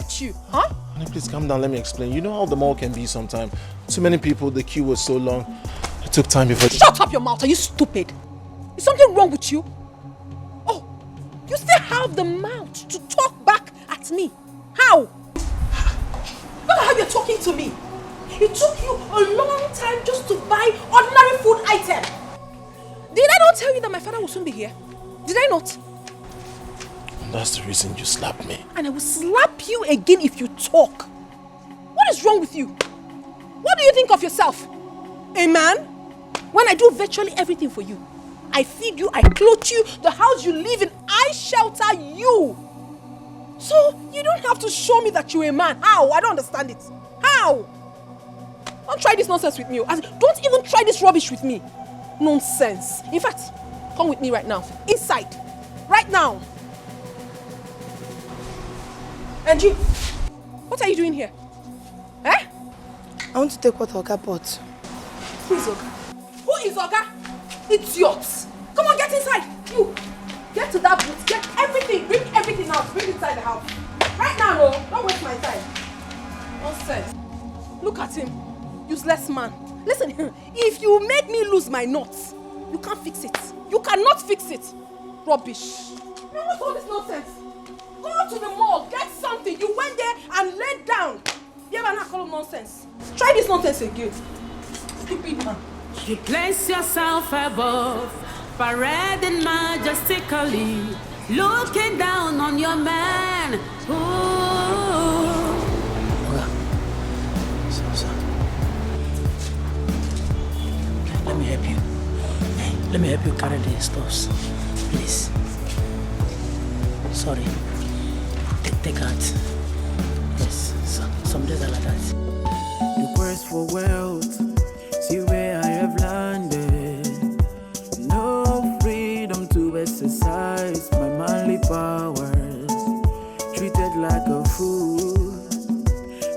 with you? Huh? Honey, please calm down, let me explain. You know how the mall can be sometimes. Too many people, the queue was so long. It took time before... Shut up your mouth, are you stupid? Is something wrong with you? Oh, you still have the mouth to talk back at me. How? Look at how you're talking to me. It took you a long time just to buy ordinary food item. Did I not tell you that my father will soon be here? Did I not? And that's the reason you slapped me. And I will slap you again if you talk. What is wrong with you? What do you think of yourself? A man? When I do virtually everything for you. I feed you, I clothe you, the house you live in, I shelter you. So you don't have to show me that you're a man. How? I don't understand it. How? Don't try this nonsense with me. Don't even try this rubbish with me. Nonsense. In fact, come with me right now. Inside. Right now. Angie, what are you doing here? Eh? I want to take what Oga bought. Who is Oga? Who is Oga? Idiots. Come on, get inside. You. Get to that booth. Get everything. Bring everything out. Bring it inside the house. Right now, no. Don't waste my time. Nonsense. Look at him. Useless man. Listen, if you make me lose my nuts, you can't fix it. You cannot fix it. Rubbish. Man, what's all this nonsense? Go to the mall, get something. You went there and laid down. You ever not call him nonsense? Try this nonsense again. Stupid man. You place yourself above, parading majestically, looking down on your man. Ooh. Let me help you. Hey, let me help you carry the stuffs, please. Sorry. Take out. Yes, some days are like that. The quest for wealth, see where I have landed. No freedom to exercise my manly powers. Treated like a fool,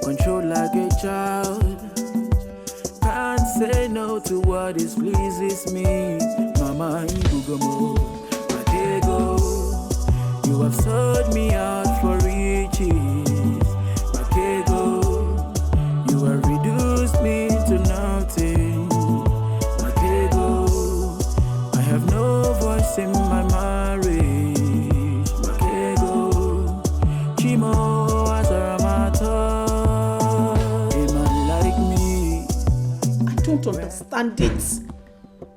controlled like a child. Can't say no to what is pleases me. Mama, you have sold me out for riches. Makego, you have reduced me to nothing. Makego, I have no voice in my marriage. Makego, Chimo Asaramata. A man like me. I don't understand it.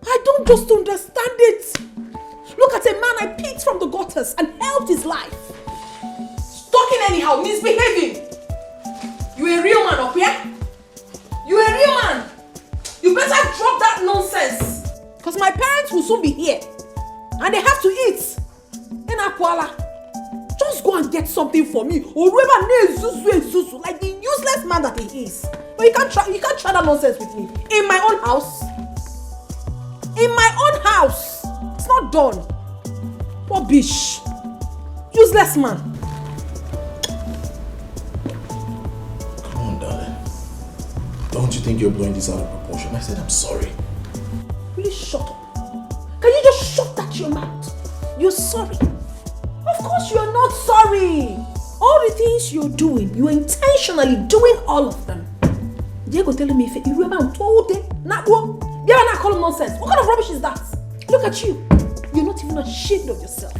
I don't just understand it. Look at a man I picked from the gutters and helped his life. Talking anyhow, misbehaving. You a real man up here? You a real man? You better drop that nonsense. Because my parents will soon be here. And they have to eat. In Akwala. Just go and get something for me. Or Zuzu, like the useless man that he is. But you can't try that nonsense with me. In my own house. In my own house. It's not done. Rubbish. Useless man. Come on, darling. Don't you think you're blowing this out of proportion? I said I'm sorry. Will you shut up? Can you just shut that your mouth? You're sorry. Of course you are not sorry. All the things you're doing, you're intentionally doing all of them. Diego telling me if you remember told it, not one. You ever not call him nonsense? What kind of rubbish is that? Look at you. You're not even ashamed of yourself.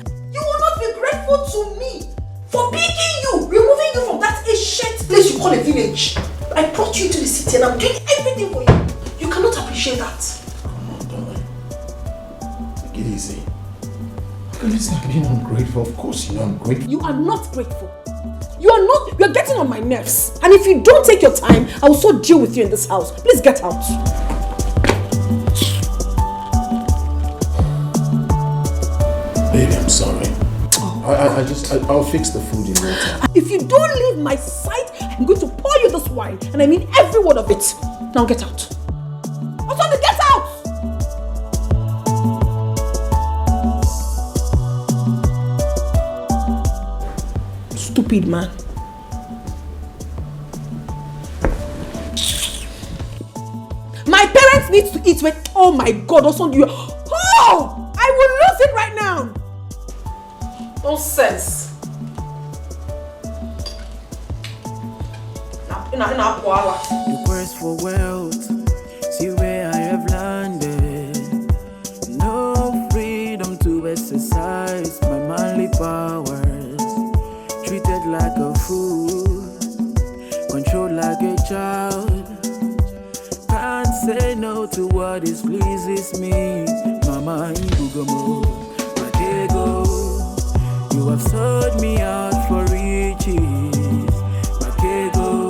You will not be grateful to me for picking you, removing you from that ancient place you call a village. I brought you to the city and I'm doing everything for you. You cannot appreciate that. Come on, darling. Take it easy. It's not being ungrateful. Of course you know I'm grateful. You are not grateful. You are getting on my nerves. And if you don't take your time, I will so deal with you in this house. Please get out. Baby, I'm sorry. I'll fix the food in no time. If you don't leave my sight, I'm going to pour you this wine. And I mean every word of it. Now get out. I told you, get out! Stupid man. My parents need to eat when... Oh my God, also you... Oh! I will lose it right now! Nonsense. The quest for wealth, see where I have landed. No freedom to exercise my manly powers. Treated like a fool, controlled like a child. Can't say no to what is pleases me. Mama Ibugomo, Matego, you have sold me out for riches. Matego,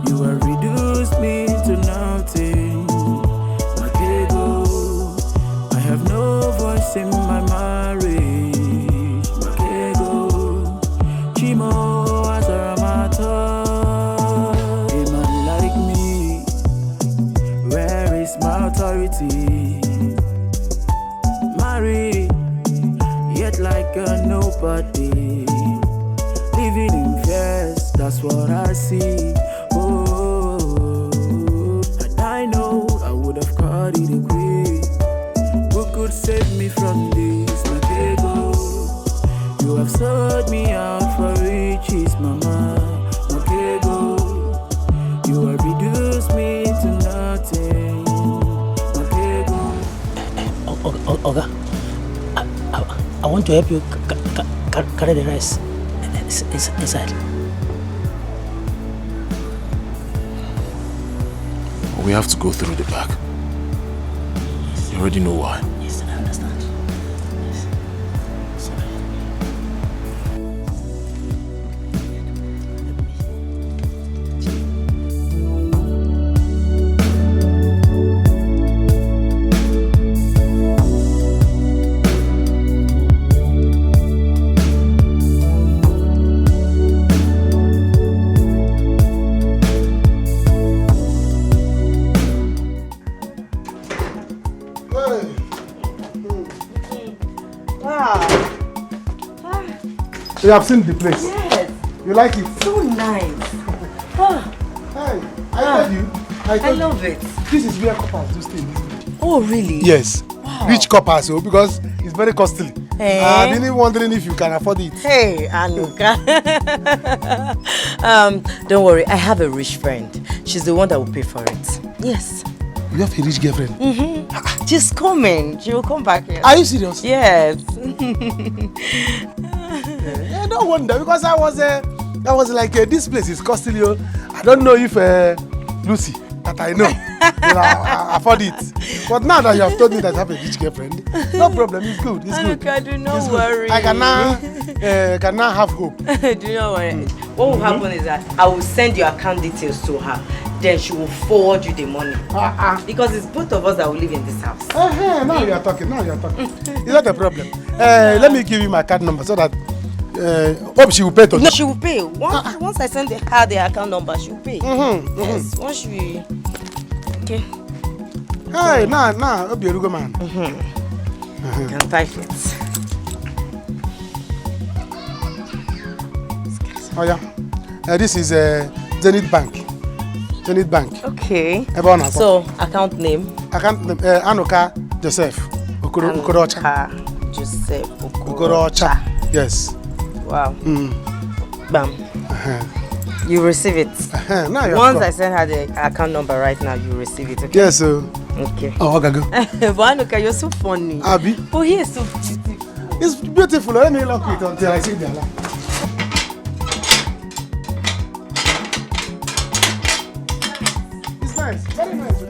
you have reduced me to nothing. Matego, I have no voice in my marriage. Matego, Chimo. My authority, married, yet like a nobody, living in fears, that's what I see. Oh, and I know I would have caught it a quick. Who could save me from this, Matego? You have sold me out for riches, Mama. Matego, you have reduced me to nothing. Oga, I want to help you carry the rice inside. We have to go through the back. You already know why. Yes, I understand. Yes. Sorry. You have seen the place? Yes. You like it? So nice. Hey, I told you. I love it. This is where coppers do stay. Oh, really? Yes. Wow. Rich coppers, because it's very costly. Hey. I'm really wondering if you can afford it. Hey, Anuka. Don't worry, I have a rich friend. She's the one that will pay for it. Yes. You have a rich girlfriend? Mm-hmm. She's coming. She will come back here. Are you serious? Yes. I don't wonder, because I was like, this place is costly. I don't know if Lucy, that I know, will afford it. But now that you have told me that I have a rich girlfriend, no problem. It's good. It's good. Anuka, do not It's worry. Good. I can now have hope. Do not worry. What will happen is that I will send your account details to her. Then she will forward you the money. Because it's both of us that will live in this house. Now you are talking. It's not a problem. Let me give you my card number so that hope she will pay to. No, she will pay. Once I send her the account number, she will pay. Yes, once we... Okay. Hey, now, hope you're a good man. You can type it. Oh yeah. This is Zenith Bank. Zenith Bank. Okay. Everyone so, account name? Account name, Anuka Joseph Okorocha. Anuka Joseph Okorocha. Yes. Wow. Bam. You receive it. Now once I send her the account number right now, you receive it, okay? Yes, sir. Okay. Oh, okay, go. But Anuka, you're so funny. Abi? Oh, he is so beautiful. It's beautiful. Let me lock it until I see the alarm. It's nice. Very nice.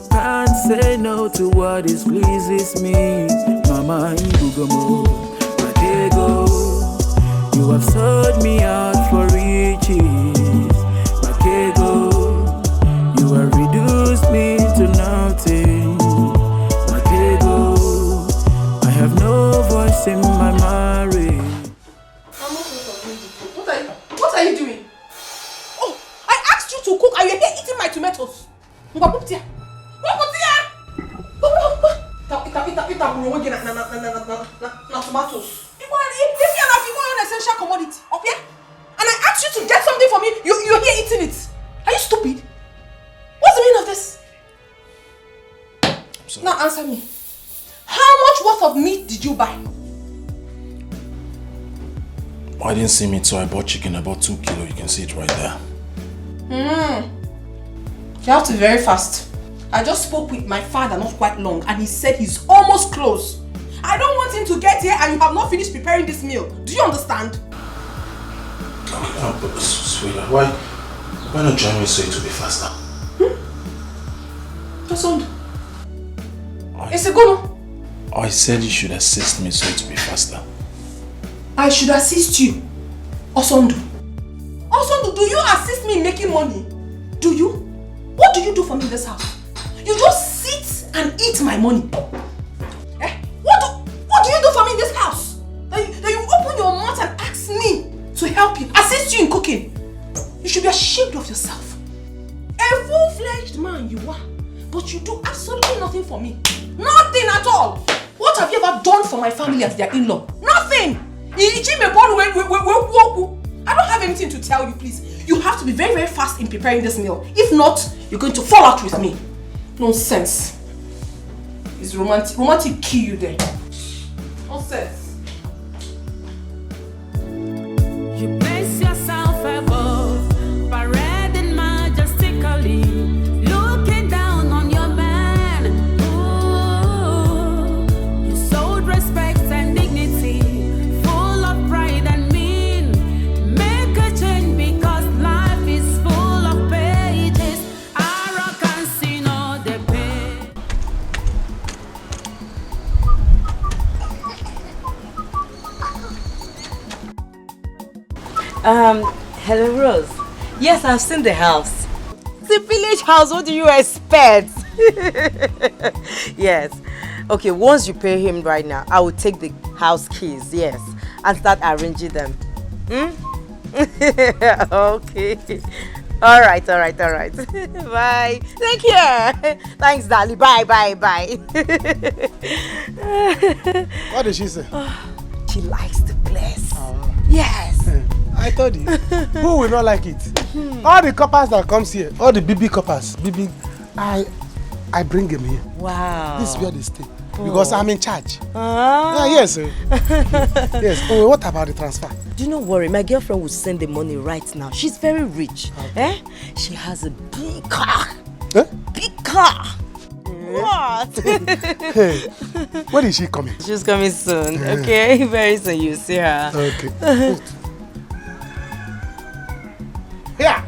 Can't say no to what is pleases me. Mama Ibugomo, Matego, you have sold me out for riches. Matego, you have reduced me to nothing. Matego, I have no voice in my marriage. What are you doing? Oh, I asked you to cook and you're here eating my tomatoes. Tomatoes. If you're an essential commodity, okay? And I asked you to get something for me, you're here eating it. Are you stupid? What's the meaning of this? Now answer me. How much worth of meat did you buy? I didn't see meat, so I bought chicken. I bought 2 kilos. You can see it right there. You have to be very fast. I just spoke with my father not quite long and he said he's almost close. I don't want him to get here and you have not finished preparing this meal. Do you understand? But sweetheart, why not join me so it will be faster? Husband. It's a good one. I said you should assist me so it will be faster. I should assist you. Osondu. Osondu, do you assist me in making money? Do you? What do you do for me in this house? You just sit and eat my money. Eh? What do you do for me in this house? That you open your mouth and ask me to help you, assist you in cooking. You should be ashamed of yourself. A full-fledged man you are, but you do absolutely nothing for me. Nothing at all. What have you ever done for my family as their in-law? Nothing. I don't have anything to tell you, please. You have to be very, very fast in preparing this meal. If not, you're going to fall out with me. Nonsense. It's romantic. Romantic kill you there. Nonsense. You place yourself above, parading majestically, looking down on your man. Ooh, you showed respect and dignity, full of pride and mean. Make a change because life is full of pages. Arrogance in all the pain. Hello Rose. Yes, I've seen the house. It's a village house, what do you expect? Yes. Okay, once you pay him right now, I will take the house keys, yes, and start arranging them. Okay. Alright. Bye. Take care. Thanks, darling. Bye. What did she say? She likes the place. Yes. I told you. Who will not like it? All the coppers that comes here, all the BB coppers, I bring them here. Wow. This is where they stay. Because I'm in charge. Yes. Yes. Oh, what about the transfer? Do not worry, my girlfriend will send the money right now. She's very rich. Okay. She has a big car. Big car. What? Hey, when is she coming? She's coming soon. Okay, very soon you see her. Okay. Yeah.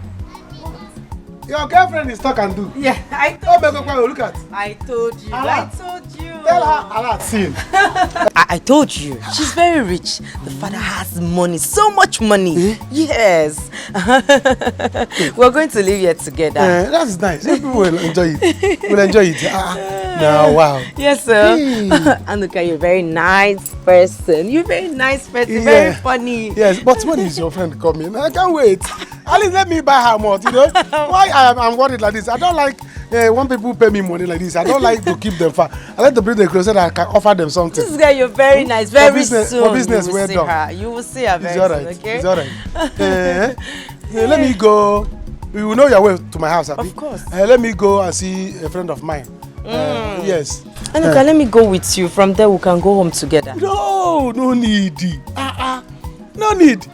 Your girlfriend is talk and do. Yeah, I told you. Look at. I told you. Allah. I told you. Tell her Allah seen. I told you. She's very rich. The father has money, so much money. Yes. We're going to live here together. That's nice. People will enjoy it. Will enjoy it. No, wow. Yes, sir. Anuka, you're a very nice person. You're a very nice person. Very funny. Yes, but when is your friend coming? I can't wait. At least let me buy her more, you know. Why I'm worried like this? I don't like when people pay me money like this. I don't like to keep them far. I like to bring them closer so that I can offer them something. This guy, you're very nice. Very soon. For business, you will see her. You will see her very soon, okay? It's alright. Let me go. You will know your way to my house, Of course. Let me go and see a friend of mine. Yes. Anuka, let me go with you. From there, we can go home together. No need. No need.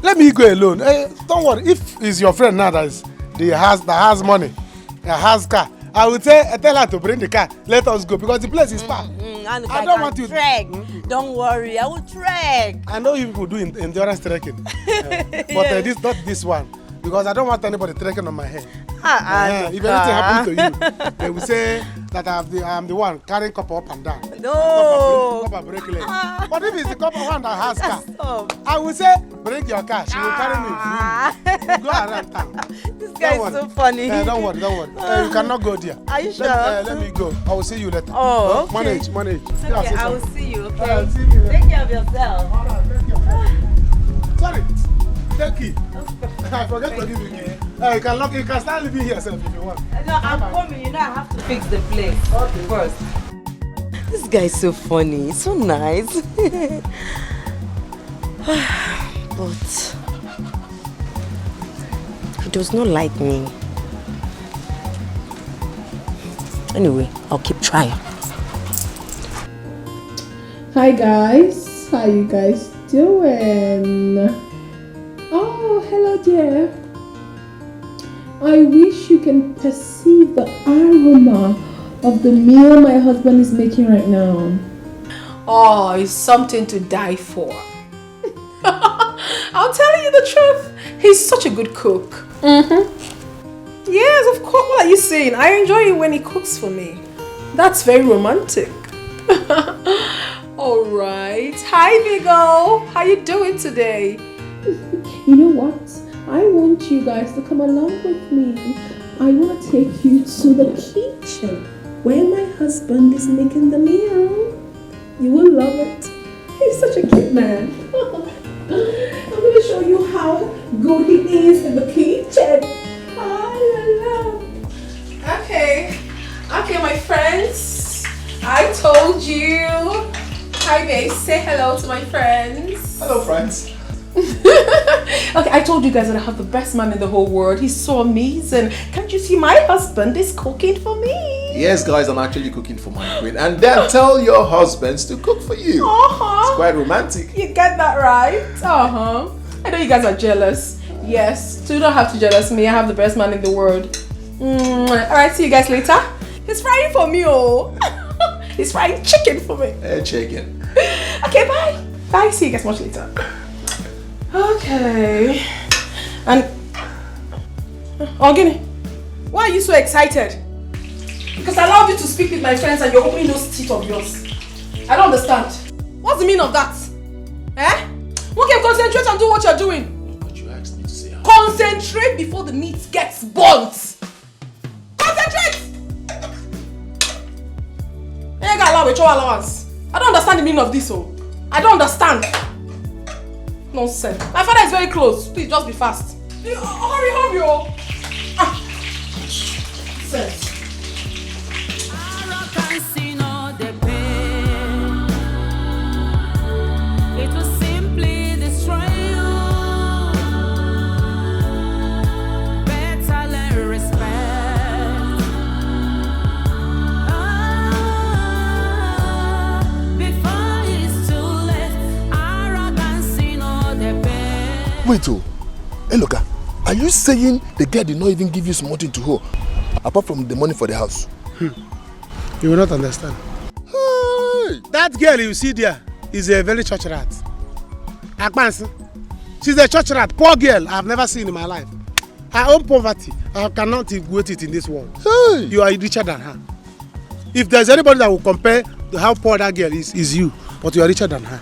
Let me go alone. Don't worry. If it's your friend now that has money, that has car, I will tell her to bring the car. Let us go because the place is far. Anuka, I don't want you. Trek. Don't worry, I will trek. I know you people do endurance trekking, but not this one because I don't want anybody trekking on my head. If anything happens to you, they will say that I am the one carrying copper up and down. No. Copper break leg. But if it's the copper one that has car, Stop. I will say break your car. She will carry me. Go around town. This guy is so funny. Don't worry. You cannot go there. Are you sure? Let me go. I will see you later. Oh, okay. Manage. Okay, I will see you. Okay. I'll see you later. Take care of yourself. All right, take care. Sorry. Take it. I forget to give you key. You can start living here yourself if you want. No, I'm coming. You know I have to fix the place first. This guy is so funny. So nice. But he does not like me. Anyway, I'll keep trying. Hi guys, how you guys doing? Oh, hello dear. I wish you can perceive the aroma of the meal my husband is making right now. Oh, it's something to die for. I'll tell you the truth. He's such a good cook. Mm-hmm. Yes, of course. What are you saying? I enjoy it when he cooks for me. That's very romantic. All right. Hi, Vigo. How you doing today? You know what? I want you guys to come along with me. I want to take you to the kitchen where my husband is making the meal. You will love it. He's such a cute man. I'm going to show you how good he is in the kitchen. Okay. Okay, my friends. I told you. Hi, babe. Say hello to my friends. Hello, friends. Okay, I told you guys that I have the best man in the whole world. He's so amazing. Can't you see my husband is cooking for me? Yes, guys, I'm actually cooking for my queen. And then tell your husbands to cook for you. It's quite romantic. You get that right? I know you guys are jealous. Yes, so you don't have to jealous me. I have the best man in the world. Alright, see you guys later. He's frying for me, oh. He's frying chicken for me. Chicken. Okay, bye. Bye, see you guys much later. Okay. And Ogini, why are you so excited? Because I allowed you to speak with my friends and you're opening those teeth of yours. I don't understand. What's the meaning of that? Eh? Okay, concentrate and do what you're doing. But you asked me to say how. Concentrate before the meat gets burnt. Concentrate! I don't understand the meaning of this, oh. I don't understand. Nonsense. My father is very close. Please, just be fast. Hurry, oh. Nonsense. It will simply destroy you. Better learn respect. Before it's too late, arrogance in all the pain. Wait, hey, look, are you saying the girl did not even give you something to hold, apart from the money for the house? You will not understand. Hey. That girl you see there is a very church rat. Akpansi. She's a church rat. Poor girl I've never seen in my life. Her own poverty, I cannot equate it in this world. Hey. You are richer than her. If there's anybody that will compare to how poor that girl is you, but you are richer than her.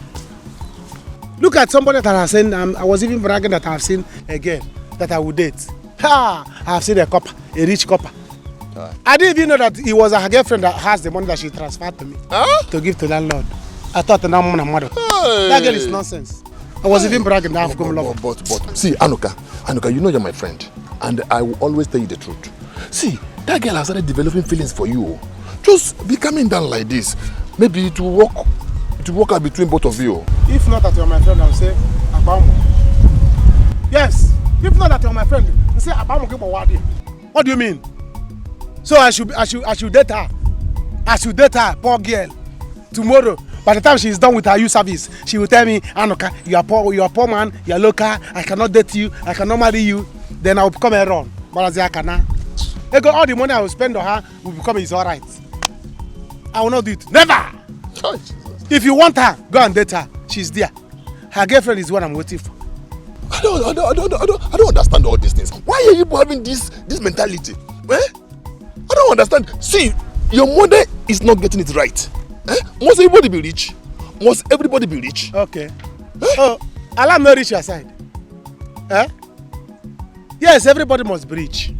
Look at somebody that I have seen. I was even bragging that I have seen a girl that I would date. I have seen a copper, a rich copper. I didn't even know that it was her girlfriend that has the money that she transferred to me to give to landlord. I thought that that girl is nonsense. I was even bragging that I've come love. But see, Anuka, you know you're my friend, and I will always tell you the truth. See, that girl has started developing feelings for you. Just be coming down like this. Maybe it will work out between both of you. If not that you're my friend, I'll say Abamu. Yes. If not that you're my friend, I'll say Abamu. What do you mean? So I should date her. I should date her, poor girl. Tomorrow, by the time she is done with her youth service, she will tell me, Anuka, you are poor man, you are local, I cannot date you, I cannot marry you. Then I will become a run. But as I can, all the money I will spend on her will become his alright. I will not do it. Never! Oh, if you want her, go and date her. She's there. Her girlfriend is what I'm waiting for. I don't understand all these things. Why are you having this mentality? Eh? I don't understand. See, your mother is not getting it right. Eh? Must everybody be rich? Must everybody be rich? Okay. Eh? Oh, Allah not rich your side. Eh? Yes, everybody must be rich.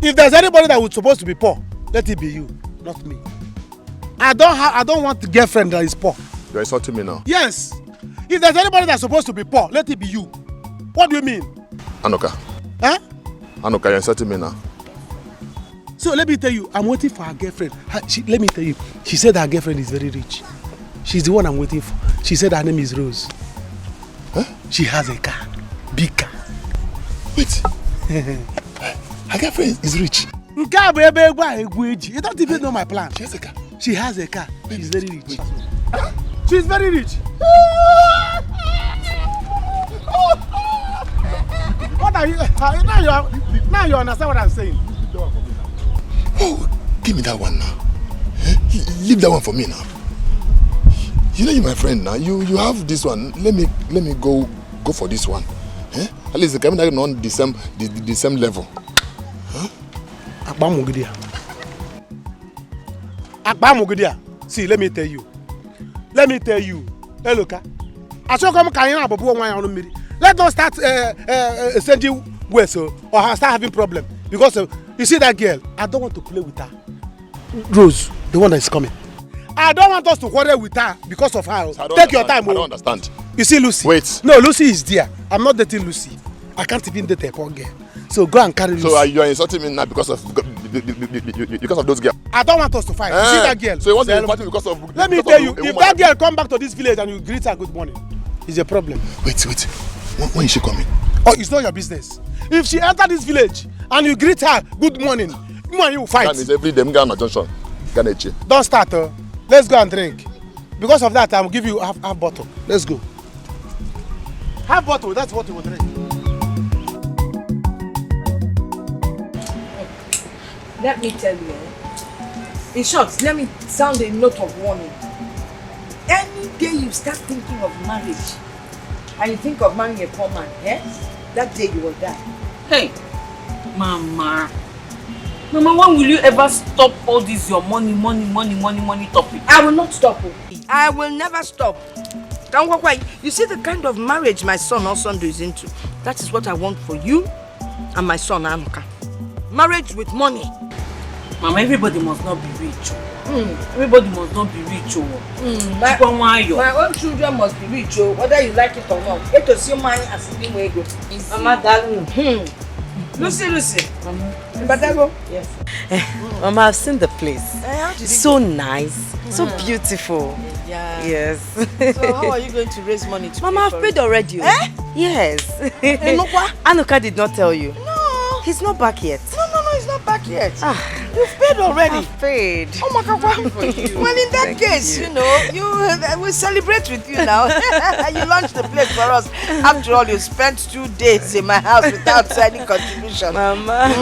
If there's anybody that was supposed to be poor, let it be you, not me. I don't want a girlfriend that is poor. You're insulting me now. Yes. If there's anybody that's supposed to be poor, let it be you. What do you mean? Anuka. Eh? Anuka, you're insulting me now. So let me tell you, I'm waiting for her girlfriend. Let me tell you, she said her girlfriend is very rich. She's the one I'm waiting for. She said her name is Rose. Huh? She has a car. Big car. Wait. Her girlfriend is rich. You don't even know my plan. She has a car. She has a car. She's very rich. She's very rich. What What are you? Now you understand what I'm saying. Oh, give me that one now. Leave that one for me now. You know you're my friend now. You have this one. Let me go for this one. Eh? At least the camera is on the same level. Huh? See, let me tell you. Hey, look. Let us start sending words or start having problem because you see that girl. I don't want to play with her. Rose, the one that is coming. I don't want us to quarrel with her because of her. Take your time. I don't understand. You see Lucy? Wait. No, Lucy is there. I'm not dating Lucy. I can't even date a poor girl. So go and carry Lucy. So you are insulting me now because of those girls? I don't want us to fight. You see that girl? So you want to fight because of? Let me tell you, if that girl come back to this village and you greet her good morning, it's a problem. Wait. When is she coming? Oh, it's not your business. If she enter this village and you greet her good morning, you and you will fight. That means every day I'm going to junction. Don't start. Let's go and drink. Because of that, I will give you half bottle. Let's go. Half bottle, that's what you will drink. Let me tell you, in short, let me sound a note of warning. Any day you start thinking of marriage and you think of marrying a poor man, that day you will die. Hey, Mama, when will you ever stop all this your money topic? I will not stop. I will never stop. You see the kind of marriage my son Osando is into. That is what I want for you and my son Anuka. Marriage with money. Mama, everybody must not be rich. Everybody must not be rich. My own children must be rich, whether you like it or not. Get to see money as a big way go. Mama, darling. Lucy. Mama. Yes. Mama, I've seen the place. So nice, so beautiful. Yeah. Yes. So how are you going to raise money to Mama, I've paid already. Yes. Anuka did not tell you. No. He's not back yet. No, he's not back yet. You've paid already. I've paid. Oh my God. Well, in that case, you we'll celebrate with you now. You launched the place for us. After all, you spent 2 days in my house without any contribution. Mama.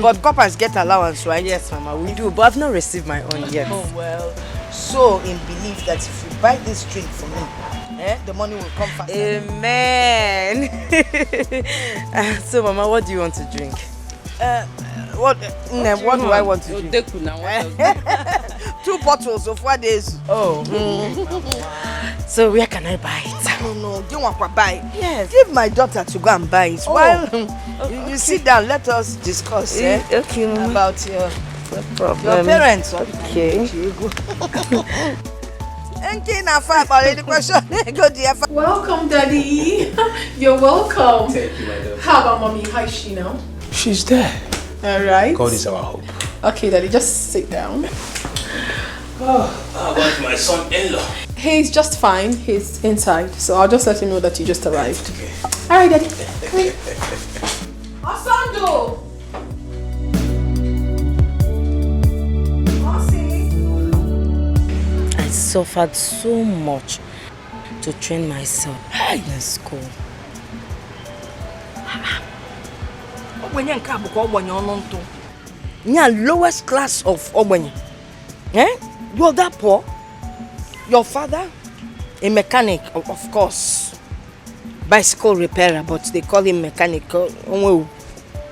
But coppers get allowance, right? Yes, Mama, we do. But I've not received my own yet. Oh, well. So, in belief that if you buy this drink for me, the money will come fast. Amen. So, Mama, what do you want to drink? What do I want to drink? 2 bottles of 4 days. Oh. So, where can I buy it? No, don't want to buy it. Yes. Give my daughter to go and buy it. While you sit down, let us discuss okay, about your parents. Okay. Welcome, Daddy. You're welcome. Thank you, my daughter. How about Mommy? How is she now? She's there. All right. God is our hope. Okay, Daddy, just sit down. Oh, how about my son-in-law? He's just fine. He's inside, so I'll just let him know that you just arrived. Okay. All right, Daddy. Come here. Osando! I suffered so much to train myself in school. You're lowest class of Ogbenye. You're that poor. Your father, a mechanic, of course. Bicycle repairer, but they call him mechanic.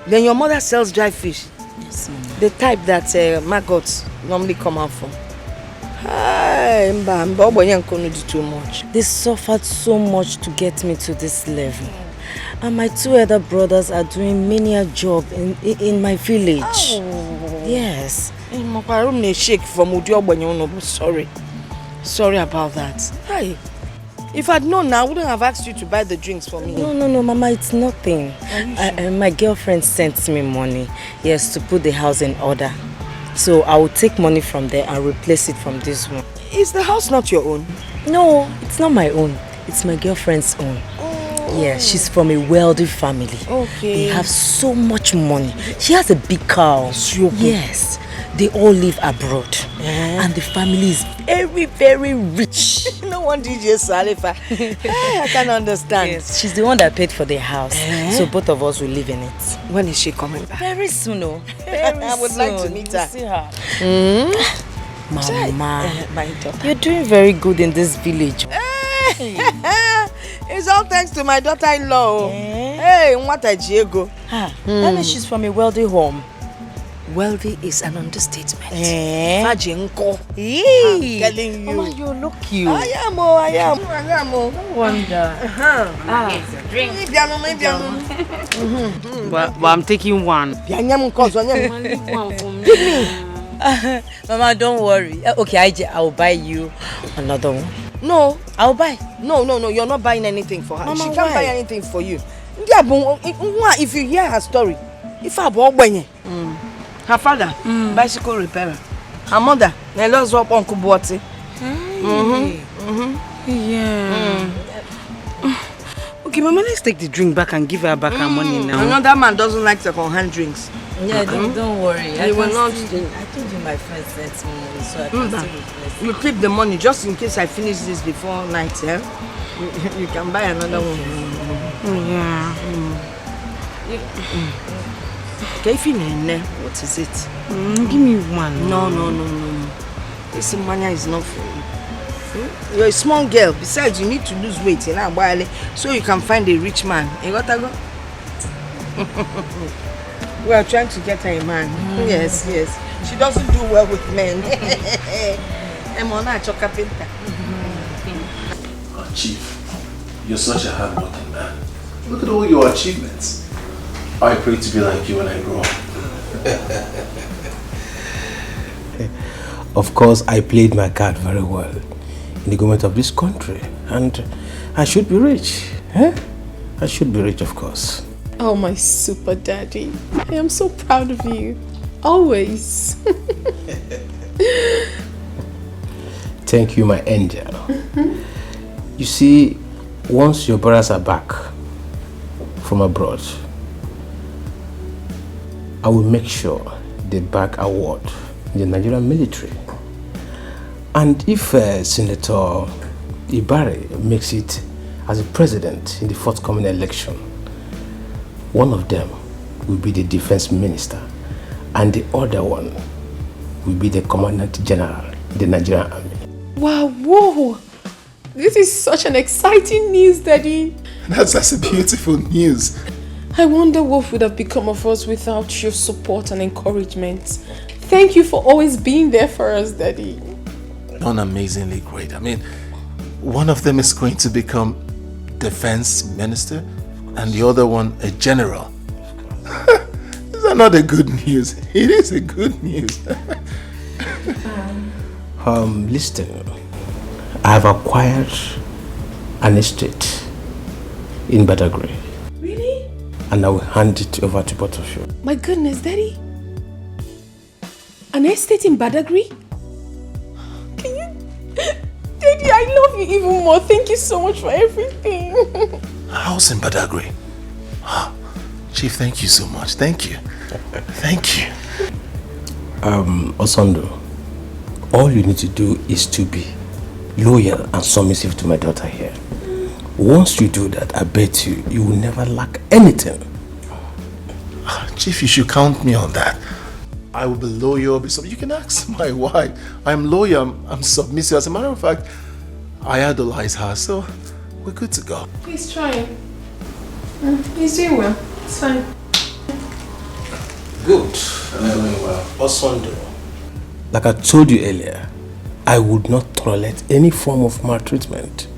Then your mother sells dry fish. Yes, Mama. The type that maggots normally come out from. Too much. They suffered so much to get me to this level. And my 2 other brothers are doing menial job in my village. Oh. Yes. Sorry about that. Hi. If I'd known, I wouldn't have asked you to buy the drinks for me. No, Mama, it's nothing. My girlfriend sent me money, yes, to put the house in order. So I will take money from there and replace it from this one. Is the house not your own? No, it's not my own. It's my girlfriend's own. Oh. Yeah, she's from a wealthy family. Okay. They have so much money. She has a big car. Yes. They all live abroad. And the family is very, very rich. No one DJ Salifa. I can understand. Yes, she's the one that paid for the house. So both of us will live in it. When is she coming back? Very soon, oh. Very I would like to meet her. See her. Mama, my daughter. You're doing very good in this village. It's all thanks to my daughter-in-law. Hey, what a Diego. That means she's from a wealthy home. Wealthy is an understatement. Fajinko. I'm telling you. Mama, you look cute. I am. No wonder. Here's your drink. Maybe. But I'm taking one. Give me. Mama, don't worry. Okay, I will buy you another one. No, I'll buy. No, you're not buying anything for her. Mama, she can't why? buy anything for you. If you hear her story, her father, bicycle repairer. Her mother, Nelo's up Uncle Boati. Yeah. Okay, Mama, let's take the drink back and give her back her money now. Another man doesn't like second-hand drinks. Yeah, don't worry. I will not. I told you my friend sent me money, so I can still replace it. You keep the money just in case I finish this before night, eh? You can buy another one. Yeah. What is it? Give me one. No. This money is not for you. You're a small girl. Besides, you need to lose weight in Abwale so you can find a rich man. You got to go? We are trying to get her a man. Yes. She doesn't do well with men. I'm on a carpenter. Oh, Chief, you're such a hard-working man. Look at all your achievements. I pray to be like you when I grow up. Of course, I played my card very well in the government of this country, and I should be rich. I should be rich, of course. Oh, my super daddy. I am so proud of you. Always. Thank you, my angel. You see, once your brothers are back from abroad, I will make sure they back award in the Nigerian military. And if Senator Ibari makes it as a president in the forthcoming election, one of them will be the defense minister and the other one will be the commandant general in the Nigerian army. Wow, whoa. This is such an exciting news, Daddy. That's a beautiful news. I wonder what would have become of us without your support and encouragement. Thank you for always being there for us, Daddy. Done amazingly great. I mean, one of them is going to become defense minister and the other one a general. Is that not a good news? It is a good news. Listen, I have acquired an estate in Badagry. Really? And I will hand it over to both of you. My goodness, Daddy. An estate in Badagry? Can you... Daddy, I love you even more. Thank you so much for everything. A house in Badagry. Chief, thank you so much. Thank you. Thank you. Osondo, all you need to do is to be loyal and submissive to my daughter here. Once you do that, I bet you will never lack anything. Chief, you should count me on that. I will be loyal. You can ask my wife. I'm loyal. I'm submissive. As a matter of fact, I idolize her, so we're good to go. He's trying. He's doing well. It's fine. Good. I'm doing well. Osondo, like I told you earlier, I would not tolerate any form of maltreatment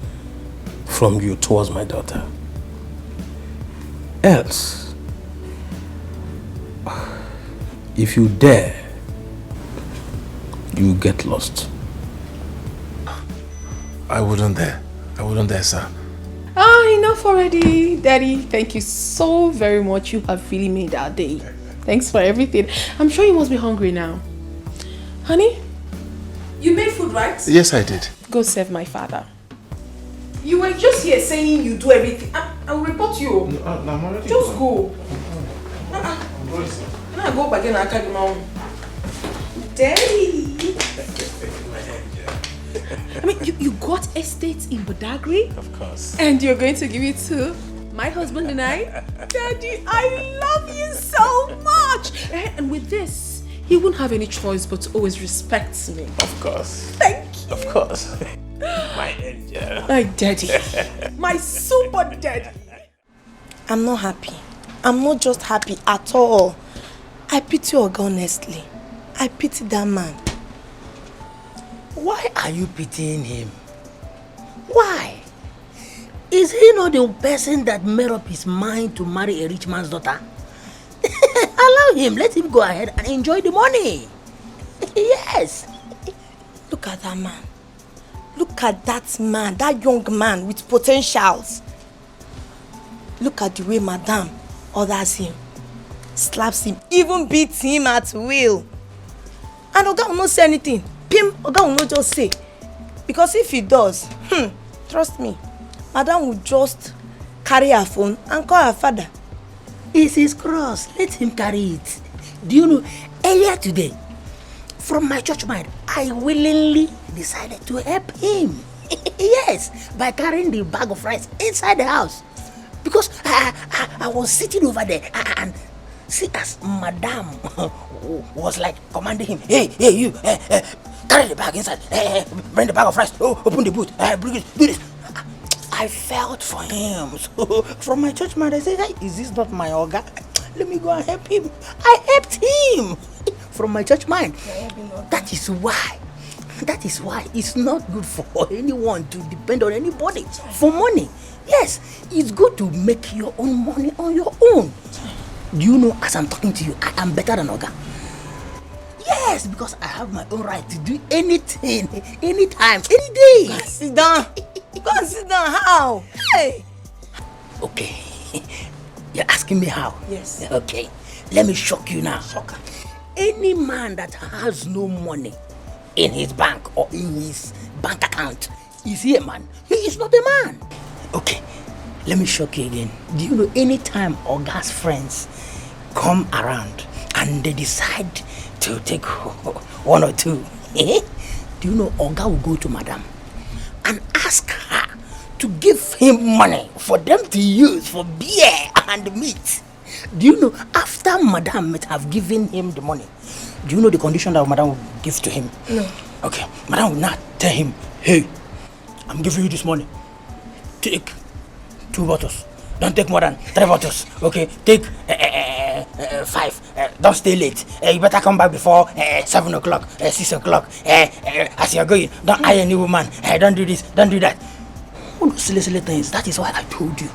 from you towards my daughter. Else, if you dare, you get lost. I wouldn't dare. Sir. Enough already, Daddy. Thank you so very much. You have really made our day. Thanks for everything. I'm sure you must be hungry now. Honey, you made food, right? Yes, I did. Go serve my father. You were just here saying you do everything. I'll report you. No, I'm already just going. go. I'm going, sir. Can I go back again and carry my own? Daddy. I mean, you got estates in Badagry? Of course. And you're going to give it to my husband and I? Daddy, I love you so much. And with this, he won't have any choice but to always respect me. Of course. Thank you. Of course. My angel. My daddy. My super daddy. I'm not happy. I'm not just happy at all. I pity Oga, honestly. I pity that man. Why are you pitying him? Why? Is he not the person that made up his mind to marry a rich man's daughter? Allow him, let him go ahead and enjoy the money. Yes. Look at that man. Look at that man, that young man with potentials. Look at the way Madame orders him, slaps him, even beats him at will. And Oga will not say anything. Pim, Oga will not just say. Because if he does, trust me, Madame will just carry her phone and call her father. It's his cross. Let him carry it. Do you know, earlier today, from my church mind, I willingly decided to help him. Yes, by carrying the bag of rice inside the house. Because I was sitting over there and see as Madame was like commanding him, hey, you, carry the bag inside, bring the bag of rice, open the boot, bring it, do this. I felt for him. So from my church mind, I said, hey, is this not my Oga? Let me go and help him. I helped him from my church mind. That is why it's not good for anyone to depend on anybody for money. Yes, it's good to make your own money on your own. Do you know, as I'm talking to you, I am better than Oga? Yes, because I have my own right to do anything, anytime, any day. Go sit down. Go sit down. How? Hey. Okay. You're asking me how? Yes. Okay. Let me shock you now. Shocker. Any man that has no money in his bank or in his bank account, is he a man? He is not a man. Okay. Let me shock you again. Do you know, anytime Oga's friends come around and they decide to take one or two, do you know Oga will go to Madame and ask her to give him money for them to use for beer and meat. Do you know, after Madame might have given him the money, do you know the condition that Madame will give to him? No. Okay, Madame will not tell him, hey, I'm giving you this money. Take 2 bottles. Don't take more than 3 bottles. Okay, take 5. Don't stay late. You better come back before 7 o'clock, 6 o'clock. As you're going, don't eye any woman. Don't do this, don't do that. All those silly things. That is why I told you,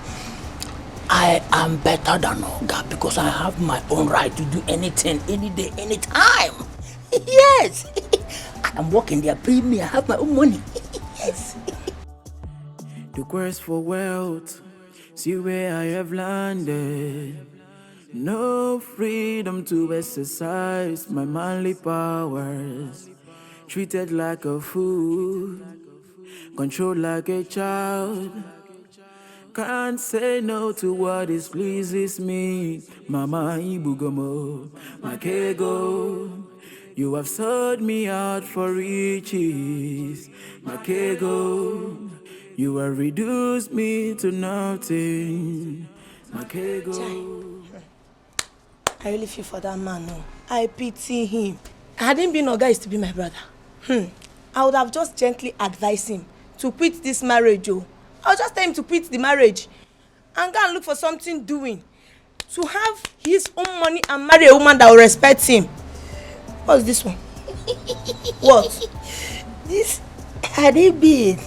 I am better than Oga because I have my own right to do anything, any day, any time. Yes. I am working there, paying me. I have my own money. Yes. The quest for wealth, see where I have landed. No freedom to exercise my manly powers. Treated like a fool, controlled like a child. Can't say no to what displeases me. Mama Ibugomo, Makego. You have sold me out for riches. Makego. You have reduced me to nothing. Makego. I really feel for that man. No. I pity him. Hadn't been Oga used to be my brother. I would have just gently advised him to quit this marriage. I'll just tell him to quit the marriage and go and look for something doing. To have his own money and marry a woman that will respect him. What's this one? What? This had it been,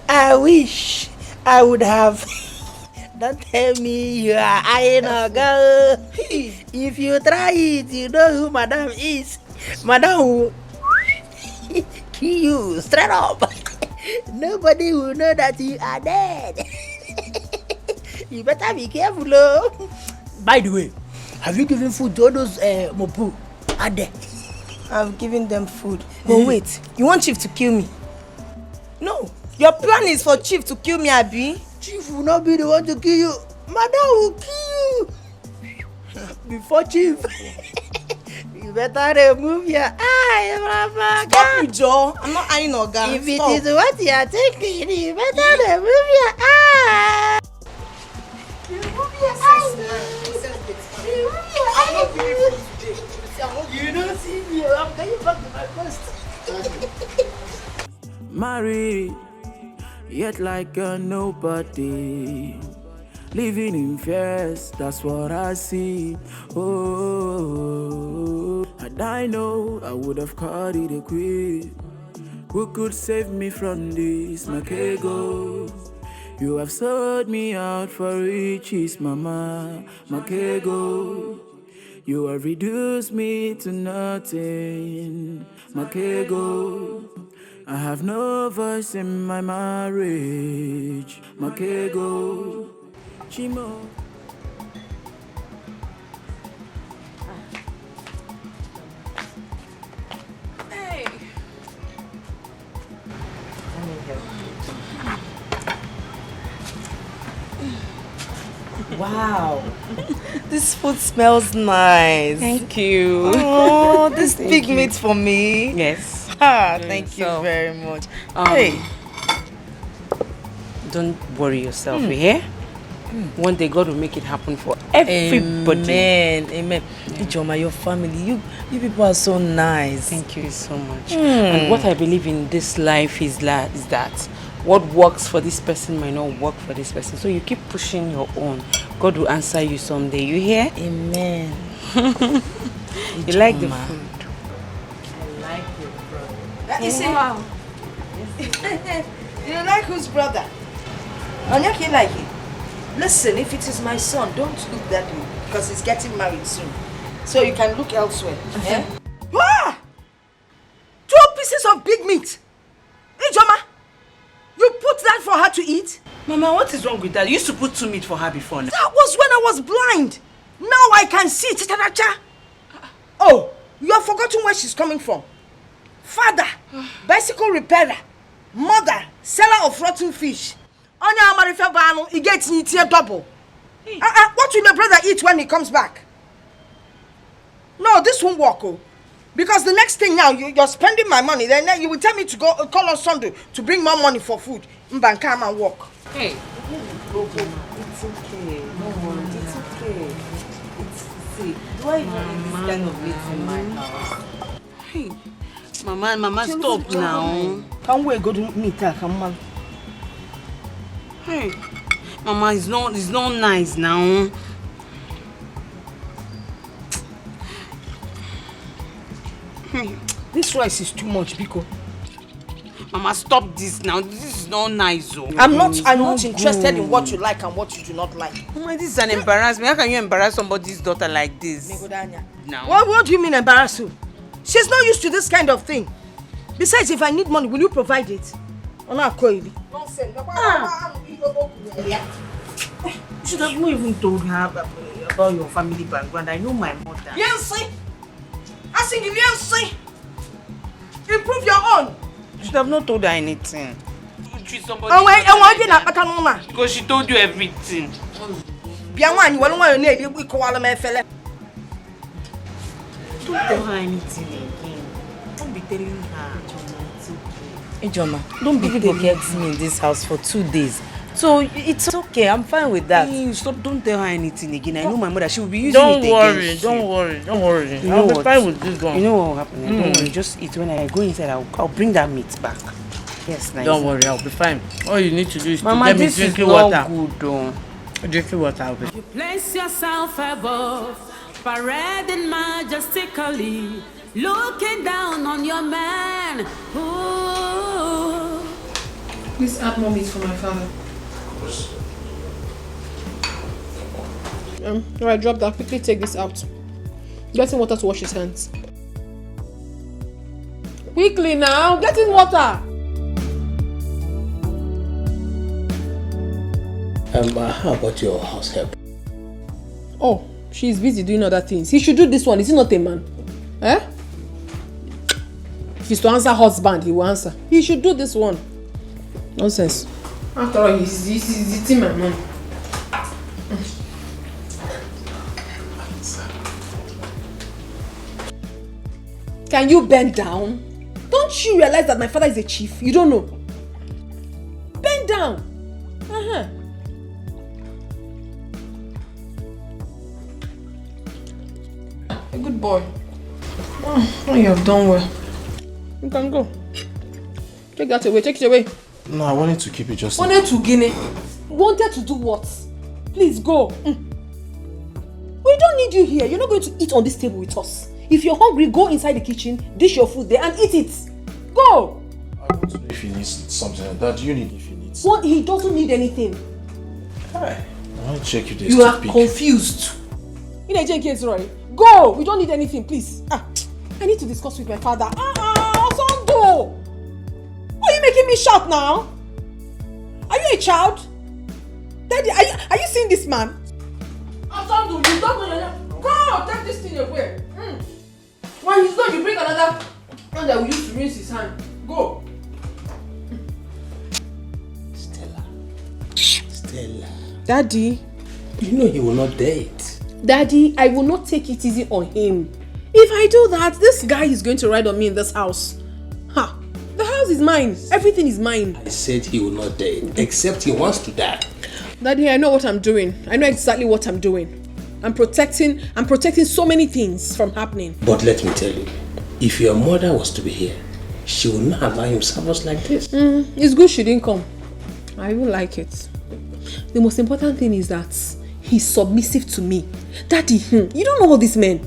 I wish I would have. Don't tell me you are eyeing a girl. If you try it, you know who Madame is. Madame will kill you straight up. Nobody will know that you are dead. You better be careful, oh. By the way, have you given food to all those mopu? Are there? I've given them food. But wait, you want Chief to kill me? No, your plan is for Chief to kill me, Abi. Chief will not be the one to kill you. Madam will kill you. Before Chief. You You better remove your eye, Mama. Stop you, Joe. I'm not eyeing Oga. If it is what you are thinking, you better remove your eye. Remove your eye. Remove your eye. You don't see me. I'm going back to my post. Married, yet like a nobody. Living in fears, that's what I see. Oh, and I know I would have caught it a quick. Who could save me from this, Makego? You have sold me out for riches, Mama, Makego. You have reduced me to nothing, Makego. I have no voice in my marriage, Makego. Chimo. Hey. Wow. This food smells nice. Thank you. Oh, this big meat for me. Yes. Thank you very much. Hey. Don't worry yourself, you hear? One day God will make it happen for everybody. Amen. Ijoma, your family, you people are so nice. Thank you so much. And what I believe in this life is that what works for this person might not work for this person. So you keep pushing your own. God will answer you someday. You hear? Amen. You like the food? I like your brother. That is wow. You like whose brother? Onyaki like it. Listen, if it is my son, don't look that way because he's getting married soon. So you can look elsewhere. Yeah? Ah! 2 pieces of big meat. Ijoma, you put that for her to eat? Mama, what is wrong with that? You used to put 2 meat for her before now. That was when I was blind. Now I can see. Oh, you have forgotten where she's coming from. Father, bicycle repairer. Mother, seller of rotten fish. Onya Amarife Bano, he gets eaten double. What will my brother eat when he comes back? No, this won't work. Oh. Because the next thing now, you're spending my money. Then you will tell me to go call on Sunday to bring more money for food. Mban, come and walk. Hey. It's okay. No worry. It's okay. See, do I even eat this kind of meat in my house? Hey. Mama, stop now. Can we go to meet her? Come on. Hey. Mama, it's not nice now. This rice is too much, Biko. Mama, stop this now. This is not nice, oh. I'm not interested in what you like and what you do not like. Mama, this is an embarrassment. How can you embarrass somebody's daughter like this? Now. What do you mean embarrass you? She's not used to this kind of thing. Besides, if I need money, will you provide it? Nonsense. You should have not even told her about your family background. I know my mother. Yes, I think you yes. Improve your own. You should have not told her anything. You treat somebody. Because she told you everything. Don't tell her anything again. Don't be telling her. Ijoma, don't be people get me in this house for 2 days. So it's okay, I'm fine with that. Hey, stop, don't tell her anything again. I know my mother, she will be using it again. Don't worry. You know I'll be fine with this one. You know what will happen? Don't worry, just eat. When I go inside, I'll bring that meat back. Yes, nice. Don't worry, I'll be fine. All you need to do is Mama, to get me this drinking is water. Not good, though. Drinking water, I'll be. You place yourself above, parading majestically, looking down on your man. Ooh. Please add more meat for my father. Alright, drop that. Quickly take this out. Get him water to wash his hands. Quickly now, get him water. How about your house help? Oh, she's busy doing other things. He should do this one. Is he not a man? Eh? If he's to answer husband, he will answer. He should do this one. Nonsense. After all, he's eating my money. Can you bend down? Don't you realize that my father is a chief? You don't know. Bend down. A good boy. Oh, you have done well. You can go. Take that away. Take it away. No, I wanted to keep it just... Wanted to Guinea. Wanted to do what? Please go. We don't need you here. You're not going to eat on this table with us. If you're hungry, go inside the kitchen, dish your food there and eat it. Go. I want to know if he needs something. Dad, do you need if he needs? What? He doesn't need anything. Hi. I want to check if there's You are confused. In a case, Roy. Go. We don't need anything, please. I need to discuss with my father. Sondo. Why are you making me shout now? Are you a child? Daddy, are you seeing this man? Sondo, you don't know. Go. Take this thing away. When he's done, you bring another one that we use to rinse his hand. Go. Stella. Daddy. You know he will not date. Daddy, I will not take it easy on him. If I do that, this guy is going to ride on me in this house. The house is mine. Everything is mine. I said he will not date, except he wants to die. Daddy, I know what I'm doing. I know exactly what I'm doing. I'm protecting so many things from happening. But let me tell you, if your mother was to be here, she would not allow him serve like this. It's good she didn't come. I even like it. The most important thing is that he's submissive to me. Daddy, you don't know all these men.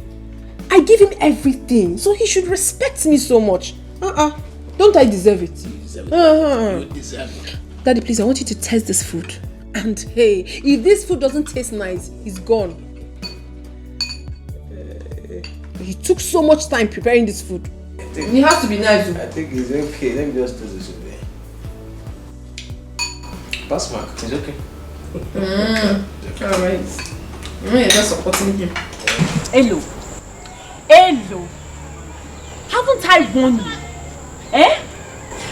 I give him everything, so he should respect me so much. Don't I deserve it? You deserve it. You deserve it. Daddy, please, I want you to taste this food. And hey, if this food doesn't taste nice, he's gone. He took so much time preparing this food. It has to be nice. I think it's okay. Let me just do this away. Pass mark. It's okay. Alright. You're just supporting him. Hello. Haven't I warned you?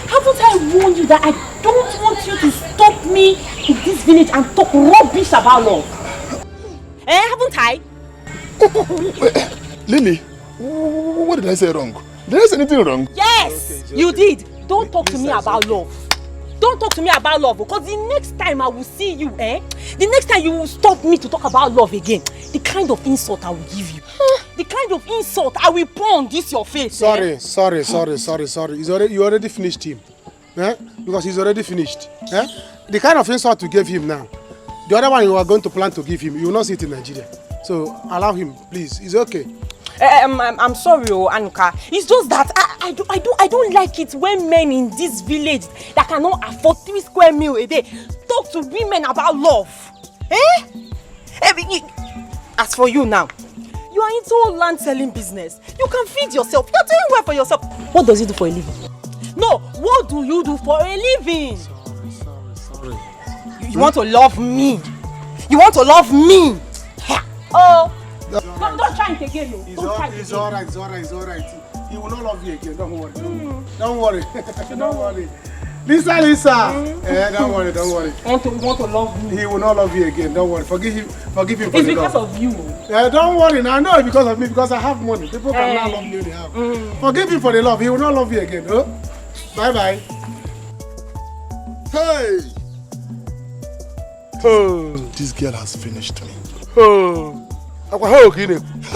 Haven't I warned you that I don't want you to stop me in this village and talk rubbish about love? Haven't I? Lily, what did I say wrong? Did I say anything wrong? Yes, okay, you did. Don't talk to me about love. Don't talk to me about love, because the next time I will see you, the next time you will stop me to talk about love again, the kind of insult I will give you, the kind of insult I will pour on this your face. Sorry. You already finished him. Because he's already finished. The kind of insult you gave him now, the other one you are going to plan to give him, you will not see it in Nigeria. So allow him, please. It's okay. I'm sorry, Anuka. It's just that I don't like it when men in this village that cannot afford 3 square meals a day talk to women about love. As for you now, you are into land selling business. You can feed yourself. You're doing well for yourself. What does he do for a living? No, what do you do for a living? Sorry. You want to love me? You want to love me? Oh. Don't try it again, no. It's alright. He will not love you again. Don't worry. Don't worry. Don't worry. Lisa. Don't worry. You want to love me? He will not love you again. Don't worry. Forgive him for it's the love. It's because of you. Don't worry. Now I know it's because of me, because I have money. People can now love me when they have. Forgive him for the love. He will not love you again. Bye. Hey! Oh. This girl has finished me.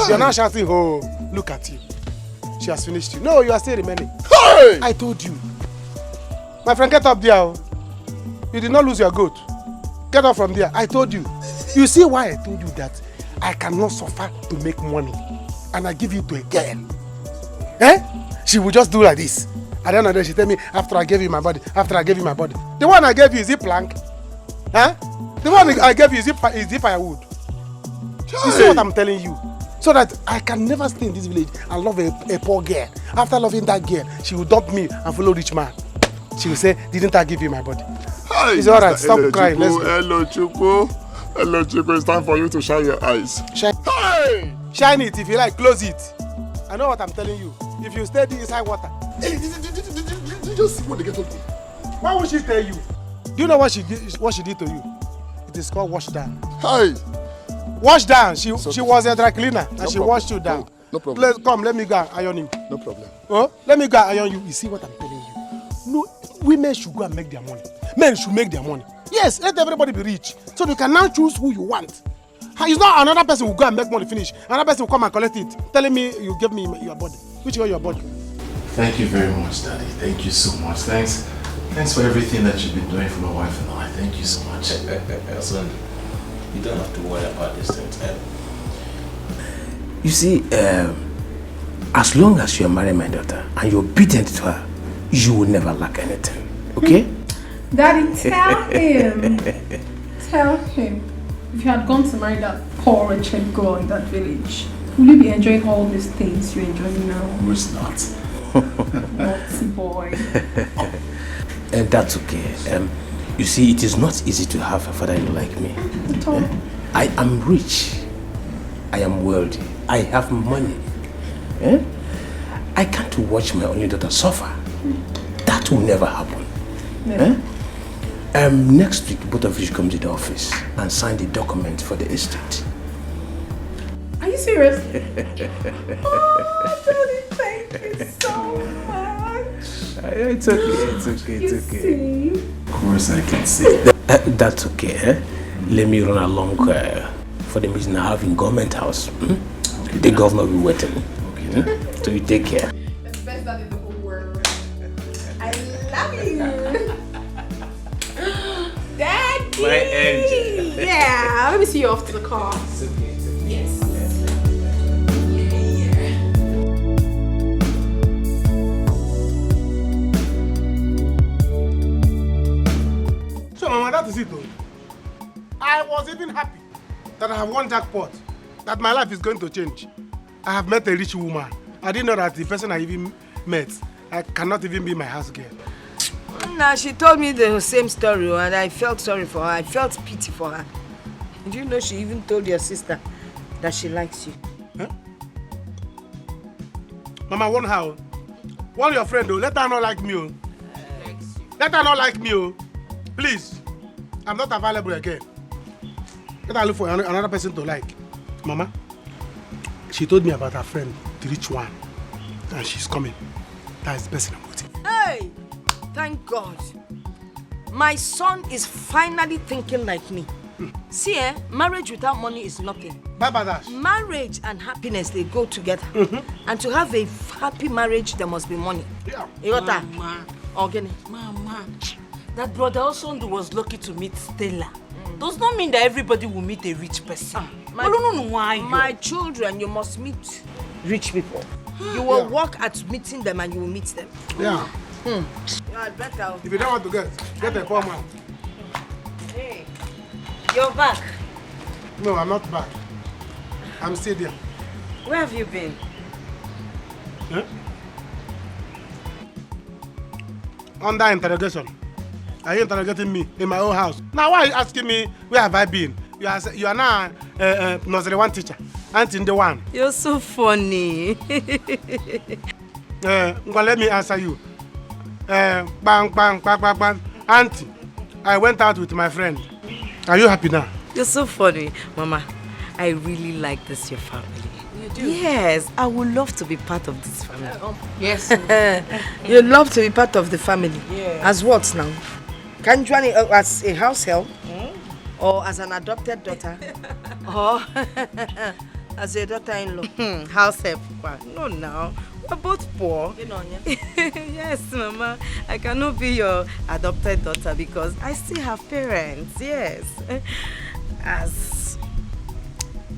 You're not shouting, look at you. She has finished you. No, you are still remaining. Hey! I told you. My friend, get up there. You did not lose your goat. Get up from there. I told you. You see why I told you that I cannot suffer to make money and I give it to a girl? She will just do like this. At the end of the day, she tell me, after I gave you my body. The one I gave you, is it plank? The one I gave you, is it firewood? You see what I'm telling you? So that I can never stay in this village and love a poor girl. After loving that girl, she will dump me and follow rich man. She will say, didn't I give you my body? Hi, it's alright, stop crying. Let's go. Hello, Chuku. It's time for you to shine your eyes. Shine it if you like, close it. I know what I'm telling you. If you stay inside water. Did you just see what they get up to? Why would she tell you? Do you know what she did to you? It is called wash down. Hi. Wash down. She was a dry cleaner and she washed you down. No problem. Come, let me go iron him. No problem. Oh, let me go iron you. You see what I'm telling you? No, women should go and make their money. Men should make their money. Yes, let everybody be rich. So you can now choose who you want. It's not another person will go and make money finish. Another person will come and collect it, telling me you give me your body. Which one your body? Thank you very much, Daddy. Thank you so much. Thanks for everything that you've been doing for my wife and I. Thank you so much. Son, you don't have to worry about these things. You see, as long as you are marrying my daughter and you're obedient to her, you will never lack anything. Okay? Daddy, tell him. Tell him. If you had gone to marry that poor wretched girl in that village, will you be enjoying all these things you're enjoying now? Of course not. Naughty boy. And that's okay. You see, it is not easy to have a father-in-law like me. I am rich. I am wealthy. I have money. I can't watch my only daughter suffer. That will never happen. Never. Next week, both of you should come to the office and sign the document for the estate. Are you serious? Oh, Daddy, thank you so much. It's okay. You see? Of course I can see. That's okay. Let me run along for the meeting I have in government house. The governor will be waiting. Okay. So you take care. That's the best dad in the whole world. I love you. Daddy! My angel. Yeah, let me see you off to the car. It's okay. Yes. So, Mama, that is it though. I was even happy that I have won jackpot, that my life is going to change. I have met a rich woman. I didn't know that the person I even met, I cannot even be my house girl. Nah, she told me the same story and I felt sorry for her. I felt pity for her. Do you know she even told your sister that she likes you? Huh? Mama, warn her. Warn your friend though. Let her not like me. Oh. Let her not like me. Oh. Please. I'm not available again. Let her look for another person to like. Mama, she told me about her friend, the rich one. And she's coming. That is the person I'm waiting. Hey! Thank God. My son is finally thinking like me. See, marriage without money is nothing. Baba Dash. Marriage and happiness, they go together. And to have a happy marriage, there must be money. Yeah. You got that? Mama. Organic. Mama. That brother also was lucky to meet Stella. Does not mean that everybody will meet a rich person. My children, you must meet rich people. You will work at meeting them and you will meet them. Yeah. You are better. If you don't want to get a poor man. Hey, you're back. No, I'm not back. I'm still there. Where have you been? Huh? Under interrogation. Are you interrogating me in my own house? Now why are you asking me where have I been? You are now nursery one teacher. Auntie in the one. You're so funny. Well, let me answer you. Bang, bang, bang, bang, bang. Auntie, I went out with my friend. Are you happy now? You're so funny. Mama, I really like this, your family. You do? Yes, I would love to be part of this family. Yes. You'd love to be part of the family. Yeah. As what now? Can you join as a house help? Or as an adopted daughter? Or as a daughter-in-law? House help? No, now. We're both poor. You know, yes, Mama. I cannot be your adopted daughter because I still have parents. Yes. As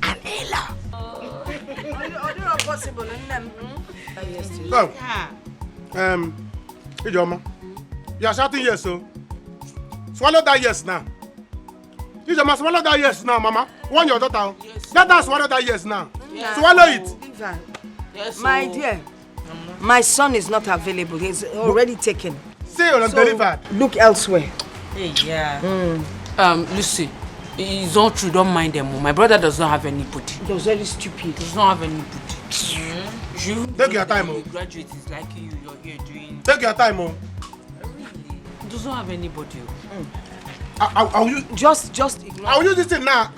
an in-law. Not possible. Go. Ijoma, you are shouting yes, so swallow that yes now. Ijoma, swallow that yes now, Mama. Want your daughter? Yes. Let her swallow that yes now. Yes. Swallow it. Yes, my dear, my son is not available. He's already taken. Say you're delivered. Look elsewhere. Hey, yeah. Lucy, it's all true. Don't mind them. My brother does not have anybody. He was very stupid. Does not have anybody. You take your time, oh. Graduate is like you're here doing. Take your time, oh. Really? Does not have anybody. I'll use just ignore. I'll use this thing now.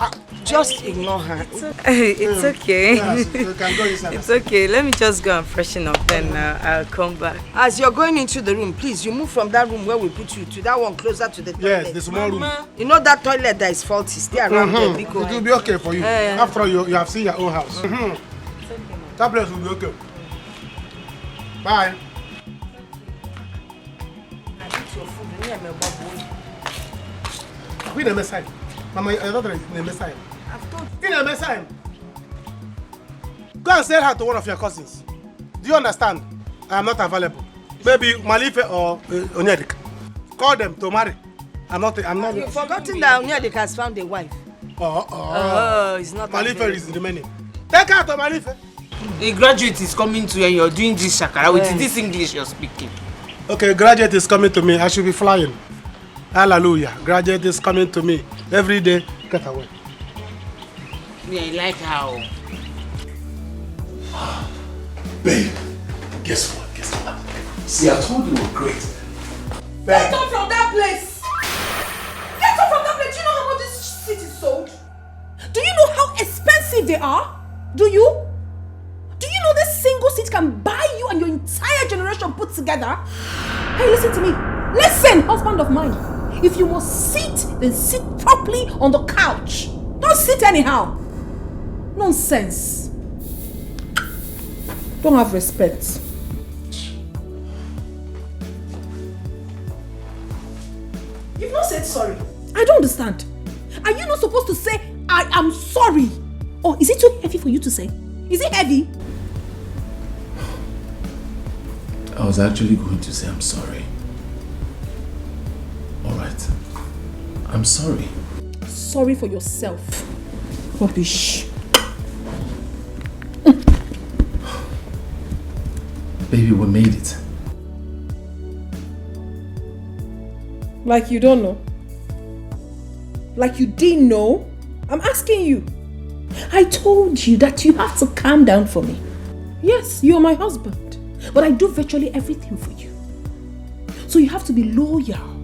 Just ignore her. It's okay. Yes, you can go inside. It's okay. Let me just go and freshen up, then I'll come back. As you're going into the room, please, you move from that room where we put you to that one closer to the toilet. Yes, the small room. You know that toilet that is faulty. Stay around there. It will be okay for you. After all, you have seen your own house. That place will be okay. Bye. We never sign. Mama, your daughter is never sign. We never sign. Go and sell her to one of your cousins. Do you understand? I am not available. Maybe Malife or Onyedik. Call them to marry. I'm not. You've forgotten that Onyedik has found a wife. Oh, it's not. Malife is remaining. Take her to Malife. A graduate is coming to you and you're doing this shakara with this English you're speaking. Okay, graduate is coming to me. I should be flying. Hallelujah. Graduate is coming to me. Every day, get away. Yeah, I like how. Babe, guess what? See, I told you we're great. Get off from that place! Get off from that place! Do you know how much this seat is sold? Do you know how expensive they are? Do you? Do you know this single seat can buy you and your entire generation put together? Hey, listen to me. Listen, husband of mine. If you must sit, then sit properly on the couch. Don't sit anyhow. Nonsense. Don't have respect. You've not said sorry. I don't understand. Are you not supposed to say, I am sorry? Or is it too heavy for you to say? Is it heavy? I was actually going to say I'm sorry. Alright. I'm sorry. Sorry for yourself. Rubbish. Baby, we made it. Like you don't know? Like you didn't know? I'm asking you. I told you that you have to calm down for me. Yes, you're my husband, but I do virtually everything for you. So you have to be loyal.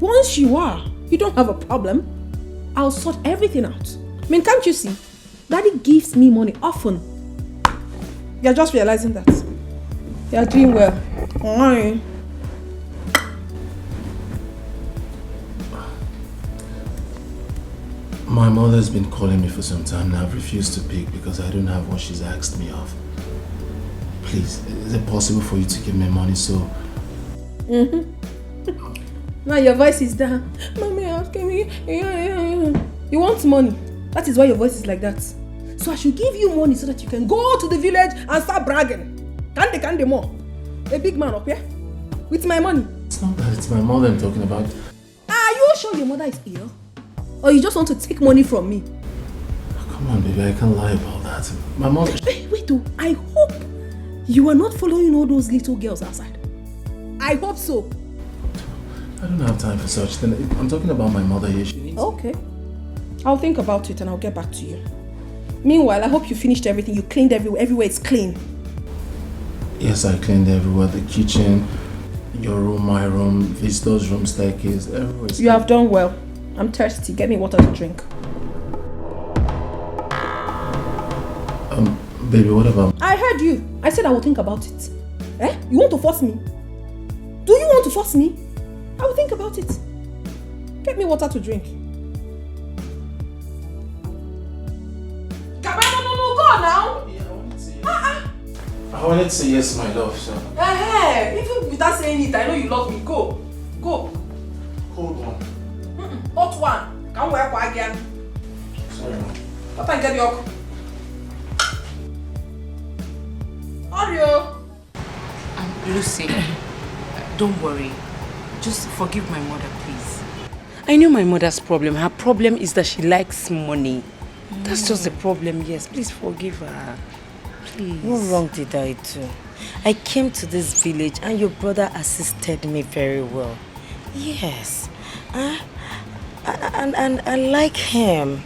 Once you are, you don't have a problem. I'll sort everything out. I mean, can't you see? Daddy gives me money often. You're just realizing that. You're doing well. Why? My mother's been calling me for some time now. I've refused to pick because I don't have what she's asked me of. Please, is it possible for you to give me money so... Now your voice is down. Mommy, asking me. You want money. That is why your voice is like that. So I should give you money so that you can go to the village and start bragging. Kande more. A big man up here. With my money. It's not that, it's my mother I'm talking about. Are you sure your mother is ill? Or you just want to take money from me? Oh, come on, baby, I can't lie about that. My mother... Wait, oh, I hope you are not following all those little girls outside. I hope so. I don't have time for such thing. I'm talking about my mother here. She needs... Okay. I'll think about it and I'll get back to you. Meanwhile, I hope you finished everything. You cleaned everywhere. Everywhere is clean. Yes, I cleaned everywhere. The kitchen, your room, my room, visitor's room, staircase, everywhere. You have done well. I'm thirsty. Get me water to drink. Baby, what about... I heard you. I said I will think about it. Eh? You want to force me? Do you want to force me? I will think about it. Get me water to drink. No, go now. Yeah, I wanted to say yes. I wanted to say yes, my love, so... Even without saying it, I know you love me. Go. Go. Cold one. Hot one. Can't wear for again. Sorry. What I get your... Oreo. Lucy, don't worry. Just forgive my mother, please. I know my mother's problem. Her problem is that she likes money. That's just the problem, yes. Please forgive her. Please. What wrong did I do? I came to this village and your brother assisted me very well. Yes. And I like him.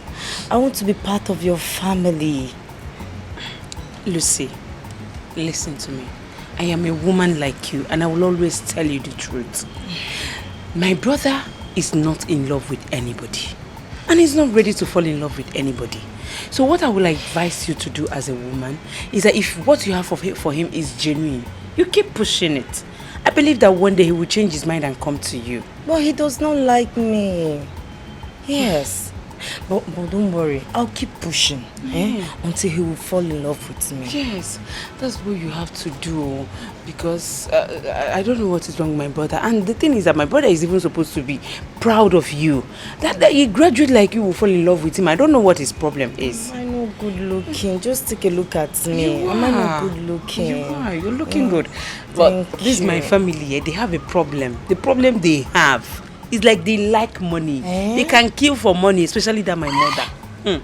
I want to be part of your family. Lucy, listen to me. I am a woman like you and I will always tell you the truth. My brother is not in love with anybody. and he's not ready to fall in love with anybody. So what I will advise you to do as a woman is that if what you have for him is genuine, you keep pushing it. I believe that one day he will change his mind and come to you. But he does not like me. Yes. But don't worry, I'll keep pushing until he will fall in love with me. Yes, that's what you have to do, because I don't know what is wrong with my brother. And the thing is that my brother is even supposed to be proud of you. That a graduate like you will fall in love with him. I don't know what his problem is. Am I not good looking? Just take a look at me. Am I not good looking? You are. You're looking good. But this is my family. They have a problem. The problem they have is like they like money. They can kill for money, especially that my mother.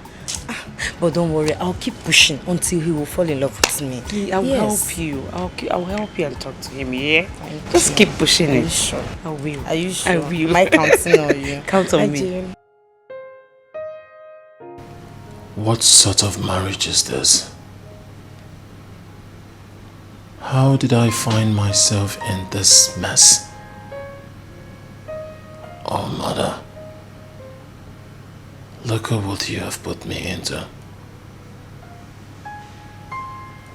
But don't worry, I'll keep pushing until he will fall in love with me. I will help you. I'll help you and talk to him, yeah? Just keep pushing it. Are you sure? I will. Are you sure? I will. Am I counting on you? Count on me. What sort of marriage is this? How did I find myself in this mess? Oh, Mother, look at what you have put me into.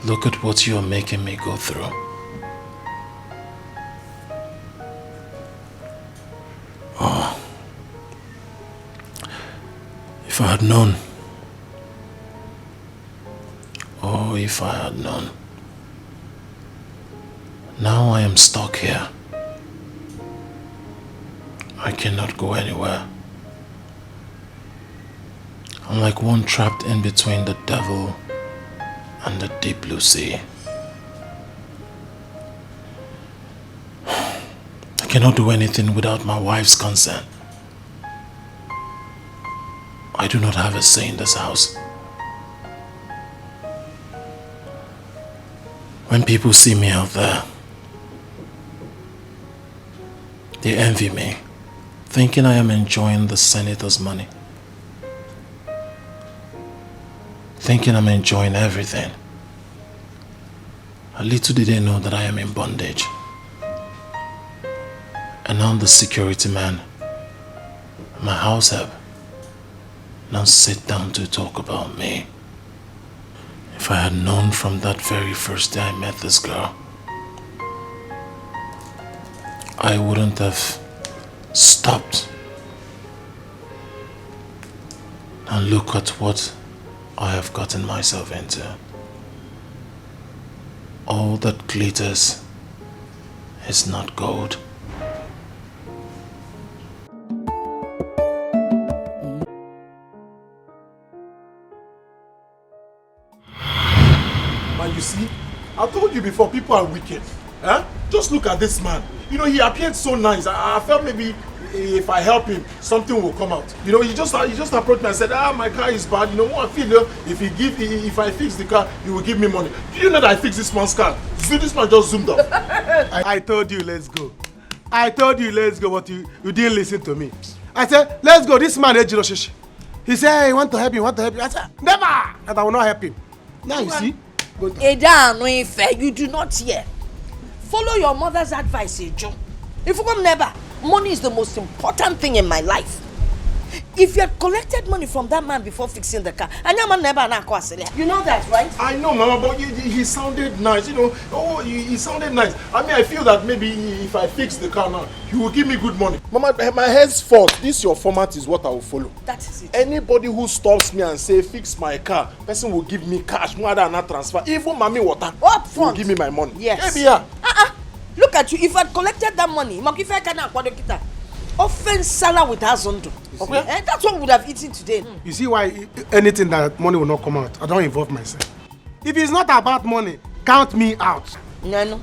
Look at what you are making me go through. Oh, if I had known. Oh, if I had known. Now I am stuck here. I cannot go anywhere. I'm like one trapped in between the devil and the deep blue sea. I cannot do anything without my wife's consent. I do not have a say in this house. When people see me out there, they envy me, thinking I am enjoying the senator's money. Thinking I'm enjoying everything. A little did they know that I am in bondage. And now the security man, my house help, now sit down to talk about me. If I had known from that very first day I met this girl, I wouldn't have stopped. And look at what I have gotten myself into. All that glitters is not gold. Man, you see, I told you before, people are wicked. Huh? Just look at this man. You know, he appeared so nice. I felt maybe if I help him, something will come out. You know, he just approached me and said, my car is bad. You know what I feel? If I fix the car, he will give me money. Do you know that I fixed this man's car? See, this man just zoomed up. I told you, let's go. I told you, let's go, but you didn't listen to me. I said, let's go. This man, Ejiroshishi. He said, hey, want to help you, want to help you. I said, never! And I will not help him. Now you see. You do not hear. Follow your mother's advice, Ejo. If you come never, money is the most important thing in my life. If you had collected money from that man before fixing the car, and your man never you know that, right? I know, Mama, but he sounded nice, you know. Oh, he sounded nice. I mean, I feel that maybe if I fix the car now, he will give me good money. Mama, my head's fault. This your format is what I will follow. That is it. Anybody who stops me and say fix my car, person will give me cash, more than not transfer. Even Mami Water will give me my money. Yes. Maybe, yeah. Look at you. If I had collected that money, offense Salah with Hazondo. Okay? And that's what we would have eaten today. You see why anything that money will not come out? I don't involve myself. If it's not about money, count me out. No.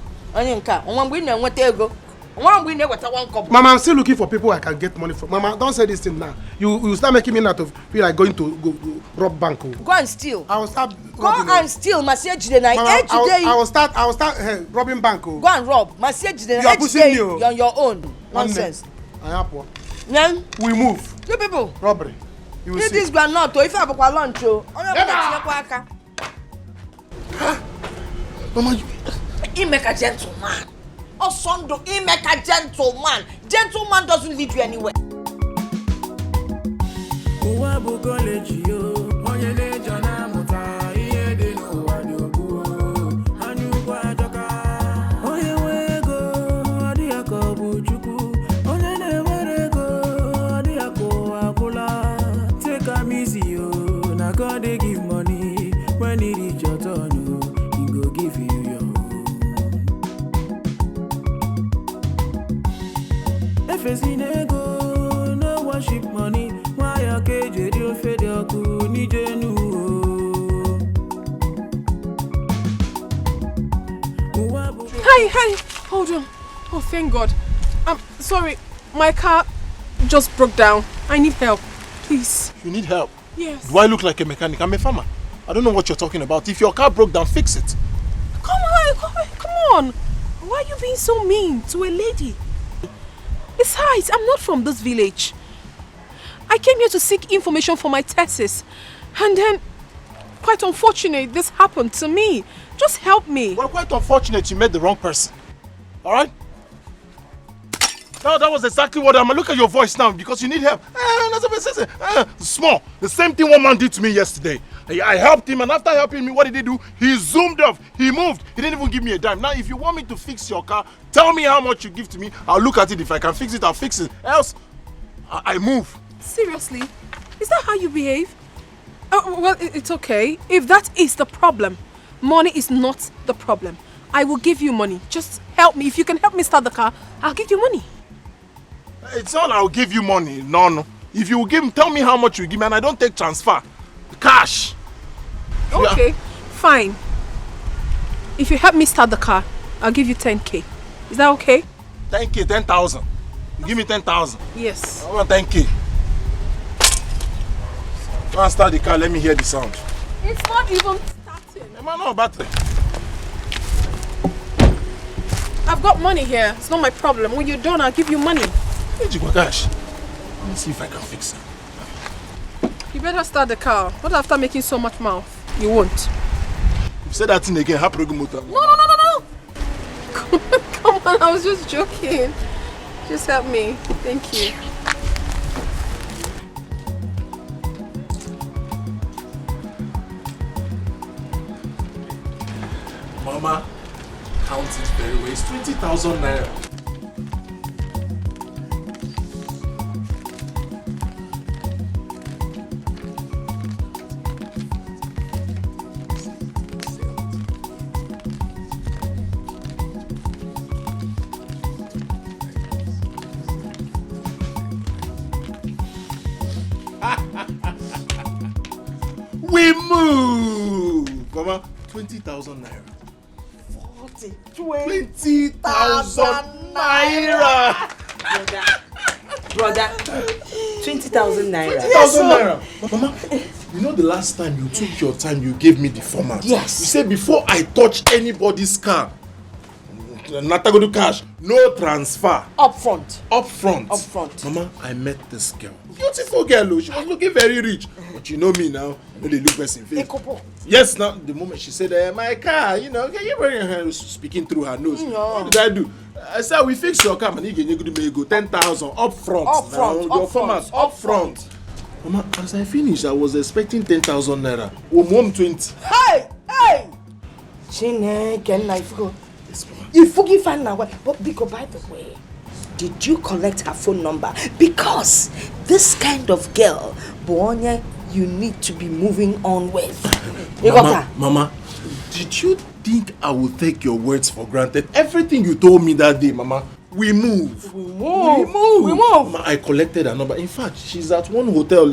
Mama, I'm still looking for people I can get money from. Mama, don't say this thing now. You start making me not to feel like going to go rob bank. Go and steal. I will start. Go and steal. I will start robbing bank. Go and rob. You are pushing me. You're on your own. Nonsense. Then we move. You people. Robbery. You will see. This granite. If I have a lunch, Mama, he make a gentleman. Osondo, he make a gentleman. Gentleman doesn't lead you anywhere. Uwabu college yo, onye neja na muta, iye de no wadobu. Anyu kwa joka, onye wego, adi akobu chuku, onye ne werego, adi ako akula. Take am easy yo, na God dey give money, when it reach your turn yo, he go give you your own. Efesinego, no worship money. Why your cage you fed your cool nijenu? Hi, hold on. Oh, thank God. I'm sorry, my car just broke down. I need help, please. You need help? Yes. Do I look like a mechanic? I'm a farmer. I don't know what you're talking about. If your car broke down, fix it. Come on. Why are you being so mean to a lady? Besides, I'm not from this village. I came here to seek information for my thesis. And then, quite unfortunate, this happened to me. Just help me. Well, quite unfortunate you met the wrong person. Alright? No, that was exactly what I'm... Look at your voice now, because you need help. Small. The same thing one man did to me yesterday. I helped him, and after helping me, what did he do? He zoomed off. He moved. He didn't even give me a dime. Now, if you want me to fix your car, tell me how much you give to me. I'll look at it. If I can fix it, I'll fix it. Else, I move. Seriously? Is that how you behave? Well, it's okay. If that is the problem, money is not the problem. I will give you money. Just help me. If you can help me start the car, I'll give you money. It's not I'll give you money. No. If you give, tell me how much you give me, and I don't take transfer. Cash. Okay, fine. If you help me start the car, I'll give you 10k. Is that okay? 10k, 10,000. Give me 10,000. Yes. I want 10k. Go and start the car, let me hear the sound. It's not even starting. Am I not battery? I've got money here. It's not my problem. When you're done, I'll give you money. Hey, Gosh. Let me see if I can fix it. You better start the car. Not after making so much mouth. You won't. If you say that thing again, happy motor. No. Come on, I was just joking. Just help me. Thank you. Mama, count it very well. It's 20,000 naira. We move! Mama, 20,000 naira. 20,000 naira! Brother, 20,000 naira. 20,000 naira! Mama, you know the last time you took your time, you gave me the format. Yes. You said before I touch anybody's car, Natagodu cash, no transfer. Up front. Mama, I met this girl. Beautiful girl, she was looking very rich. But you know me now, I know they look best in face. Yes, now, the moment she said, my car, you know, you bring her speaking through her nose. What did I do? I said, we fix your car, and you go 10,000 up front. Up front. Mama, as I finished, I was expecting 10,000 naira. Mom 20. Hey! Chinenye Nnebe. You forgive her now, but Biko, by the way, did you collect her phone number? Because this kind of girl, Bonya, you need to be moving on with. You got her? Mama, did you think I would take your words for granted? Everything you told me that day, Mama, we move. Mama, I collected her number. In fact, she's at one hotel.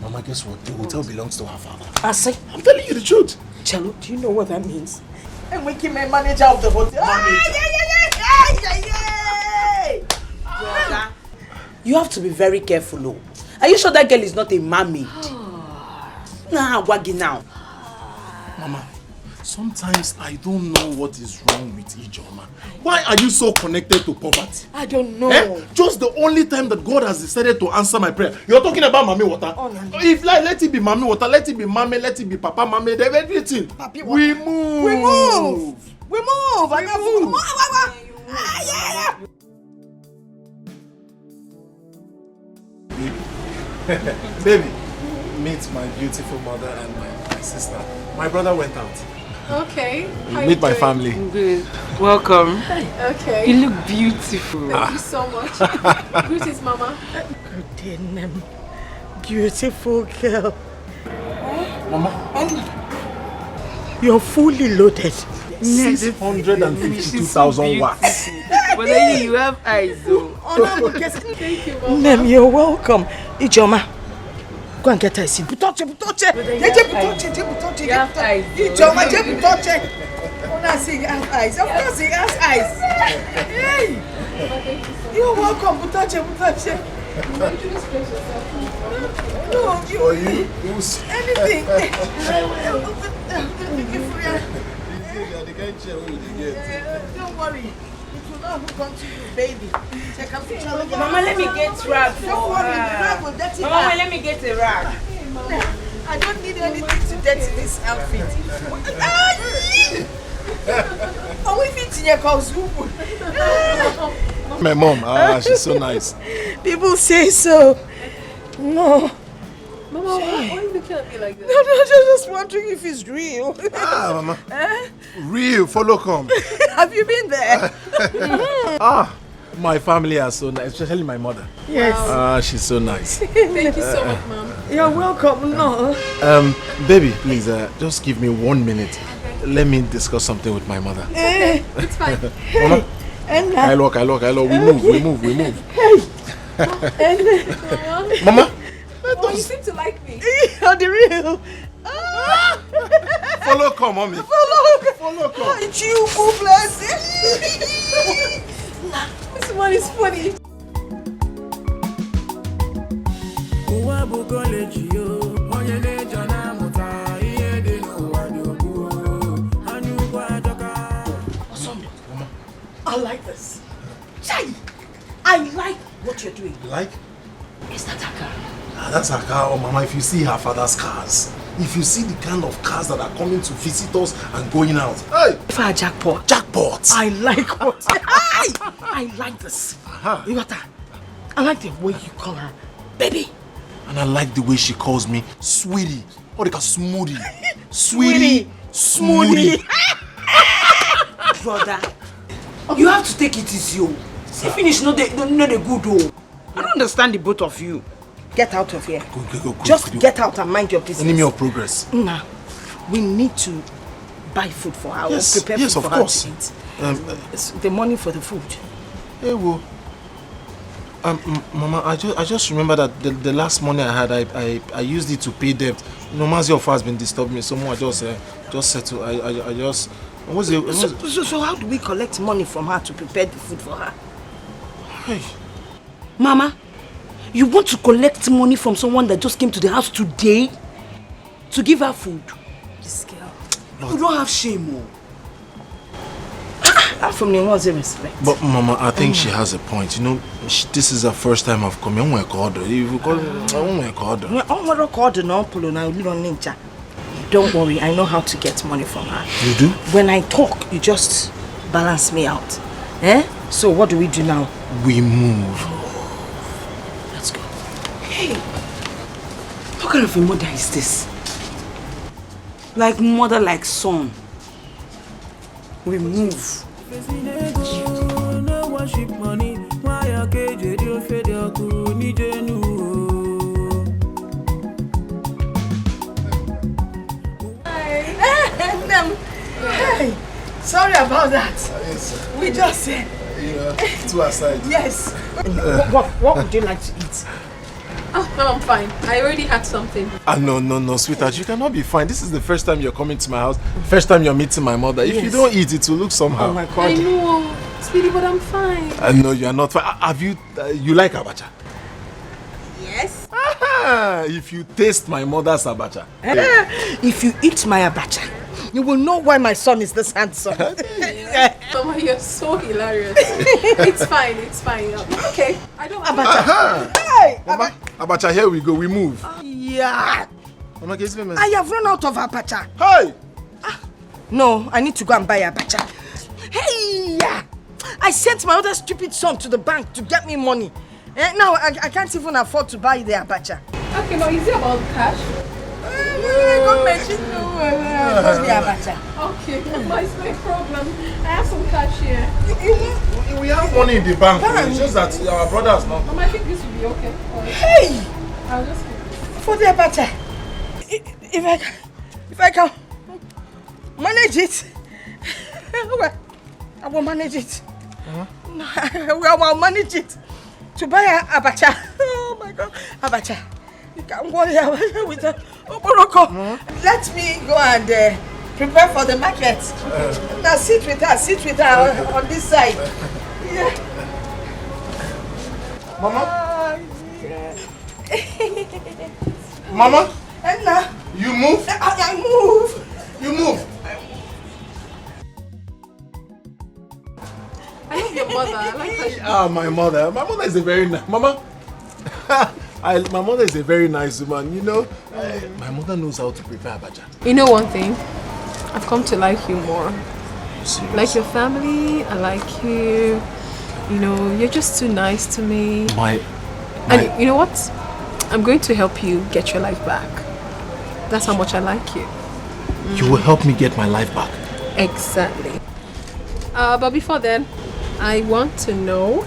Mama, guess what? The hotel belongs to her father. I say, I'm telling you the truth. Chelo, do you know what that means? And we keep a manager of the hotel. Brother, you have to be very careful, though. Are you sure that girl is not a mermaid? Nah, waggy now. Mama, sometimes I don't know what is wrong with Ijoma. Why are you so connected to poverty? I don't know. Just the only time that God has decided to answer my prayer. You're talking about Mami Water. Oh, no. If like, let it be Mami Water, let it be Mami, let it be Papa Mami, everything. We move. Baby, meet my beautiful mother and my sister. My brother went out. Okay. Meet my family. Good. Welcome. Okay. You look beautiful. Thank you so much. Greetings, Mama. Good beautiful girl. Mama. You're fully loaded. 652,000 watts. But then you have eyes though. Thank you, Mama. Nem, you're welcome. Ijoma, go and get her a seat. Butoche. You have eyes. Ijoma, butoche. Una say you have eyes. Of course he has eyes. Hey. You're welcome, butoche. No, For you? anything. Don't worry. It will not hook onto you, baby. Mama, let me get rag. Don't worry, the rag will dirty Mama, her. let me get a rag. I don't need anything to dirty this outfit. Oh, we fit in your cause. My mom, she's so nice. People say so. No. Mama, why are you looking at me like that? No, just wondering if it's real. Mama. Real, follow come. Have you been there? My family are so nice, especially my mother. Yes. She's so nice. Thank you so much, Mom. You're welcome. No. Baby, please, just give me 1 minute. Let me discuss something with my mother. Okay, it's fine. Mama. I look. We move. Hey. Mama. Oh, you seem to like me. You're the real. Follow come, mommy. Follow come. You bless. This one is funny. I like this. Chai! I like what you're doing. You like? Is that a car? That's her car, Mama. If you see her father's cars, if you see the kind of cars that are coming to visit us and going out. Hey! If I jackpot. I like what? I like this. You got that? I like the way you call her baby. And I like the way she calls me sweetie. Or they call smoothie. Sweetie. Smoothie. Brother, you have to take it easy. See, finish, no the good. I don't understand the both of you. Get out of here. Go. Just get out and mind your business. Enemy of progress. Nah, we need to buy food for her. Yes, or prepare food of for course. her to eat. It's the money for the food. Hey, well. Mama, I just remember that the last money I had, I used it to pay debt. You know, Mazi of has been disturbing me so much. I just settle. I just. So how do we collect money from her to prepare the food for her? Hey. Mama, you want to collect money from someone that just came to the house today to give her food? This girl. You don't have shame, from the one's respect. But Mama, I think she has a point. You know, this is the first time I've come. I Don't worry, I know how to get money from her. You do? When I talk, you just balance me out. So what do we do now? We move. Let's go. Hey, what kind of a mother is this? Like mother, like son. We move. Hey, sorry about that. Yes. We just said. Two aside. Yes. What would you like to eat? Oh, no, I'm fine. I already had something. No, sweetheart. You cannot be fine. This is the first time you're coming to my house. First time you're meeting my mother. If you don't eat, it will look somehow. Oh my God. I know, sweetie, but I'm fine. No, you are not fine. Have you? You like abacha? Yes. If you taste my mother's abacha. If you eat my abacha, you will know why my son is this handsome. Mama, you're so hilarious. It's fine. Okay, I don't want abacha. Hey, Mama, abacha, here we go. We move. Yeah. Mama, can you see me? I have run out of abacha. Hey! No, I need to go and buy abacha. Hey! I sent my other stupid son to the bank to get me money. Now I can't even afford to buy the abacha. Okay, but is it about cash? Okay, it's no problem. I have some cash here. We have money in the bank. It's just that our brothers not. I think this will be okay. Hey! I'll just keep it. For the abacha. If I can manage it, I will manage it. I will manage it to buy a abacha. Oh my God, abacha. You can't go here with a oporoko. Let me go and prepare for the market. Now sit with her on this side. Yeah. Mama? Mama? Enna. You move? I move. You move? I love your mother. I like her. Ah, my mother. My mother is a very nice... Mama? My mother is a very nice woman, you know. My mother knows how to prepare abacha. You know one thing? I've come to like you more. Serious? Like your family, I like you. You know, you're just too nice to me. And you know what? I'm going to help you get your life back. That's how much I like you. You will help me get my life back? Exactly. But before then, I want to know,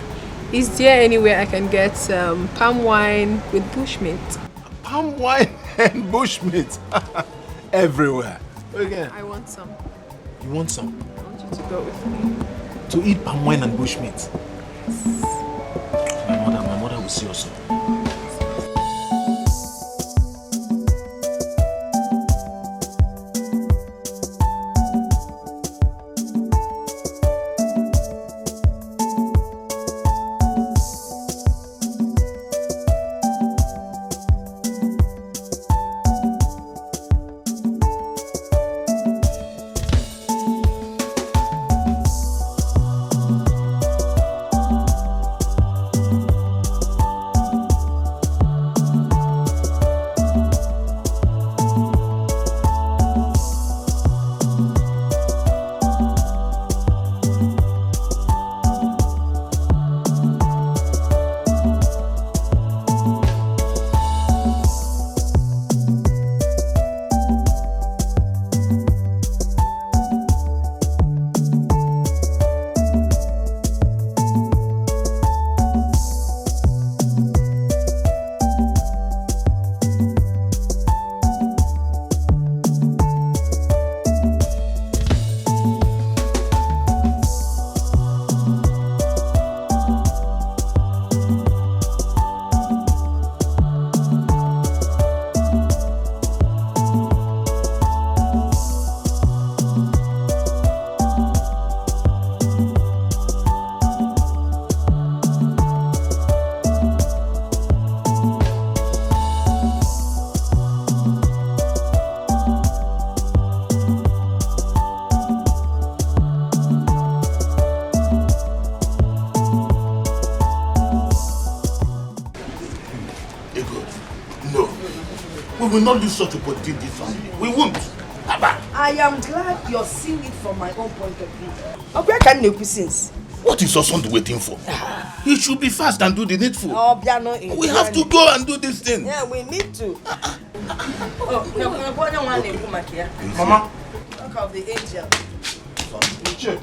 is there anywhere I can get palm wine with bushmeat? Palm wine and bushmeat? Everywhere. Again. I want some. You want some? I want you to go with me. To eat palm wine and bushmeat? My mother will see us. We will not lose such opportunity in this family. We won't. Abba. I am glad you're seeing it from my own point of view. Where can you since? What is your son waiting for? He should be fast and do the needful. Oh, we have to go and do this thing. Yeah, we need to. Mama. Talk of the angel. You're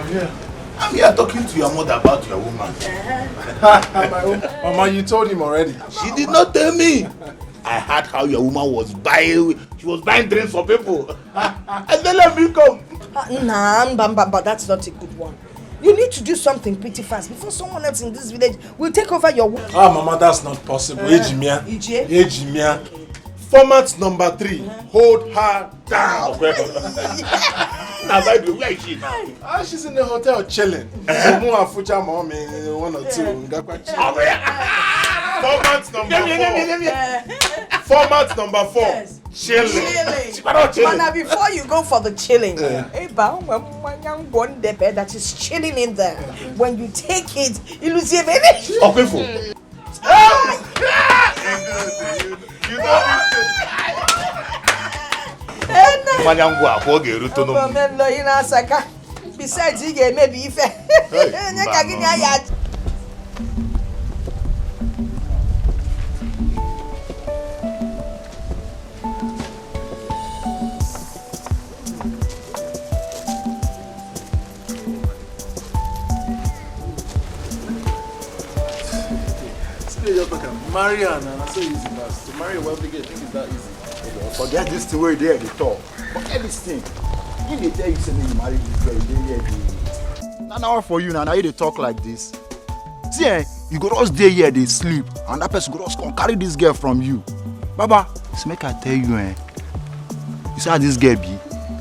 here. I'm here talking to your mother about your woman. Mama, you told him already. She did not tell me. I heard how your woman was buying. She was buying drinks for people. And then let me come. But that's not a good one. You need to do something pretty fast before someone else in this village will take over your work. Ah, Mama, that's not possible. Ejimia. Ejimia. Format number 3. Hold her down. Now, by the way, where is she now? She's in the hotel chilling. Mommy, 1 or 2. Format number 4. Format number 4. Yes. Chilling. But now before you go for the chilling, that is chilling in there. When you take it, you lose your baby. Okay, You besides, you get maybe if marry her, and that's so easy, but to marry a wealthy girl, I think it's that easy. Forget this thing where they talk. Forget this thing. If they tell you something, you marry this girl, you don't hear. Now for you now they talk like this. See, you go just stay here, they sleep, and that person go just come carry this girl from you. Baba, just make I tell you, you see how this girl be?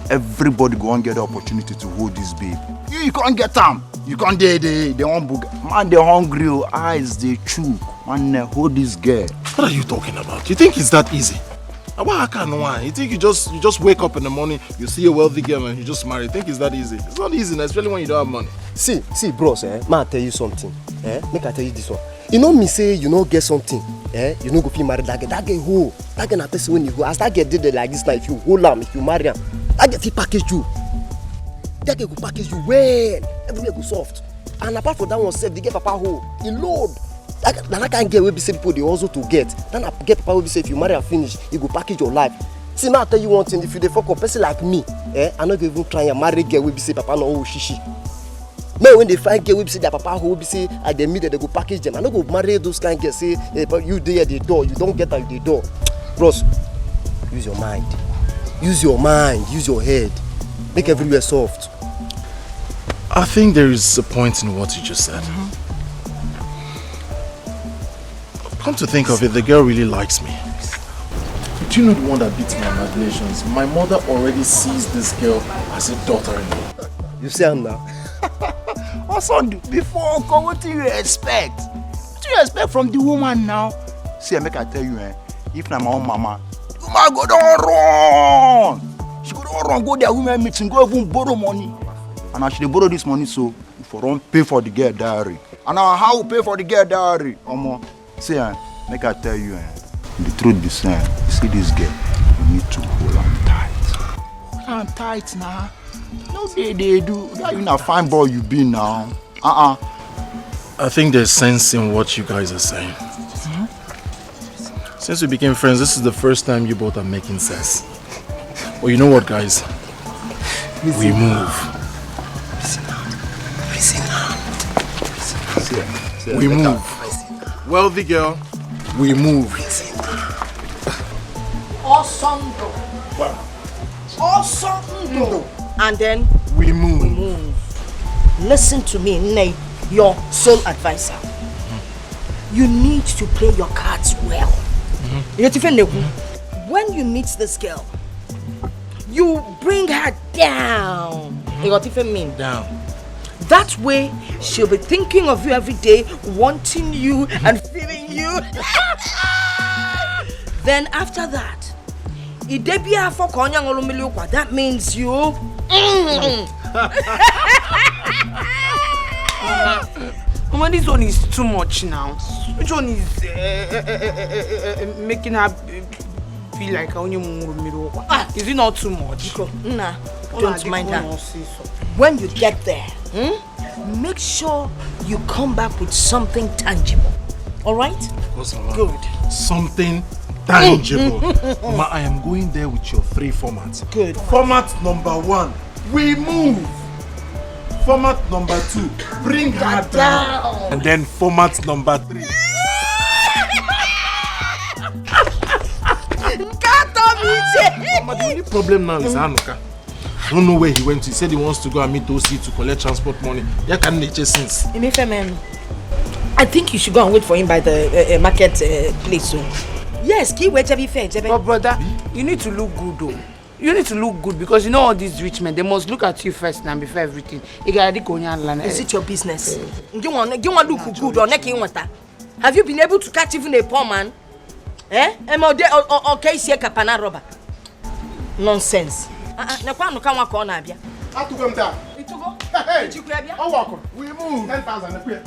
Everybody go and get the opportunity to hold this babe. You can't get them. You can't they won't book. Man, they hungry, eyes they chew. Man, hold this girl. What are you talking about? You think it's that easy? You think you just wake up in the morning, you see a wealthy girl and you just marry? You think it's that easy? It's not easy, especially when you don't have money. See, bros, may I tell you something? Make I tell you this one. You know me say you know get something, you know go feel married that girl. That girl who? That girl na person when you go. As that girl did it like this, now if you hold am, if you marry am, that girl fit package you. That girl go package you well. Everywhere go soft. And apart from that one, self, they get papa hoe. He load. That can't get where be say people they also to get. Then I get papa will be say if you marry and finish, you go package your life. See, now I tell you one thing, if you dey fuck up person like me, I'm not even trying to marry girl will be say papa no oh shishi. Man, when they find girl will be say their papa who will be say at the middle they go package them. I don't go marry those kind of girls say but you there at the door, you don't get at the door. Bros, use your mind. Use your mind, use your head. Make everywhere soft. I think there is a point in what you just said. Come to think of it, the girl really likes me. Do you know the one that beats my imaginations? My mother already sees this girl as a daughter-in-law. You see her now? Also, before uncle, what do you expect? What do you expect from the woman now? See, make I tell you, if na my own mama, the woman go don't run. She go don't run, go there women meeting, go even borrow money. And I should borrow this money so for don't pay for the girl diary. And now how pay for the girl diary? See, make I tell you, the truth be saying, you see this girl, you need to hold on tight. Hold on tight now. No, they do. That you not fine boy you be now. I think there's sense in what you guys are saying. Since we became friends, this is the first time you both are making sense. Well, you know what, guys? We move. We move. Wealthy girl, we move. Awesome. And then we move. Listen to me, Nne, your sole advisor. You need to play your cards well. When you meet this girl, you bring her down. Down. That way, she'll be thinking of you every day, wanting you and feeling you. Then after that, that means you. Mama, this one is too much now. Which one is making her feel like is it not too much? Nah, don't mind her. When you get there, make sure you come back with something tangible. All right? Of course, Mama. Good. Something tangible. Mama, I am going there with your 3 formats. Good. Format number 1, we move. Format number 2, bring her down. And then format number 3. Mama, the only problem now is Hanukkah. I don't know where he went to. He said he wants to go and meet OC to collect transport money. There can nature since. I think you should go and wait for him by the market place. Yes, keep wait every fair. But brother, you need to look good though. You need to look good because you know all these rich men, they must look at you first now before everything. Is it your business? You want to look good or not? Have you been able to catch even a poor man? Or case here kapana robber? Nonsense. We move 10,000.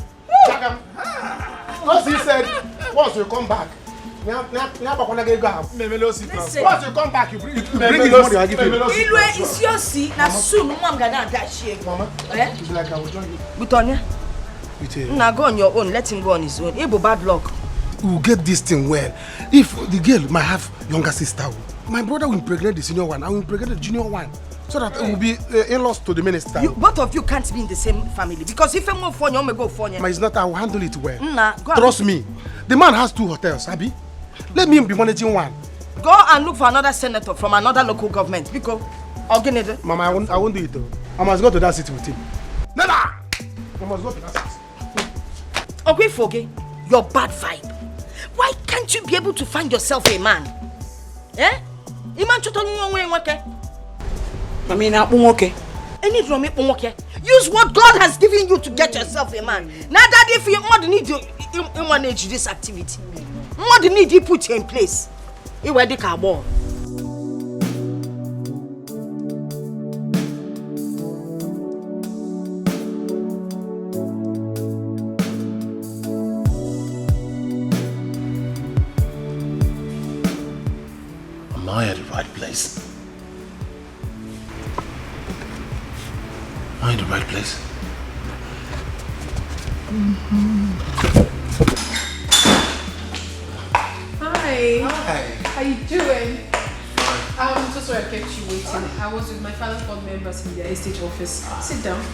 Once he said, once you come back, once you come back, you bring his money. I give you. It's your seat. Now soon, I'm gonna dash you. Mama, it's like I will join you. Butonia, now go on your own. Let him go on his own. Ebo bad luck. We'll get this thing well. If the girl might have younger sister, my brother will impregnate the senior one. I will impregnate the junior one. So that it will be in-laws to the minister. Both of you can't be in the same family because if I'm going for you, I'm going to go for you. But it's not, I will handle it well. Nah, trust me. The man has 2 hotels, Abi. Let me be managing one. Go and look for another senator from another local government. Because Mama, I won't do it though. I must go to that city with him. Nana! I must go to that city. Okay, Foge, your bad vibe. Why can't you be able to find yourself a man? Eh? Iman chotoni onwe nwake. I mean, okay. Any drum okay. Use what God has given you to get yourself a man. Now that if you want need you manage this activity. What need you put you in place? You were the carbon. Am I at the right place? Am I in the right place? Hi. How you doing? I'm so sorry I kept you waiting. I was with my father's board members in their estate office. Sit down.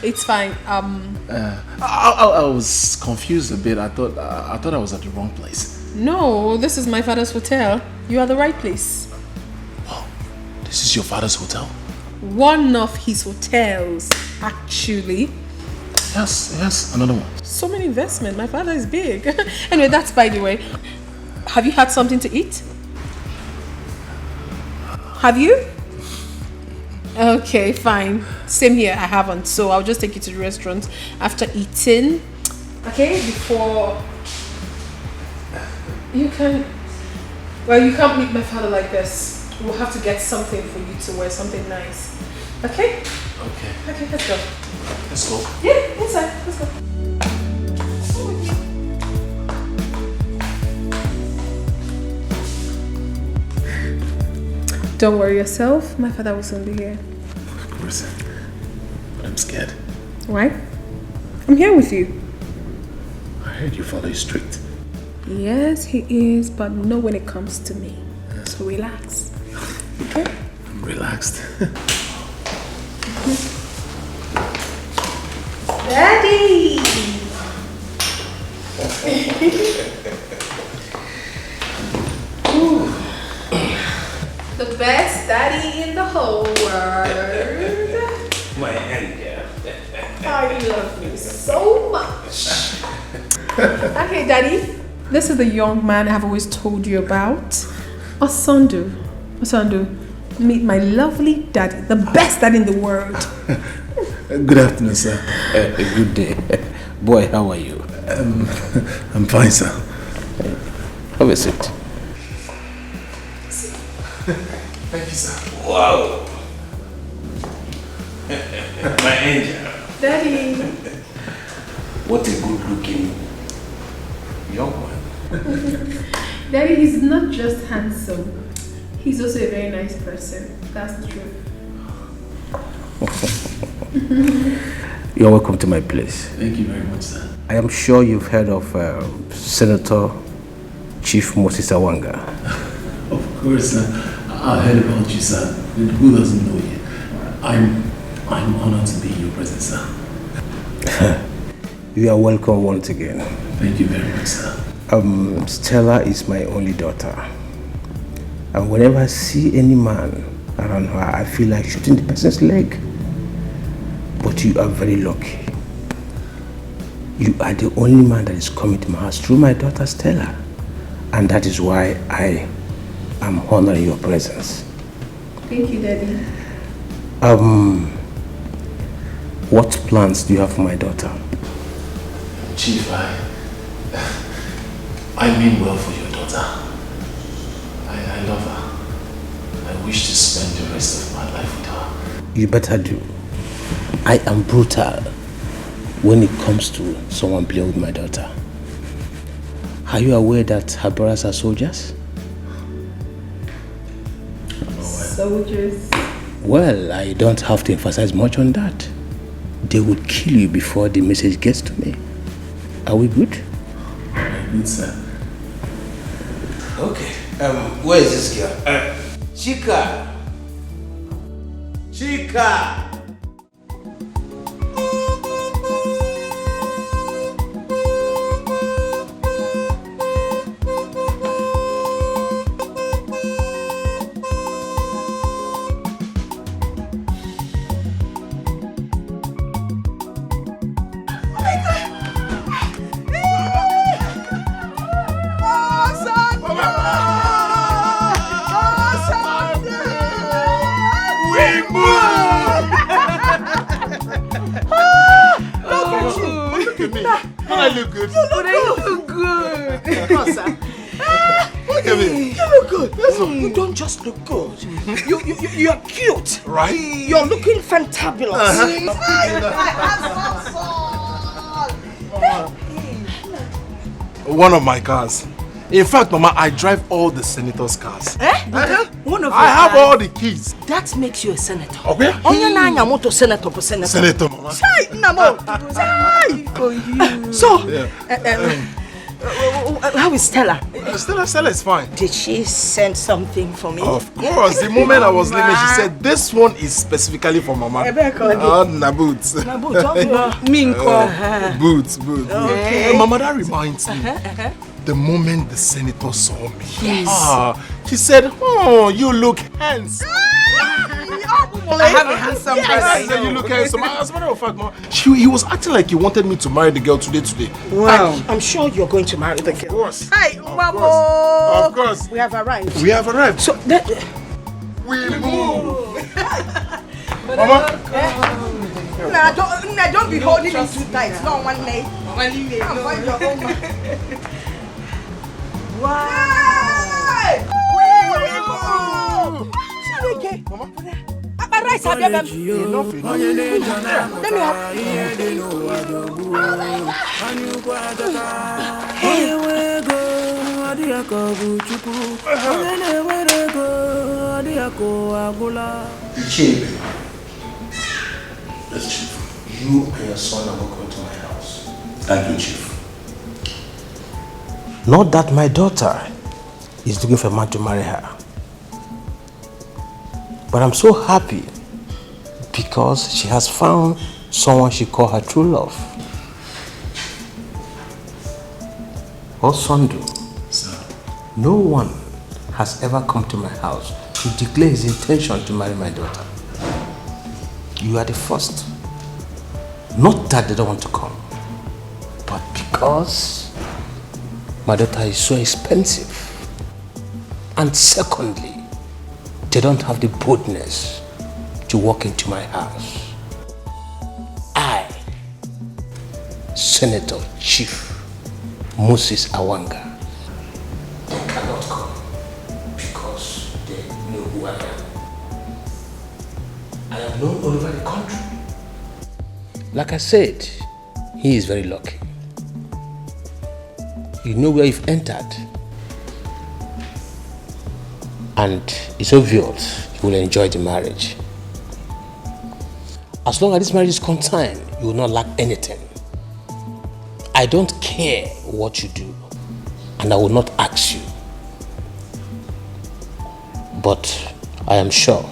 It's fine. I was confused a bit. I thought I was at the wrong place. No, this is my father's hotel. You are the right place. Wow, this is your father's hotel? One of his hotels, actually. Yes, another one. So many investment. My father is big. Anyway, that's by the way. Have you had something to eat? Have you? Okay, fine. Same here, I haven't. So I'll just take you to the restaurant after eating. Okay, before... You can't meet my father like this. We'll have to get something for you to wear, something nice. Okay? Okay, let's go. Let's go. Yeah, inside. Let's go. Don't worry yourself. My father will soon be here. Of course. But I'm scared. Why? I'm here with you. I heard your father is strict. Yes, he is, but not when it comes to me. So relax. Okay? I'm relaxed. Daddy! The best daddy in the whole world. My hand, I love you so much. Okay, Daddy. This is the young man I have always told you about. Osandu. Osandu, meet my lovely daddy, the best daddy in the world. Good afternoon, sir. Good day. Boy, how are you? I'm fine, sir. Have a seat. Thank you, sir. Wow. My angel. Daddy. What a good looking young one. Daddy, he's not just handsome. He's also a very nice person. That's the truth. You're welcome to my place. Thank you very much, sir. I am sure you've heard of Senator Chief Moses Awanga. Of course, sir. I heard about you, sir. Who doesn't know you? I'm honored to be in your presence, sir. You are welcome once again. Thank you very much, sir. Stella is my only daughter. And whenever I see any man around her, I feel like shooting the person's leg. But you are very lucky. You are the only man that is coming to my house through my daughter Stella. And that is why I am honoring your presence. Thank you, Daddy. What plans do you have for my daughter? Chief, I mean well for your daughter. I love her. I wish to spend the rest of my life with her. You better do. I am brutal when it comes to someone playing with my daughter. Are you aware that her brothers are soldiers? Soldiers? Well, I don't have to emphasize much on that. They would kill you before the message gets to me. Are we good? Very good, sir. Okay. Where is this girl? Chika. Chika. I look good. You look good. Come on, sir. Look at me. You look good. You don't just look good. You're cute. Right? You're looking fantabulous. One of my cars. In fact, Mama, I drive all the senators' cars. One of I have all the keys. That makes you a senator. Okay. Onye na anya moto senator for senator. Senator, Mama. Sai, namo. Sai for you. So, how is Stella? Stella is fine. Did she send something for me? Of course. The moment I was leaving, she said, "This one is specifically for Mama." Naboots. Boots. Okay. Mama, that reminds me. The moment the senator saw me, yes. She said, "Oh, you look handsome." I have a handsome person. You look handsome. As a matter of fact, Mama, he was acting like he wanted me to marry the girl today. Wow. I'm sure you're going to marry the girl. Of course. Hi, Mama. Of course. We have arrived. So that we move. Mama. Don't be holding me too tight. No one leg. Come find your own man. Wow. We move. Okay. Mama. Rice have you enough. Let me have. Chidi. Yes, Chief. You and your son are welcome to my house. Thank you, Chief. Not that my daughter is looking for a man to marry her. But I'm so happy because she has found someone she calls her true love. Osundu, sir, no one has ever come to my house to declare his intention to marry my daughter. You are the first. Not that they don't want to come, but because my daughter is so expensive. And secondly, they don't have the boldness to walk into my house. I, Senator Chief Moses Awanga, they cannot come because they know who I am. I am known all over the country. Like I said, he is very lucky. You know where you've entered. And it's obvious you will enjoy the marriage. As long as this marriage is concerned, you will not lack anything. I don't care what you do, and I will not ask you. But I am sure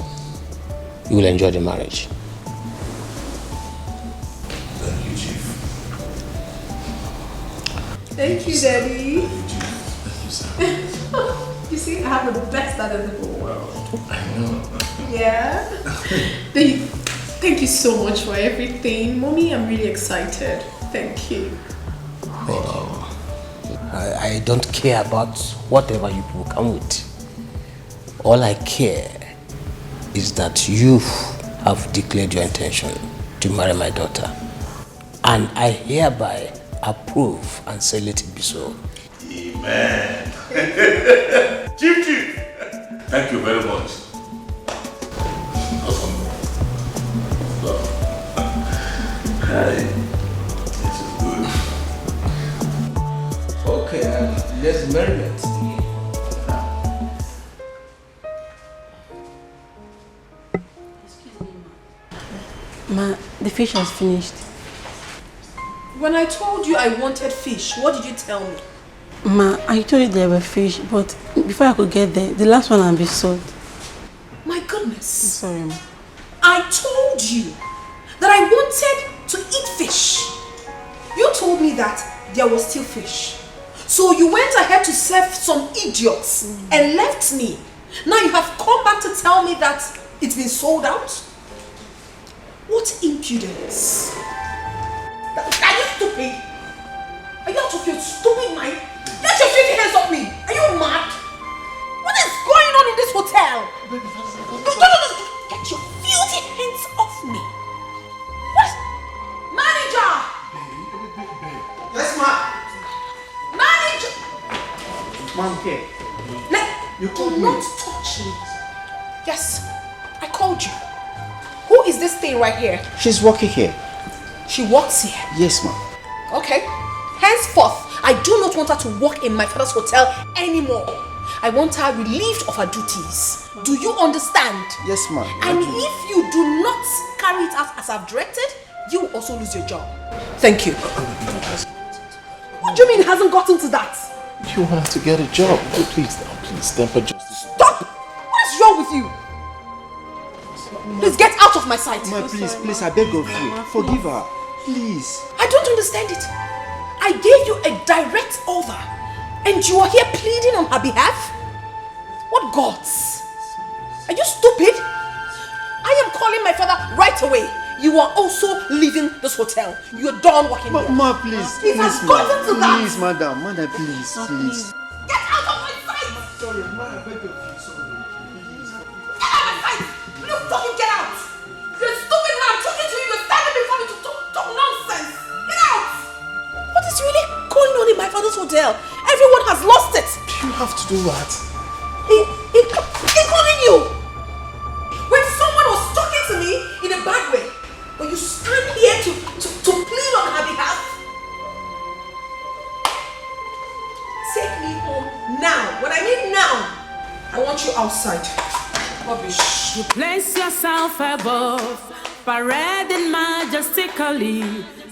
you will enjoy the marriage. Thank you, Chief. Thank you, Daddy. Thank you, sir. You see, I have the best dad in the whole world. I know. Yeah. Thank you so much for everything. Mommy, I'm really excited. Thank you. Wow. I don't care about whatever you people come with. All I care is that you have declared your intention to marry my daughter. And I hereby approve and say let it be so. Amen. Chief. Thank you very much. Awesome. Hi. This is good. Okay, let's merriment. Ma, the fish has finished. When I told you I wanted fish, what did you tell me? Ma, I told you there were fish, but before I could get there, the last one had been sold. My goodness. I'm sorry, Ma. I told you that I wanted to eat fish. You told me that there was still fish. So you went ahead to serve some idiots and left me. Now you have come back to tell me that it's been sold out? What impudence. Are you stupid? Are you out of your stupid mind? Get your filthy hands off me! Are you mad? What is going on in this hotel? Get your filthy hands off me! What? Manager! Yes, ma. Manager! Mom, okay. You do not touch me. Yes, I called you. Who is this thing right here? She's working here. She works here. Yes, ma'am. Okay. Henceforth, I do not want her to work in my father's hotel anymore. I want her relieved of her duties. Do you understand? Yes, ma'am. And if you do not carry it out as I've directed, you will also lose your job. Thank you. What do you mean it hasn't gotten to that? You want her to get a job. Please, temper justice. Stop! What is wrong with you? Please get out of my sight. Ma, please, I beg of you. Forgive her. Please. I don't understand it. I gave you a direct order and you are here pleading on her behalf? What gods? Are you stupid? I am calling my father right away. You are also leaving this hotel. You are done working here. Ma, please. It has gotten to that. Please, madam, please. Get out of my sight! Sorry, ma, I beg of you. Sorry. Get out of my sight! You fucking get out! You're stupid when I'm talking to you. You're standing before me to talk nonsense. Get out! What is really going on in my father's hotel? Everyone has lost it. You have to do what? Including you. When someone was talking to me in a bad way, but you stand here to plead on her behalf. Take me home now. When I mean now, I want you outside. Rubbish. You place yourself above, parading majestically,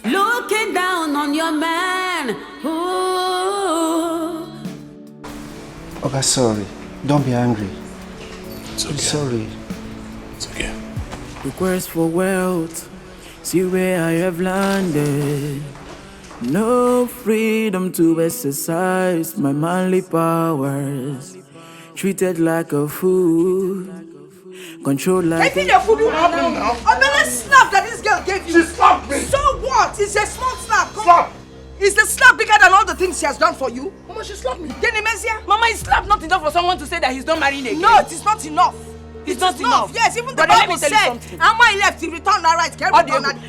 looking down on your man. Ooh. Okay, sorry. Don't be angry. It's okay. I'm sorry. It's okay. Request for wealth, see where I have landed. No freedom to exercise my manly powers. Treated like a fool, controlled like Taking the food you have now. A little slap that this girl gave you. She slapped me. So what? It's a small slap. Come Slap. on. Is the slap bigger than all the things she has done for you? Mama, she slapped me. Kenny Mesia? Mama, is slap not enough for someone to say that he's not marrying again? No, it is not enough. It's not enough. Yes, even the Brother, let Bible me tell you said, something. and when he left, he returned that right. But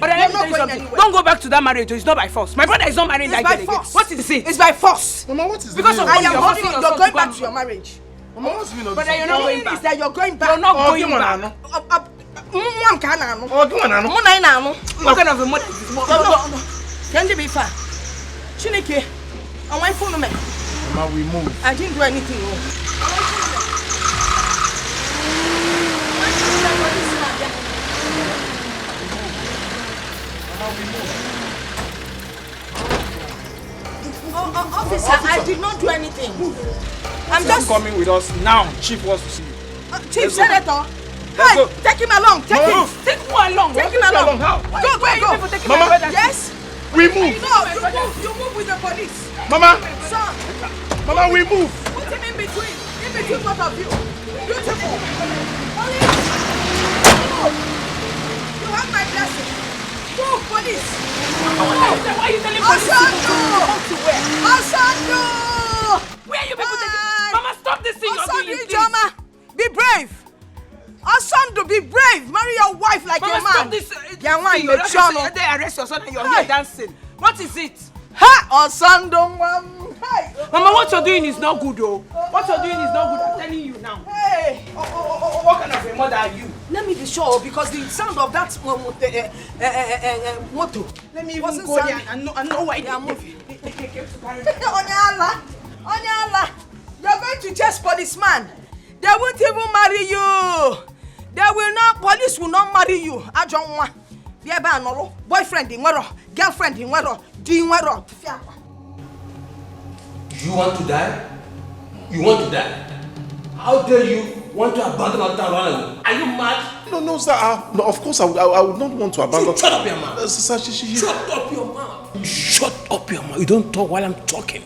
let me tell you something. Don't go back to that marriage. It's not by force. My brother is not marrying It's that by girl again. force. What is it? It's by force. Mama, what is Because the of I meaning? am You're holding forcing you're yourself going to back go to your marriage. Mama, what's the meaning of Brother, this? you're not going Is back. that you're going back. You're not Oh, going give me back. an What What kind of a mother is this? No. Can't you be far? Chineke, I want phone me. Mama, we move. I didn't do anything wrong. Officer, I did not do anything. I'm just coming with us now. Chief wants to see you. Chief Let's go. Senator. Let's Hey, go. take him along. Take him. Move. Take who along? Take him along. How? Go. Mama. Yes. We move. No, you move with the police. Mama. Sir, Mama, we move. put him in between both of you. Beautiful. Police. Move. You have my blessing. Move, police. Why are you telling me? Asando. Where are you people taking? Mama, stop this thing you're doing, please. Ijoma, be brave. Asando, be brave. Marry your wife like Mama, a man. stop this. Yeah, why you They arrest your son and you're here dancing. What is it? Ha! Asando, hey. Mama, what you're doing is not good, though. What you're doing is not good. I'm telling you now. Hey. What kind of a mother are you? Let me be sure because the sound of that motor. Let me even go there and know why they are moving. Onyala, you're going to chase policeman. They won't even marry you. Police will not marry you. I don't want. Boyfriend in wero, girlfriend in wero, doing wero. Do you want to die? You want to die? How dare you want to abandon our town run away? Are you mad? No, sir. No, of course, I would not want to abandon. Shut up your mouth. Sir, Shut up your mouth. Shut up your mouth. You don't talk while I'm talking.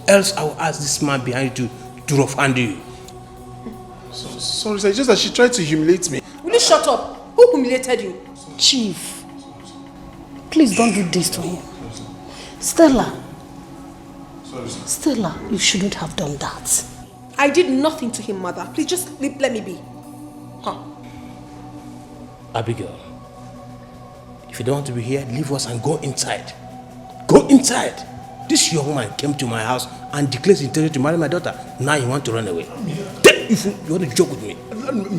Else I will ask this man behind you to rough handle you. Sorry, sir. It's just that she tried to humiliate me. Will you shut up? Who humiliated you? Chief, please don't do this to him. Stella. Sorry, sir. Stella, you shouldn't have done that. I did nothing to him, mother. Please just let me be. Huh. Abigail, if you don't want to be here, leave us and go inside. Go inside. This young man came to my house and declared his intention to marry my daughter. Now you want to run away. If you want to joke with me.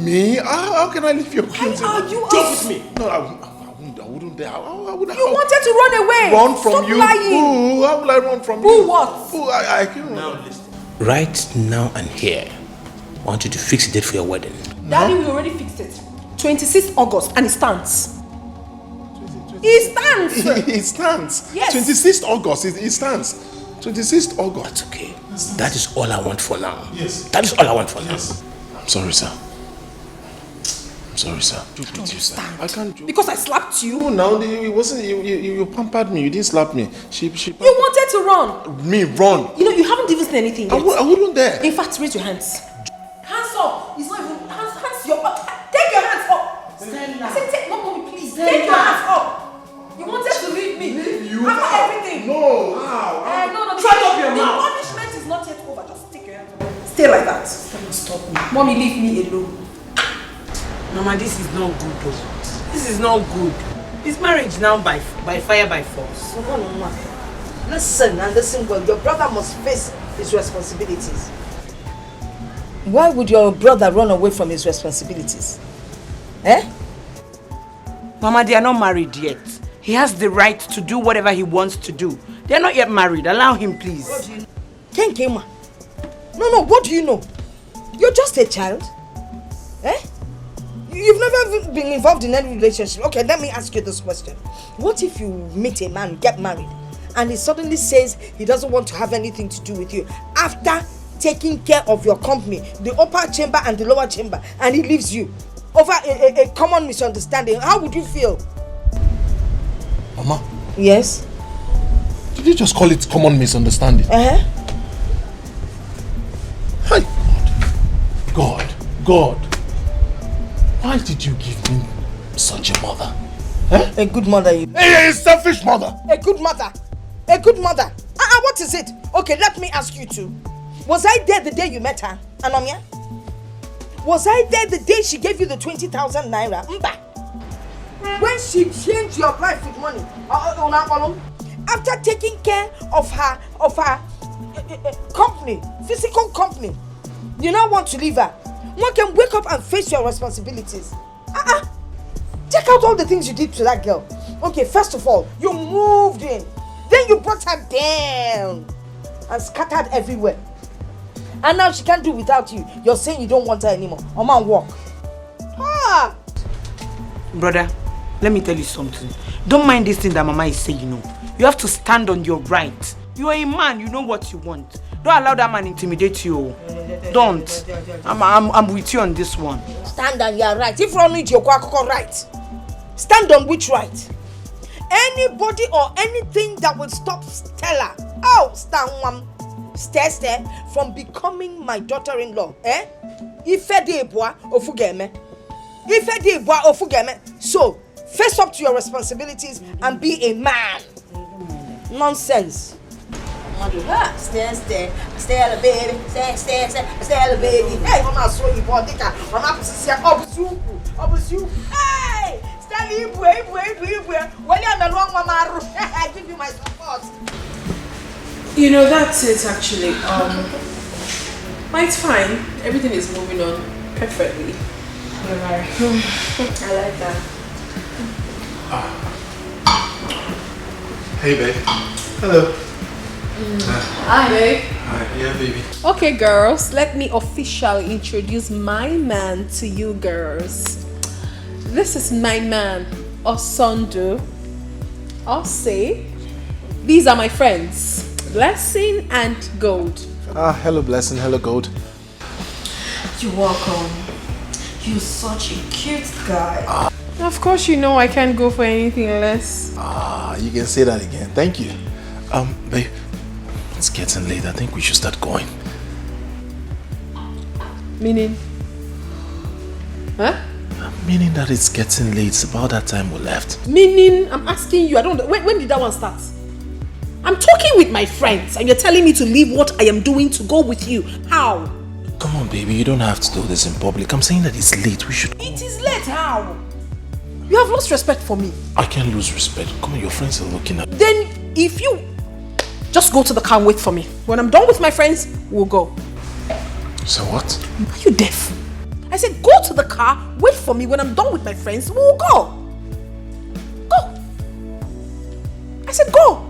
Me? How can I leave your kids? Are you joke with me? No, I wouldn't dare. You wanted to run away. Run from Stop you? lying. Who? How will I run from you? Who what? Who? I can't. Now listen. Right now and here, I want you to fix a date for your wedding. Daddy, we already fixed it. 26th August, and it stands. It stands. It stands. Yes. 26th August. It stands. 26th August. That's okay. That is all I want for now. Yes. That is all I want for now. I'm sorry, sir. I'm sorry, sir. I can't do. Because I slapped you. No, now it wasn't. You pampered me. You didn't slap me. She. You wanted to run. Me run. You know you haven't even seen anything yet. I wouldn't dare. In fact, raise your hands. Hands up. It's not even hands. Take your hands up. Stella. I said take. No, mommy, please. Stella. Take your hands up. You wanted to leave me. Leave you? After everything. No. How? No. Shut up your mouth. The punishment is not yet over. Just take your hands up. Stay like that. Stop me. Mommy, leave me alone. Mama, this is not good though. This is not good. This marriage now by fire by force. Listen and listen well. Your brother must face his responsibilities. Why would your brother run away from his responsibilities? Eh? Mama, they are not married yet. He has the right to do whatever he wants to do. They are not yet married. Allow him, please. What do you know? Kenkema. No, what do you know? You're just a child. Eh? You've never been involved in any relationship. Okay, let me ask you this question. What if you meet a man, get married, and he suddenly says he doesn't want to have anything to do with you after taking care of your company, the upper chamber and the lower chamber, and he leaves you over a common misunderstanding? How would you feel? Mama? Yes? Did you just call it common misunderstanding? Uh-huh. Hi, God. Why did you give me such a mother? Huh? A good mother, you. A selfish mother. A good mother. A good mother. What is it? Okay, let me ask you two. Was I there the day you met her, Anomia? Was I there the day she gave you the 20,000 naira? Mba. When she changed your life with money? After taking care of her company, physical company, you now want to leave her? One can wake up and face your responsibilities. Check out all the things you did to that girl. Okay, first of all, you moved in. Then you brought her down and scattered everywhere. And now she can't do without you. You're saying you don't want her anymore. Man, walk. Brother, let me tell you something. Don't mind this thing that Mama is saying, You have to stand on your right. You are a man, you know what you want. Don't allow that man intimidate you. Don't. I'm with you on this one. Stand on your right. If you don't need your right, stand on which right? Anybody or anything that will stop Stella, stay from becoming my daughter-in-law. Ife de bois ofugeme. So, face up to your responsibilities and be a man. Nonsense. Stay, baby. Stay, baby. Hey, I'm not so you bought it. I'm not you. Hey, stay, when you're the wrong mama, I give you my support. You know, that's it actually. But it's fine. Everything is moving on perfectly. I like that. Hey, babe. Hello. Hi, babe. Hi, yeah, baby. Okay, girls, let me officially introduce my man to you girls. This is my man, Osondu. I'll say, these are my friends. Blessing and Gold. Hello Blessing, hello Gold. You're welcome. You're such a cute guy. Of course you know I can't go for anything less. You can say that again. Thank you. Babe, it's getting late. I think we should start going. Meaning? Huh? Meaning that it's getting late. It's about that time we left. Meaning, I'm asking you, I don't know. When did that one start? I'm talking with my friends and you're telling me to leave what I am doing to go with you. How? Come on, baby. You don't have to do this in public. I'm saying that it's late. We should... It is late. How? You have lost respect for me. I can't lose respect. Come on, your friends are looking at... Then, if you... Just go to the car and wait for me. When I'm done with my friends, we'll go. So what? Are you deaf? I said go to the car, wait for me. When I'm done with my friends, we'll go. Go. I said go.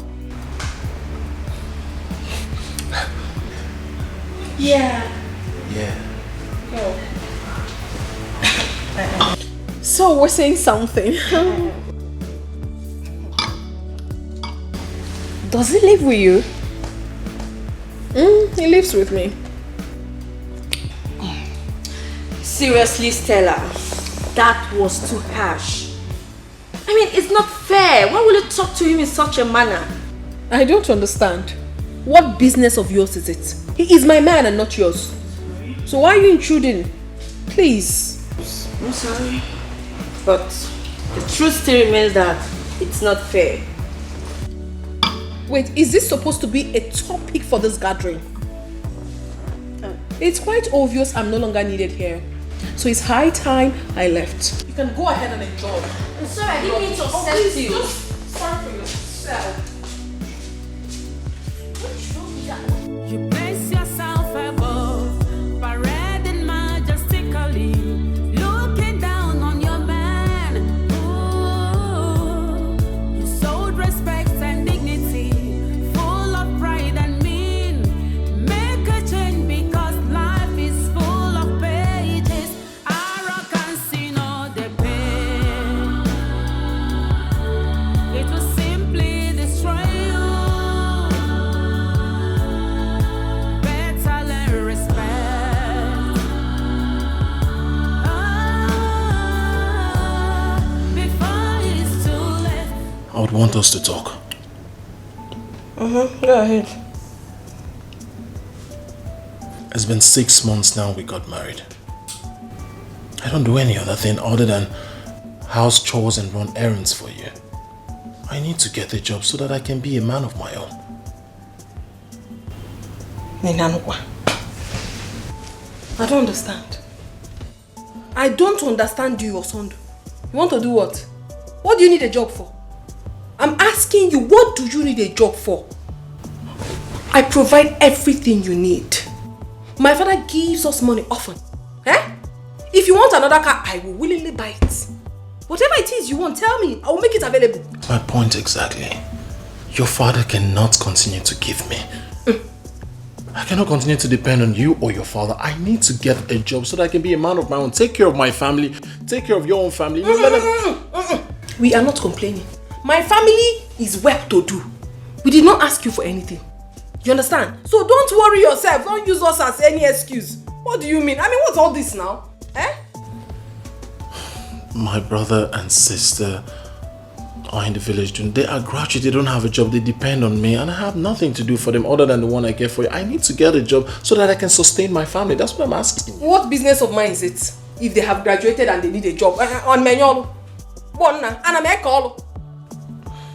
Yeah. Yeah. Go. So we're saying something. Does he live with you? He lives with me. Seriously, Stella, that was too harsh. I mean, it's not fair. Why will you talk to him in such a manner? I don't understand. What business of yours is it? He is my man and not yours. So why are you intruding? Please. I'm sorry. But the truth still remains that it's not fair. Wait, is this supposed to be a topic for this gathering? It's quite obvious I'm no longer needed here. So it's high time I left. You can go ahead and enjoy. I'm sorry, I didn't mean to upset you. Just sorry for yourself. You place yourself above, parading majestically, looking down on your man. Ooh, you showed respect and dignity, full of pride and mean. Make a change because life is full of pages. Arrogance in all the pain. It will simply destroy you. I would want us to talk. Go ahead. It's been 6 months now we got married. I don't do any other thing other than house chores and run errands for you. I need to get a job so that I can be a man of my own. I don't understand. I don't understand you, Osondu. You want to do what? What do you need a job for? I'm asking you, what do you need a job for? I provide everything you need. My father gives us money often. If you want another car, I will willingly buy it. Whatever it is you want, tell me. I will make it available. My point exactly. Your father cannot continue to give me. I cannot continue to depend on you or your father. I need to get a job so that I can be a man of my own. Take care of my family. Take care of your own family. We are not complaining. My family is well to do. We did not ask you for anything. You understand? So don't worry yourself. Don't use us as any excuse. What do you mean? I mean, what's all this now? My brother and sister are in the village. They are graduates. They don't have a job. They depend on me. And I have nothing to do for them other than the one I get for you. I need to get a job so that I can sustain my family. That's what I'm asking. What business of mine is it? If they have graduated and they need a job. On Menyolo.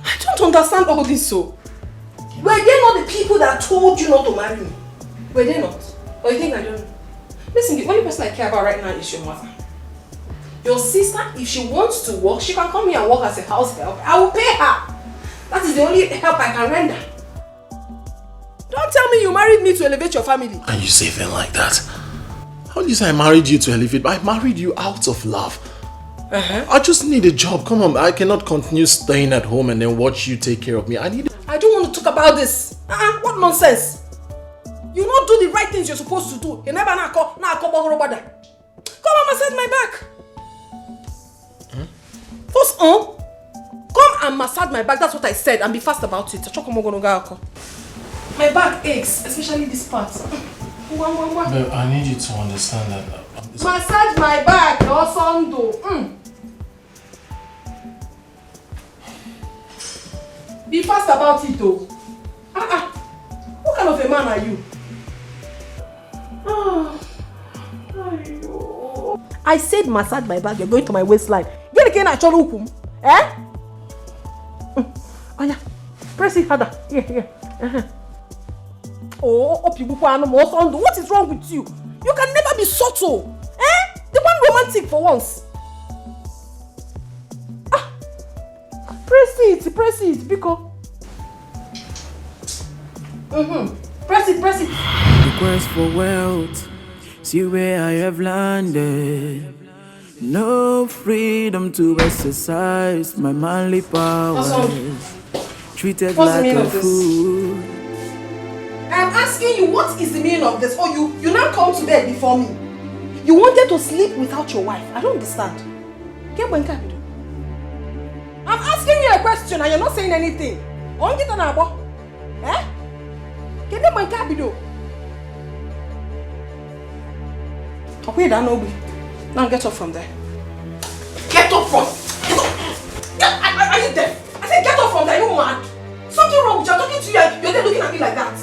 I don't understand all this so. Were they not the people that told you not to marry me? Were they not? Or you think I don't know? Listen, the only person I care about right now is your mother. Your sister, if she wants to work, she can come here and work as a house help. I will pay her. That is the only help I can render. Don't tell me you married me to elevate your family. And you say things like that? How do you say I married you to elevate? I married you out of love. I just need a job. Come on, I cannot continue staying at home and then watch you take care of me. I don't want to talk about this. What nonsense. You not do the right things you're supposed to do. You never come and massage my back. First come and massage my back. That's what I said, and be fast about it. My back aches, especially this part. Babe, I need you to understand that. Massage my back, or something. Be fast about it, though. What kind of a man are you? I said massage my back, you're going to my waistline. Get again at your eh? Oh yeah, press it harder. Here. Oh, what is wrong with you? You can never be subtle. Eh? The one romantic for once. Press it, Biko. Press it. The quest for wealth, see where I have landed. No freedom to exercise my manly powers. Treated like a fool. I'm asking you, what is the meaning of this? Oh, you now come to bed before me. You wanted to sleep without your wife. I don't understand. I'm asking you a question and you're not saying anything. Eh? Okay, now get up from there. Get up from. Are you deaf? I said get up from there. You mad? Something wrong with you. I'm talking to you and you're there looking at me like that.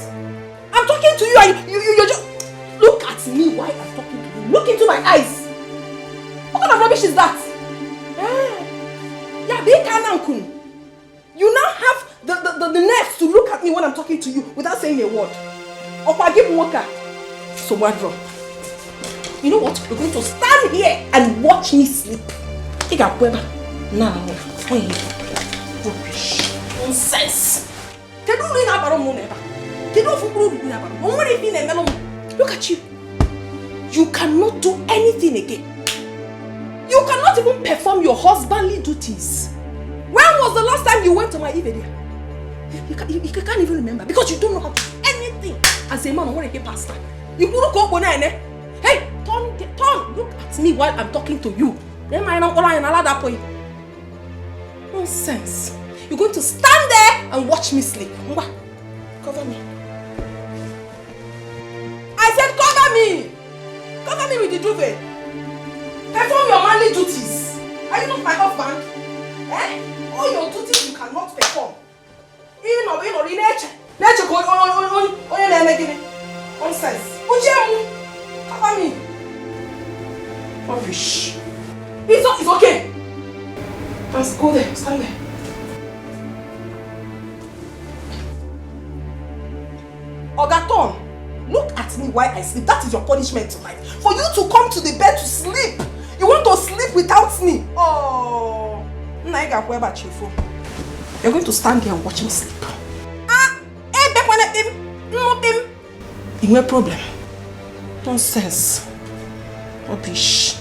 I'm talking to you and you just look at me while I'm talking to you. Look into my eyes. What kind of rubbish is that? Yeah, big Anankun. You now have the nerve to look at me when I'm talking to you without saying a word. Opa give Moka. So what wrong? You know what? You're going to stand here and watch me sleep. Rubbish. Nonsense. Look at you. You cannot do anything again. You cannot even perform your husbandly duties. When was the last time you went to my Ivedia? You can't even remember because you don't know how to do anything. As a man, I want to get pastor. You put go on. Hey, turn. Look at me while I'm talking to you. Then I don't allow that point. Nonsense. You're going to stand there and watch me sleep. Cover me. I said cover me. Cover me with the duvet. Perform your manly duties. Are you not my husband? Eh? All your duties you cannot perform. Nonsense. Cover me. Rubbish. It's okay. Let's go there. Stand there. Ogaton, look at me while I sleep. That is your punishment tonight. For you to come to the bed to sleep. You want to sleep without me. Oh. You're going to stand here and watch me sleep. No problem. Nonsense. Rubbish.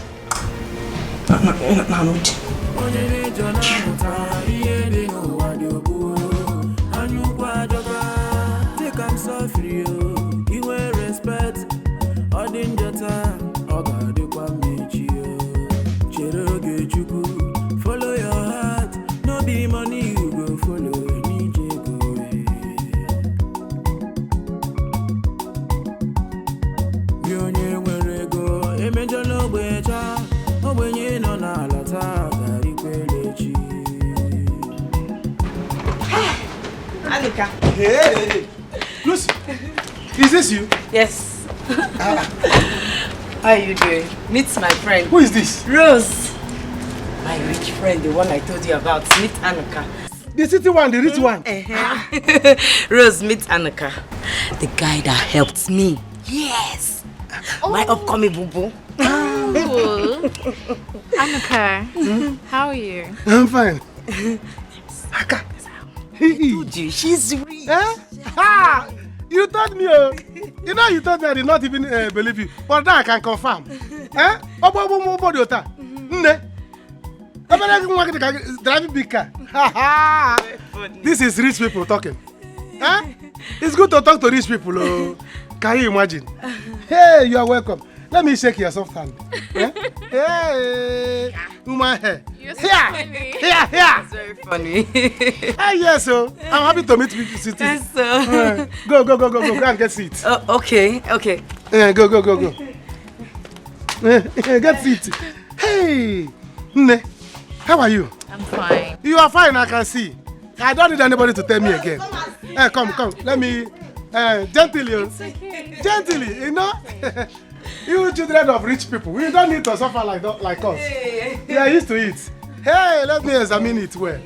Follow your heart, no be money you go follow. Anika. Hey, Lucy, is this you? Yes. How are you doing? Meet my friend. Who is this? Rose. My rich friend, the one I told you about. Meet Anika. The city one, the rich one. Rose, meet Anika. The guy that helped me. Yes. My upcoming boo-boo. Oh. Anika, how are you? I'm fine. I told you, she's rich. You told me, you know, you told me I did not even believe you. But now I can confirm. Driving big car. This is rich people talking. It's good to talk to rich people. Can you imagine? Hey, you are welcome. Let me shake your soft hand. Hey. woman hair. You're so Here, funny. here. That's very funny. Yes, so I'm happy to meet you, City. Yes, sir. Go and get seat. Okay. Go. Get seat. Hey, Nne, how are you? I'm fine. You are fine, I can see. I don't need anybody to tell me again. Come. Let me, gently, you know. You children of rich people, we don't need to suffer like us. We are used to it. Hey, let me examine it well.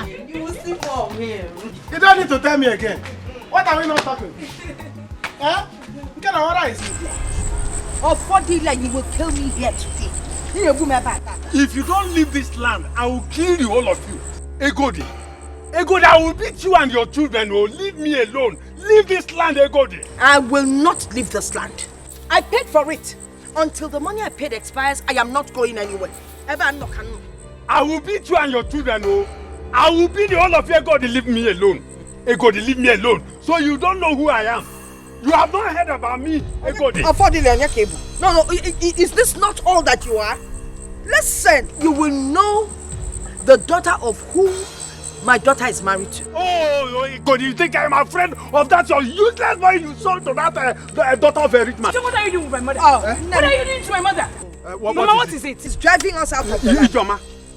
You will see more of him. You don't need to tell me again. What are we not talking? What kind of order is it? Or 40 like you will kill me here today. If you don't leave this land, I will kill you, all of you. Egodi, I will beat you and your children. Oh, leave me alone. Leave this land, Egodi. I will not leave this land. I paid for it. Until the money I paid expires, I am not going anywhere. I will beat you and your children. Oh, I will beat all of you. Egodi, leave me alone. Egodi, leave me alone. So you don't know who I am. You have not heard about me, Egodi. No, is this not all that you are? Listen, you will know the daughter of whom my daughter is married to. Oh, Egodi, you think I am a friend of that your useless boy you sold to that daughter of a rich man? So what are you doing with my mother? What are you doing to my mother? Mama, what is it? It's driving us out of the land.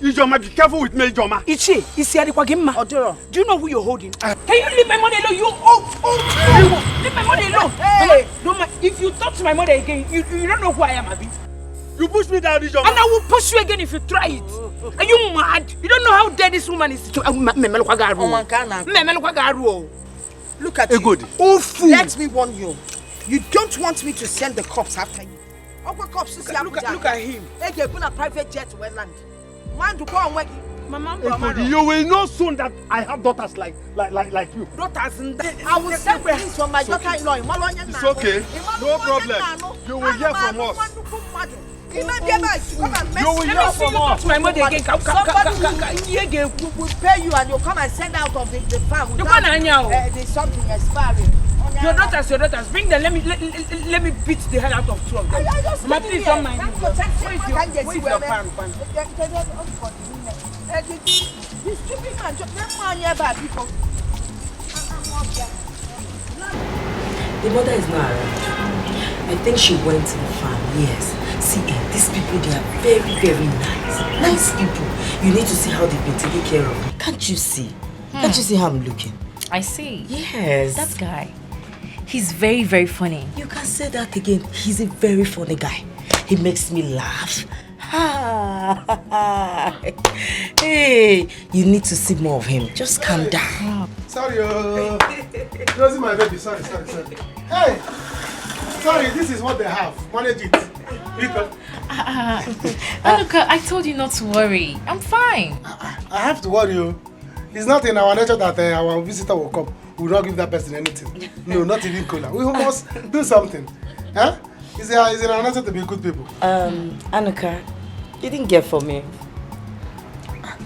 Ijoma, be careful with me, Ijoma. Odoro, do you know who you're holding? Can you leave my money alone? Leave my money alone. Hey! Mama, if you talk to my mother again, you don't know who I am, Abi. You push me down, Ijoma. And I will push you again if you try it. Are you mad? You don't know how dead this woman is. Look at you. Oh, fool. Let me warn you. You don't want me to send the cops after you. Look at him. They put a private jet to land. Man to go and work. You will know soon that I have daughters like you. Daughters, I will send things from my daughter-in-law. It's okay. No problem. You will hear from us. You will hear from us. Somebody will pay you and you'll come and send out of the farm. There's something expiring. Your daughters. Bring them. Let me beat the hell out of two of them. Mama, please don't mind me. Where is your farm? This stupid man, people. The mother is not around. I think she went to the farm, yes. See, these people, they are very, very nice. Nice people. You need to see how they've been taking care of me. Can't you see? Can't you see how I'm looking? I see. Yes. That guy. He's very, very funny. You can say that again. He's a very funny guy. He makes me laugh. Hey, you need to see more of him. Just calm down. Sorry, Rosie, my baby. Sorry. Hey, sorry, this is what they have. Manage it. Look, I told you not to worry. I'm fine. I have to worry you. It's not in our nature that our visitor will come. We will not give that person anything. No, not even cola. We must do something. Huh? It's in our nature to be good people. Anuka, you didn't get for me.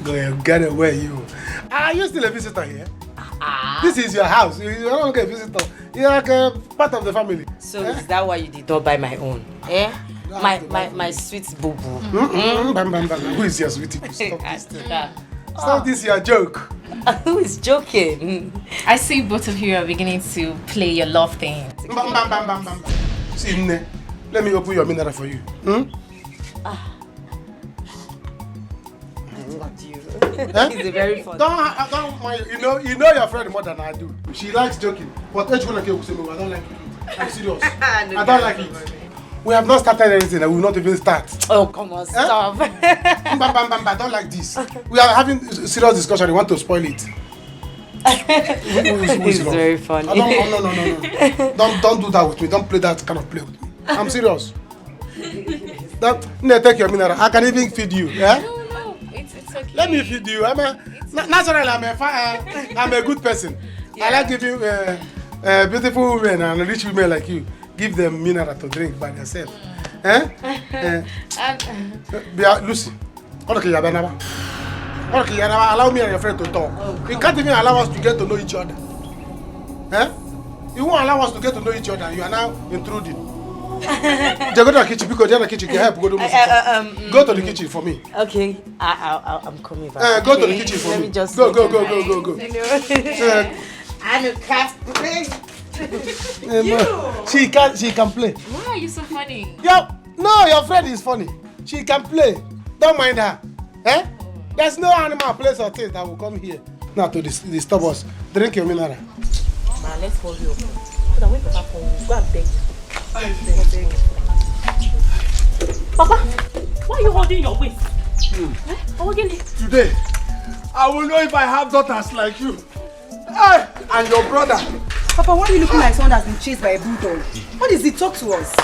Go ahead, get away, you. Are you still a visitor here? This is your house. You're not like a visitor. You're like a part of the family. So is that why you did not buy my own? Eh? My sweet boo-boo. Who is your sweetie? Stop this thing. Stop this your joke. Who is joking? I see both of you are beginning to play your love thing. See, Nne, let me open your mineral for you. He's very funny. Don't mind. You know your friend more than I do. She likes joking. But I don't like it. I'm serious. I don't like it. We have not started anything and we will not even start. Oh, come on, stop. I don't like this. We are having serious discussion. You want to spoil it. It's very funny. No. Don't do that with me. Don't play that kind of play with me. I'm serious. Take your mineral. I can even feed you. Yeah? No, it's okay. Let me feed you. Naturally, I'm a good person. Yeah. I like giving beautiful women and rich women like you. Give them mineral to drink by themselves. Lucy, allow me and your friend to talk. You can't even allow us to get to know each other. You won't allow us to get to know each other. You are now intruding. Go to the kitchen because the kitchen can help. Go to the kitchen for me. Okay, I'm coming back. Go to the kitchen for me. Let me just go. I'm a craft. She can play. Why are you so funny? Your friend is funny. She can play. Don't mind her. There's no animal, place or thing that will come here now to disturb us. Drink your mineral. Man, let's hold you up. So that when Papa comes, go and beg. Papa, why are you holding your waist? Today, I will know if I have daughters like you. And your brother. Papa, why are you looking like someone that's been chased by a bulldog? What is it? Talk to us.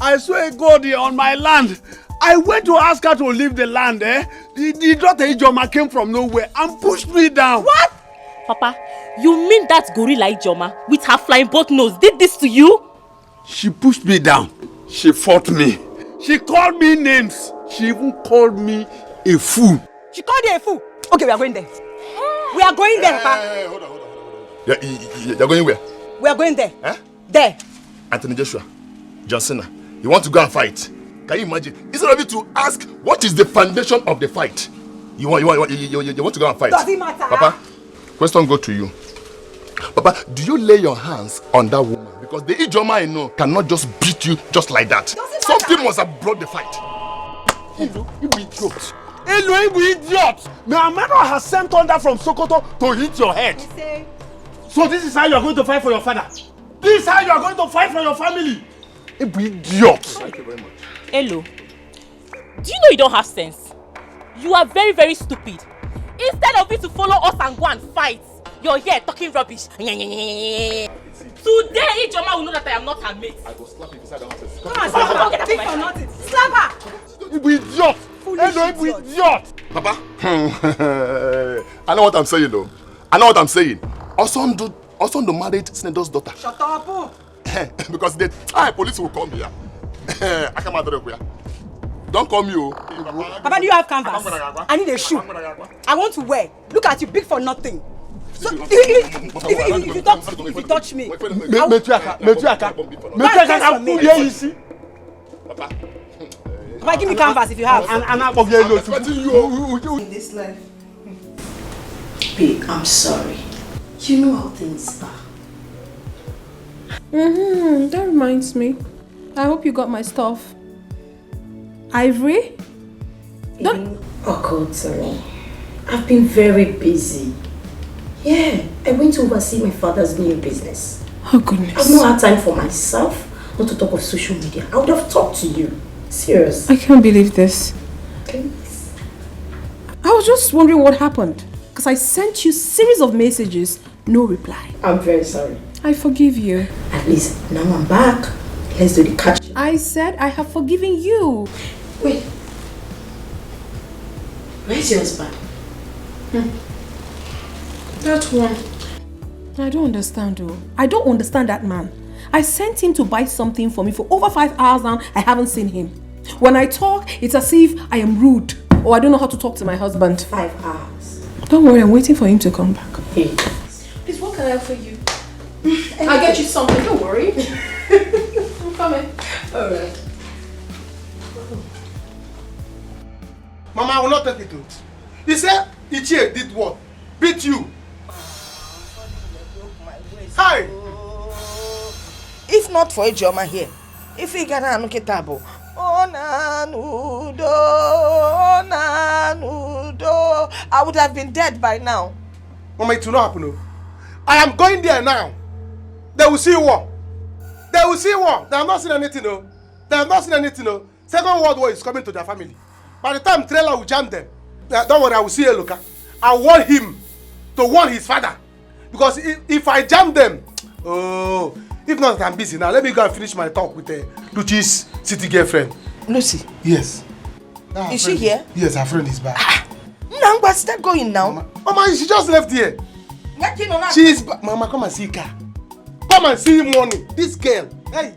I swear God, on my land. I went to ask her to leave the land, The daughter Ijoma came from nowhere and pushed me down. What? Papa, you mean that gorilla Ijoma with her flying boat nose did this to you? She pushed me down. She fought me. She called me names. She even called me a fool. She called you a fool? Okay, we are going there. We are going there, Papa. Hold on. You're going where? We are going there. There. Anthony Joshua, John Cena, you want to go and fight? Can you imagine? Instead of you to ask what is the foundation of the fight, you want to go and fight. Does it matter? Papa, question go to you. Papa, do you lay your hands on that woman? Because the Ijoma I know cannot just beat you just like that. Something must have brought the fight. You idiot. Hello, you idiot. My mother has sent thunder from Sokoto to hit your head. So this is how you are going to fight for your father? This is how you are going to fight for your family? You idiot. Thank you very much. Hello. Do you know you don't have sense? You are very, very stupid. Instead of you to follow us and go and fight, you're here talking rubbish. Today, Ijoma will know that I am not her mate. I will slap you beside the office. Come on, slap her. Get for nothing. Slap her. You idiot. Hello, you idiot. Papa, I know what I'm saying though. Osondo married Senator's daughter. Shut up. Because the time police will come here. I come out of here. Don't call me. Papa, do you have canvas? I need a shoe. I want to wear. Look at you, big for nothing. So, if you touch me, Papa, give me canvas if you have. In this life. Babe, I'm sorry. You know how things are. That reminds me. I hope you got my stuff. Ivory? It occurred to me. I've been very busy. Yeah, I went to oversee my father's new business. Oh goodness. I've not had time for myself, not to talk of social media. I would have talked to you. Serious. I can't believe this. Please. I was just wondering what happened. Because I sent you a series of messages, no reply. I'm very sorry. I forgive you. At least now I'm back. Let's do the catch. I said I have forgiven you. Wait. Where's your husband? That one. I don't understand though. I don't understand that man. I sent him to buy something for me for over 5 hours now. I haven't seen him. When I talk, it's as if I am rude or I don't know how to talk to my husband. 5 hours. Don't worry, I'm waiting for him to come back. Hey. Please, what can I offer you? I'll get you something, don't worry. I'm coming. Alright. Mama, I will not take it to it. He said Ichie did what? Beat you. Hi! If not for Ijoma here, if he got a table, I would have been dead by now. Mama, it will not happen. No. I am going there now. They will see war. They will see war. They have not seen anything. No. They have not seen anything. No. Second World War is coming to their family. By the time trailer will jam them, don't worry, I will see Eloka. I want him to warn his father. Because if I jam them, oh, if not, I'm busy now. Let me go and finish my talk with Lucy's city girlfriend. Lucy? Yes. Is she here? Yes, her friend is back. No, but start going now. Mama, she just left here. She is back. Mama, come and see her. Come and see morning. This girl. Hey.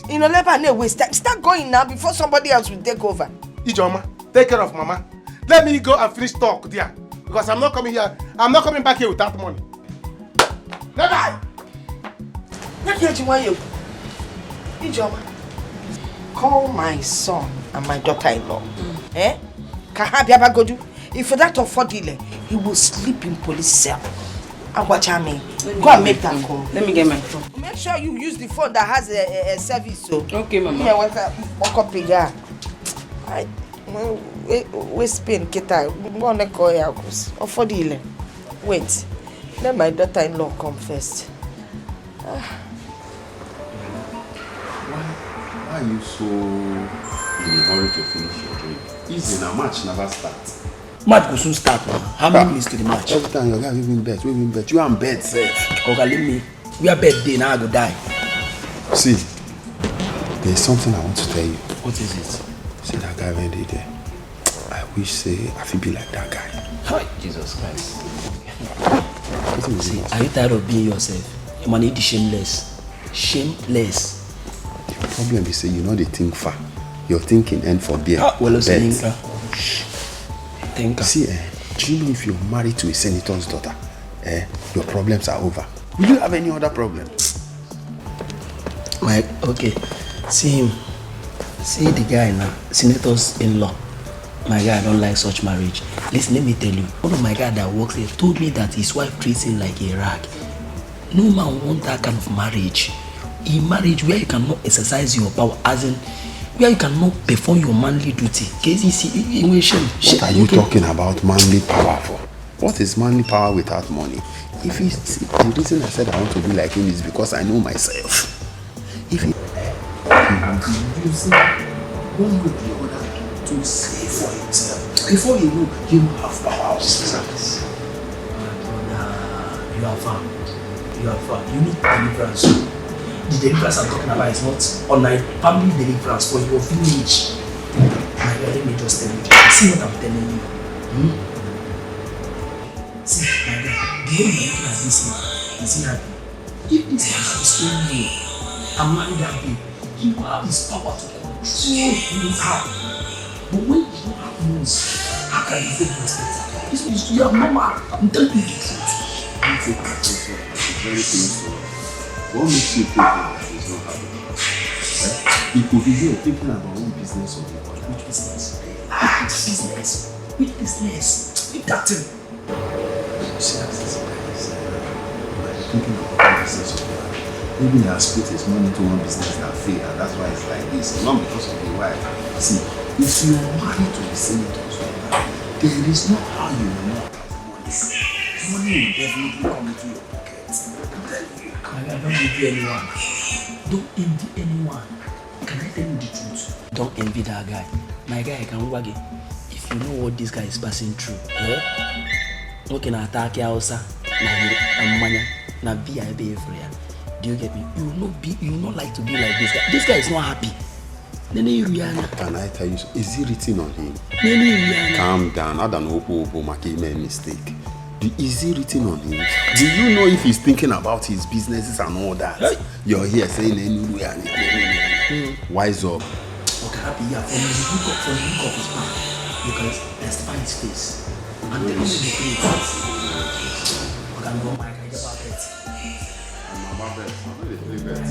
You know, let her waste time. Start going now before somebody else will take over. Ijoma, take care of Mama. Let me go and finish talk there. Because I'm not coming here. I'm not coming back here without money. Never. Let me you. Ijoma. call my son and my daughter-in-law. Eh? Kahabiabagodu. If for that affordile, he will sleep in police cell. Agwachame, go and make that call. Let me get my phone. Make sure you use the phone that has a service. So. Okay, Mama. Yeah, walk up here. We spin kita. Wanna call ya affordile. Wait. Let my daughter-in-law come first. Why are you so in a hurry to finish your drink? Easy now, match never starts. Match will soon start now. How many minutes to the match? Every time your guy we win bet. You are in bed, sir. Okay, leave me. We are bed day now. I go die. See, there's something I want to tell you. What is it? See that guy when they there. I wish say I feel be like that guy. Hi, Jesus Christ. See, are you tired of being yourself? You man need shameless. Shameless. The problem is say you know they think far. Your thinking end for beer. Well, thinker. See, do you know if you're married to a senator's daughter, your problems are over? Will you have any other problem? Mike, okay. See him. See the guy now, senator's in-law. My guy, I don't like such marriage. Listen, let me tell you. One of my guys that works here told me that his wife treats him like a rag. No man wants that kind of marriage. A marriage where you cannot exercise your power, as in where you cannot perform your manly duty. What are you talking about manly power for? What is manly power without money? If it's the reason I said I want to be like him is because I know myself. If he will be using one way or the other to save for himself. Before you know, he will have power of service. You are far. You are far. You need deliverance. The deliverance I'm talking about is not online family deliverance for your village. My God, let me just tell you. See what I'm telling you. See, my God, the way you're looking at this man, is he happy? If this man is staying here and marry that babe, he will have his power to control his heart. But when you don't have news, how can you take respect? This is your mama. I'm telling you the truth. You take it's very painful. What makes you think that he's not happy? He could be here thinking about one business or the other. Which business? Which business? Leave that thing. See, that's this guy is thinking about one business or the other. Maybe he has put his money into one business that failed, and that's why it's like this. Not because of the wife. See, if you are married to the senators, there is no how you will not have money. Money will definitely come into your pocket. I'm telling you. I don't envy anyone. Don't envy anyone. Can I tell you the truth? Don't envy that guy. My guy can wag it. If you know what this guy is passing through, okay, na attack ya osa, na manya, na VIP everywhere. Do you get me? You will not like to be like this guy. This guy is not happy. Can I tell you? Is he written on him? Calm down. I don't know make a mistake. Is he written on him? Do you know if he's thinking about his businesses and all that? Hey. You're here saying wise up. Okay, happy, yeah. From the look of his mouth, you can testify his face. And tell him the truth. I can go my guy about it. I'm about it. I'm really bad.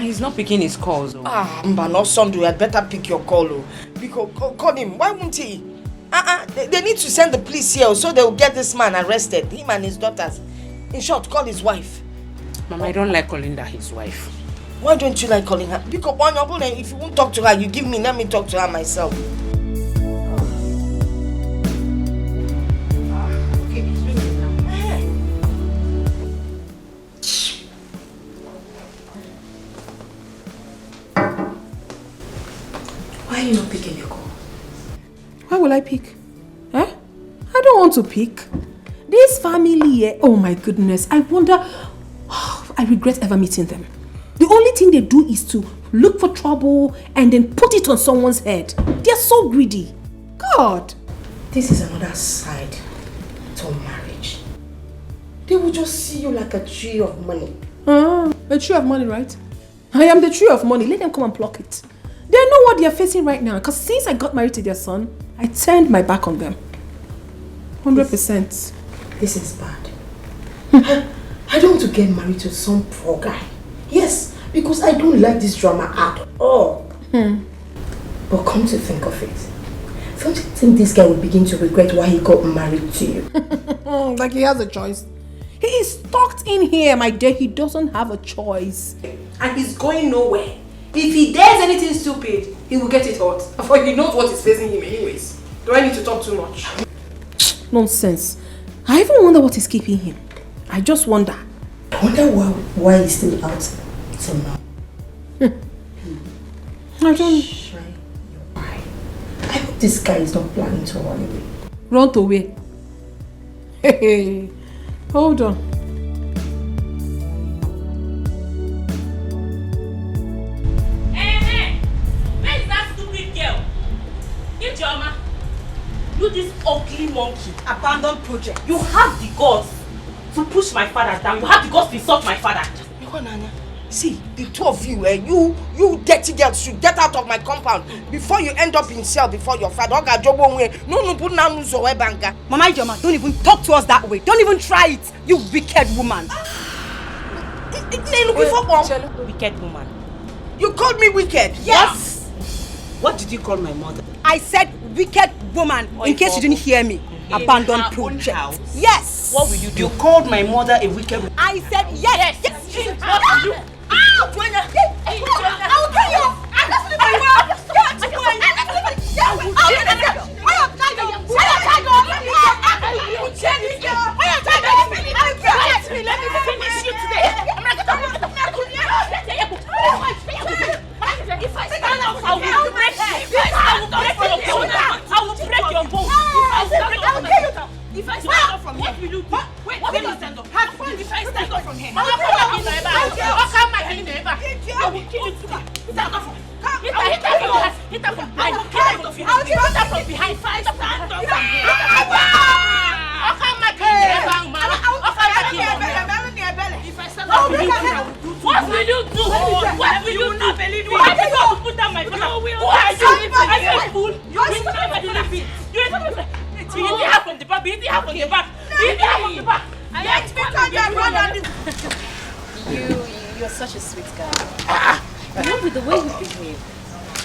He's not picking his calls. Mba, no son, you had better pick your call. Because call him. Why won't he? They need to send the police here so they will get this man arrested. Him and his daughters. In short, call his wife. Mama, I don't like calling that his wife. Why don't you like calling her? Because if you won't talk to her, you give me. Let me talk to her myself. Why are you not picking your call? Why will I pick? I don't want to pick. This family, oh my goodness, I wonder, I regret ever meeting them. The only thing they do is to look for trouble and then put it on someone's head. They're so greedy. God. This is another side to marriage. They will just see you like a tree of money. A tree of money, right? I am the tree of money. Let them come and pluck it. They know what they are facing right now. Because since I got married to their son, I turned my back on them. 100%. This is bad. I don't want to get married to some poor guy. Yes, because I don't like this drama at all. But come to think of it, don't you think this guy will begin to regret why he got married to you? Like he has a choice. He is stuck in here, my dear. He doesn't have a choice. And he's going nowhere. If he dares anything stupid, he will get it hot. For he knows what is facing him anyways. Do I need to talk too much? Nonsense. I even wonder what is keeping him. I just wonder. I wonder why he's still out till now. I don't... I hope this guy is not planning to run away. Run away? Hey, hold on. Hey, where is that stupid girl? Ijoma, you this ugly monkey, abandoned project. You have the guts to push my father down. You have the guts to insult my father. See, the two of you, you dirty girls should get out of my compound before you end up in cell before your father. Mama Ijoma, don't even talk to us that way. Don't even try it, you wicked woman. Wicked woman. You called me wicked? Yes. What did you call my mother? I said wicked woman, in case you didn't hear me. Abandoned project. Yes. What will you do? You called my mother a wicked woman. I said yes. Yes. What will you do? I will kill you. Let me finish you today. If I stand up, I will break your bone. I will break your bone. If I stand up from here, what will you do? Wait, what will you stand up? If I stand up from here, how come my Neighbor? I will kill you today. Stand up from here. Hit her from behind. Hit her from behind. If I stand up from here, how come my Neighbor? If I stand up from here, what will you do? What will you do? Why did you put down my father? Who are you? Are you a fool? You hit the half from the back. You hit the half from the back. You hit the half from the back. Let me come down, run on this. You're such a sweet guy. You know, with the way you behave,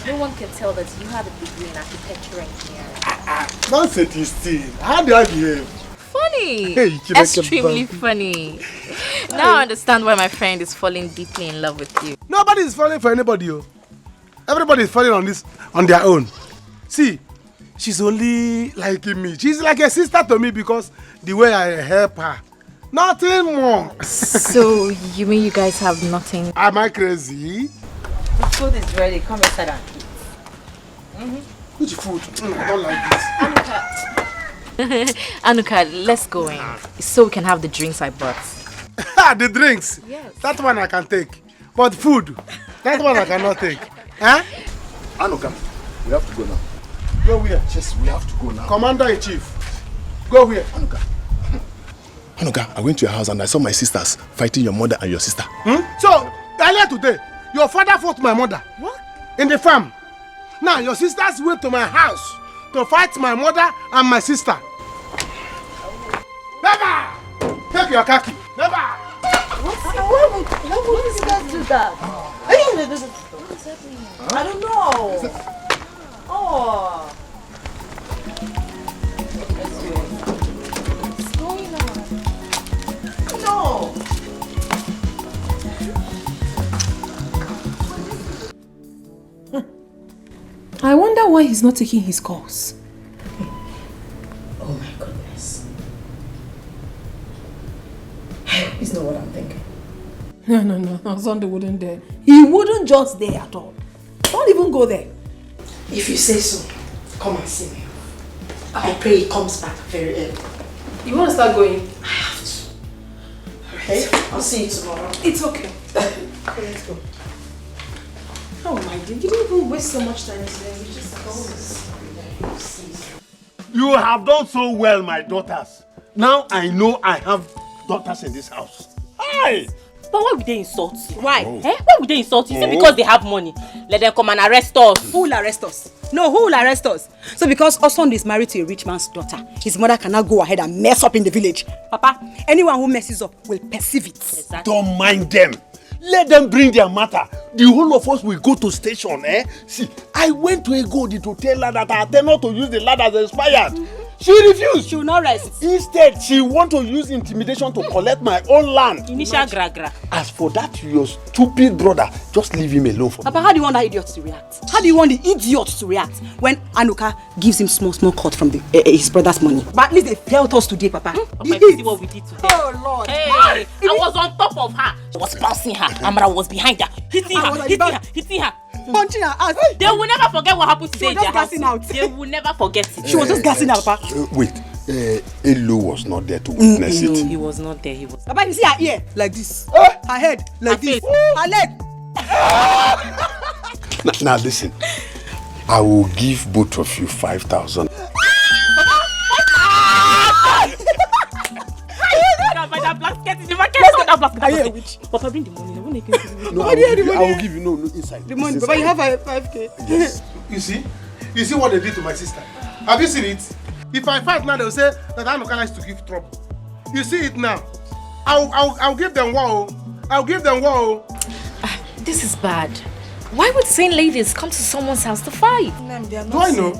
no one can tell that you have a degree in architecture and engineering. Don't say this thing. How do I behave? Funny. Hey, extremely funny. Now I understand why my friend is falling deeply in love with you. Nobody is falling for anybody. Everybody is falling on their own. See, she's only liking me. She's like a sister to me because the way I help her. Nothing more. So, you mean you guys have nothing? Am I crazy? The food is ready. Come inside and eat. Which food? I don't like this. Anuka, let's go in. So we can have the drinks I brought. The drinks? Yes. That one I can take. But food, that one I cannot take. Huh? Anuka, we have to go now. Go where? Yes, we have to go now. Commander-in-Chief. Go where? Anuka, I went to your house and I saw my sisters fighting your mother and your sister. So, earlier today, your father fought my mother. What? In the farm. Now, your sisters went to my house to fight my mother and my sister. Never! Take your khaki. Never! Why would these guys do that? What is happening? I don't know. Oh. What's going on? No. I wonder why he's not taking his calls. Oh my goodness. It's not what I'm thinking. No, Sunday wouldn't dare. He wouldn't just dare at all. Don't even go there. If you say so, come and see me. I pray he comes back very early. You want to start going? I have to. Okay? I'll see you tomorrow. It's okay. Okay, let's go. Oh my dear, you didn't even waste so much time today. We just go. You have done so well, my daughters. Now I know I have daughters in this house. Hi! But why would they insult you? Why? Why would they insult you? Is it because they have money? Let them come and arrest us. Who will arrest us? No, who will arrest us? So because Osond is married to a rich man's daughter, his mother cannot go ahead and mess up in the village. Papa, anyone who messes up will perceive it. Exactly. Don't mind them. Let them bring their matter. The whole of us will go to station, eh? See, I went to Egodi to tell her that I intend not to use the land as expired. She refused. She will not rest. Instead, she want to use intimidation to collect my own land. Initial gra. As for that, your stupid brother, just leave him alone for me. Papa, how do you want that idiot to react? How do you want the idiot to react when Anuka gives him small cut from his brother's money? But at least they felt us today, Papa. Papa, you see what we did today? Oh, Lord. Hey, I was on top of her. I was bouncing her. Amara was behind her. Hitting her. Punching her out. They will never forget what happened today in their house. Out. They will never forget it. She was just gassing out, Papa. Wait, Elu was not there to witness it. No, he was not there. He was. Papa, you see her ear like this, her head like this, her leg. Now listen, I will give both of you 5,000. Papa, bring the money. No, I will give you no inside. The money, Papa, you have 5K. Yes. You see what they did to my sister? Have you seen it? If I fight now, they'll say that Anuka likes to give trouble. You see it now. I'll give them wow. I'll give them wow. This is bad. Why would sane ladies come to someone's house to fight? Do I know?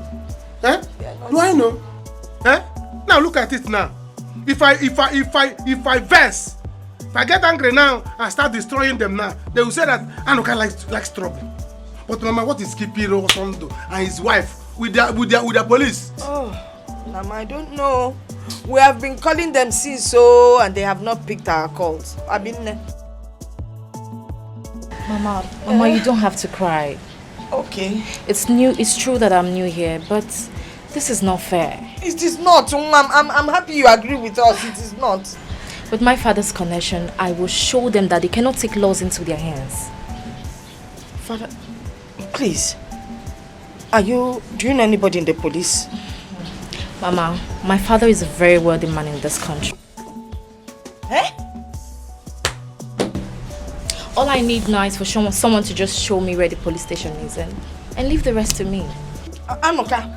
Eh? Do I know? Eh? Now look at it now. If I verse, if I get angry now and start destroying them now, they will say that Anuka likes trouble. But Mama, what is keeping Osondo and his wife with their police? Oh, Mama, I don't know. We have been calling them since so, and they have not picked our calls. I've been there. Mama, you don't have to cry. Okay. It's true that I'm new here, but this is not fair. It is not. I'm happy you agree with us. It is not. With my father's connection, I will show them that they cannot take laws into their hands. Father, please. Do you know anybody in the police? Mama, my father is a very wealthy man in this country. Eh? All I need now is for someone to just show me where the police station is and leave the rest to me. Anuka,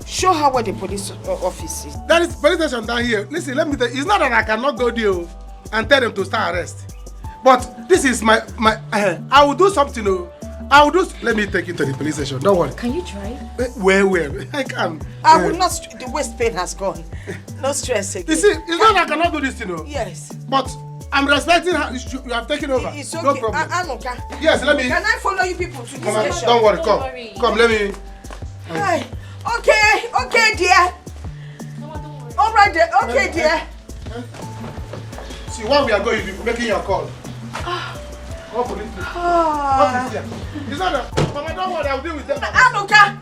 show her where the police office is. There is police station down here. Listen, let me tell you, it's not that I cannot go there and tell them to start arrest. But this is my I will do something. Let me take you to the police station. Don't worry. Can you drive? Where? I can. I will not. The waist pain has gone. No stress again. You see, it's not that I cannot do this, Yes. But I'm respecting her. You have taken over. It's okay. No problem. Anuka. Yes, let me. Can I follow you people to this Come on, station? don't worry. Come, let me. Hi. Okay, dear. All right, dear. Okay, dear. See, while we are going, you're making your call. What is here? It's not that. Mama, don't worry. I'll deal with them. Anuka.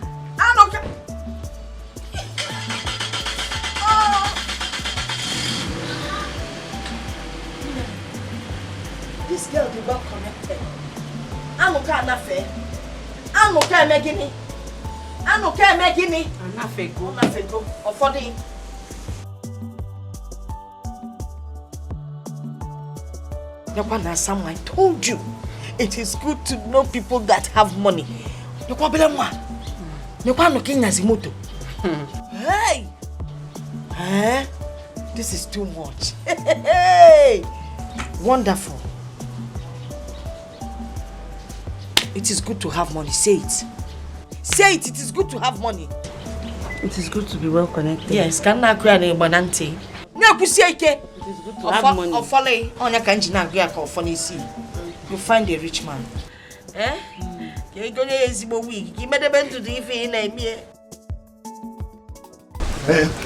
This girl did not connect. Anuka Anafe. Anuka Megini. Anafego. Ofodi. Yakwana Sam, I told you. It is good to know people that have money. Yakwa looking Nazimoto. Hey! Huh? This is too much. Hey! Wonderful. It is good to have money. Say it. Say it. It is good to have money. It is good to be well connected. Yes. Can I create a banante? No, it is good to have money. Or follow on your kanjina or funny see. You find a rich man. Eh? You're going to easy week. You made a bend to the evening.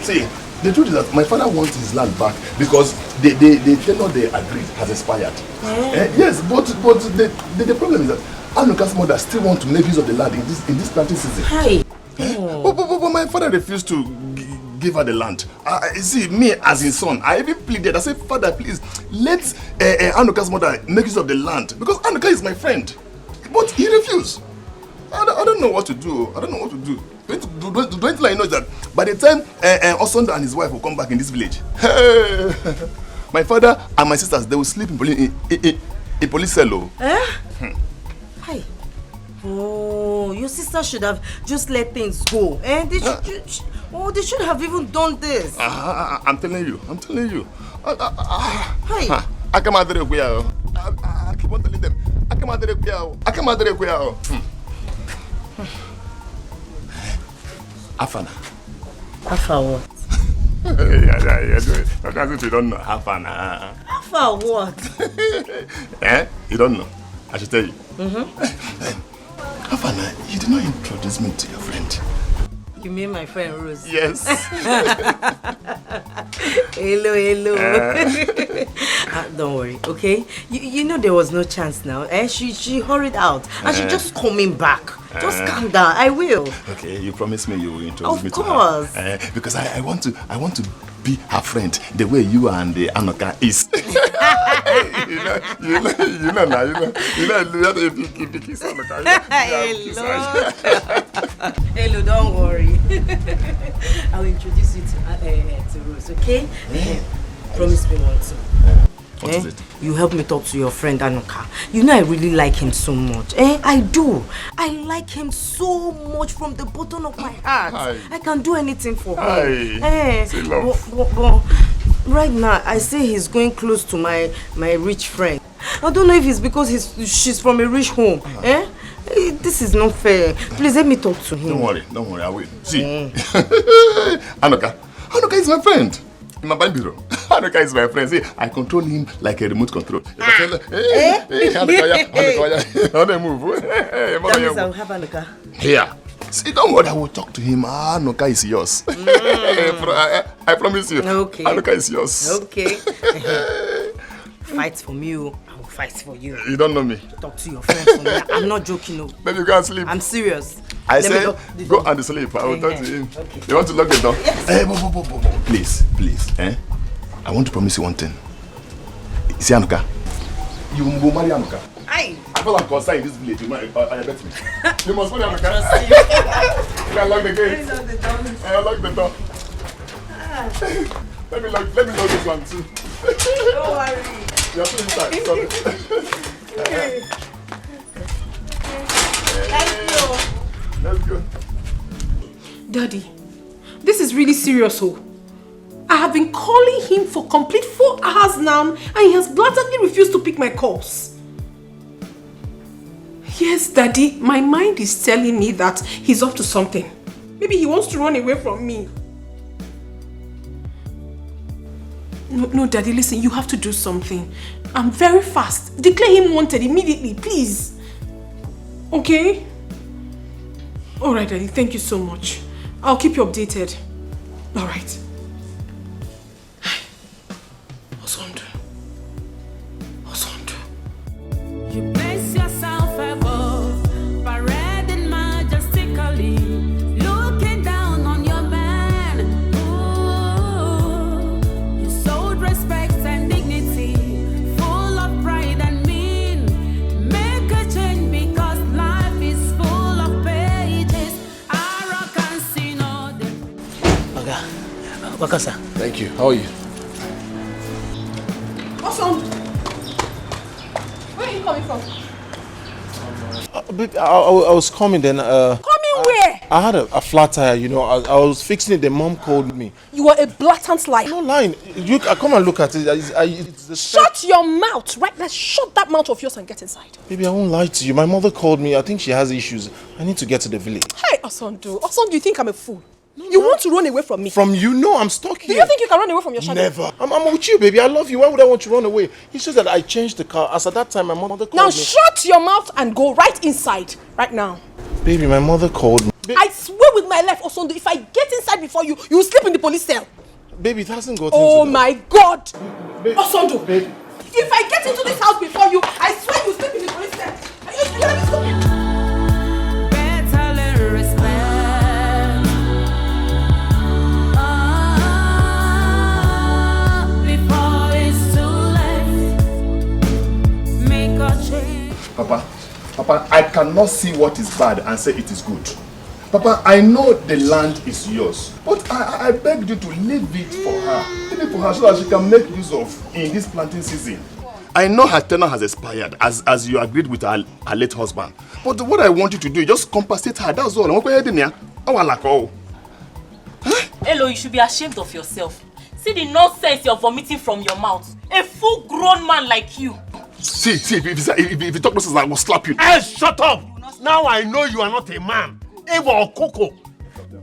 See, the truth is that my father wants his land back because the tenure they agreed has expired. Yes, but the problem is that Anuka's mother still wants to make use of the land in this planting season. Hi. But my father refused to give her the land. See, me as his son, I even pleaded. I said, Father, please, let Anuka's mother make use of the land because Anuka is my friend. But he refused. I don't know what to do. Don't I know that by the time Osonda and his wife will come back in this village, my father and my sisters, they will sleep in A police cell. Eh? Hi. Oh, your sister should have just let things go. Eh? They should have even done this. I'm telling you. Hey. I keep on telling them. I come out Afana. Afa what? Yeah. That's if you don't know. Afana. Afa what? You don't know. I should tell you. Afana, you did not introduce me to your friend. You mean my friend Rose? Yes. Hello. Don't worry, okay? You know there was no chance now. She hurried out and she's just coming back. Just calm down. I will. Okay, you promise me you will introduce me to her. Of course. Because I want to be her friend the way you and the Anoka is. you know, if you kiss Anoka. Hello, don't worry. I'll introduce you to Rose, okay? Promise me one thing. What is it? You help me talk to your friend Anoka. You know I really like him so much. I do. I like him so much from the bottom of my heart. Hi. I can do anything for him. Say love. But right now, I say he's going close to my rich friend. I don't know if it's because she's from a rich home. This is not fair. Please let me talk to him. Don't worry, I will. See, Anoka is my friend. In my bank bureau. Anoka is my friend. See, I control him like a remote control. If I tell her, hey, Anoka, move. That means I'll have Anoka. Yeah. See, don't worry, I will talk to him. Anoka is yours. I promise you. Okay. Anoka is yours. Okay. Fight for me, I will fight for you. You don't know me. Talk to your friend for me. I'm not joking, no. Then you go and sleep. I'm serious. I said, go and sleep. I will talk to him. Okay. You want to lock the door? Yes. Please. I want to promise you one thing. See, Anoka, you will marry Anoka. Aye. I feel like concerned in this village. I bet me. You must marry Anoka. You can lock the gate. Lock the door. Let me lock this one too. Don't worry. You're still inside. Sorry. Okay. Thank you. Let's go. Daddy, this is really serious, oh. I have been calling him for complete 4 hours now and he has blatantly refused to pick my calls. Yes, Daddy, my mind is telling me that he's up to something. Maybe he wants to run away from me. No, Daddy, listen, you have to do something. I'm very fast. Declare him wanted immediately, please. Okay? Alright, Daddy, thank you so much. I'll keep you updated. Alright. You place yourself above, parading majestically, looking down on your man. Ooh, you showed respect and dignity, full of pride and mean. Make a change because life is full of pages. Arrogance in order. Wakasa. Thank you. How are you? Awesome. Where are you coming from? Babe, I was coming then. Coming where? I had a flat tire, you know. I was fixing it. The mom called me. You are a blatant liar. No lying. You come and look at it. It's the Shut your mouth right now. Shut that mouth of yours and get inside. Baby, I won't lie to you. My mother called me. I think she has issues. I need to get to the village. Hey, Osondu. Osondu, you think I'm a fool? You want to run away from me? From you? No, I'm stuck here. Do you think you can run away from your shadow? Never. I'm with you, baby. I love you. Why would I want you to run away? It's just that I changed the car. As at that time, my mother called me. Now shut your mouth and go right inside. Right now. Baby, my mother called me. I swear with my life, Osondu, if I get inside before you, you will sleep in the police cell. Baby, it hasn't got Oh into my God. Osondu. Baby. If I get into this house before you, I swear you will sleep in the police cell. Are you stupid? Better learn respect. Before it's too late. Make a change. Papa, I cannot see what is bad and say it is good. Papa, I know the land is yours, but I beg you to leave it for her. Leave it for her so that she can make use of in this planting season. I know her tenure has expired as you agreed with her late husband. But what I want you to do is just compensate her. That's all. Hello, you should be ashamed of yourself. See the nonsense you're vomiting from your mouth. A full-grown man like you. See, if you talk nonsense, I will slap you. Hey, shut up! Now I know you are not a man. Eva or Coco.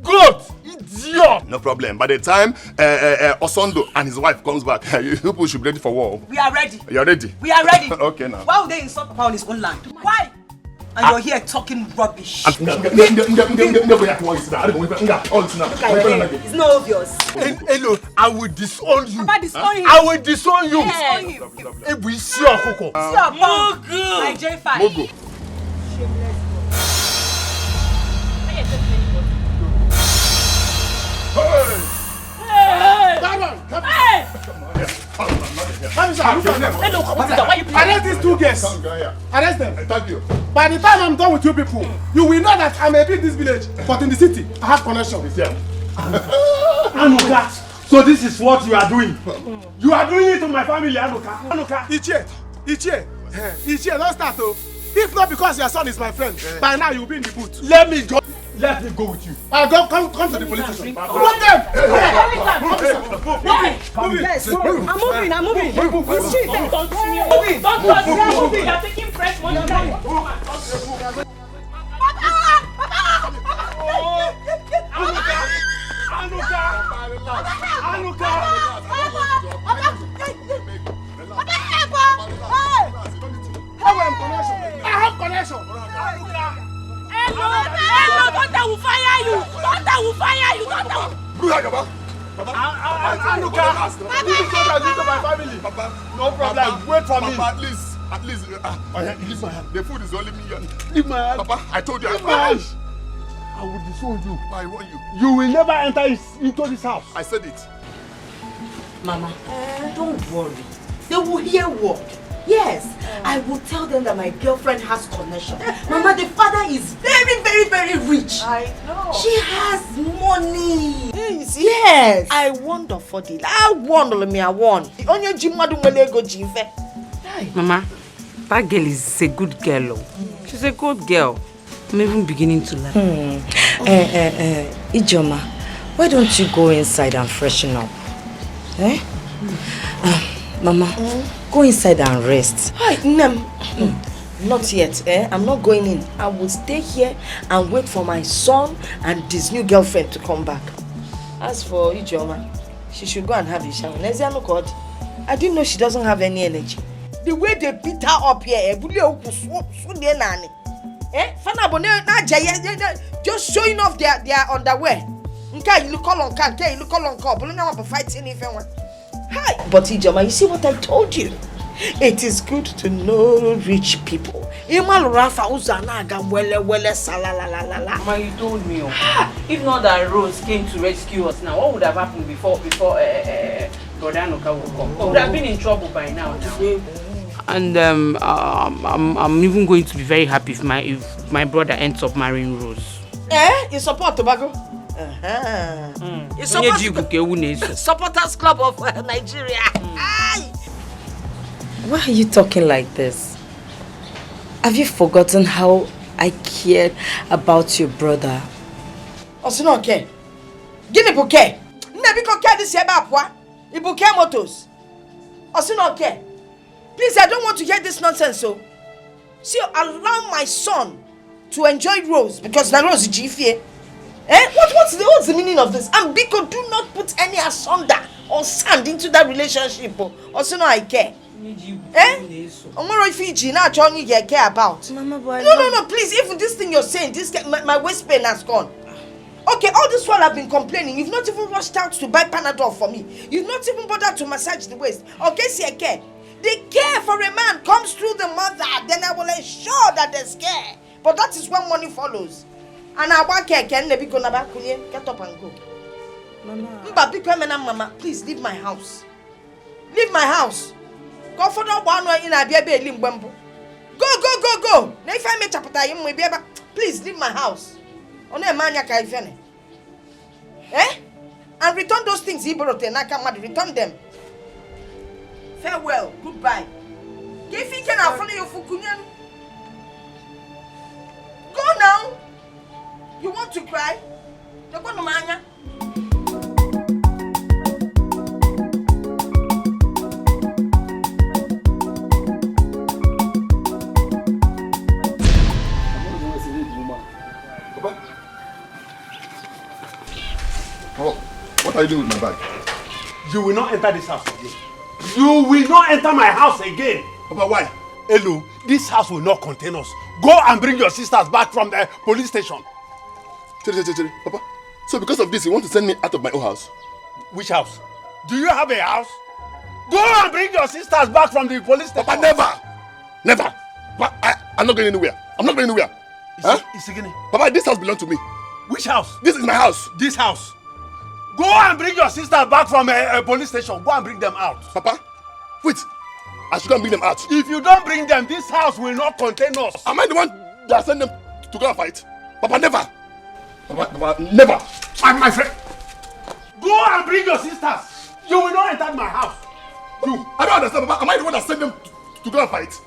Good! Idiot! No problem. By the time Osondo and his wife comes back, you people should be ready for war. We are ready. You're ready? We are ready. Okay, now. Why would they insult Papa on his own land? Why? And you're here talking rubbish. It's It's not obvious. Hello, I will disown you. Papa, disown him. I will disown you. Disown him. Hey, we see your Coco. See your mom. My J5. Mogo. Arrest these two guests. Arrest them. Thank you. By the time I'm done with you people, you will know that I may be in this village, but in the city, I have connection. Anuka, so this is what you are doing. You are doing it to my family, Anuka. Anuka. Ichie, don't start though. If not because your son is my friend, by now you'll be in the booth. Let me go with you. I'll go, come to the police station. Move them! Yes, I'm moving. Don't touch me. You're taking fresh money. I have connection. Hello, Doctor will fire you. Anuka, you so that you to my family. No problem. Wait for me. At least. Leave my hand. The food is only me. Leave my hand. Papa, I told you. Leave my hand. I will disown you. I want you. You will never enter into this house. I said it. Mama, don't worry. They will hear what? Yes, I will tell them that my girlfriend has connection. Mama, the father is very, very, very rich. I know. She has money. Yes. I wonder for the. I wonder me. I want. The only Jimadu Melego Jive. Mama, that girl is a good girl. She's a good girl. I'm even beginning to like. Ijoma, why don't you go inside and freshen up? Eh? Mama, go inside and rest. Hi, not yet. I'm not going in. I will stay here and wait for my son and his new girlfriend to come back. As for Ijoma, she should go and have a shower. I didn't know she doesn't have any energy. The way they beat her up here, just showing off their underwear. Hi. But Ijoma, you see what I told you? It is good to know rich people. Ma, you told me. If not that Rose came to rescue us now, what would have happened before Brother Anuka would come? We would have been in trouble by now. And I'm even going to be very happy if my brother ends up marrying Rose. You support Tobago? You support Supporters Club of Nigeria. Why are you talking like this? Have you forgotten how I cared about your brother? Also okay. Give me bouquet. Never care this year about what? You bouquet motors. Also okay. Please, I don't want to hear this nonsense. So allow my son to enjoy Rose because now Rose is GFA. What's the meaning of this? And Biko, do not put any asunder or sand into that relationship. Also no I care. Fiji now Johnny you care about. Mama boy. No, please, even this thing you're saying, my waist pain has gone. Okay, all this while I've been complaining, you've not even rushed out to buy Panadol for me. You've not even bothered to massage the waist. Okay, see, I care. The care for a man comes through the mother, then I will ensure that there's care. But that is when money follows. And I want care, get up and go. Mama, please leave my house. Leave my house. Go for the one in a baby limbambo. Go. If I make a please leave my house. And return those things he brought and I come return them. Farewell, goodbye. Go now. You want to cry? You're going to mania. What are you doing with my bag? You will not enter this house again. You will not enter my house again. Papa, why? Hello, this house will not contain us. Go and bring your sisters back from the police station. Chidi, Papa, so because of this, you want to send me out of my own house? Which house? Do you have a house? Go and bring your sisters back from the police station. Papa, never. Papa, I'm not going anywhere. I'm not going anywhere. Papa, this house belongs to me. Which house? This is my house. This house. Go and bring your sisters back from a police station. Go and bring them out. Papa, wait. I should go and bring them out. If you don't bring them, this house will not contain us. Am I the one that sent them to go and fight? Papa, never. Papa, never. My friend. Go and bring your sisters. You will not enter my house. You, I don't understand, Papa. Am I the one that sent them to go and fight?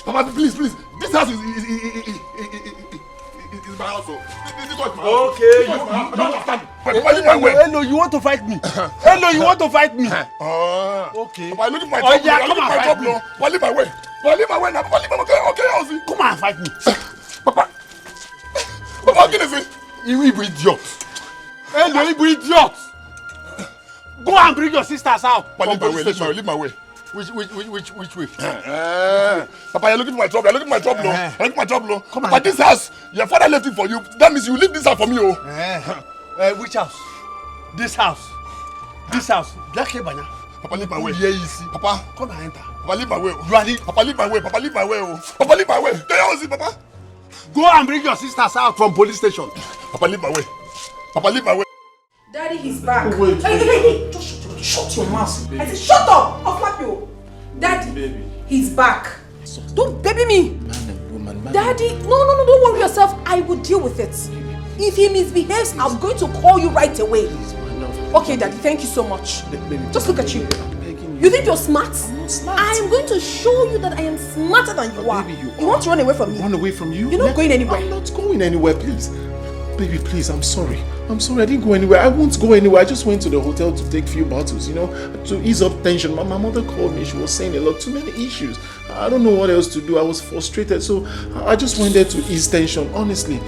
Papa, please. This house is my house. This is my house. Okay, I don't understand. Papa, leave my way. Hello, you want to fight me? Hello, you want to fight me? Okay. Papa, look at my trouble. Yeah, come and fight me. Papa, leave my way. Papa, leave my way now. Papa, leave my way. Okay, Ozzy. Come and fight me. Papa, what can I say? You idiot. Hello, you idiot. Go and bring your sisters out. Papa, leave my way. Which way? Papa, you're looking for my trouble. You're looking for my trouble. Come on. But this house, your father left it for you. That means you leave this house for me, which house? This house. Black Ebanya. Papa, leave my way. Yeah, you see. Papa, come and enter. Papa, leave my way. Ready? Papa, leave my way. Papa, leave my way. Papa, leave my way. There you see, Papa. Go and bring your sisters out from police station. Papa, leave my way. Papa, leave my way. Daddy, he's back. Oh, wait. Hey. Just shut your mouth. I said, shut up. I'll slap you. Daddy, baby. He's back. Don't baby me. Man. Daddy, no, don't worry yourself. I will deal with it. If he misbehaves, I'm going to call you right away. Okay, Daddy, thank you so much. Just look at you. You think you're smart? I'm not smart. I am going to show you that I am smarter than you are. Baby, you want to run away from me? Run away from you? You're not going anywhere. I'm not going anywhere, please. Baby, please, I'm sorry. I didn't go anywhere. I won't go anywhere. I just went to the hotel to take a few bottles, to ease up tension. My mother called me. She was saying a lot, too many issues. I don't know what else to do. I was frustrated, so I just went there to ease tension, honestly.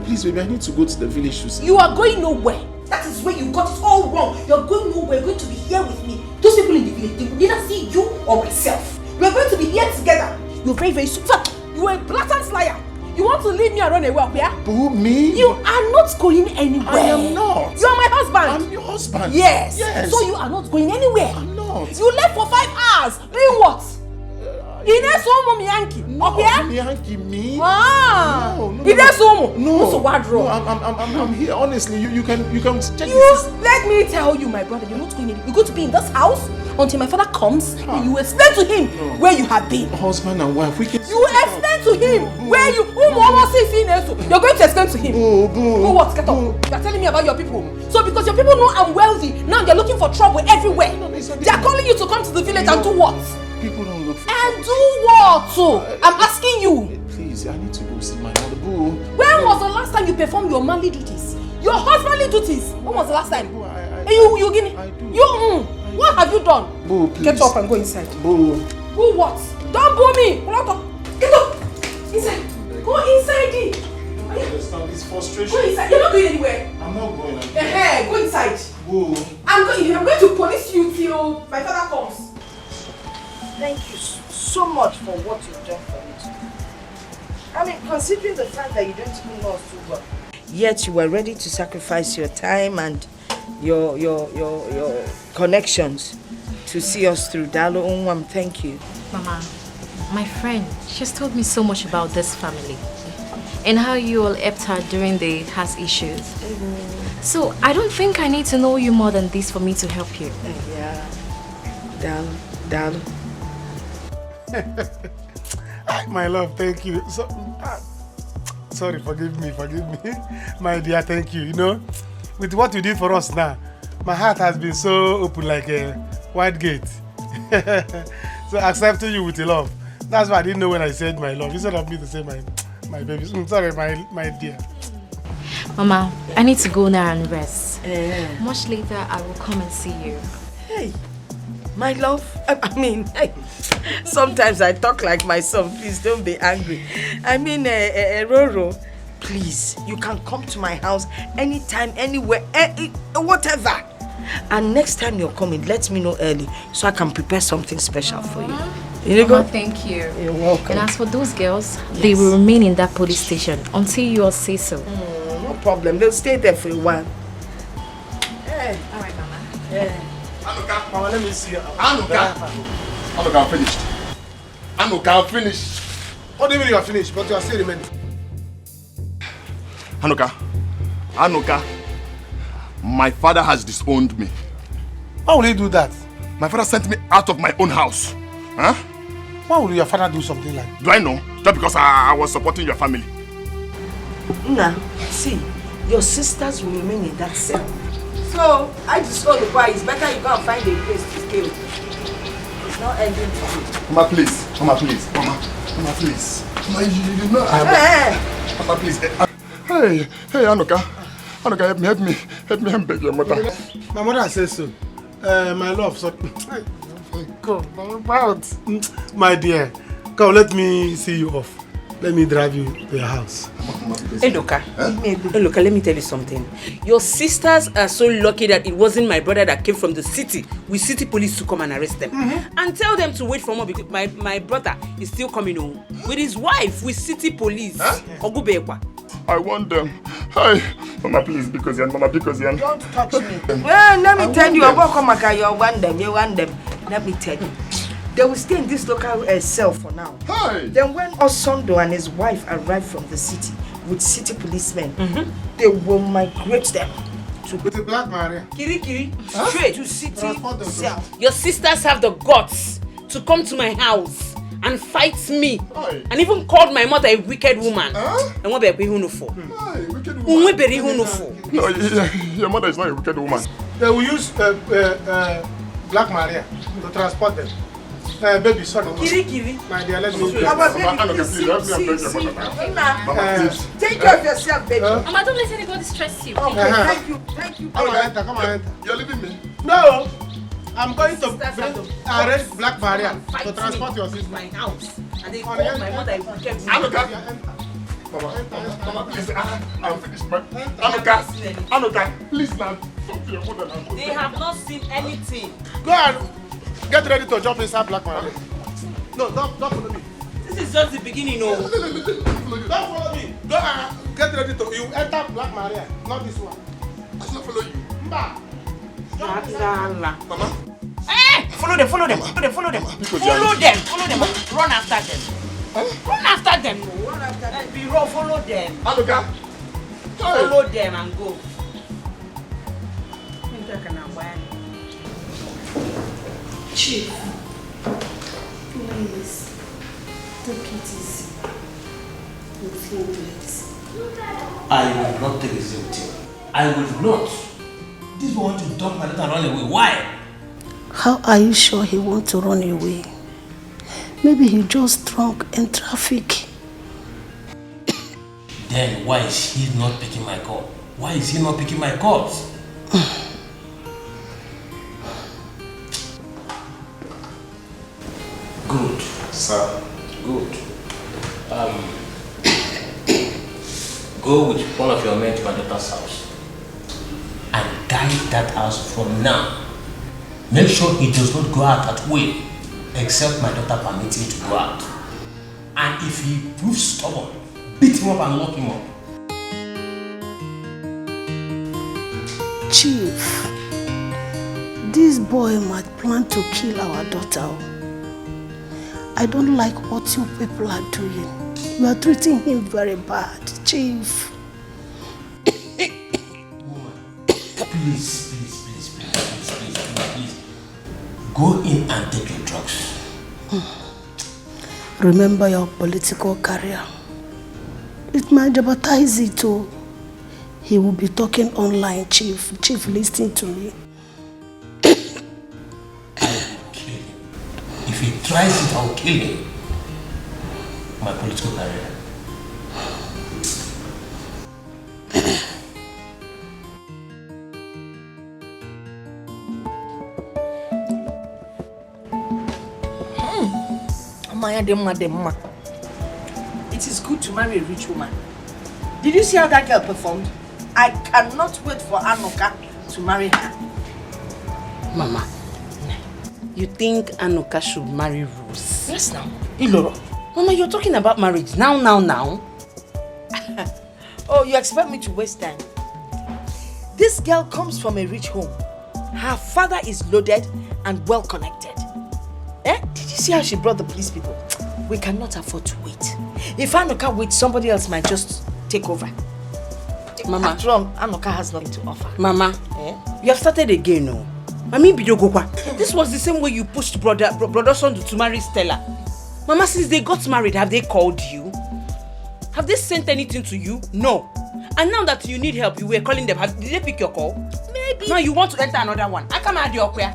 Please, baby, I need to go to the village to see. You are going nowhere. That is where you got it all wrong. You're going nowhere. You're going to be here with me. Those people in the village, they will neither see you or myself. We are going to be here together. You're very, very super. You are a blatant liar. You want to leave me and run away, yeah? Boo, me? You are not going anywhere. I am not. You are my husband. I'm your husband. Yes. Yes. So you are not going anywhere. I'm not. You left for 5 hours. Doing what? Yankee, me? Ah. No. No. So what wrong? I'm here. Honestly, you can check this. Let me tell you, my brother, you're not going anywhere. You're going to be in this house until my father comes and you explain to him where you have been. Husband and wife, we can. You explain to him where you. You're going to explain to him. Boo. What? Get up. You're telling me about your people. So because your people know I'm wealthy, now they're looking for trouble everywhere. They're calling you to come to the village and do what? People don't look for and do what? I'm asking you. Please, I need to go see my mother. Boo. When was the last time you performed your manly duties? Your husbandly duties? When was the last time? You give me. What have you done? Boo, please. Get up and go inside. Boo. Boo what? Don't boo me. Get up. Inside. Go inside. I understand this frustration. Go inside. You're not going anywhere. I'm not going anywhere. Go inside. Boo. I'm going to police you till my father comes. Thank you so much for what you've done for me today. I mean, considering the fact that you don't even know us too well, yet you were ready to sacrifice your time and your connections to see us through. Dalo Unwam, thank you. Mama, my friend, she's told me so much about this family and how you all helped her during the past issues. So I don't think I need to know you more than this for me to help you. Yeah. Dalo. My love, thank you. So, sorry, forgive me, my dear. Thank you. With what you did for us now, my heart has been so open like a wide gate. So accepting you with love. That's why I didn't know when I said my love. Instead of me to say my baby. Sorry, my dear. Mama, I need to go now and rest. Much later, I will come and see you. Hey, my love. I mean, hey, sometimes I talk like my son. Please don't be angry. I mean, Roro, please, you can come to my house anytime, anywhere, whatever. And next time you're coming, let me know early so I can prepare something special for you. You Mama, thank you. You're welcome. And as for those girls, they will remain in that police station until you all say so. No problem. They'll stay there for a while. All right, Mama. Anuka. Mama, let me see you. Anuka, I'm finished. Anuka, I'm finished. What do you mean you are finished? But you are still remaining. Anuka, my father has disowned me. Why will he do that? My father sent me out of my own house. Huh? Why would your father do something like that? Do I know? Just because I was supporting your family. Nah, see, your sisters will remain in that cell. So, I just told the boy, it's better you go and find a place to stay. It's not ending for you. Mama, please. Mama, please. Mama, please. Mama, you know Mama, please. Hey, Anuka. Anuka, help me. Help me beg your mother. My mother says so. My love, so... Come, my dear, come, let me see you off. Let me drive you to your house. Hey, Loka. Hey, Loka, let me tell you something. Your sisters are so lucky that it wasn't my brother that came from the city with city police to come and arrest them. And tell them to wait for more because my brother is still coming home with his wife with city police. I want them. Hi, Mama, please, because Mama, because Don't touch me. Well, let me tell you, you want them. Let me tell you. They will stay in this local cell for now. Hi. Then when Osondo and his wife arrive from the city with city policemen, they will migrate them to with the Black Maria. Kiri, straight to city cell. Your sisters have the guts to come to my house and fight me. Hi. And even called my mother a wicked woman. And what be who for? Wicked woman. No, your mother is not a wicked woman. They will use Black Maria to transport them. Baby, sorry. Kiri. My dear, let me go. Mama, baby, take care of yourself, baby. Mama, don't let anybody stress you. Okay, thank you. Come on, enter. You're leaving me? No! I'm going to arrange Black Maria to transport your sister. My house. And they called my mother a wicked woman. Mama, please, I'm finished. Anuka, please now. Talk to your mother now. They have not seen anything. Go and get ready to jump inside Black Maria. No, don't follow me. This is just the beginning, no. Don't follow me. Go and get ready to you enter Black Maria, not this one. I should not follow you. Mba. Mama. Hey! Follow them. Follow them. Run after them. Run after them. Follow them. Anuka. Follow them and go. Chief, please, take it easy. With him, please. I will not take it easy with him. I will not. This boy want to dump my daughter and run away. Why? How are you sure he wants to run away? Maybe he just drunk in traffic. Then why is he not picking my call? Why is he not picking my calls? Good. Sir. Good. Go with one of your men to my daughter's house and guide that house from now. Make sure he does not go out that way except my daughter permits him to go out. And if he proves stubborn, beat him up and lock him up. Chief, this boy might plan to kill our daughter. I don't like what you people are doing. You are treating him very bad, Chief. Please. Go in and take your drugs. Remember your political career. It might jeopardize it too. He will be talking online, Chief. Chief, listen to me. I will kill him. If he tries it, I'll kill him. my political career. It is good to marry a rich woman. Did you see how that girl performed? I cannot wait for Anoka to marry her. Mama, you think Anoka should marry Rose? Yes, now. Iloro. Mama, you're talking about marriage now. Oh, you expect me to waste time? This girl comes from a rich home. Her father is loaded and well connected. Did you see how she brought the police people? We cannot afford to wait. If Anoka waits, somebody else might just take over. Mama. After all, Anoka has nothing to offer. Mama, you have started again, no? This was the same way you pushed brother son to marry Stella. Mama, since they got married, have they called you? Have they sent anything to you? No. And now that you need help, you were calling them. Did they pick your call? Maybe. Now you want to enter another one. I come out your queer.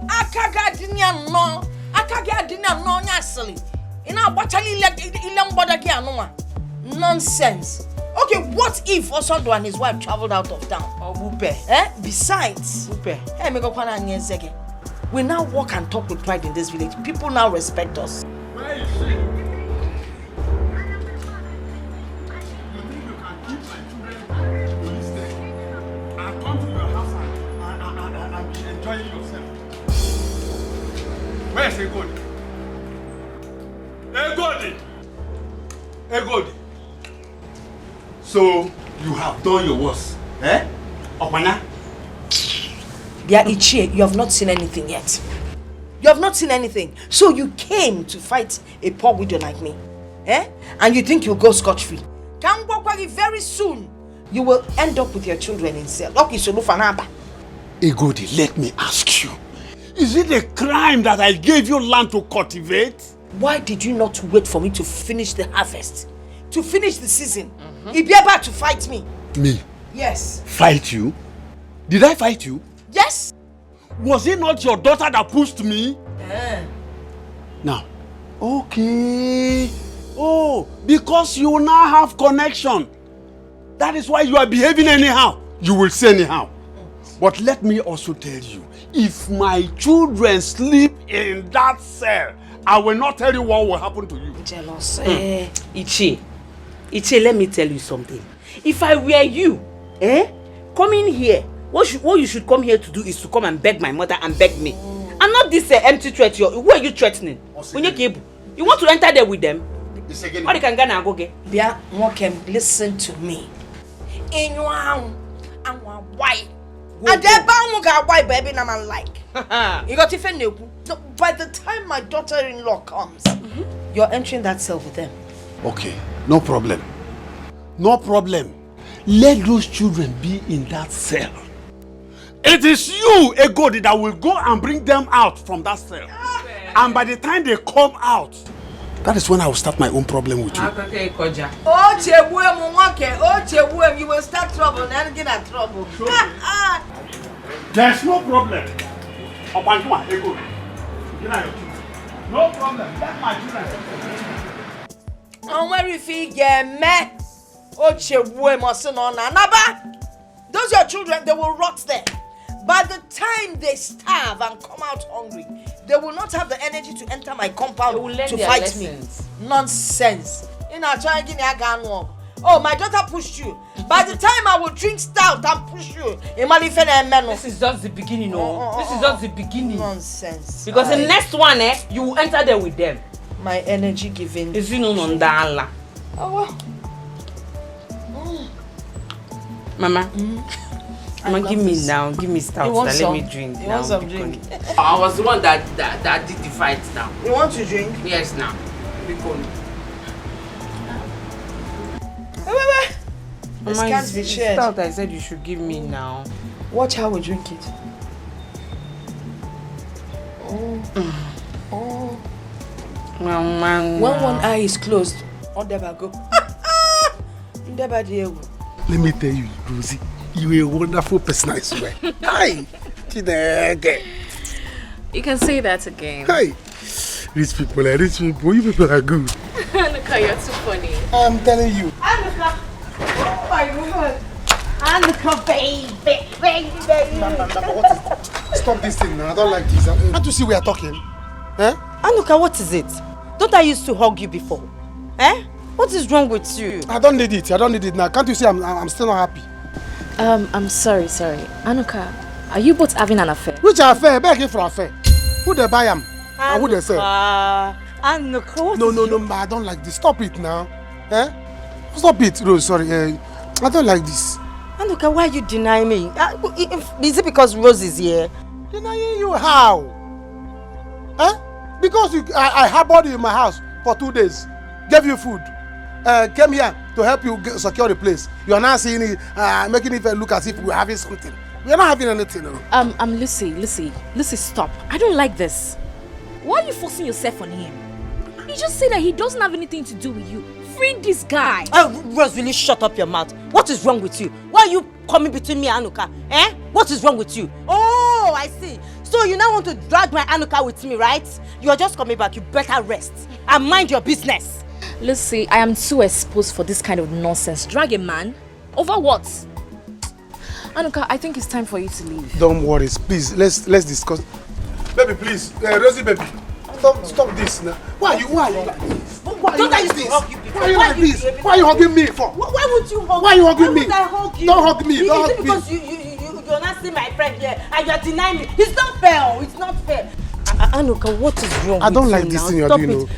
Nonsense. Okay, what if Osondo and his wife traveled out of town? Oh, Wupe. Besides, Wupe. We now walk and talk with pride in this village. People now respect us. Where is she? You think you can keep my children to this day and come to your house and be enjoying yourself? Where is Egodi? Egodi! So, you have done your worst, Opana? Dear Ichie, you have not seen anything yet. You have not seen anything. So you came to fight a poor widow like me. And you think you'll go scot-free. Very soon, you will end up with your children in cell. Egodi, let me ask you. Is it a crime that I gave you land to cultivate? Why did you not wait for me to finish the harvest? To finish the season? He'd be able to fight me. Me? Yes. Fight you? Did I fight you? Yes. Was it not your daughter that pushed me? Now, okay. Oh, because you now have connection. That is why you are behaving anyhow. You will say anyhow. But let me also tell you, if my children sleep in that cell, I will not tell you what will happen to you. Jealous. Ichie, let me tell you something. If I were you, coming here, what you should come here to do is to come and beg my mother and beg me. And not this empty threat. Who are you threatening? You want to enter there with them? Or you can go get? Listen to me. In your house, I'm white. And then why baby na man like. You got to fend. By the time my daughter-in-law comes, you're entering that cell with them. Okay, no problem. No problem. Let those children be in that cell. It is you, Egodi, that will go and bring them out from that cell. And by the time they come out, that is when I will start my own problem with you. You will start trouble and get in trouble. There's no problem. No problem. Let my children. And where if he get me? Those your children, they will rot there. By the time they starve and come out hungry, they will not have the energy to enter my compound to fight lessons. Me. Nonsense. Oh, my daughter pushed you. By the time I will drink stout and push you, this is just the beginning, This is just the beginning. Nonsense. Because the next one, you will enter there with them. My energy giving. Is you know on the Mama. Mama, give me now. Give me stout. Let me drink. You want some drink? I was the one that did the fight now. You want to drink? Yes, now. This can't be shared. Stout I said you should give me now. Watch how we drink it. When one eye is closed, on never go. Let me tell you, Rosie, you're a wonderful person, I swear. Hi, Chinenye. You can say that again. Hi. Rich people, you people are good. Look how you're too funny. I'm telling you. Anuka! Oh my God! Anuka, baby! What is this? Stop this thing now. I don't like this. Can't you see we are talking? Eh? Anuka, what is it? Don't I used to hug you before? Eh? What is wrong with you? I don't need it. I don't need it now. Can't you see I'm still not happy? I'm sorry. Anuka, are you both having an affair? Which affair? Begging for affair. Who they buy am? And who they sell? Anuka, what No, I don't like this. Stop it now. Eh? Stop it, Rose. Sorry. I don't like this. Anuka, why you deny me? Is it because Rose is here? Denying you how? Eh? Because I harbored you in my house for 2 days. Gave you food. Came here to help you secure the place. You are now seeing it, making it look as if we're having something. We are not having anything. No. Lucy, stop. I don't like this. Why are you forcing yourself on him? He just said that he doesn't have anything to do with you. Free this guy. Rose, will you shut up your mouth? What is wrong with you? Why are you coming between me and Anuka? Eh? What is wrong with you? Oh, I see. So you now want to drag my Anuka with me, right? You are just coming back. You better rest and mind your business. Lucy, I am too exposed for this kind of nonsense. Drag a man? Over what? Anuka, I think it's time for you to leave. Don't worry, please. Let's discuss. Baby, please. Rosie, baby. Stop this now. Why are you like this? Why are you like this? Why are you like this? Why are you hugging me for? Why would you hug me? Why are you hugging me? Why would I hug you? Don't hug me. Don't hug me. Because you're not seeing my friend here and you're denying me. It's not fair. It's not fair. Anuka, what is wrong with you? I don't like this thing you're doing.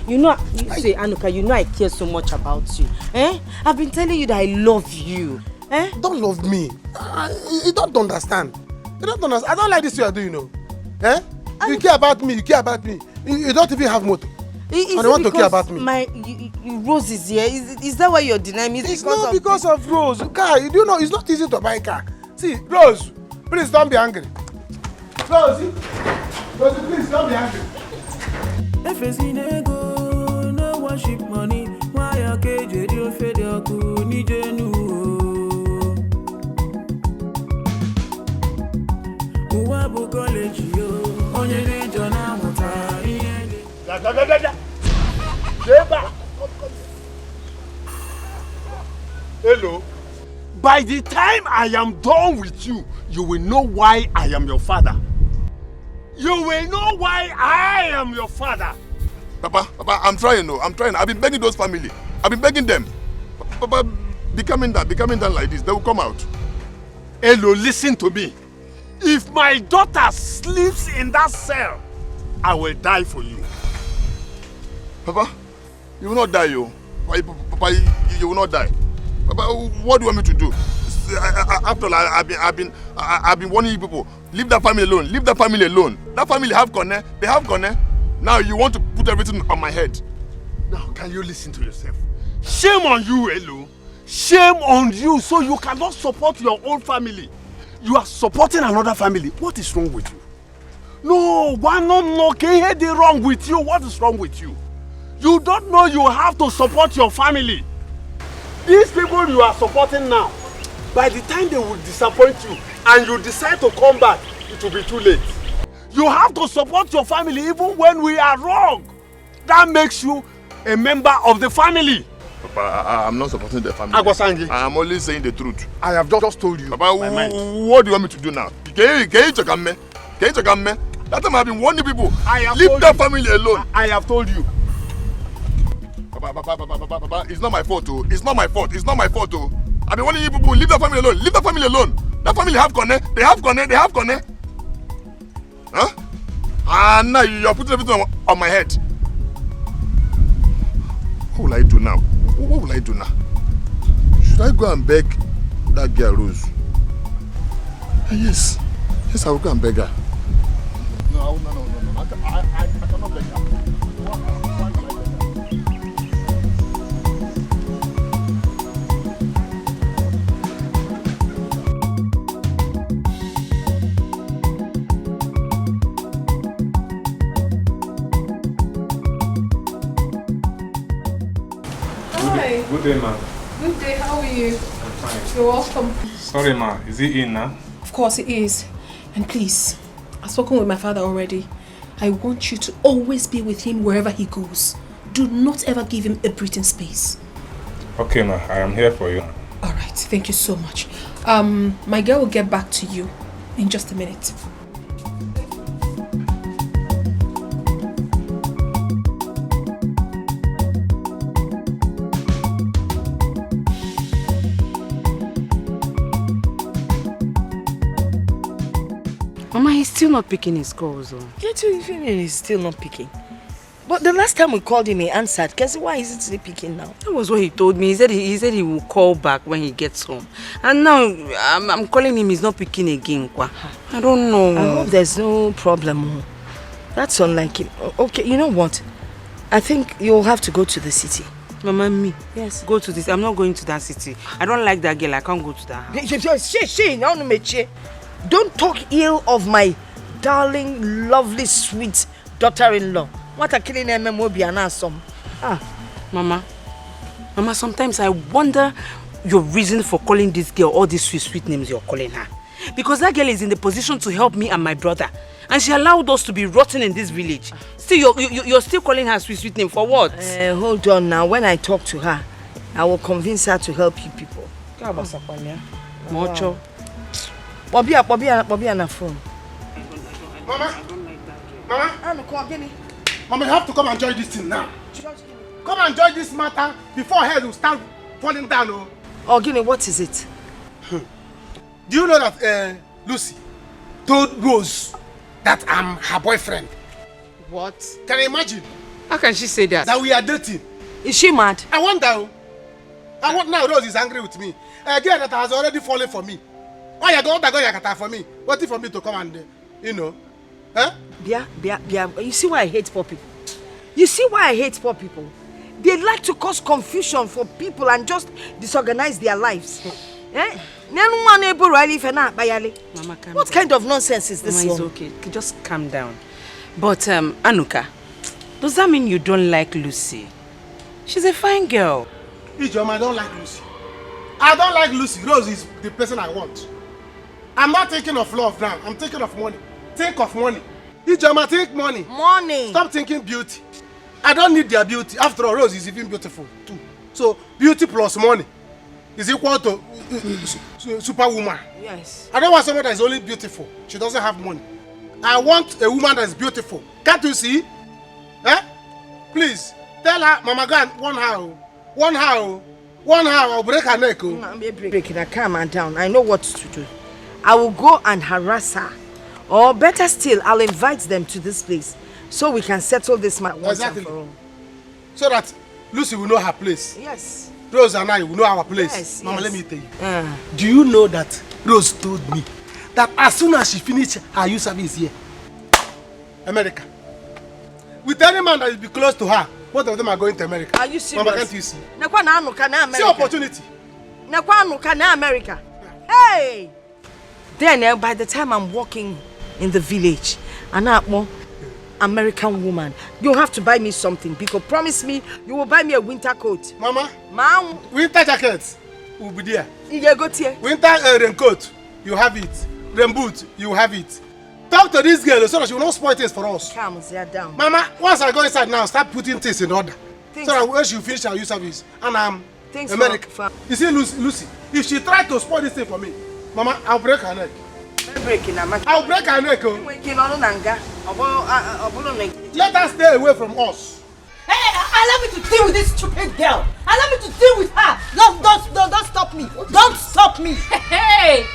Say, Anuka, you know I care so much about you. Eh? I've been telling you that I love you. Eh? Don't love me. You don't understand. You don't understand. I don't like this you're doing, Eh? You care about me. You don't even have motor. And you want to care about me. Rose is here. Is that why you're denying me? It's not because of Rose. Car, you do know it's not easy to buy a car. See, Rose, please don't be angry. Rose, please don't be angry. If it's in ego, no worship money. Why are KJ you fed your kuni jenu? Uwabu college yo, onye de jona muta. Hello. By the time I am done with you, you will know why I am your father. You will know why I am your father. Papa, I'm trying. I've been begging those family. I've been begging them. Papa, be coming down like this. They will come out. Hello, listen to me. If my daughter sleeps in that cell, I will die for you. Papa, you will not die, yo. Papa, you will not die. Papa, what do you want me to do? After all, I've been warning you people. Leave that family alone. Leave that family alone. That family have Kone. They have Kone. Now you want to put everything on my head. Now, can you listen to yourself? Shame on you, Elo. Shame on you. So you cannot support your own family. You are supporting another family. What is wrong with you? No, why not? Can you wrong with you? What is wrong with you? You don't know you have to support your family. These people you are supporting now, by the time they will disappoint you and you decide to come back, it will be too late. You have to support your family even when we are wrong. That makes you a member of the family. Papa, I'm not supporting the family. I'm only saying the truth. I have just told you. Papa, what do you want me to do now? Can you check on me? That time I've been warning people. Leave that family alone. I have told you. Papa, it's not my fault, oh. It's not my fault. Oh. I've been warning you people. Leave that family alone. Leave that family alone. That family have Kone. They have Kone. Huh? And now you're putting everything on my head. What will I do now? Should I go and beg that girl Rose? Yes, I will go and beg her. No. I cannot beg her. Good day, ma. Good day, how are you? I'm fine. You're welcome. Sorry, ma. Is he in now? Of course it is. And please, I've spoken with my father already. I want you to always be with him wherever he goes. Do not ever give him a breathing space. Okay, ma. I am here for you. All right, thank you so much. My girl will get back to you in just a minute. Mama, he's still not picking his calls. Get to feeling he's still not picking. But the last time we called him, he answered. Guess why is it still picking now? That was what he told me. He said he will call back when he gets home. And now I'm calling him, he's not picking again. I don't know. I hope there's no problem. That's unlike him. Okay, you know what? I think you'll have to go to the city. Mama, me? Yes. Go to this. I'm not going to that city. I don't like that girl. I can't go to that house. Don't talk ill of my darling, lovely, sweet daughter-in-law. What a killing Mama, sometimes I wonder your reason for calling this girl all these sweet names you're calling her. Because that girl is in the position to help me and my brother. And she allowed us to be rotten in this village. Still, you're still calling her sweet name for what? Hold on now. When I talk to her, I will convince her to help you people. Mocho. Bobby on the phone. Mama, you have to come and join this thing now. Come and join this matter before head will start falling down. Oh, Guinea, what is it? Do you know that Lucy told Rose that I'm her boyfriend? What? Can you imagine? How can she say that? That we are dating. Is she mad? I wonder. Now Rose is angry with me. A girl that has already fallen for me. Why you going to for me? Waiting for me to come and, Huh? Yeah. You see why I hate poor people? You see why I hate poor people? They like to cause confusion for people and just disorganize their lives. Mama, what kind of nonsense is this? Mama, it's okay. Just calm down. But, Anuka, does that mean you don't like Lucy? She's a fine girl. Ijoma, I don't like Lucy. I don't like Lucy. Rose is the person I want. I'm not thinking of love now. I'm thinking of money. Think of money. Ijoma, think money. Money. Stop thinking beauty. I don't need their beauty. After all, Rose is even beautiful too. So, beauty plus money is equal to superwoman. Yes. I don't want someone that is only beautiful. She doesn't have money. I want a woman that is beautiful. Can't you see? Please, tell her, Mama Gan, one how, I'll break her neck. I'm breaking her, calm her down. I know what to do. I will go and harass her. Or better still, I'll invite them to this place so we can settle this matter once and for all. So that Lucy will know her place. Yes. Rose and I will know our place. Yes, Mama, yes. let me tell you. Do you know that Rose told me that as soon as she finished her youth service here, America, with any man that will be close to her, both of them are going to America. Are you serious? Mama, can't you see? See opportunity. America. Hey! Then by the time I'm walking in the village, an American woman, you have to buy me something because promise me you will buy me a winter coat. Mama, winter jacket will be there. Winter raincoat, you have it. Rain boot, you have it. Talk to this girl so that she will not spoil things for us. Calm down. Mama, once I go inside now, start putting things in order. So that when she finish her youth service, and I'm America. You see, Lucy, if she tries to spoil this thing for me, Mama, I'll break her neck. I'll break her neck. Let her stay away from us. Hey, allow me to deal with this stupid girl. Allow me to deal with her. Don't stop me. Don't stop me. Hey,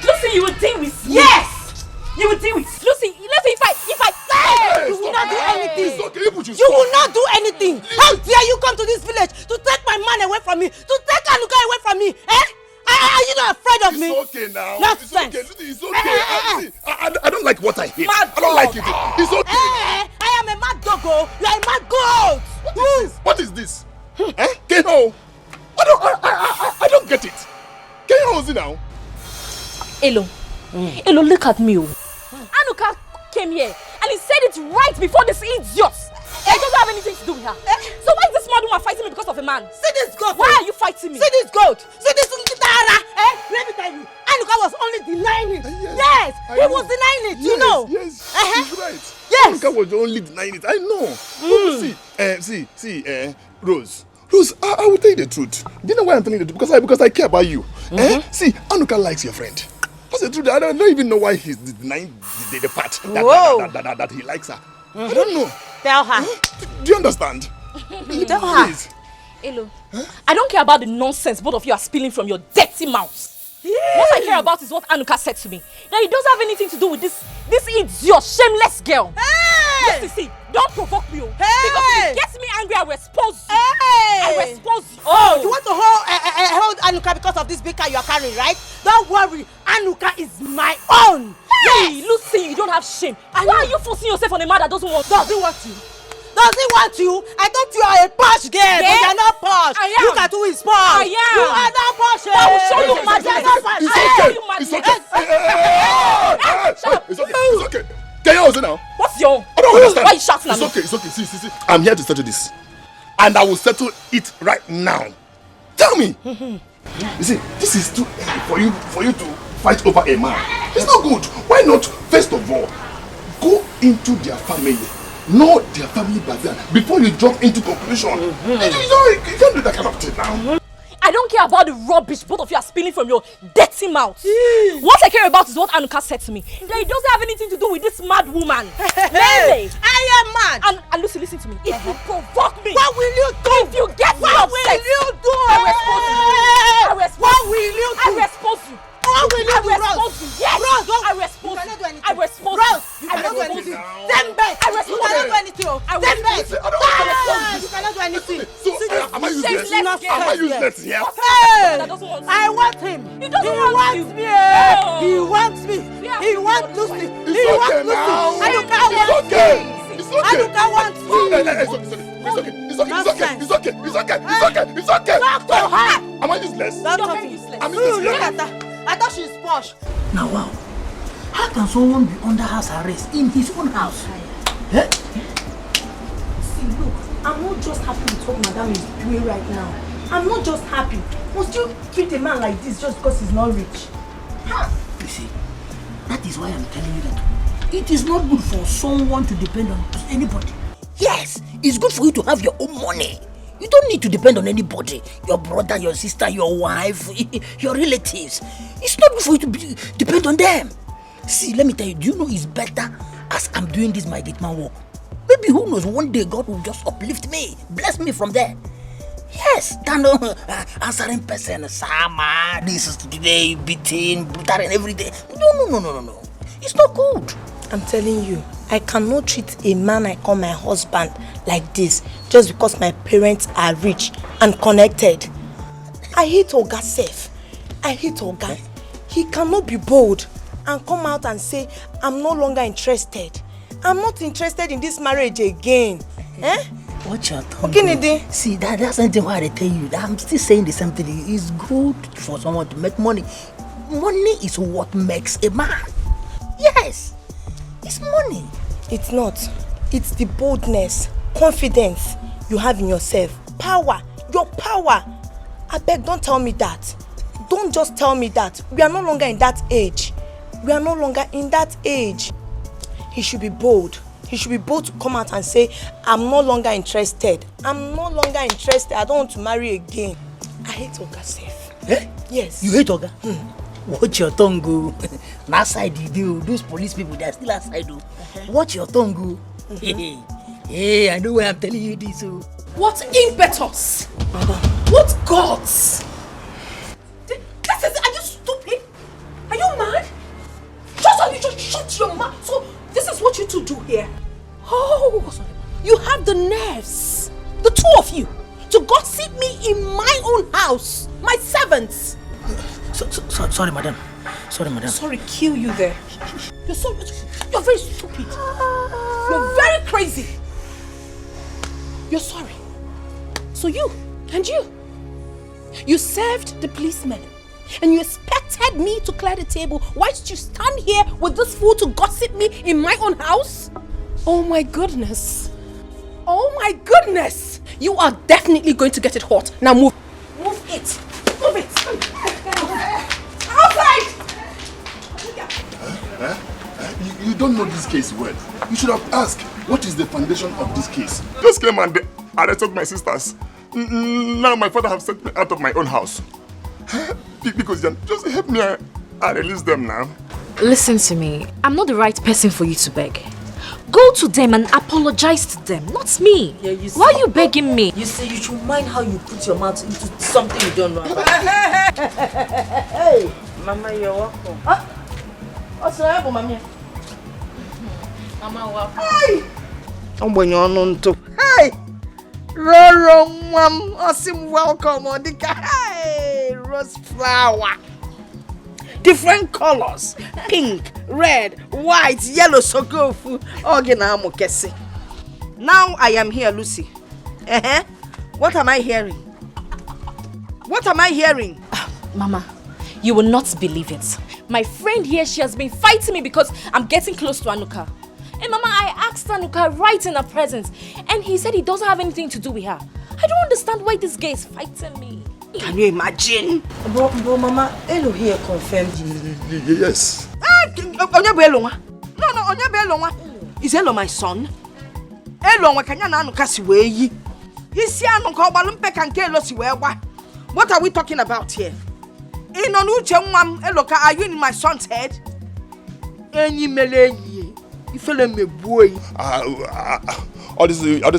Lucy, you will deal with me. Yes, you will deal with Lucy. If I hey, you will not do anything. You will not do anything. How dare you come to this village to take my man away from me, to take Anuka away from me? Are you not afraid of me? It's okay now. Nonsense. It's okay. I don't like what I hate. I don't like it. It's okay. I am a mad doggo. You are a mad goat. What is this? Keho? I don't get it. Keho is it now? Elo, look at me. Anuka came here and he said it right before this idiot. I don't have anything to do with her. So why is this mad woman fighting me because of a man? See this goat. Why are you fighting me? See this goat. See this Nkitara. Let me tell you. Anuka was only denying it. Yes, he was denying it. You know. Yes, he's right. Yes. Anuka was only denying it. I know. See, Rose. Rose, I will tell you the truth. Do you know why I'm telling you the truth? Because I care about you. See, Anuka likes your friend. That's the truth. I don't even know why he's denying the part that he likes her. I don't know. Tell her. Do you understand? Tell her. Please. Hello. I don't care about the nonsense both of you are spilling from your dirty mouths. What I care about is what Anuka said to me. That it doesn't have anything to do with this idiot, shameless girl. Hey! Listen, see, don't provoke me. Hey! Because if it gets me angry, I will expose you. Hey! I will expose you. Oh, you want to hold Anuka because of this big car you are carrying, right? Don't worry, Anuka is my own. Hey, Lucy, you don't have shame. Why are you forcing yourself on a man that doesn't want you? Doesn't want you? Does he want you? I thought you are a posh girl, but you are not posh. I am. Look at who is posh. I am. You are not posh. I will show you madness. It's okay. Can you also now? What's your? I don't understand. Why are you shouting at me? It's okay. See. I'm here to settle this. And I will settle it right now. Tell me. You see, this is too early for you to fight over a man. It's not good. Why not, first of all, go into their family. Know their family background before you jump into conclusion. You can't do that kind of thing now. I don't care about the rubbish both of you are spilling from your dirty mouth. What I care about is what Anuka said to me. That it doesn't have anything to do with this mad woman. Hey, I am mad. And Lucy, listen to me. If you provoke me, what will you do? If you get me what upset, will you do? I will expose you. What will you do? I will expose you. What will you do, Rose? Yes. Rose, I will expose you. I will expose you. Rose, you cannot do anything. Zembe, you cannot do anything. Zembe, you cannot do anything. So, am I useless? Am I useless here? Hey, I want him. He doesn't want me. He wants me. He wants Lucy. He wants Lucy. Anuka wants me. Anuka wants me. It's okay. Talk to her. Am I useless? I'm useless. Look at her. I thought she's posh. Now, wow. How can someone be under house arrest in his own house? Eh? See, look, I'm not just happy with what Madam is doing right now. I'm not just happy. Must you treat a man like this just because he's not rich? You see, that is why I'm telling you that it is not good for someone to depend on anybody. Yes, it's good for you to have your own money. You don't need to depend on anybody. Your brother, your sister, your wife, your relatives. It's not good for you to depend on them. See, let me tell you, do you know it's better as I'm doing this my gate man work? Maybe who knows, one day God will just uplift me, bless me from there. Yes, than answering person, Sama, this is today, beating, brutal and every day. No. It's not good. I'm telling you, I cannot treat a man I call my husband like this just because my parents are rich and connected. I hate Oga Sef. I hate Oga. He cannot be bold and come out and say, I'm no longer interested. I'm not interested in this marriage again. Eh? Watch your tongue. Okay, see, that's something why I tell you. I'm still saying the same thing. It's good for someone to make money. Money is what makes a man. Yes. It's money. It's not. It's the boldness, confidence you have in yourself. Power. Your power. I beg, don't tell me that. Don't just tell me that. We are no longer in that age. We are no longer in that age. He should be bold. He should be bold to come out and say, I'm no longer interested. I'm no longer interested. I don't want to marry again. I hate Oga Sef. Eh? Yes. You hate Oga? Watch your tongue go. That side you do. Those police people, they are still outside do. Watch your tongue go. Hey, I know why I'm telling you this. What impetus? What gods? Are you stupid? Are you mad? Just shut your mouth. So this is what you two do here. Oh, you have the nerves, the two of you, to gossip me in my own house, my servants. Sorry, madam. Sorry, kill you there. You're very stupid. You're very crazy. You're sorry. So you served the policemen and you expected me to clear the table whilst you stand here with this fool to gossip me in my own house? Oh my goodness. Oh my goodness. You are definitely going to get it hot. Now move. Move it. Move it. Outside! You don't know this case well. You should have asked, what is the foundation of this case? Just came and they arrested my sisters. Now my father have sent me out of my own house. Because just help me and release them now. Listen to me. I'm not the right person for you to beg. Go to them and apologize to them, not me. Yeah, you see, why are you begging me? You see, you should mind how you put your mouth into something you don't know about. Hey, Mama, you're welcome. What's the matter, Mama? Mama, welcome. Hey! I'm going on to. Hey! Roro, Mom, awesome welcome, Dike. Hey! Rose flower. Different colors, pink, red, white, yellow, so go for now I am here, Lucy. What am I hearing? What am I hearing? Mama, you will not believe it. My friend here, she has been fighting me because I'm getting close to Anuka. And Mama, I asked Anuka right in her presence, and he said he doesn't have anything to do with her. I don't understand why this guy is fighting me. Can you imagine? But Mama, Elo here confirmed. Yes. No, Onyebe. Is Elo my son? Elo wakanya na Anuka siwe yi. Isi Anuka obalumpe kanke Elo siwe wa. What are we talking about here? Inonuche mwam Eloka, are you in my son's head? Enyi meleyi. Ifele me boy. All this you are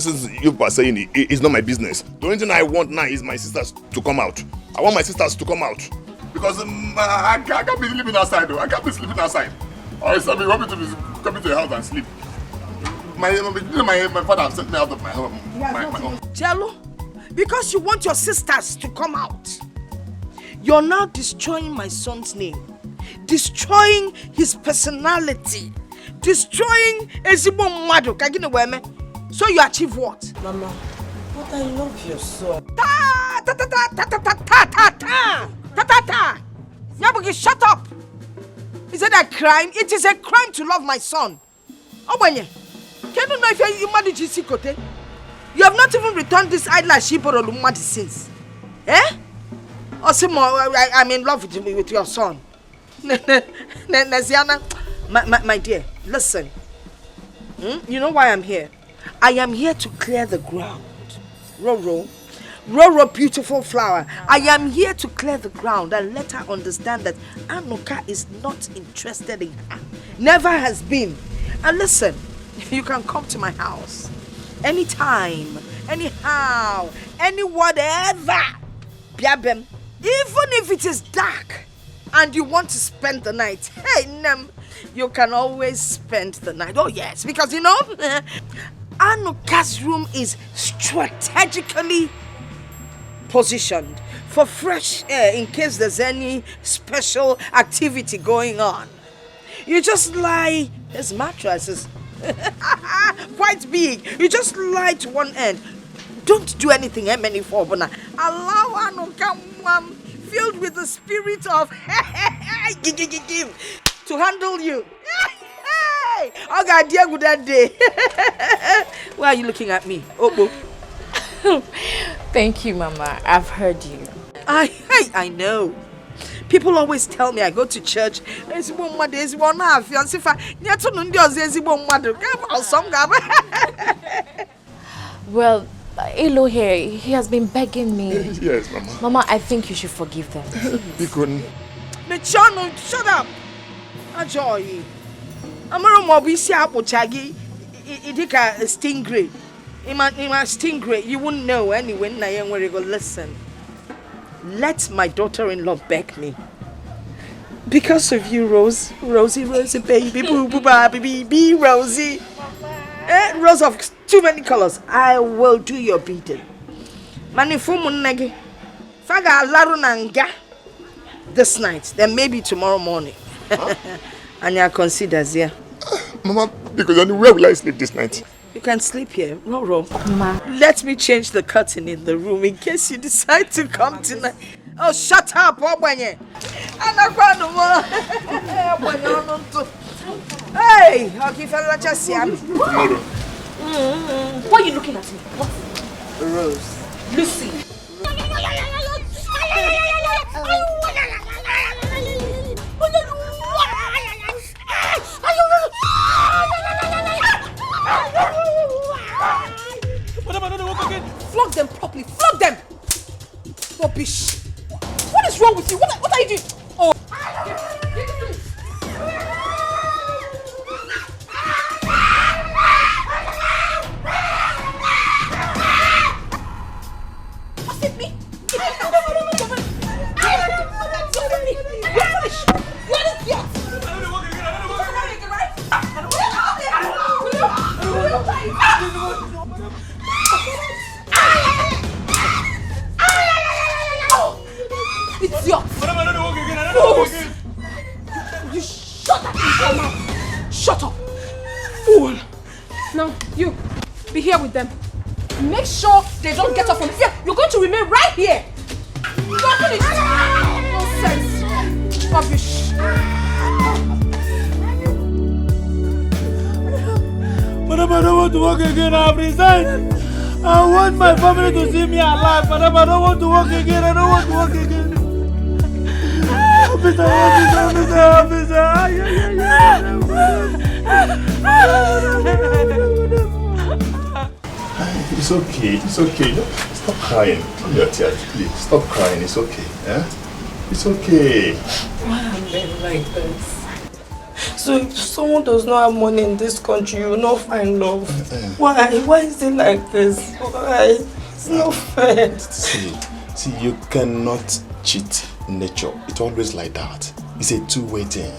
saying is not my business. The only thing I want now is my sisters to come out. I want my sisters to come out. Because I can't be sleeping outside though. I can't be sleeping outside. Or if somebody want me to be coming to the house and sleep. My father has sent me out of my home. Jello, because you want your sisters to come out, you're now destroying my son's name. Destroying his personality. Destroying Ezigbo Mmadu. Kagine weme. So you achieve what? Mama, but I love your son. Nyabugi, shut up! Is it a crime? It is a crime to love my son. Obanye, can you know if you manage Sikote? You have not even returned this eyelash she borrowed Lumadi since. Eh? Osimo, I'm in love with your son. Naziana, my dear, listen. You know why I'm here? I am here to clear the ground. Roro, beautiful flower. I am here to clear the ground and let her understand that Anuka is not interested in her. Never has been. And listen, you can come to my house anytime, anyhow, any whatever. Biabem, even if it is dark and you want to spend the night, hey, Nem, you can always spend the night. Oh yes, because you know, Anuka's room is strategically positioned for fresh air in case there's any special activity going on. You just lie, his mattress is quite big. You just lie to one end. Don't do anything, Bona. Allow Anuka filled with the spirit of to handle you. I got dear good that day. Why are you looking at me? Obo. Thank you, Mama. I've heard you. I know. People always tell me I go to church. Well, Elo here, he has been begging me. Yes, Mama. Mama, I think you should forgive them. Michano, shut up. Enjoy. Amaro Mobisi Apple Chagi, Idika stingray. Ima stingray, you wouldn't know anyway. Nayan where you go. Listen. Let my daughter-in-law beg me. Because of you, Rosie, baby, boo, baby, Rosie. Rose of too many colors. I will do your beating. Manifumunagi. Faga larunanga. This night, then maybe tomorrow morning. Anya considers, yeah. Mama, because where will I sleep this night? You can sleep here. Roro. Mama. Let me change the curtain in the room in case you decide to come tonight. Oh, shut up, Obanye. Hey, I'll give you just Tomorrow. Why are you looking at me? What? Rose. Lucy. Flog them properly. Flog them. Rubbish. What is wrong with you? What are you doing? Oh. Was it me? Idiot! Fools! You shut up in your mouth! Shut up! Fool! Now, you, be here with them. Make sure they don't get up from here. You're going to remain right here! You are finished! Nonsense! Rubbish! Madam, I don't want to work again. I've resigned. I want my family to see me alive. Madam, I don't want to work again. I don't want to work again. Officer. It's okay. Stop crying. Come your tears, please. Stop crying. It's okay. Eh? It's okay. Why am I like this? So if someone does not have money in this country, you will not find love. Why? Why is it like this? Why? It's not fair. See, you cannot cheat nature. It's always like that. It's a two-way thing.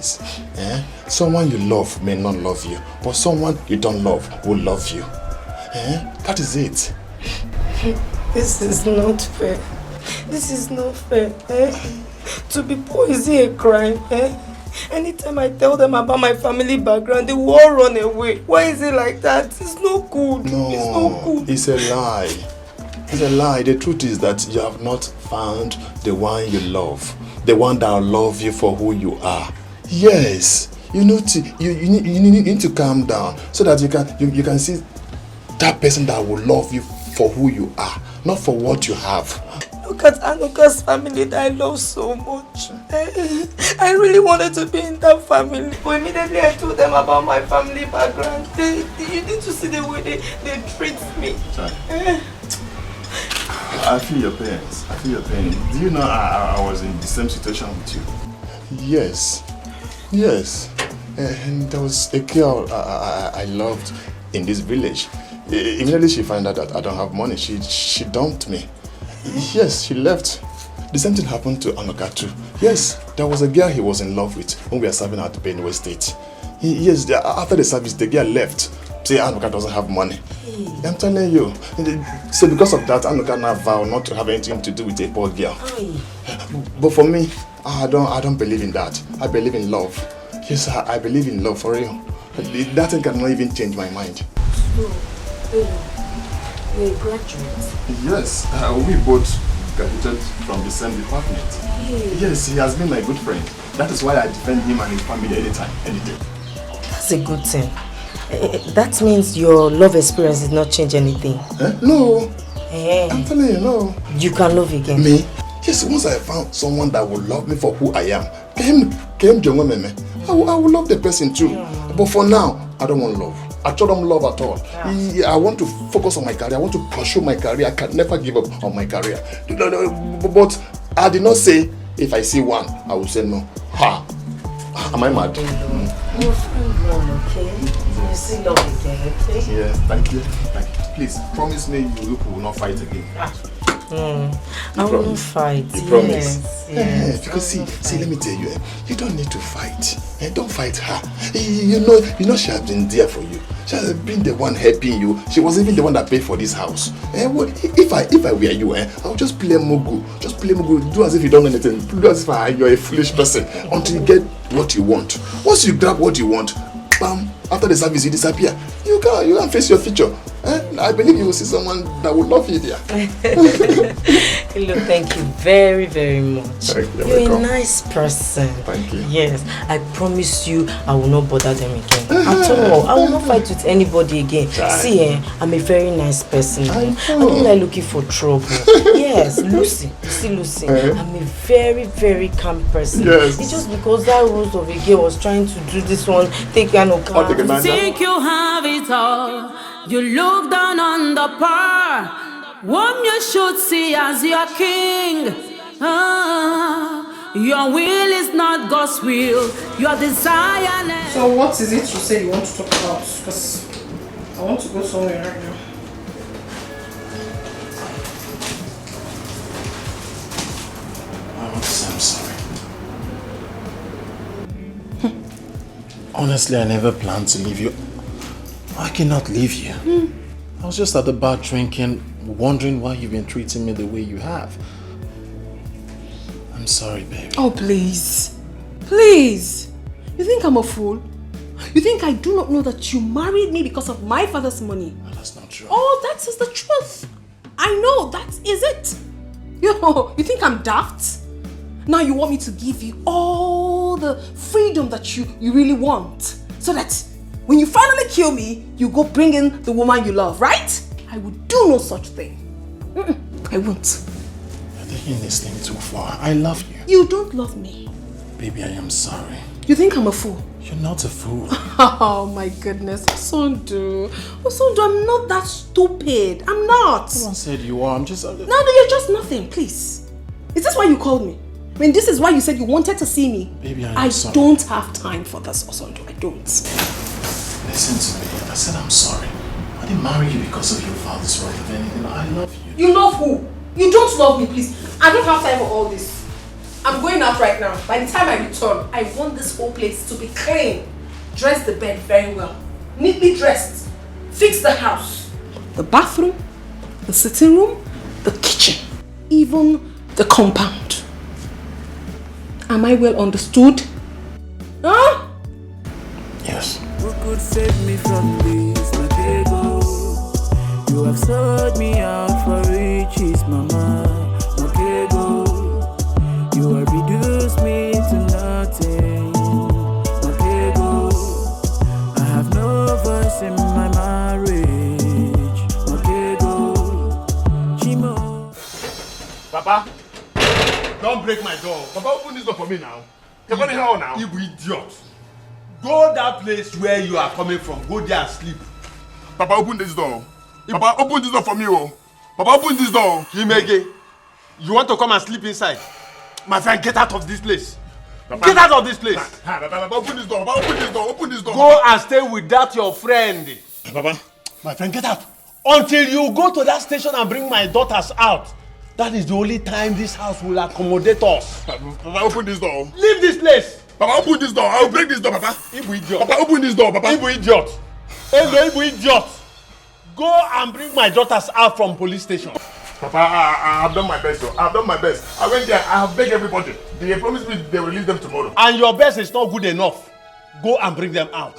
Eh? Someone you love may not love you, but someone you don't love will love you. Eh? That is it. This is not fair. This is not fair. Eh? To be poor, is it a crime? Eh? Anytime I tell them about my family background, they will all run away. Why is it like that? It's not good. No, it's not good. It's a lie. It's a lie. The truth is that you have not found the one you love. The one that will love you for who you are. Yes. You need to calm down so that you can see that person that will love you for who you are, not for what you have. Look at Anuka's family that I love so much. I really wanted to be in that family. But immediately I told them about my family background. You need to see the way they treat me. I feel your pain. Do you know I was in the same situation with you? Yes. And there was a girl I loved in this village. Immediately she found out that I don't have money. She dumped me. Yes, she left. The same thing happened to Anuka too. Yes, there was a girl he was in love with when we were serving at Benue State. Yes, after the service, the girl left. Say Anuka doesn't have money. I'm telling you. So because of that, Anuka now vowed not to have anything to do with a poor girl. But for me, I don't believe in that. I believe in love. Yes, I believe in love for real. That thing cannot even change my mind. You're a graduate? Yes, we both graduated from the same department. Yes, he has been my good friend. That is why I defend him and his family anytime, any day. That's a good thing. That means your love experience did not change anything. No. I'm telling you, no. You can love again. Me? Yes, once I found someone that will love me for who I am, I will love the person too. But for now, I don't want love. I don't love at all. I want to focus on my career. I want to pursue my career. I can never give up on my career. But I did not say if I see one, I will say no. Ha! Am I mad? You're fine, okay? You see love again, okay? Yeah, thank you. Please, promise me you will not fight again. I won't fight. You promise? Yes. Because see, let me tell you, you don't need to fight. Don't fight her. You know she has been there for you. She has been the one helping you. She was even the one that paid for this house. If I were you, I would just play Mugu. Just play Mugu. Do as if you don't know anything. Do as if you're a foolish person until you get what you want. Once you grab what you want, bam, after the service you disappear. You can't face your future. I believe you will see someone that will love you there. Look, thank you very, very much. You're a nice person. Thank you. Yes, I promise you I will not bother them again. At all. I will not fight with anybody again. See, I'm a very nice person. I don't like looking for trouble. Yes, Lucy. See, Lucy, I'm a very, very calm person. Yes. It's just because that rose of a girl was trying to do this one, take care of Think you have it all. You look down on the poor. whom you should see as your king. Your will is not God's will. Your desire. So what is it you say you want to talk about? Because I want to go somewhere right now. I'm sorry. Honestly, I never planned to leave you. I cannot leave you. I was just at the bar drinking, wondering why you've been treating me the way you have. I'm sorry, baby. Oh, please. Please. You think I'm a fool? You think I do not know that you married me because of my father's money? No, that's not true. Oh, that is the truth. I know, that is it. You think I'm daft? Now you want me to give you all the freedom that you really want. So that when you finally kill me, you go bring in the woman you love, right? I would do no such thing. I won't. You're taking this thing too far. I love you. You don't love me. Baby, I am sorry. You think I'm a fool? You're not a fool. Oh my goodness, Osondu. Osondu, I'm not that stupid. I'm not. No one said you are. I'm just... No, you're just nothing, please. Is this why you called me? I mean, this is why you said you wanted to see me. Baby, I sorry. don't have time for this, Osondu. I don't. Listen to me. I said I'm sorry. I didn't marry you because of your father's right of anything. I love you. You love who? You don't love me, please. I don't have time for all this. I'm going out right now. By the time I return, I want this whole place to be clean. Dress the bed very well. Neatly dressed. Fix the house. The bathroom, the sitting room, the kitchen, even the compound. Am I well understood? Huh? Yes. Who could save me from this, my ego? You have sold me out for riches, mama, my ego. You have reduced me to nothing, my ego. I have no voice in my marriage, my ego. Chimo. Papa, don't break my door. Papa, open this door for me now. You're going hell now. You idiot. Go that place where you are coming from. Go there and sleep. Papa, open this door. Papa, open this door for me, oh. Papa, open this door. Himege, you want to come and sleep inside? My friend, get out of this place. Papa, get out of this place. Papa, open this door. Papa, open this door. Open this door. Go and stay with that your friend. Papa, my friend, get out. Until you go to that station and bring my daughters out. That is the only time this house will accommodate us. Papa, open this door. Leave this place. Papa, open this door. I will break this door, Papa. Ibu idiot. Papa, open this door, Papa. Ibu idiot. Hello, Ibu idiot. Go and bring my daughters out from police station. Papa, I have done my best, though. I have done my best. I went there. I have begged everybody. They promised me they will release them tomorrow. And your best is not good enough. Go and bring them out.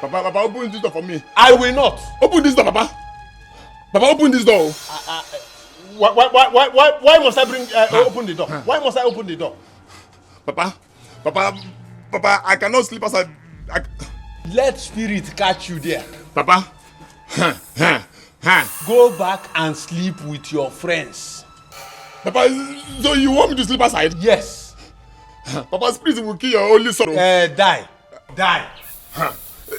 Papa, open this door for me. I will not. Open this door, Papa. Papa, open this door. Why must I bring open the door? Why must I open the door? Papa, I cannot sleep outside. Let spirit catch you there. Papa, go back and sleep with your friends. Papa, so you want me to sleep outside? Yes. Papa, spirit will kill your only son. Die.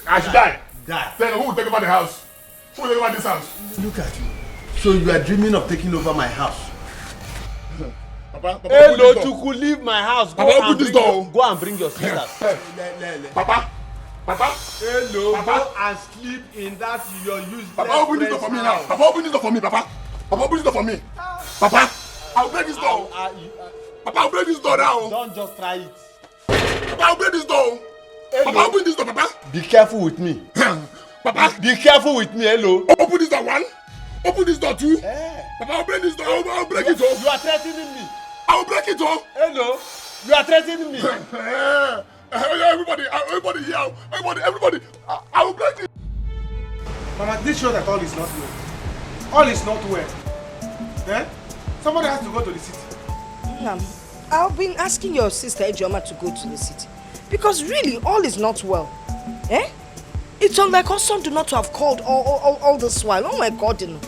I should die. Die. Then who will take over the house? Who will take over this house? Look at you. So you are dreaming of taking over my house? Papa, hello, you could leave my house. Papa, open this door. Go and bring your sisters. Papa. Hello, Papa. go and sleep in that your useless Papa, open this door for me now. Papa, open this door for me, Papa. Papa, open this door for me. Papa, I'll break this door. Papa, I'll break this door now. Don't just try it. Papa, I'll break this door. Hello. Papa, open this door, Papa. Be careful with me. Papa, be careful with me. Hello. Open this door, one. Open this door, two. Papa, I'll break this door. I'll break it off. You are threatening me. I'll break it off. Hello. You are threatening me. Everybody here. Everybody. I will break it. Mama, this shows that all is not well. All is not well. Eh? Somebody has to go to the city. I've been asking your sister Ejoma to go to the city. Because really, all is not well. Eh? It's unlike her son do not to have called all this while. Oh my God, you know.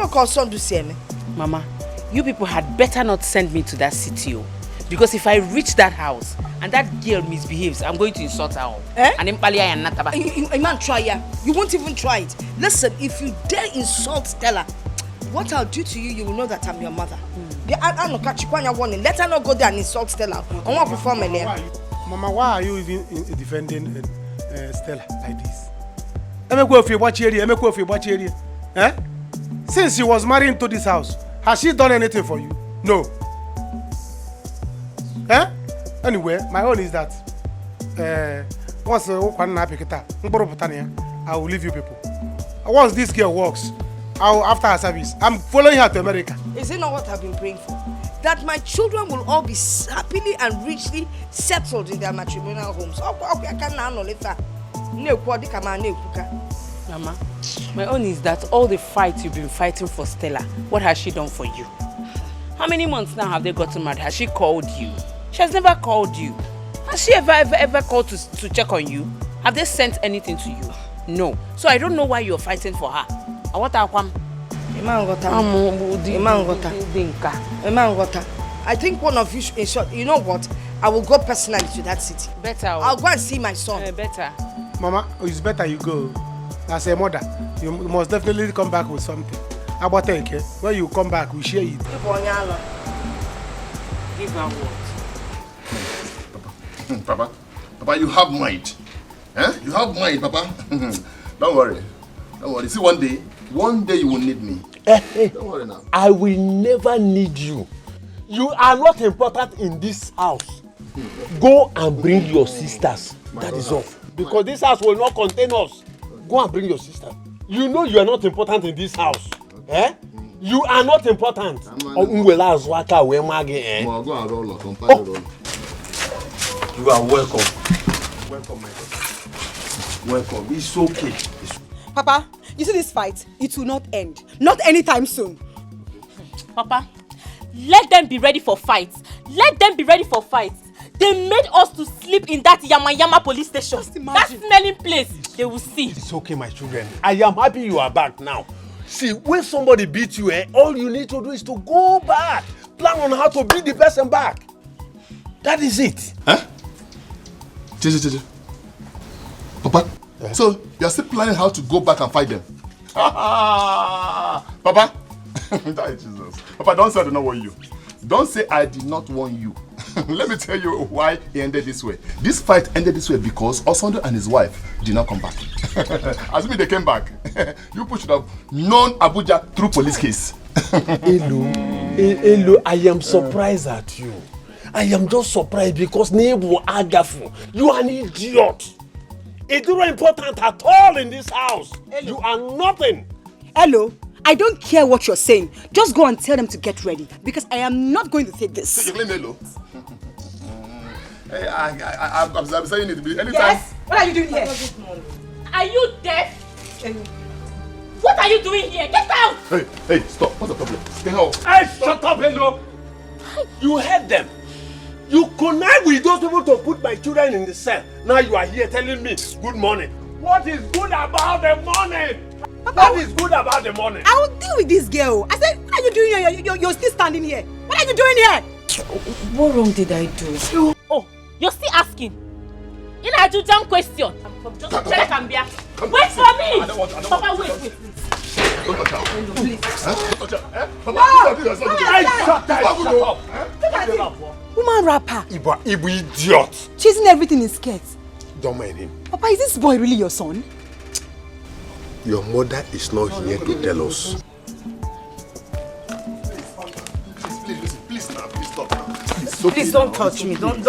How son do see me? Mama, you people had better not send me to that city. Because if I reach that house and that girl misbehaves, I'm going to insult her. And then man, try ya. You won't even try it. Listen, if you dare insult Stella, what I'll do to you, you will know that I'm your mother. Warning. Let her not go there and insult Stella. I want to perform Mama, why are you even defending Stella like this? Eh? Since she was married into this house, has she done anything for you? No. Eh? Anyway, my own is that once I will leave you people. Once this girl works, after her service, I'm following her to America. Is it not what I've been praying for? That my children will all be happily and richly settled in their matrimonial homes. Mama, my own is that all the fights you've been fighting for Stella, what has she done for you? How many months now have they gotten married? Has she called you? She has never called you. Has she ever called to check on you? Have they sent anything to you? No. So I don't know why you're fighting for her. I think one of you, in short, you know what? I will go personally to that city. Better. I'll go and see my son. Better. Mama, it's better you go. As a mother, you must definitely come back with something. About it, when you come back, we share it. Give her what? Papa, you have mind. Eh? You have mind, Papa. Don't worry. See, one day you will need me. Don't worry now. I will never need you. You are not important in this house. Go and bring your sisters. That is all. Because this house will not contain us. Go and bring your sister. You know you are not important in this house. Eh? You are not important. You are welcome. Welcome, my daughter. Welcome. It's okay. Papa, you see this fight? It will not end. Not anytime soon. Papa, let them be ready for fights. Let them be ready for fights. They made us to sleep in that Yama police station. That smelling place. They will see. It's okay, my children. I am happy you are back now. See, when somebody beats you, all you need to do is to go back. Plan on how to beat the person back. That is it. Huh? Papa, so you are still planning how to go back and fight them? Papa, Jesus. Papa, don't say I did not warn you. Don't say I did not warn you. Let me tell you why it ended this way. This fight ended this way because Osondo and his wife did not come back. Assuming they came back, you should have known Abuja through police case. Hello, I am surprised at you. I am just surprised because Nebu Agafu, you are an idiot. It's not important at all in this house. Hello. You are nothing. Hello, I don't care what you're saying. Just go and tell them to get ready because I am not going to take this. So you claim Hello? I'm saying it anytime. Yes? What are you doing here? Are you deaf? What are you doing here? Get out! Hey, stop. What's the problem? Stay out. Hey, shut up, Hello. You heard them. You connive with those people to put my children in the cell. Now you are here telling me good morning. What is good about the morning? What is good about the morning? I will deal with this girl. I said, what are you doing here? You're still standing here. What are you doing here? What wrong did I do? Oh, you're still asking? You know, I do dumb question. Just check and be. Wait for me! Papa, wait. Don't touch her. Please. Don't touch her. Papa, Shut up. Woman rapper. Ibu idiot. Chasing everything in skirts. Don't mind him. Papa, is this boy really your son? Your mother is not here to tell us. Please stop now. Please don't touch me. Don't.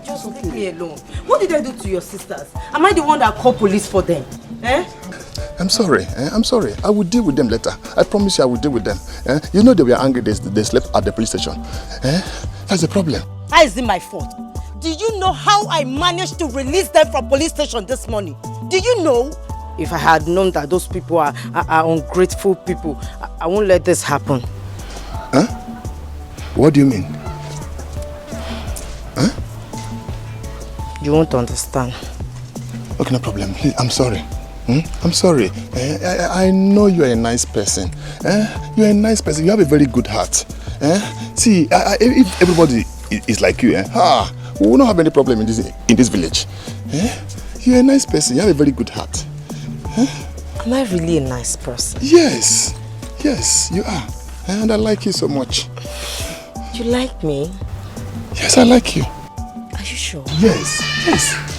Just leave me alone. What did I do to your sisters? Am I the one that called police for them? I'm sorry. I will deal with them later. I promise you I will deal with them. You know they were angry. They slept at the police station. That's the problem. How is it my fault? Do you know how I managed to release them from police station this morning? Do you know? If I had known that those people are ungrateful people, I won't let this happen. Huh? What do you mean? Huh? You won't understand. Okay, no problem. Please, I'm sorry. I'm sorry. I know you are a nice person. You are a nice person. You have a very good heart. See, if everybody is like you, we will not have any problem in this village. You are a nice person. You have a very good heart. Am I really a nice person? Yes. Yes, you are. And I like you so much. You like me? Yes, I like you. Are you sure? Yes,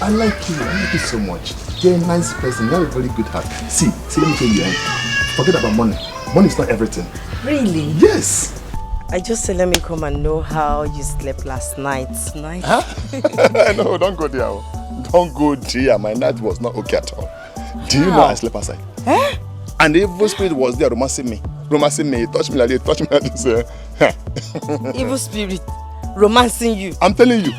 I like you. I like you so much. You're a nice person. You have a very good heart. See, let me tell you, forget about money. Money is not everything. Really? Yes. I just said let me come and know how you slept last night. Nice. Huh? No, don't go there. Don't go there. My night was not okay at all. Do you know I slept outside? Huh? And the evil spirit was there romancing me. He touched me like this, touched me like this. Evil spirit romancing you. I'm telling you.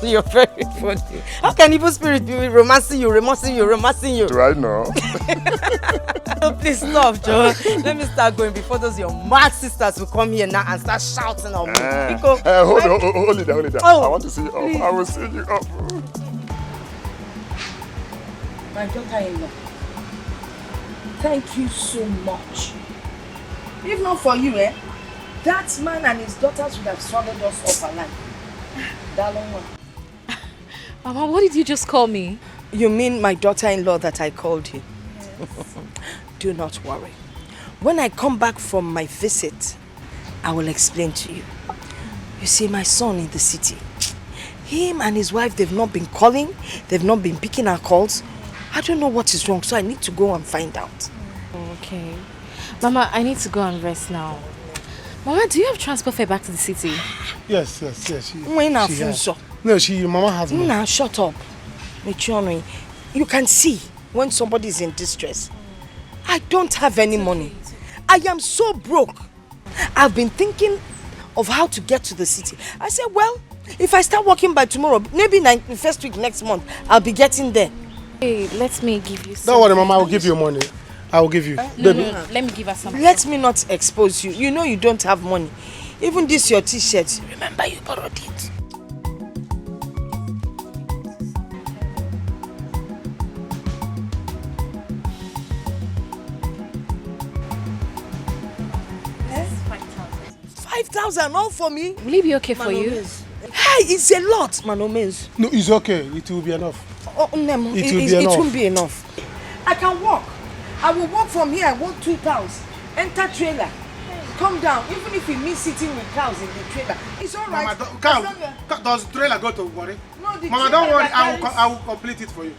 You're very funny. How can evil spirit be romancing you? Right now. Please stop, Joe. Let me start going before those your mad sisters will come here now and start shouting on me. Hold it down. Oh, I want to see you up. I will see you up. My daughter-in-law, thank you so much. If not for you, that man and his daughters would have swallowed us up alive. Darling one. Mama, what did you just call me? You mean my daughter-in-law that I called you? Yes. Do not worry. When I come back from my visit, I will explain to you. You see, my son in the city, him and his wife, they've not been calling, they've not been picking our calls. I don't know what is wrong, so I need to go and find out. Okay. Mama, I need to go and rest now. Mama, do you have transport fare back to the city? Yes. When I feel so. No, Mama has money. Nah, shut up. Michionne, you can see when somebody is in distress. I don't have any money. I am so broke. I've been thinking of how to get to the city. I said, well, if I start working by tomorrow, maybe the first week next month, I'll be getting there. Hey, let me give you some. Don't worry, Mama, I will give you money. I will give you. No, let me give her some. Let me not expose you. You know you don't have money. Even this your t-shirt. Remember you borrowed it. Yes, 5,000. 5,000 all for me? Will it be okay for you? Hey, it's a lot, Manomez. No, it's okay. It will be enough. Oh, no, it won't be enough. I can walk. I will walk from here. I walk 2 cows. Enter trailer. Come down. Even if we meet sitting with cows in the trailer, it's all right. Mama, does trailer go to worry? No, the Mama, don't worry. I will complete it for you.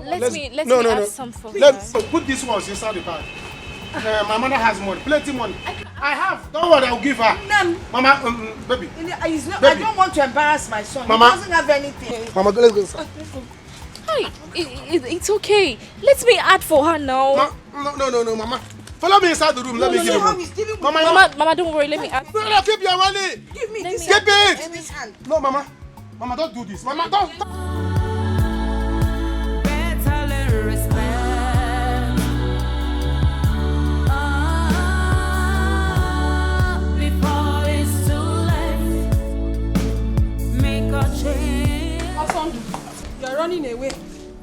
Let me add some for you. Let's put this ones inside the bag. My mother has money, plenty money. I have. Don't worry, I'll give her. None. Mama, baby. Baby. I don't want to embarrass my son. Mama. He doesn't have anything. Mama, let's go. Hi, it's okay. Let me add for her now. No, Mama. Follow me inside the room. Let me give you. Mama, don't worry. Let me add. No, keep your money. Give me this. Keep it. No, Mama. Mama, don't do this. Mama, don't. Better learn respect. Before it's too late, make a change. You're running away.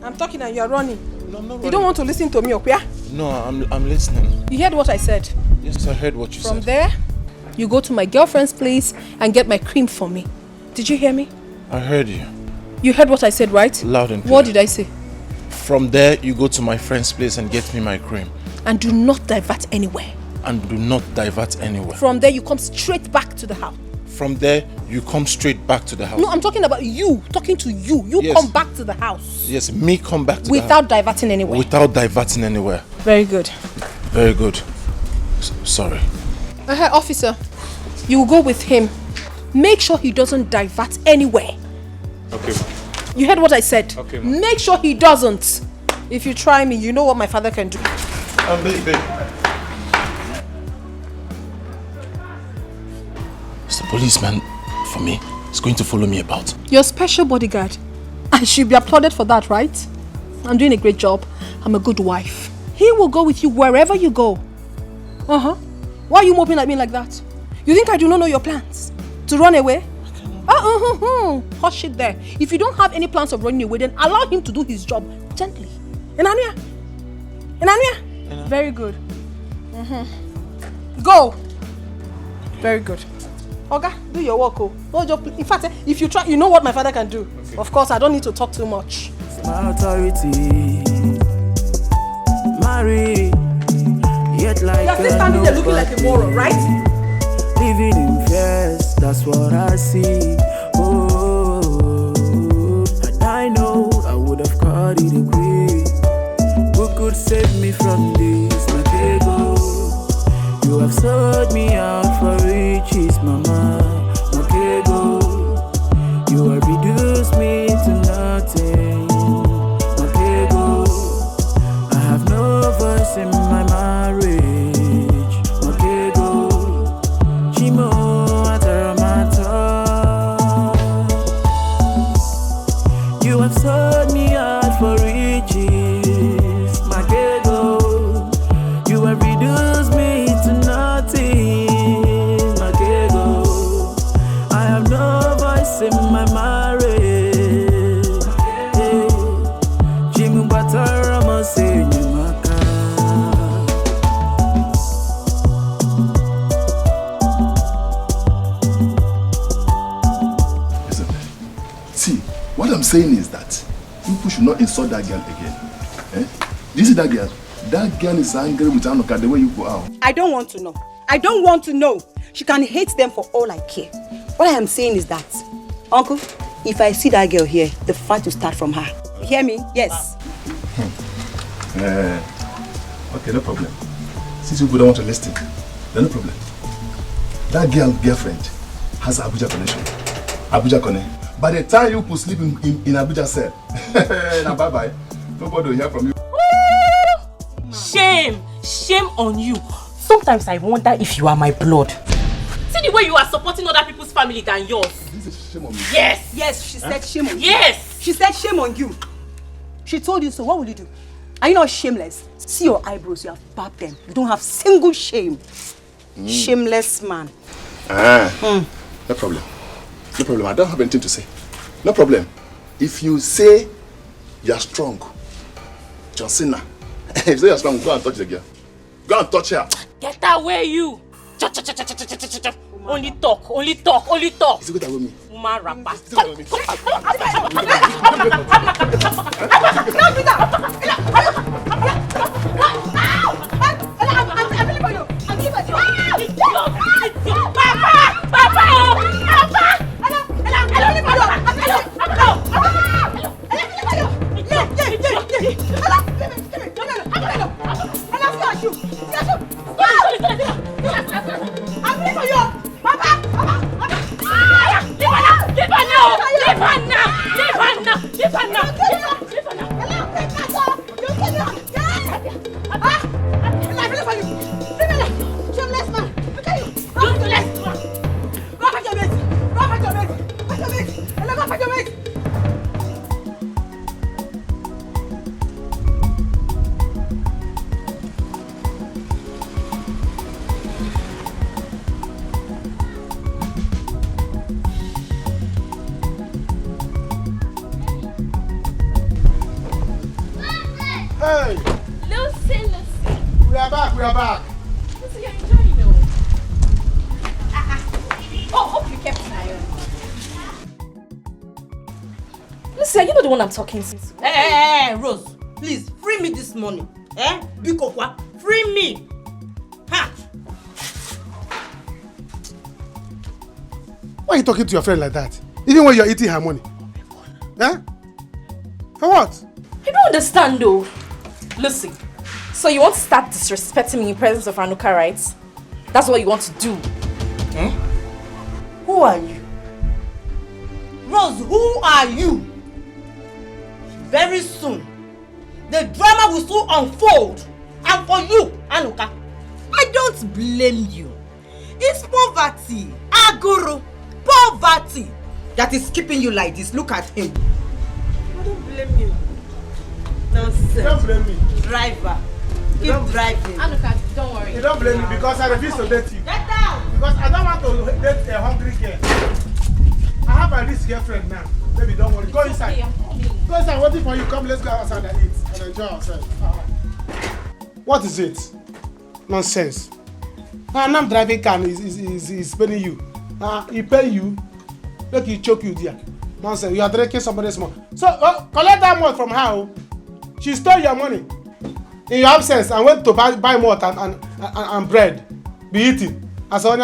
I'm talking and you're running. No, I'm not running. You don't want to listen to me, okay? No, I'm listening. You heard what I said? Yes, I heard what you said. From there, you go to my girlfriend's place and get my cream for me. Did you hear me? I heard you. You heard what I said, right? Loud and clear. What did I say? From there, you go to my friend's place and get me my cream. And do not divert anywhere. And do not divert anywhere. From there, you come straight back to the house. From there, you come straight back to the house. No, I'm talking about you. Talking to you. You Yes. come back to the house. Yes, me come back to the house. Without diverting anywhere. Without diverting anywhere. Very good. Very good. Sorry. Officer, you will go with him. Make sure he doesn't divert anywhere. Okay. You heard what I said? Okay, ma'am. Make sure he doesn't. If you try me, you know what my father can do. Babe. It's the policeman for me. He's going to follow me about. You're a special bodyguard. I should be applauded for that, right? I'm doing a great job. I'm a good wife. He will go with you wherever you go. Why are you moping at me like that? You think I do not know your plans? To run away? Hush it there. If you don't have any plans of running away, then allow him to do his job gently. Enania? Very good. Go. Very good. Oga, do your work. In fact, if you try, you know what my father can do. Okay. Of course, I don't need to talk too much. My authority, marry, Yet like You're still standing there looking like a moron, right? Living in fears, that's what I see. Oh, and I know I would have caught it a quick. Who could save me from this, my ego? You have sold me out for riches, mama, my ego. You have reduced me to nothing, my ego. I have no voice in my marriage, my ego. Chimo ataramata. You have sold me out for riches, my ego. You have reduced me to nothing, my ego. I have no voice in my marriage. Jimu batarama say nyumaka. Listen, see, what I'm saying is that people should not insult that girl again. Eh? Do you see that girl? That girl is angry with Anoka the way you go out. I don't want to know. I don't want to know. She can hate them for all I care. What I am saying is that, Uncle, if I see that girl here, the fight will start from her. You hear me? Yes. Okay, no problem. Since people don't want to listen, then no problem. That girlfriend has Abuja connection. Abuja connect. By the time you could sleep in Abuja cell, now bye-bye. Nobody will hear from you. Shame! Shame on you. Sometimes I wonder if you are my blood. See the way you are supporting other people's family than yours. This is shame on me. Yes! Yes, she said shame on you. Yes! She said shame on you. She told you so. What will you do? Are you not shameless? See your eyebrows, you have barbed them. You don't have single shame. Shameless man. No problem. No problem. I don't have anything to say. No problem. If you say you're strong, John Cena, if you say you're strong, go and touch the girl. Go and touch her. Get away, you! Only talk, only talk, only talk. Is it good with me? Woman rapper. Hey! Lucy. We are back. Lucy, you're enjoying it. Oh, hope you kept an eye on. Lucy, are you not the one I'm talking to? Hey, Rose, please, free me this morning. Bikokwa, free me. Ha! Why are you talking to your friend like that? Even when you're eating her money? Eh? For what? I don't understand though. Lucy, so you want to start disrespecting me in presence of Anuka, right? That's what you want to do. Who are you? Rose, who are you? Very soon, the drama will soon unfold. And for you, Anuka, I don't blame you. It's poverty, aguru, poverty that is keeping you like this. Look at him. I don't blame you. Nonsense. You don't blame me. Driver, keep driving. Anuka, don't worry. You don't blame me because I refuse to date you. Get out! Because I don't want to date a hungry girl. I have a rich girlfriend now. Baby, don't worry. Go inside. Go inside. I'm waiting for you. Come, let's go outside and eat and enjoy ourselves. What is it? Nonsense. Now I'm driving car is paying you. He pay you. Look, he choke you there. Nonsense. You are drinking somebody's money. So collect that money from her. She stole your money in your absence and went to buy more and and bread be eating. As and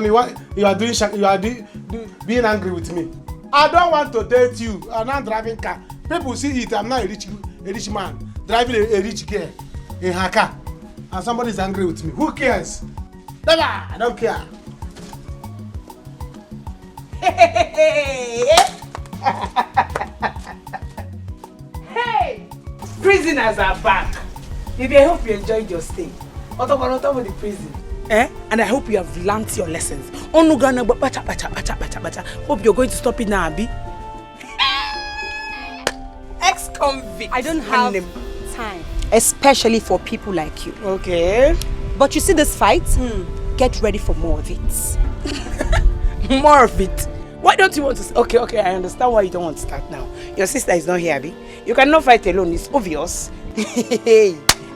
you are being angry with me. I don't want to date you. I'm not driving car. People see it. I'm not a rich man driving a rich girl in her car, and somebody is angry with me. Who cares? Never. I don't care. Hey, prisoners are back. Baby, I hope you enjoyed your stay. On top of the prison. And I hope you have learnt your lessons. Hope you're going to stop it now, Abi. Ex-convict. I don't have time, especially for people like you. Okay. But you see this fight? Get ready for more of it. More of it? Why don't you want to? Okay, I understand why you don't want to start now. Your sister is not here, Abi. You cannot fight alone, it's obvious.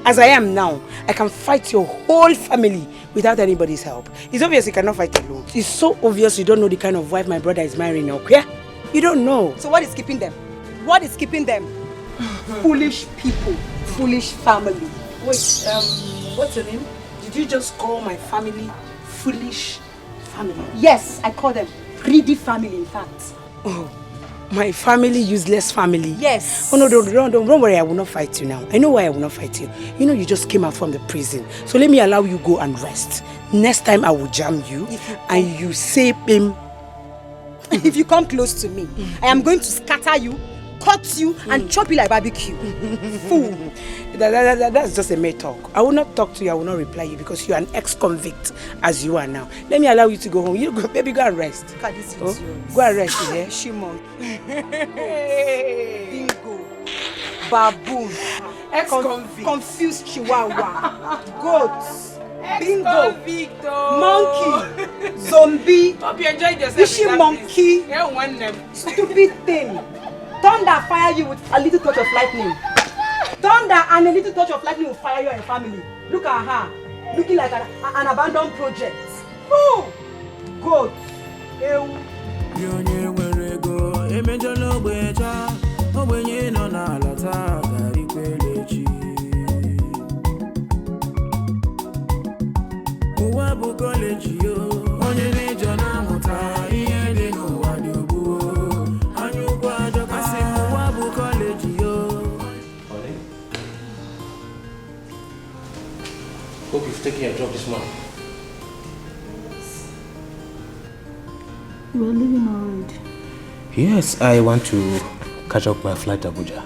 As I am now, I can fight your whole family without anybody's help. It's obvious you cannot fight alone. It's so obvious you don't know the kind of wife my brother is marrying now, okay? You don't know. So what is keeping them? What is keeping them? Foolish people, foolish family. Wait, what's your name? Did you just call my family foolish family? Yes, I call them greedy family, in fact. Oh, my family, useless family. Yes. Oh no, don't worry, I will not fight you now. I know why I will not fight you. You know you just came out from the prison. So let me allow you go and rest. Next time I will jam you and you say him. If you come close to me, I am going to scatter you, cut you and chop you like barbecue. Fool. That's just a mere talk. I will not talk to you, I will not reply you because you are an ex-convict as you are now. Let me allow you to go home. You go, baby, go and rest. Look at this. Oh? Go and rest, yeah? Shimon. Bingo. Baboon. Ex-convict. Confused chihuahua. Goat. Bingo. Monkey. Zombie. Hope you enjoyed yourself. Fishy monkey. Yeah, one them. Stupid thing. Thunder fire you with a little touch of lightning. Thunder and a little touch of lightning will fire your family. Look at her. Looking like an abandoned project. Who? Goat. Hope you've taken your job this morning. You are leaving already? Yes, I want to catch up my flight to Abuja.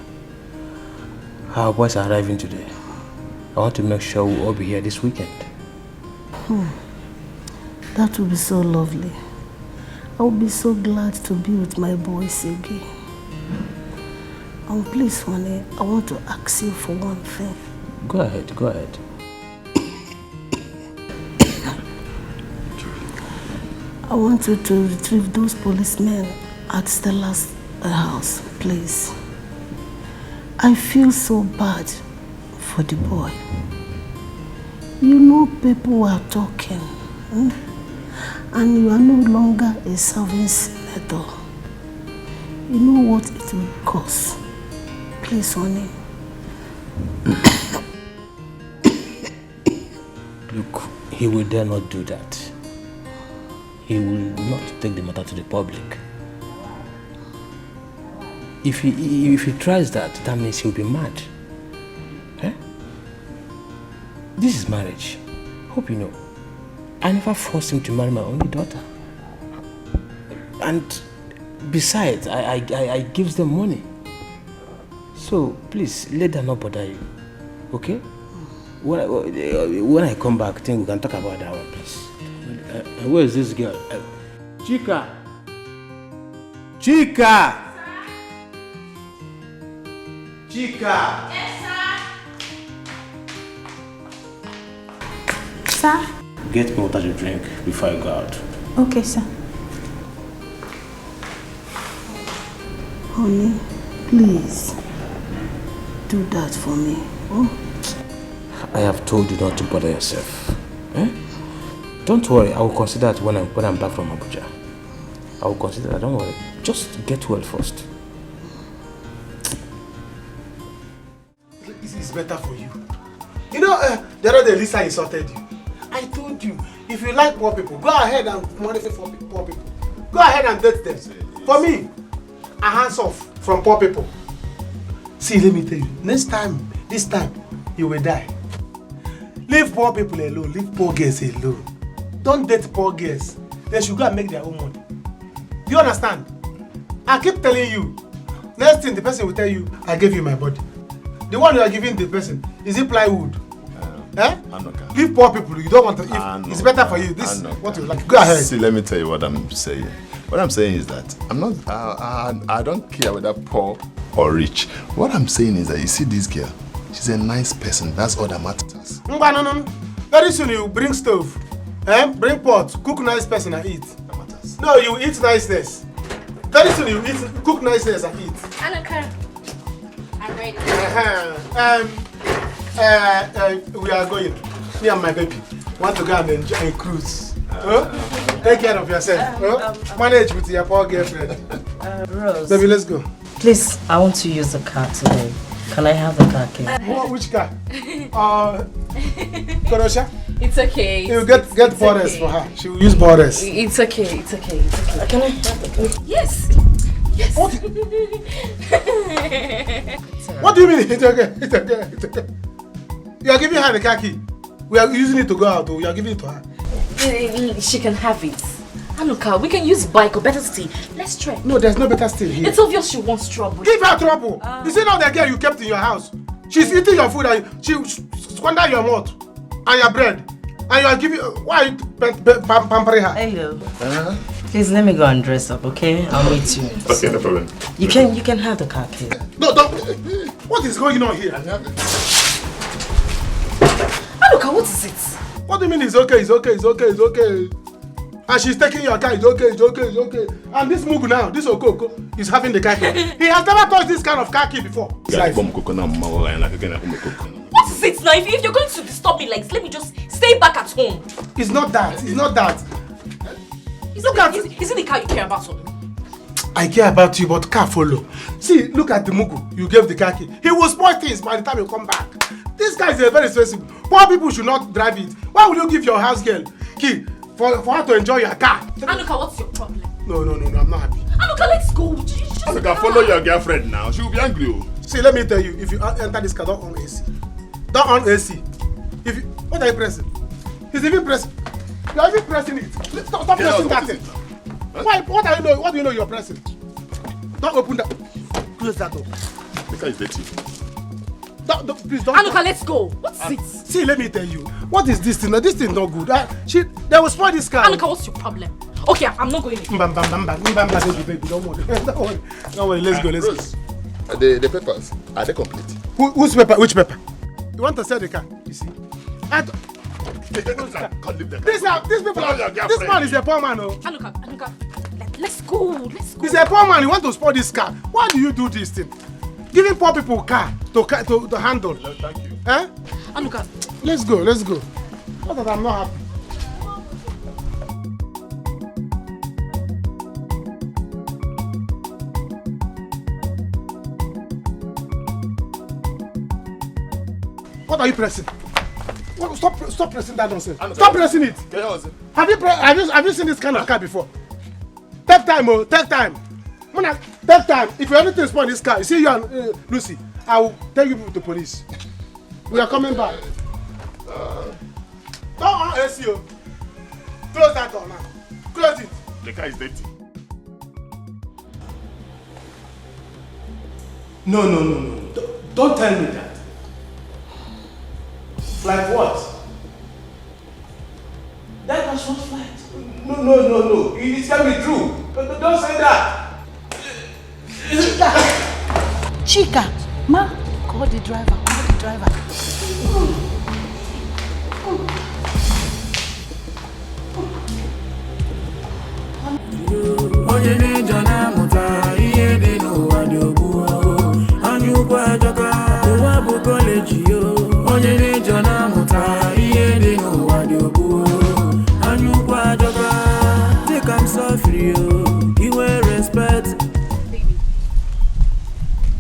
Our boys are arriving today. I want to make sure we'll all be here this weekend. That would be so lovely. I would be so glad to be with my boys again. Please, honey, I want to ask you for one thing. Go ahead, go ahead. I want you to retrieve those policemen at Stella's house, please. I feel so bad for the boy. You know people are talking, and you are no longer a serving senator. You know what it will cost. Please, honey. Look, he will dare not do that. He will not take the matter to the public. If he tries that, that means he'll be mad. Eh? This is marriage. Hope you know. I never forced him to marry my only daughter. And besides, I gives them money. So please, let them not bother you. Okay? When I come back, I think we can talk about that one, please. Where is this girl? Chika! Chika! Chika! Yes, sir. Sir? Get me water to drink before I go out. Okay, sir. Honey, please do that for me. Oh? I have told you not to bother yourself. Eh? Don't worry, I will consider it when I'm back from Abuja. I will consider that, don't worry. Just get well first. This is better for you. You know, the other day Lisa insulted you. told you, if you like poor people, go ahead and modify for poor people. Go ahead and date them. For me, a hands off from poor people. See, let me tell you, this time, you will die. Leave poor people alone, leave poor girls alone. Don't date poor girls. They should go and make their own money. Do you understand? I keep telling you, next thing the person will tell you, I gave you my body. The one you are giving the person, is it plywood? Leave poor people, you don't want to, it's better for you. This is what you like. Go ahead. See, let me tell you what I'm saying. What I'm saying is that I don't care whether poor or rich. What I'm saying is that you see this girl, she's a nice person. That's all that matters. No. Very soon you bring stove, bring pot, cook nice person and eat. That matters. No, you eat niceness. Very soon you cook niceness and eat. Annika, I'm ready. We are going. Me and my baby want to go and enjoy a cruise. Take care of yourself. Manage with your poor girlfriend. Rose. Baby, let's go. Please, I want to use the car today. Can I have the car key? Which car? Korosha? It's okay. You get borders for her. She will use borders. It's okay. Can I have the car? Yes. What do you mean? It's okay. You are giving her the car key. We are using it to go out. We are giving it to her. She can have it. Anuka, we can use bike or better still. Let's try. No, there's no better still here. It's obvious she wants trouble. Give her trouble. You see now the girl you kept in your house. She's eating your food and she squander your mouth and your bread. And you are giving. Why are you pampering her? Hello. Please let me go and dress up, okay? I'll meet you. Okay, no problem. You can have the car key. No, don't. What is going on here? Anuka, what is it? What do you mean it's okay? And she's taking your car, it's okay. And this Mugu now, this Okoko, is having the car key. He has never touched this kind of car key before. What is it now? If you're going to disturb me like this, let me just stay back at home. It's not that. Is it the car you care about? I care about you, but car follow. See, look at the Mugu. You gave the car key. He will spoil things by the time you come back. This guy is very expensive. Poor people should not drive it. Why will you give your house girl key for her to enjoy your car? Anuka, what's your problem? No, I'm not happy. Anuka, let's go. Anuka, follow your girlfriend now. She will be angry. See, let me tell you, if you enter this car, don't on AC. Don't on AC. What are you pressing? He's even pressing. You are even pressing it. Stop pressing that thing. Why? What do you know you're pressing? Don't open that. Close that door. The car is dirty. Please don't. Anuka, let's go. What's it? See, let me tell you. What is this thing? This thing not good. They will spoil this car. Anuka, what's your problem? Okay, I'm not going in. Baby, don't worry. Let's go. The papers, are they complete? Whose paper? Which paper? You want to sell the car? You see? This man is a poor man. Anuka, let's go. He's a poor man. You want to spoil this car? Why do you do this thing? Giving poor people car to handle. No, thank you. Anuka, let's go. Not that I'm not happy. What are you pressing? Stop pressing that nonsense. Stop pressing it. Have you seen this kind of car before? Take time. Take time. If you anything spoil this car, you see you and Lucy, I will take you to the police. We are coming back. Don't on AC. Close that door now. Close it. The car is dirty. No. Don't tell me that. Like what? That was not flight. No. It can be true. Don't say that. Chika, ma, call the driver.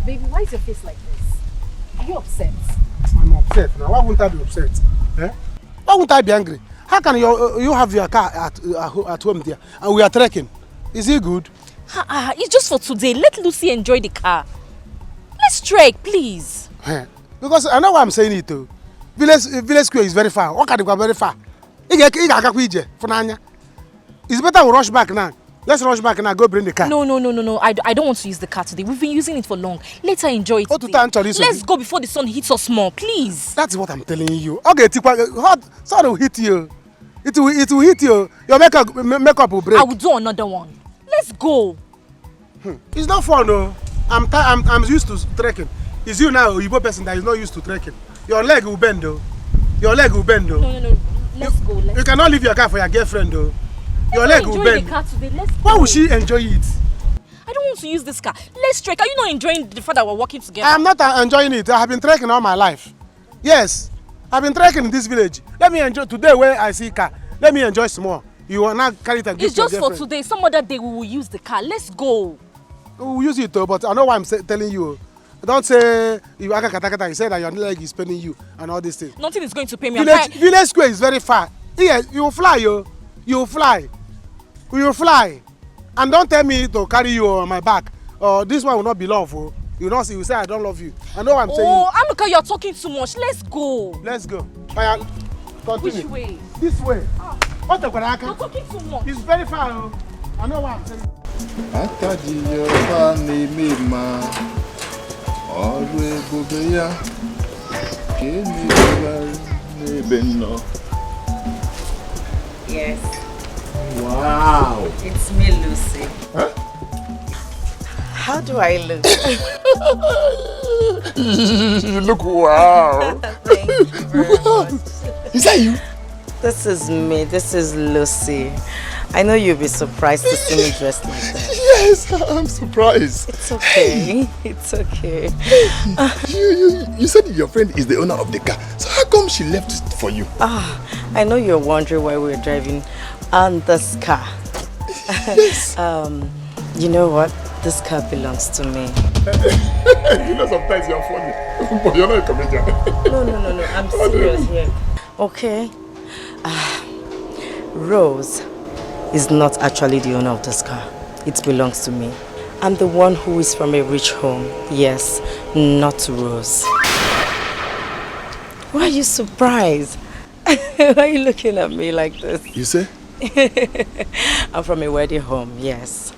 Baby, why is your face like this? Are you upset? I'm upset now. Why wouldn't I be upset? Why wouldn't I be angry? How How can you have your car at home there and we are trekking? Is it good? It's just for today. Let Lucy enjoy the car. Let's trek, please. Because I know why I'm saying it too. Village Square is very far. What can you go very far? It's better we rush back now. Let's rush back and go bring the car. No. I don't want to use the car today. We've been using it for long. Later enjoy it today. Let's go before the sun hits us more, please. That's what I'm telling you. Okay, hot sun will hit you. It will hit you. Your makeup will break. I will do another one. Let's go. It's not fun, no. I'm used to trekking. It's you now, Igbo person that is not used to trekking. Your leg will bend, though. No. Let's go. You cannot leave your car for your girlfriend, though. Your leg will bend. The car today. Let's go. Why would she enjoy it? I don't want to use this car. Let's trek. Are you not enjoying the fact that we're working together? I'm not enjoying it. I have been trekking all my life. Yes, I've been trekking in this village. Let me enjoy today where I see car. Let me enjoy some more. You will not carry it and give It's just for today. Some other day we will use the car. Let's go. We will use it though, but I know why I'm telling you. Don't say you you say that your leg is paining you and all these things. Nothing is going to pay me. Village Square is very far. Yes, you will fly, yo. You will fly. We will fly. And don't tell me to carry you on my back. This one will not be love. Oh. You know, you say I don't love you. I know what I'm saying. Oh, Amuka, you're talking too much. Let's go. Let's go. Which way? This way. What the You're talking too much. It's very far. Oh. I know what I'm saying. Yes. Wow. It's me, Lucy. Huh? How do I look? You look wow. Thank you very much. Is that you? This is me. This is Lucy. I know you'll be surprised to see me dressed like that. Yes, I'm surprised. It's okay. It's okay. You said your friend is the owner of the car. So how come she left it for you? I know you're wondering why we're driving on this car. Yes. You know what? This car belongs to me. You know sometimes you're funny, but you're not a comedian. No. I'm serious here. Okay. Rose is not actually the owner of this car. It belongs to me. I'm the one who is from a rich home. Yes, not Rose. Why are you surprised? Why are you looking at me like this? You say? I'm from a wedding home, yes.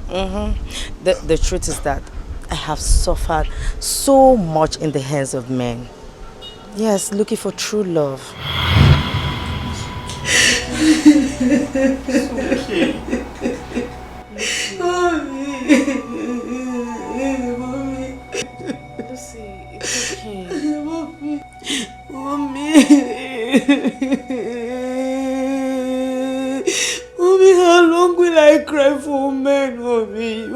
The truth is that I have suffered so much in the hands of men. Yes, looking for true love. It's okay. Mommy. Lucy, it's okay. Mommy, how long will I cry for men, Mommy?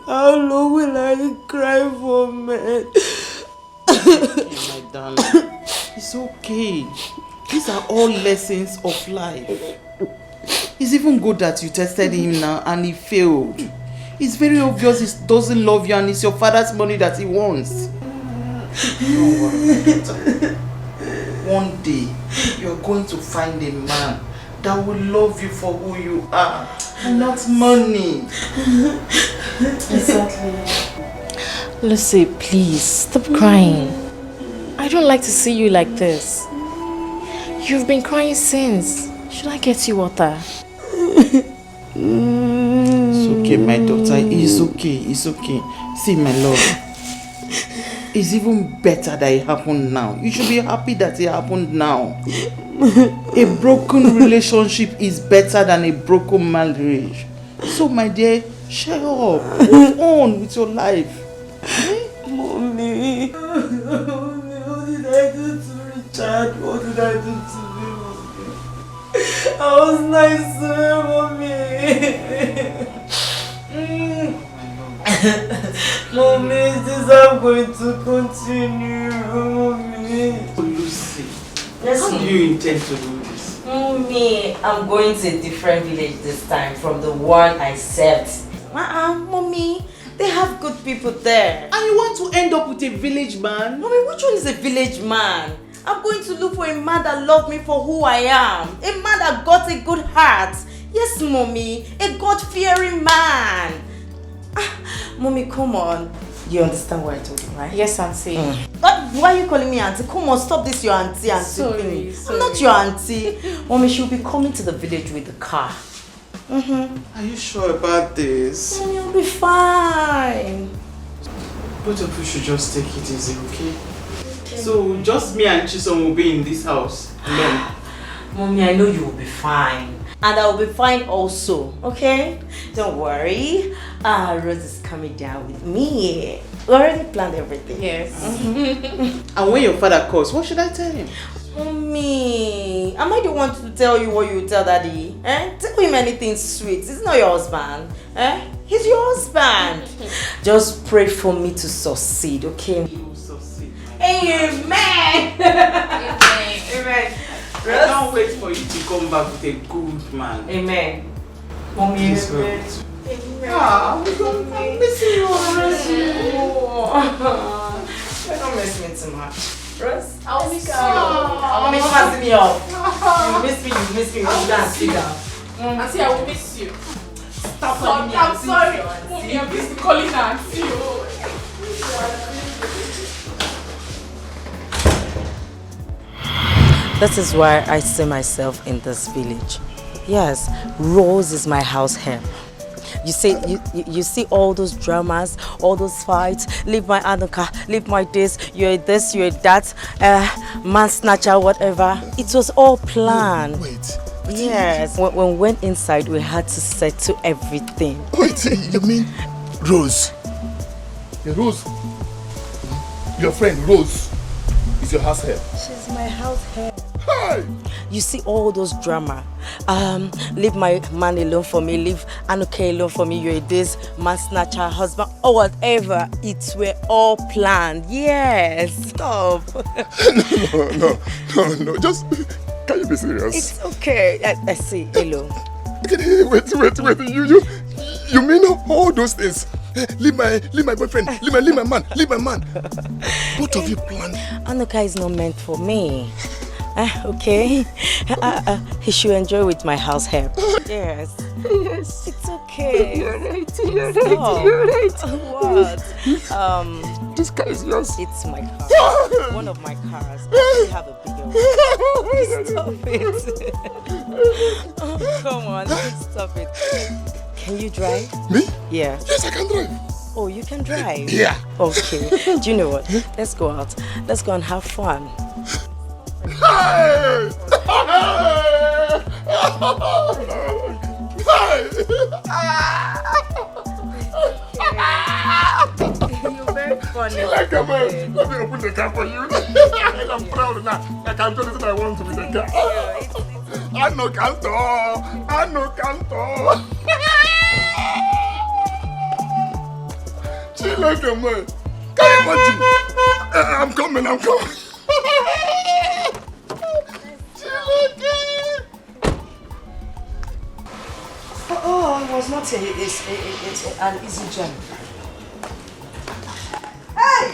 How long will I cry for men? My darling, it's okay. These are all lessons of life. It's even good that you tested him now and he failed. It's very obvious he doesn't love you and it's your father's money that he wants. Don't worry. One day, you're going to find a man that will love you for who you are and not money. Exactly. Lucy, please, stop crying. I don't like to see you like this. You've been crying since. Should I get you water? It's okay, my daughter. It's okay. It's okay. See, my love. It's even better that it happened now. You should be happy that it happened now. A broken relationship is better than a broken marriage. So, my dear, shut up. Move on with your life. Mommy. What did I do to Richard? What did I do to him? I was nice to him, Mommy. Mommy, is this how I'm going to continue? Mommy. Lucy, Yes, how do you intend to do this? Mommy, I'm going to a different village this time from the one I served. Mommy, they have good people there. And you want to end up with a village man? Mommy, which one is a village man? I'm going to look for a man that loves me for who I am. A man that got a good heart. Yes, mommy. A God-fearing man. Mommy, come on. You understand what I told you, right? Yes, auntie. Why are you calling me auntie? Come on, stop this, your auntie thing. I'm not your auntie. Mommy, she'll be coming to the village with the car. Are you sure about this? Mommy, I'll be fine. Both of you should just take it easy, okay? So, just me and Chisom will be in this house alone. Mommy, I know you will be fine. And I will be fine also, okay? Don't worry. Rose is coming down with me. We already planned everything. Yes. And when your father calls, what should I tell him? Mommy, am I the one to tell you what you tell daddy? Tell him anything sweet. He's not your husband. He's your husband. Just pray for me to succeed, okay? You will succeed. Amen. Amen. I can't wait for you to come back with a good man. Amen. Mommy, Amen. I'm missing you already. Don't miss me too much. Rose, I'll miss you. Mommy, pass me off. You miss me, you go down, sit down. Auntie, I will miss you. Stop calling me I'm auntie. sorry. Mommy, I'm busy calling her auntie. This is why I see myself in this village. Yes, Rose is my house help. You see all those dramas, all those fights, leave my Anuka, leave my this, you're that, man snatcher, whatever. It was all planned. Wait. Yes, when we went inside, we had to settle everything. Wait, you mean Rose? Yeah, Rose. Your friend Rose is your house help. She's my house help. Hey! You see all those drama. Leave my man alone for me, leave Anuka alone for me, you're this, man snatcher, husband, or whatever. It were all planned. Yes, stop. No. Just, can you be serious? It's okay. I see, hello. Wait. You mean all those things? Leave my boyfriend, leave my man. Both of you planned. Anuka is not meant for me. Okay. He should enjoy with my house help. Yes. It's okay. You're right. Stop. What? This car is yours. It's my car. One of my cars. I have a bigger one. Stop it. Oh, come on, stop it. Can you drive? Me? Yeah. Yes, I can drive. Oh, you can drive? Yeah. Okay. Do you know what? Let's go out. Let's go and have fun. Hey! You're very funny. Like a man. Let me open the car for you. I'm proud now. I can do anything I want to with the car. I know canto. She like a man. Can you imagine? I'm coming. Oh, it was not it's an easy journey. Hey!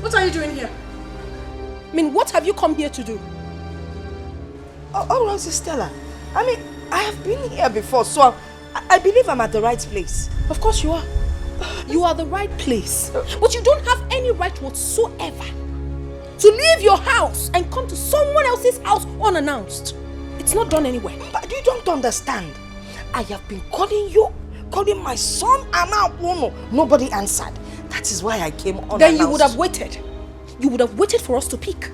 What are you doing here? I mean, what have you come here to do? Oh, Rose Stella. I mean, I have been here before, so I believe I'm at the right place. Of course you are. You are the right place. But you don't have any right whatsoever to leave your house and come to someone else's house unannounced. It's not done anywhere. But you don't understand. I have been calling my son, and now nobody answered. That is why I came unannounced. Then you would have waited. You would have waited for us to pick.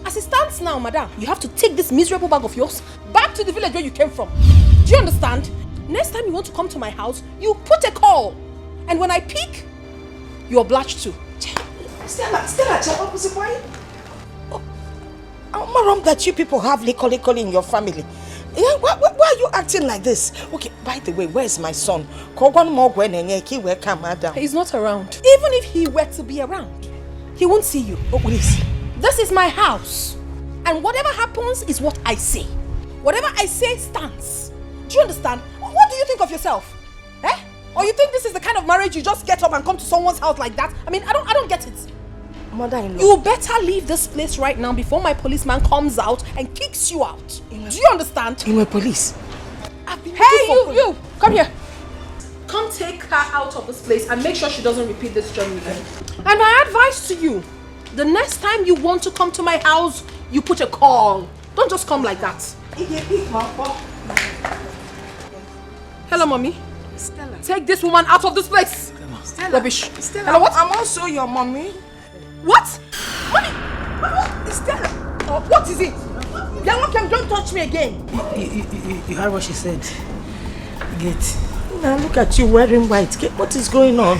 As it stands now, madam, you have to take this miserable bag of yours back to the village where you came from. Do you understand? Next time you want to come to my house, you put a call. And when I pick, you're obliged to. Stella, why? I'm wrong that you people have liquor in your family. Yeah, why are you acting like this? Okay, by the way, where's my son? He's not around. Even if he were to be around, he won't see you. Oh, please. This is my house. And whatever happens is what I say. Whatever I say stands. Do you understand? What do you think of yourself? Or you think this is the kind of marriage you just get up and come to someone's house like that? I mean, I don't get it. Mother-in-law. You better leave this place right now before my policeman comes out and kicks you out. Do you understand? In my police. Hey, you! Come here. Come take her out of this place and make sure she doesn't repeat this journey again. And my advice to you, the next time you want to come to my house, you put a call. Don't just come like that. Hello, mommy. Stella. Take this woman out of this place. Stella. Rubbish. Stella, Hello, what? I'm also your mommy. What? Mommy! Stella. What is it? Don't touch me again. You heard what she said. Get. Now look at you wearing white. What is going on?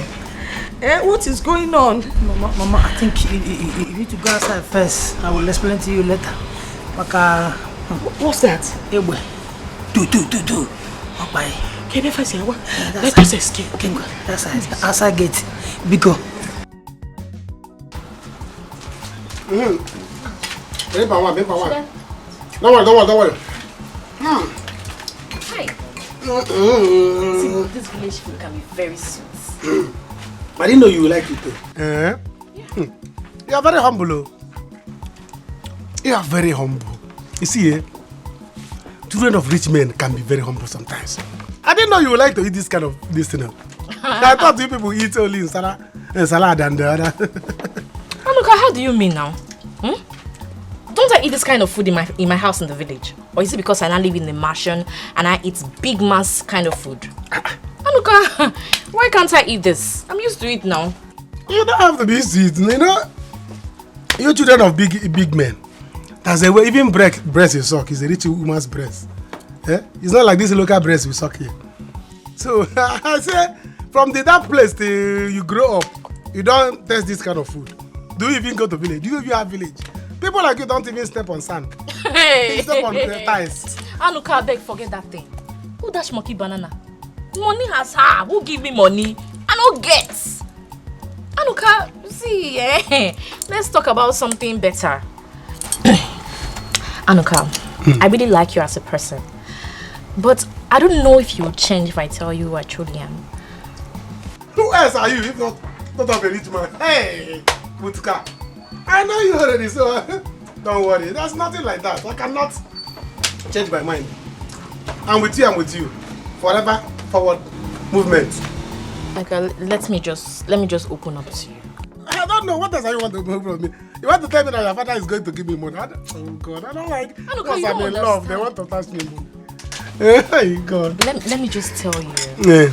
What is going on? Mama, I think you need to go outside first. I will explain to you later. Maka. What's that? Do. Okay. Can I say what? Let us escape. That's outside gate. Biko. Don't worry. Hi. See, this village food can be very sweet. I didn't know you would like it too. You are very humble. You are very humble. You see, children of rich men can be very humble sometimes. I didn't know you would like to eat this kind of this thing. I thought you people eat only salad and the other. Anuka, how do you mean now? Don't I eat this kind of food in my house in the village? Or is it because I now live in the mansion and I eat big mass kind of food? Anuka, why can't I eat this? I'm used to it now. You don't have to be used to it. You know, you children of big men. That's a way. Even breast you suck is a rich woman's breast. It's not like this local breast we suck here. So I say, from that place till you grow up, you don't taste this kind of food. Do you even go to village? Do you even have village? People like you don't even step on sand. They step on tiles. Anuka, beg, forget that thing. Who dash monkey banana? Money has her. Who give me money? I don't get. Anuka, see, let's talk about something better. Anuka, I really like you as a person. But I don't know if you'll change if I tell you who I truly am. Who else are you if not of a rich man? Hey, Mutka. I know you already, so don't worry. There's nothing like that. I cannot change my mind. I'm with you. Forever forward movement. Okay, let me just open up to you. I don't know. What else you want to know from me? You want to tell me that your father is going to give me money? Oh God, I don't like. Because I'm in love, they want to touch me more. Hey God. Let me just tell you. Yeah.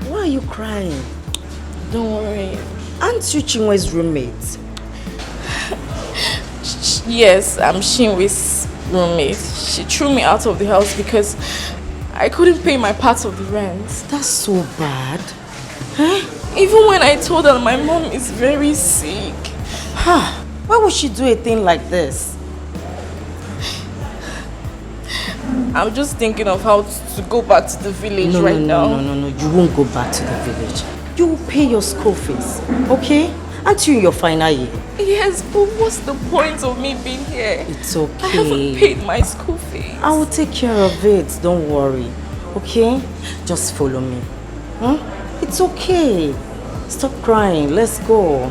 Why are you crying? Don't worry. Aren't you Chinwe's roommate? Yes, I'm Chinwe's roommate. She threw me out of the house because I couldn't pay my part of the rent. That's so bad. Even when I told her my mom is very sick. Why would she do a thing like this? I'm just thinking of how to go back to the village now. No. You won't go back to the village. You will pay your school fees, okay? Aren't you in your final year? Yes, but what's the point of me being here? It's okay. I haven't paid my school fees. I will take care of it. Don't worry. Okay? Just follow me. It's okay. Stop crying. Let's go.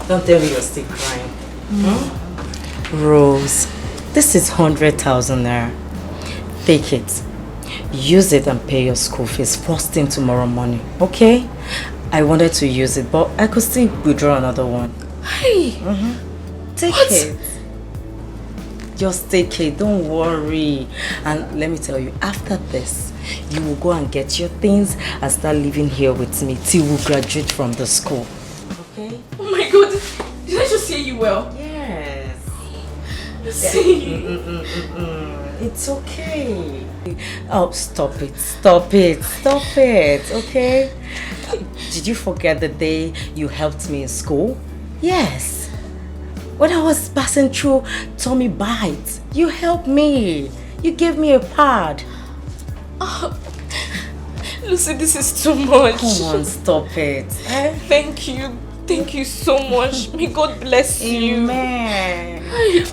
Don't tell me you're still crying. Rose, this is 100,000 naira. Take it. Use it and pay your school fees first thing tomorrow morning, okay? I wanted to use it, but I could still withdraw another one. Hey! Take it. Just take it, don't worry. And let me tell you, after this, you will go and get your things and start living here with me till we graduate from the school. Okay? Oh my God! Did I just hear you well? Yes. See? It's okay. Oh, stop it, stop it, stop it, okay? Did you forget the day you helped me in school? Yes. When I was passing through tummy bites, you helped me. You gave me a pad. Oh, Lucy, this is too much. Come on, stop it. Thank you. Thank you so much. May God bless you. Amen.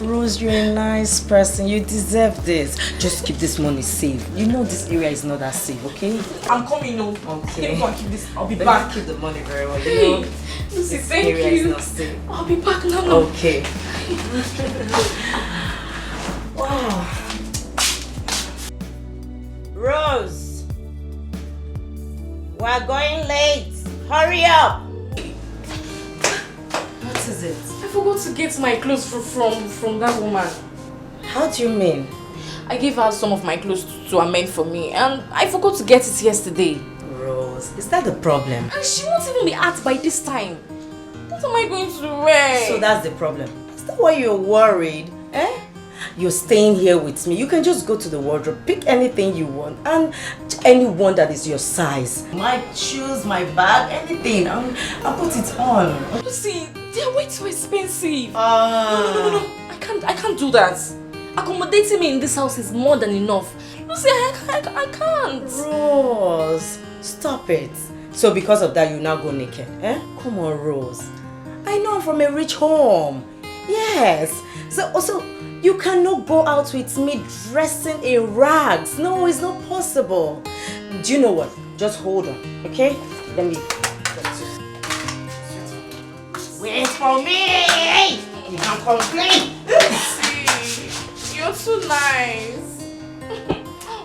Rose, you're a nice person. You deserve this. Just keep this money safe. You know this area is not that safe, okay? I'm coming home. Okay. Let me go and keep this. I'll be Let back. me keep the money very well. Hey, You know, Lucy, this thank area you. is not safe. I'll be back now. Okay. Wow. Rose, we're going late. Hurry up. What is it? I forgot to get my clothes from that woman. How do you mean? I gave her some of my clothes to amend for me and I forgot to get it yesterday. Rose, is that the problem? And she won't even be out by this time. What am I going to wear? So that's the problem. Is that why you're worried? Eh? You're staying here with me. You can just go to the wardrobe, pick anything you want, and anyone that is your size. My shoes, my bag, anything. I'll put it on. You see, they're way too expensive. No. I can't do that. Accommodating me in this house is more than enough. You see, I can't. Rose, stop it. So because of that, you now go naked, eh? Come on, Rose. I know I'm from a rich home. Yes. So also, you cannot go out with me dressing in rags. No, it's not possible. Do you know what? Just hold on, okay? Let me... Wait for me! You can't complain! See, you're too nice.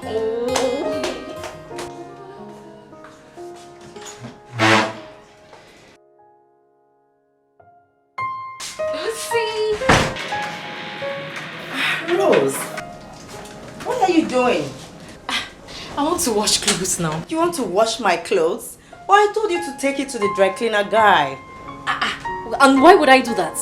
Oh. Lucy! Rose, what are you doing? I want to wash clothes now. You want to wash my clothes? Well, I told you to take it to the dry cleaner guy. And why would I do that?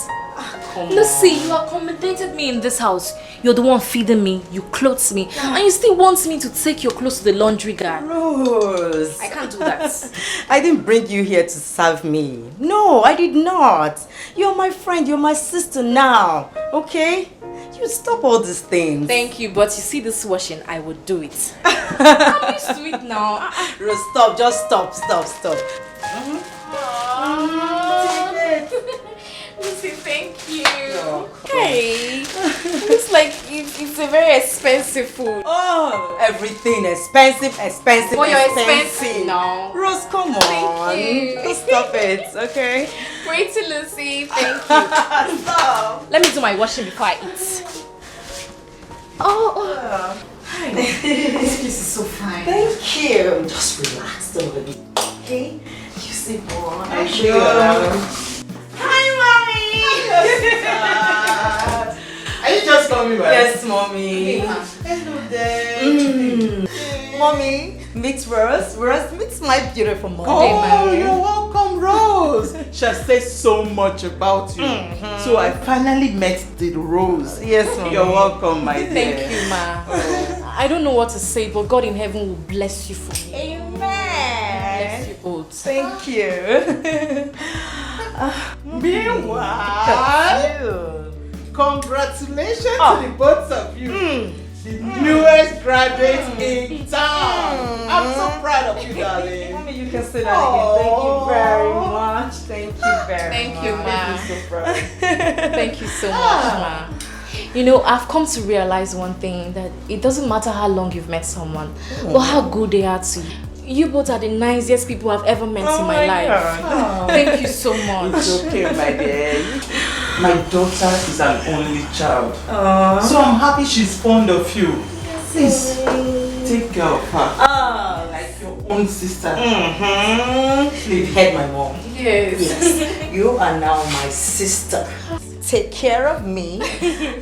Come Lucy, on. you accommodated me in this house. You're the one feeding me, you clothe me, and you still want me to take your clothes to the laundry guy. Rose, I can't do that. I didn't bring you here to serve me. No, I did not. You're my friend, you're my sister now, okay? You stop all these things. Thank you, but you see this washing, I would do it. I'm used to it now. Rose, stop, just stop. Lucy, thank you. Hey, looks like it's a very expensive food. Oh, everything expensive. Well, you're expensive now. Rose, come on. Thank you. Just stop it, okay? Pretty Lucy, thank you. Stop. Let me do my washing before I eat. Oh. Hi. This place is so fine. Thank you. Just relax a little bit, okay? You see, boy. I'll show you around. Hi, Are you just coming back? Yes, mommy. Hello there. Mommy, meet Rose. Rose, meet my beautiful mom. Oh, you're welcome, Rose. She has said so much about you. So I finally met the Rose. Yes, mommy. You're welcome, my dear. Thank you, ma. I don't know what to say, but God in heaven will bless you for me. Amen. Bless you both. Thank you. Meanwhile, congratulations to the both of you. The newest graduates in town. I'm so proud of you, darling. Mommy, you can say that again. Thank you very much. Thank you very Thank much. you, ma. I'm so proud. Thank you so much, ma. You know, I've come to realize one thing, that it doesn't matter how long you've met someone or how good they are to you. You both are the nicest people I've ever met in my life. God. Thank you so much. It's okay, my dear. My daughter is an only child. So I'm happy she's fond of you. Please, take care of her. Like your own sister. You've heard my mom. Yes. You are now my sister. Take care of me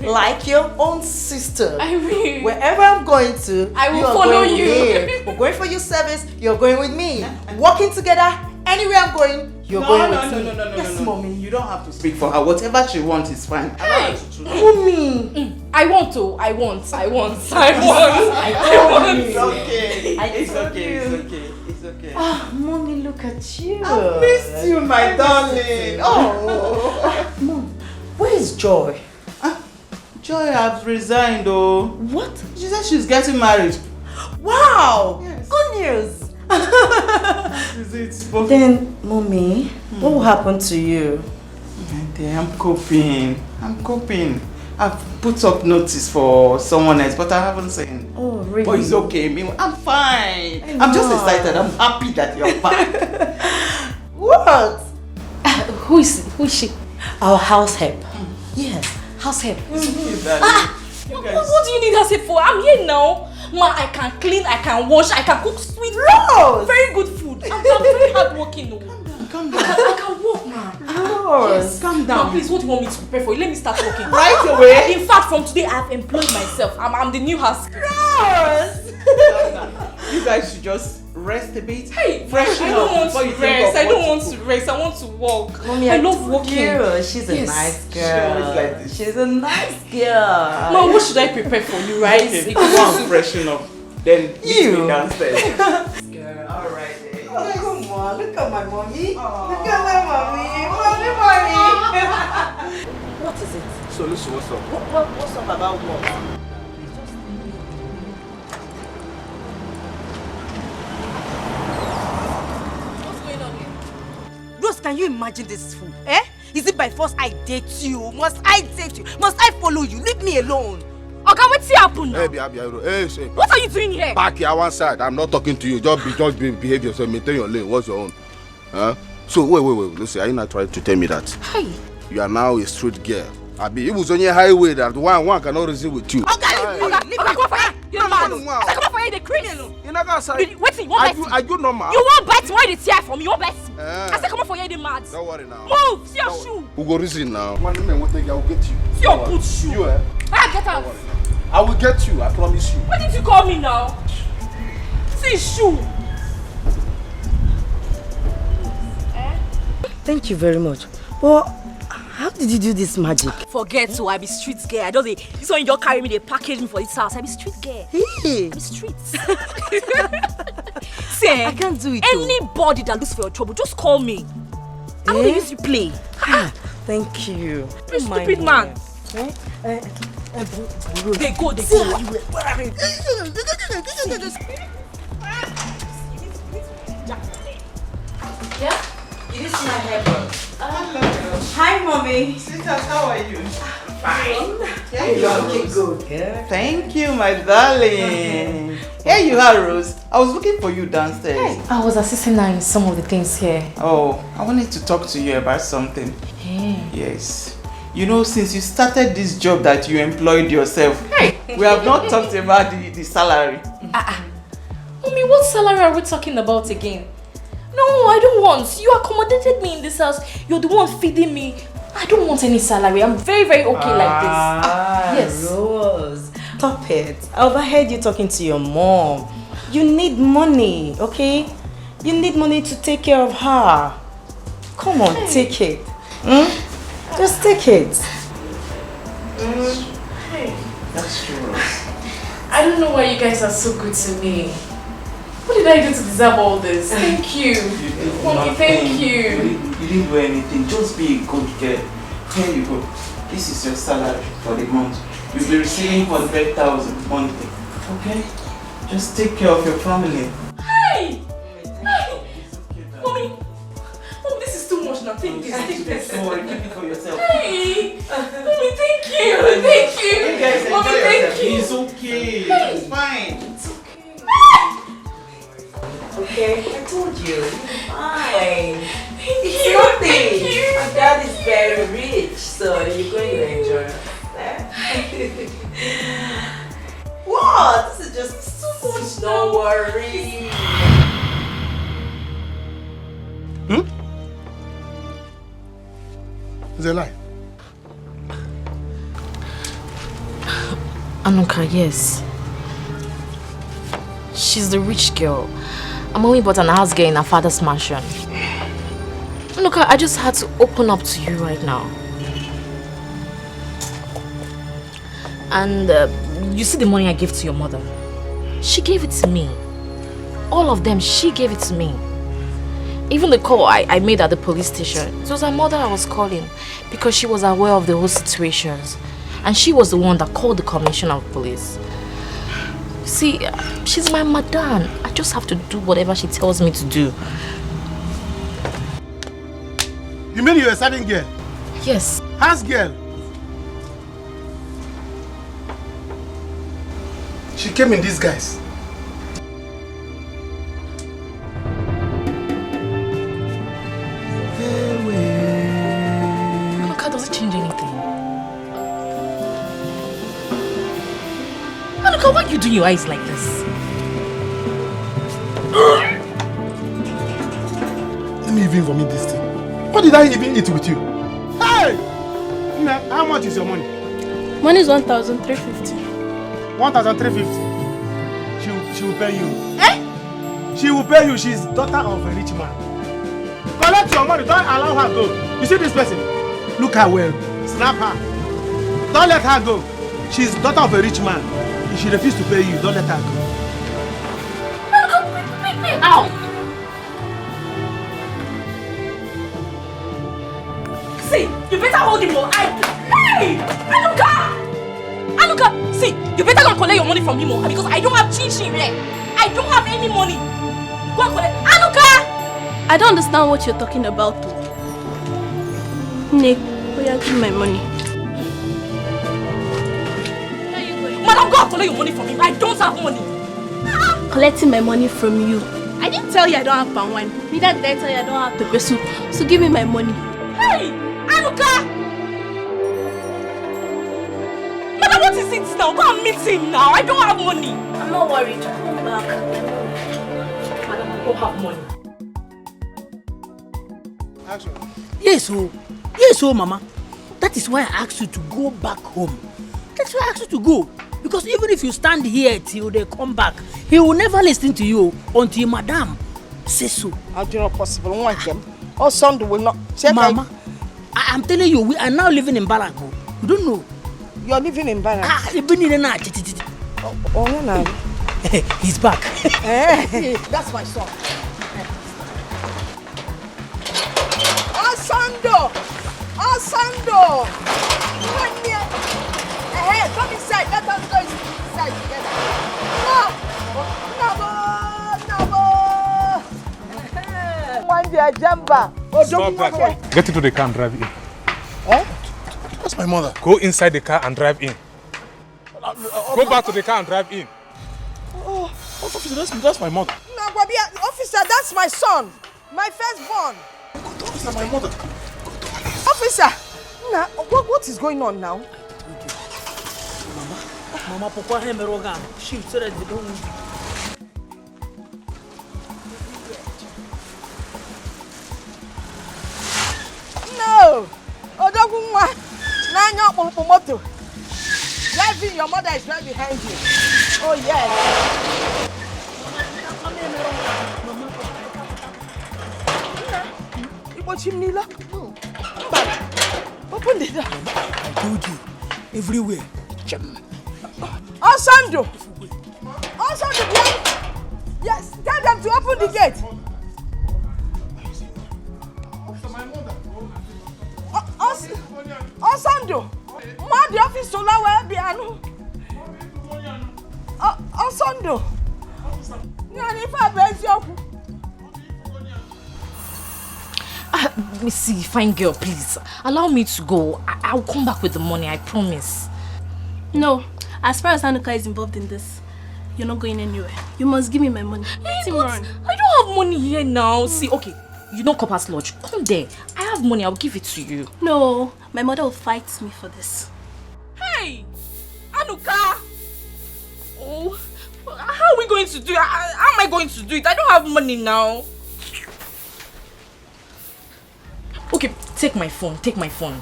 like your own sister. I will. Wherever I'm going to, I will you are follow going you. with me. We're going for your service, you're going with me. Working together, anywhere I'm going, You're no, going no, with no, me. no, no, no, Yes, no, no. mommy. You don't have to speak for her. Whatever she wants is fine. Hey, mommy. I want to. I want. I told It's okay. Ah, mommy, look at you. I missed you, my darling. Oh. Mom, where is Joy? Joy has resigned, oh. What? She said she's getting married. Wow! Yes. Good news. Is it? But Then, mommy, what will happen to you? I'm coping. I've put up notice for someone else, but I haven't seen. Oh, really? But it's okay. I'm fine. I'm just excited. I'm happy that you're back. What? Who is she? Our house help. Yes, House help. It's okay, darling. What do you need house help for? I'm here now. Ma, I can clean, I can wash, I can cook sweet Rose! very good food. I'm very hardworking. Calm down. I can walk, ma. Rose, calm down. Ma, please, what do you want me to prepare for you? Let me start working. Right away. In fact, from today, I've employed myself. I'm the new house. Rose! You guys should just rest a bit. Hey, freshen I up don't want before you to think rest. of I don't what want to to rest. I want to walk. Mommy, I love told walking. you, she's a Yes. nice She girl. always like this. She's a nice girl. Ma, what should I prepare for you, right? Okay, go and freshen up. Then meet me downstairs. Girl, alright then. Oh, come on, look at my mommy. Look at my mommy. Mommy. What is it? So listen, what's up? What's up about what? Rose, can you imagine this fool? Eh? Is it by force I date you? Must I date you? Must I follow you? Leave me alone. Okay, what's happening now? Hey, What are you doing here? back here one side. I'm not talking to you. Just behave yourself. Maintain your lane. What's your own? Huh? So wait. Listen, are you not trying to tell me that Hey. you are now a street girl? It was on your highway that one cannot reason with you. Okay, come on for here. You're mad. I said come on for here, the criminal. You're not gonna say. Wait, you want bite? Are you normal? You want bite? Why did tear from me? You want bite? I said come on for here, the mad. Don't worry now. Move, see your shoe. Who go reason now? One man will take you. I will get you. See your boot shoe. You Get out. I will get you. I promise you. What did you call me now? See shoe. Thank you very much. But how did you do this magic? Forget to I be street girl. I just this one you just carry me, they package me for this house. I be street girl. Hey. I be street. See, I can't do it. Anybody that looks for your trouble, just call me. I'm gonna use you play. Thank you. You stupid man. They go. Yeah? You didn't see my hair, Hi, mommy. Sweetheart, how are you? Fine. Yeah, you you are are looking Rose. good. Yeah. Thank you, my darling. Here you are, Rose. I was looking for you downstairs. I was assisting her in some of the things here. Oh, I wanted to talk to you about something. Hey. Yes. You know, since you started this job that you employed yourself, we have not talked about the salary. Mommy, what salary are we talking about again? No, I don't want. You accommodated me in this house. You're the one feeding me. I don't want any salary. I'm very, very okay like this. Yes. Rose. Stop it. I overheard you talking to your mom. You need money, okay? You need money to take care of her. Come on, take it. Just take it. That's true, Rose. I don't know why you guys are so good to me. What did I do to deserve all this? Thank you. Mommy, thank you. You didn't do anything. Just be a good girl. Here you go. This is your salary for the month. You'll be receiving 100,000 monthly. Okay? Just take care of your family. Hey! Mommy, this is too much now. Take this. Don't worry, keep it for yourself. Hey! Mommy, thank you. Thank you. You guys Mommy, enjoy thank yourself. you. It's okay. It's fine. It's okay. Okay, I told you. You're fine. Thank you. nothing. Thank you. My dad is very rich, so you're going to enjoy it. What? This is just so much. Don't worry. It's a lie. Anuka, yes. She's the rich girl. I'm only but an house girl in her father's mansion. Look, I just had to open up to you right now. And you see the money I gave to your mother? She gave it to me. All of them, she gave it to me. Even the call I made at the police station, it was her mother I was calling because she was aware of the whole situations. And she was the one that called the commissioner of police. See, she's my madam. I just have to do whatever she tells me to do. You mean you're a serving girl? Yes. House girl? She came in disguise. Anuka, does it change anything? Anuka, why are you doing your eyes like this? Let me even vomit this thing. What did I even eat with you? Hey! Nna, how much is your money? Money is 1,350. 1,350. She will pay you. Eh? She will pay you. She's daughter of a rich man. Collect your money. Don't allow her go. You see this person? Look her well. Snap her. Don't let her go. She's daughter of a rich man. If she refuses to pay you, don't let her go. Ow! See, you better hold him more. Hey! Anuka! Anuka, see, you better go and collect your money from him because I don't have chin here. I don't have any money. Go and collect. Anuka! I don't understand what you're talking about. Nick, will you give me my money? Madam, go and collect your money from him. I don't have money. Collecting my money from you. I didn't tell you I don't have palm wine. Neither did I tell you I don't have pepper soup. So give me my money. Hey! Anuka! Madam, what is it now? Go and meet him now. I don't have money. I'm not worried. Come back. Madam, I don't have money. Yes, Mama. That is why I asked you to go back home. That's why I asked you to go. Because even if you stand here till they come back, he will never listen to you until Madam says so. How do you not possible? One them. Or Sunday will not. Mama, I'm telling you, we are now living in Barago. You don't know. You're living in Barago? Oh, no. He's back. That's my son. Asando! Asando! Come inside. Let us go inside together. Stop that. Get into the car and drive in. Eh? That's my mother. Go inside the car and drive in. Go back to the car and drive in. Oh, officer, that's my mother. No, officer, that's my son. My firstborn. Officer, my mother. Officer, now, what is going on now? Mama, Papa, shoot so that they don't move. No! Odogunwa! Nanyo Moto! Driving, your mother is right behind you. Oh, yes. No. Open the door. I told you, everywhere. Osando! Osando, yes, tell them to open the gate. Osando! Ma the office so la we bianu. Osando! Nyani fa benzi oku. Let me see, fine girl, please. Allow me to go. I'll come back with the money, I promise. No, as far as Anuka is involved in this, you're not going anywhere. You must give me my money. Hey, but I don't have money here now. See, okay, you know Copper's Lodge. Come there. I have money, I'll give it to you. No, my mother will fight me for this. Hey! Anuka! Oh, how are we going to do it? How am I going to do it? I don't have money now. Okay, take my phone, take my phone.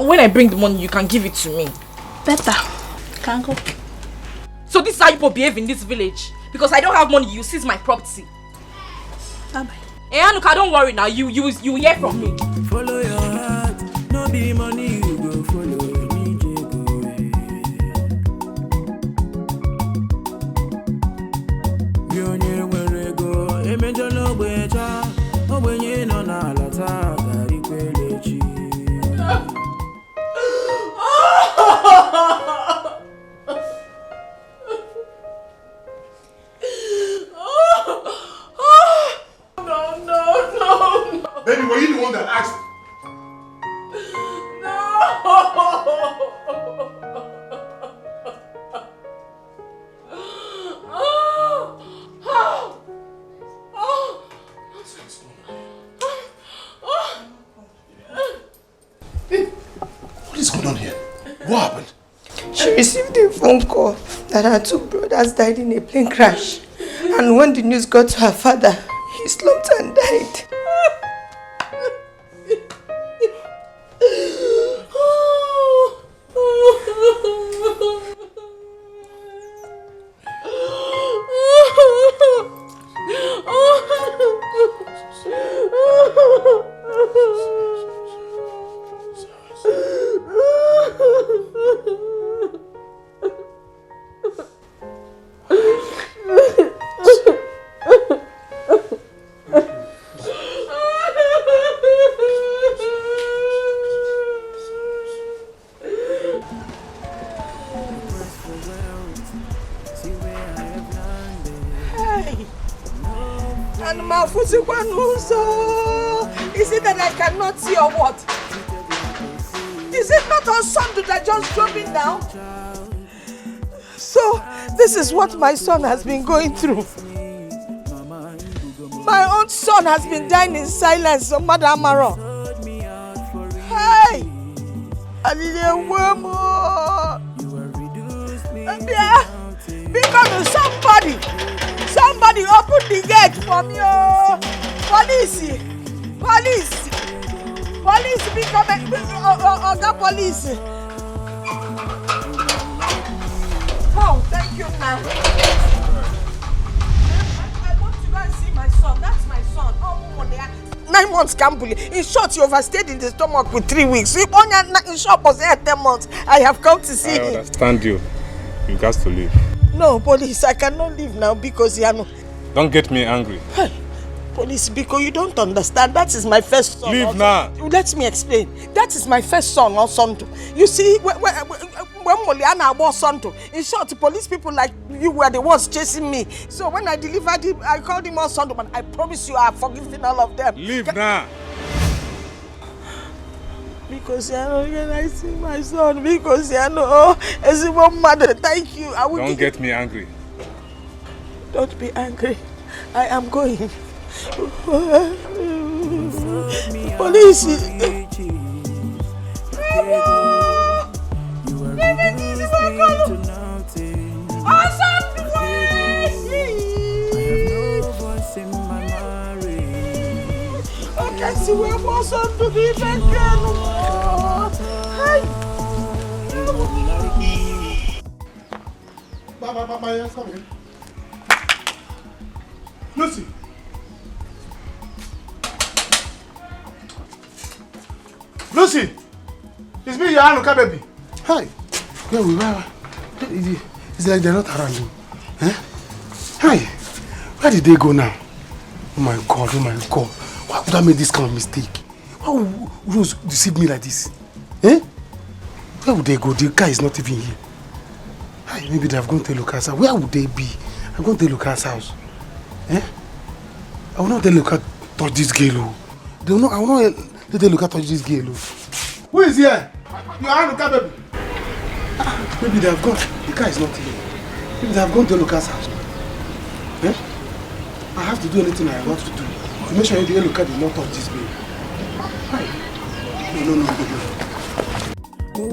When I bring the money, you can give it to me. Better. Can't go. So this is how you behave in this village? Because I don't have money, you seize my property. Bye-bye. Hey, Anuka, don't worry now. You hear from me. Follow your heart, no be money you go follow. Baby, were you the one that asked? What is going on here? What happened? She received a phone call that her 2 brothers died in a plane crash. And when the news got to her father, he slumped and died. Is it that I cannot see or what? Is it not on Sunday that just drove in now? So, this is what my son has been going through. My own son has been dying in silence, so Mother Amaro. Hey! Because somebody open the gate for me. Police, become the police. Oh, thank you, man. I want to go and see my son. That's my son. 9 months, Kambuli. In short, you overstayed in the stomach with 3 weeks. In short, was 10 months. I have come to see him. I understand you. You got to leave. No, police, I cannot leave now because Don't get me angry. Hey, police, because you don't understand. That is my first son. Leave now. Let me explain. That is my first son, or son. You see, when Moliana was son, in short, police people like you were the ones chasing me. So when I delivered him, I called him on son, but I promise you I have forgiven all of them. Leave now. Because when I see my son, because as a mother, thank you. I will Don't get me angry. Don't be angry. I am going. Police. Okay, see where my son to be back Lucy. Lucy! It's me, your Anuka baby. Hi. Where we were? It's like they're not around you. Eh? Hi. Where did they go now? Oh my God, oh my God. Why would I make this kind of mistake? Why would Rose deceive me like this? Eh? Where would they go? The guy is not even here. Hi, maybe they have gone to Lucas' house. Where would they be? I'm going to Lucas' house. Eh? I will not let Lucas touch this girl. I will not let Lucas touch this girl. Who is here? Your Anuka baby. Maybe they have gone. The guy is not here. Maybe they have gone to Lucas' house. Eh? I have to do anything I want to do to make sure the Lucas did not touch this baby. Hi. No. Oh,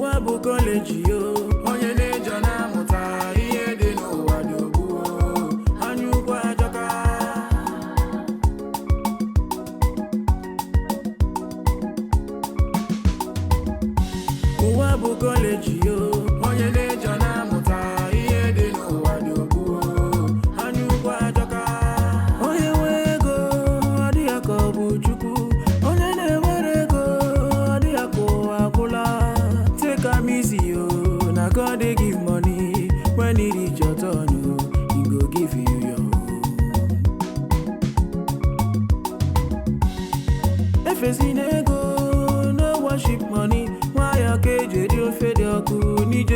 facing ego, no worship money. Why a cage, you fed your cool, need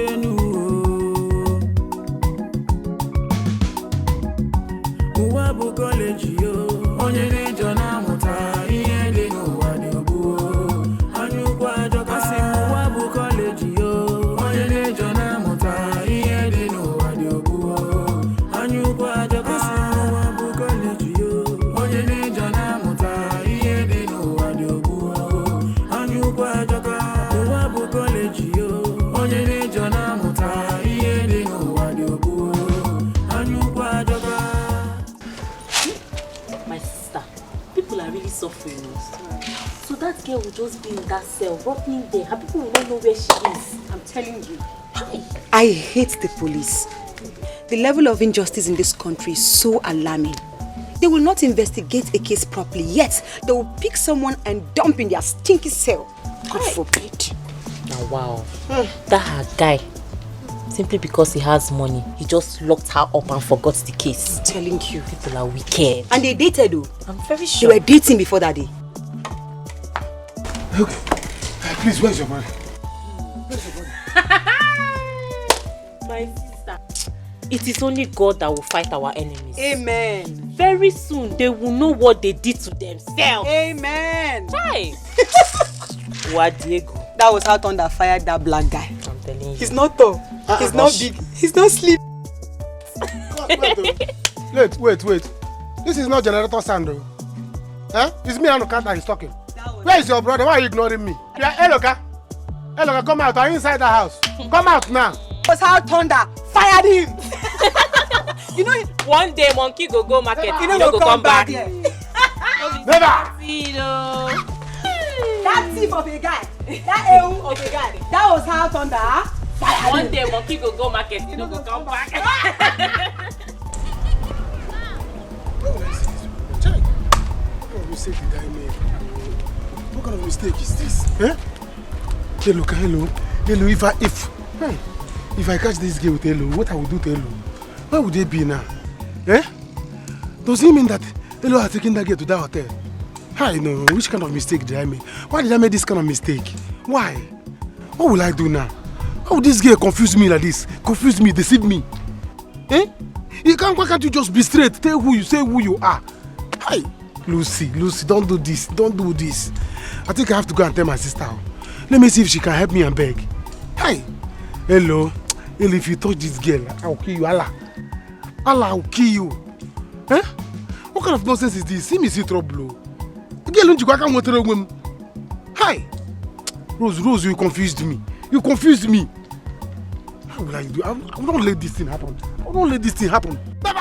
Uwabu college yo, onye nejo na muta, iye de no wadi obu. Anyu kwa joka si Uwabu college yo, onye nejo na muta, iye de no wadi obu. Anyu kwa joka si Uwabu college yo, onye nejo na muta, iye de no wadi obu. Anyu kwa joka Uwabu college yo, onye nejo na muta, iye de no wadi obu. Anyu kwa joka. My sister, people are really suffering. So that girl will just be in that cell, rotting there. Her people will not know where she is. I'm telling you. I hate the police. The level of injustice in this country is so alarming. They will not investigate a case properly, yet they will pick someone and dump in their stinky cell. God forbid. Now, wow. That her guy, simply because he has money, he just locked her up and forgot the case. I'm telling you. People are wicked. And they dated though. I'm very sure. They were dating before that day. Okay. Please, where's your money? My sister, it is only God that will fight our enemies. Amen. Very soon, they will know what they did to themselves. Amen. Hi. What Diego? That was how Thunder fired that black guy. I'm telling you. He's not tall. He's not big. He's not sleep. Wait. This is not generator sound though. Huh? It's me and Oka that is talking. Where is your brother? Why are you ignoring me? Yeah, Eloka, come out. Are you inside the house? Come out now. That was how Thunder fired him. You know, one day monkey go market. You know, go come back. Never. That thief of a guy, that ew of a guy, that was how Thunder fired him. One day monkey go market. You know, go come back. What kind of mistake is this? Eh? Hello. If I catch this girl with Hello, what I will do to Hello? Where would they be now? Eh? Does it mean that Hello has taken that girl to that hotel? I know. Which kind of mistake did I make? Why did I make this kind of mistake? Why? What will I do now? How will this girl confuse me like this? Confuse me, deceive me? Eh? Why can't you just be straight? Say who you are. Hi. Lucy, don't do this. Don't do this. I think I have to go and tell my sister. Let me see if she can help me and beg. Hi. Hello. If you touch this girl, I will kill you. Allah, I will kill you. Eh? What kind of nonsense is this? See me see trouble. Girl, don't you go with a woman? Hi. Rose, you confused me. How will I do? I will not let this thing happen. Never!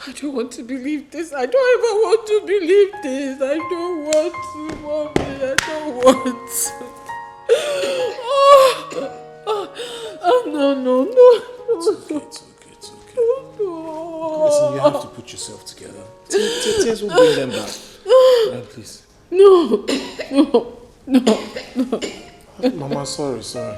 I don't want to believe this. I don't ever want to believe this. I don't want to, Mommy. I don't want to. No. It's okay. No. Listen, you have to put yourself together. Tears will bring them back. Right, please. No. Mama, sorry. It's okay.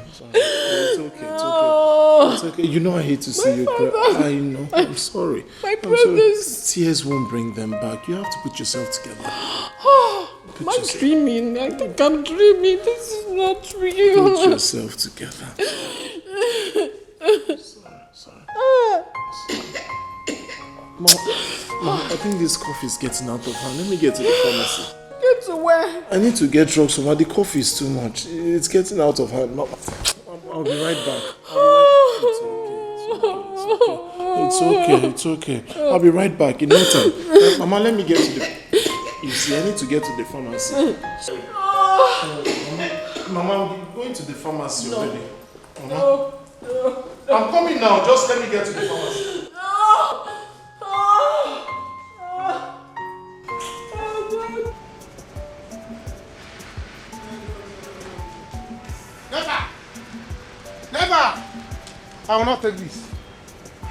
It's okay. You know I hate to see you cry. I know. I'm sorry. My brothers. Tears won't bring them back. You have to put yourself together. Am I dreaming? I think I'm dreaming. This is not real. Put yourself together. Sorry. Mom, I think this cough is getting out of hand. Let me get to the pharmacy. Get to where? I need to get drugs from her. The cough is too much. It's getting out of hand. I'll be right back. It's okay. I'll be right back in no time. Mama, let me get to the... You see, I need to get to the pharmacy. Mama, I'm going to the pharmacy already. Mama? No. I'm coming now. Just let me get to the pharmacy. Never! I will not take this. I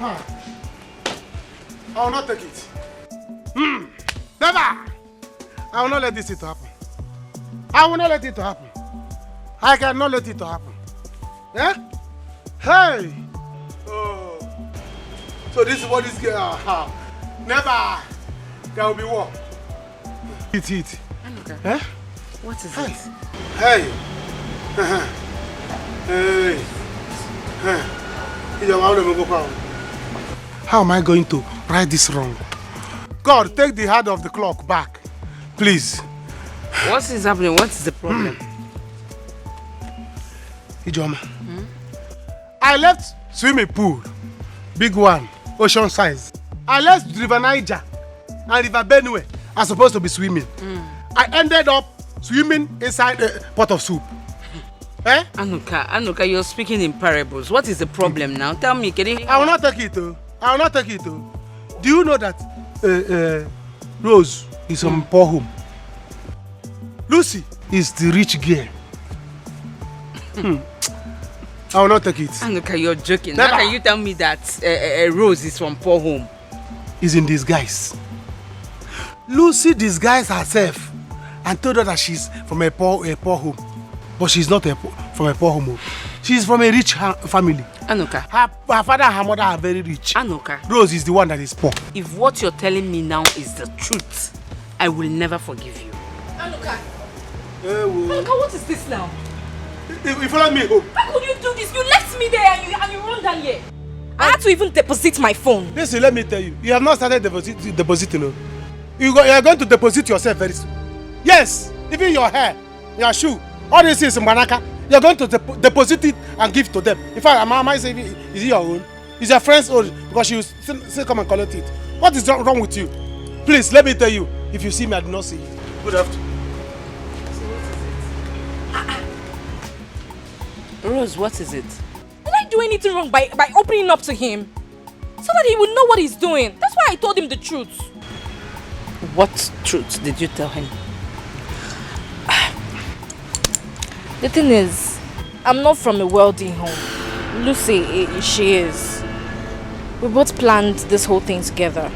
will not take it. Never! I will not let this thing happen. I will not let it to happen. I cannot let it to happen. Eh? Hey! Oh. So this is what this girl... Never! There will be war. Eat. Anuka. Eh? What is hey. it? Hey! Hey! How am I going to right this wrong? God, take the hand of the clock back. Please. What is happening? What is the problem? Ijoma. I left swimming pool. Big one. Ocean size. I left River Naija and River Benue. I'm supposed to be swimming. I ended up swimming inside a pot of soup. Eh? Anuka, you're speaking in parables. What is the problem now? Tell me, can you... I will not take it, though. I will not take it, though. Do you know that Rose is from poor home? Lucy is the rich girl. I will not take it. Anuka, you're joking. Never. How can you tell me that Rose is from poor home? Is in disguise. Lucy disguised herself and told her that she's from a poor home. But she's not from a poor home. She's from a rich family. Anuka. Her father and her mother are very rich. Anuka. Rose is the one that is poor. If what you're telling me now is the truth, I will never forgive you. Anuka. Anuka, what is this now? You follow me home. How could you do this? You left me there and you run down here. I had to even deposit my phone. Listen, let me tell you. You have not started depositing. No? You are going to deposit yourself very soon. Yes, even your hair, your shoe, all this is Manaka. You are going to deposit it and give to them. In fact, I say, is it your own? It's your friend's own because she will still come and collect it. What is wrong with you? Please, let me tell you. If you see me, I do not see you. Good afternoon. Rose, what is it? Did I do anything wrong by opening up to him? So that he would know what he's doing. That's why I told him the truth. What truth did you tell him? The thing is, I'm not from a wealthy home. Lucy, she is. We both planned this whole thing together.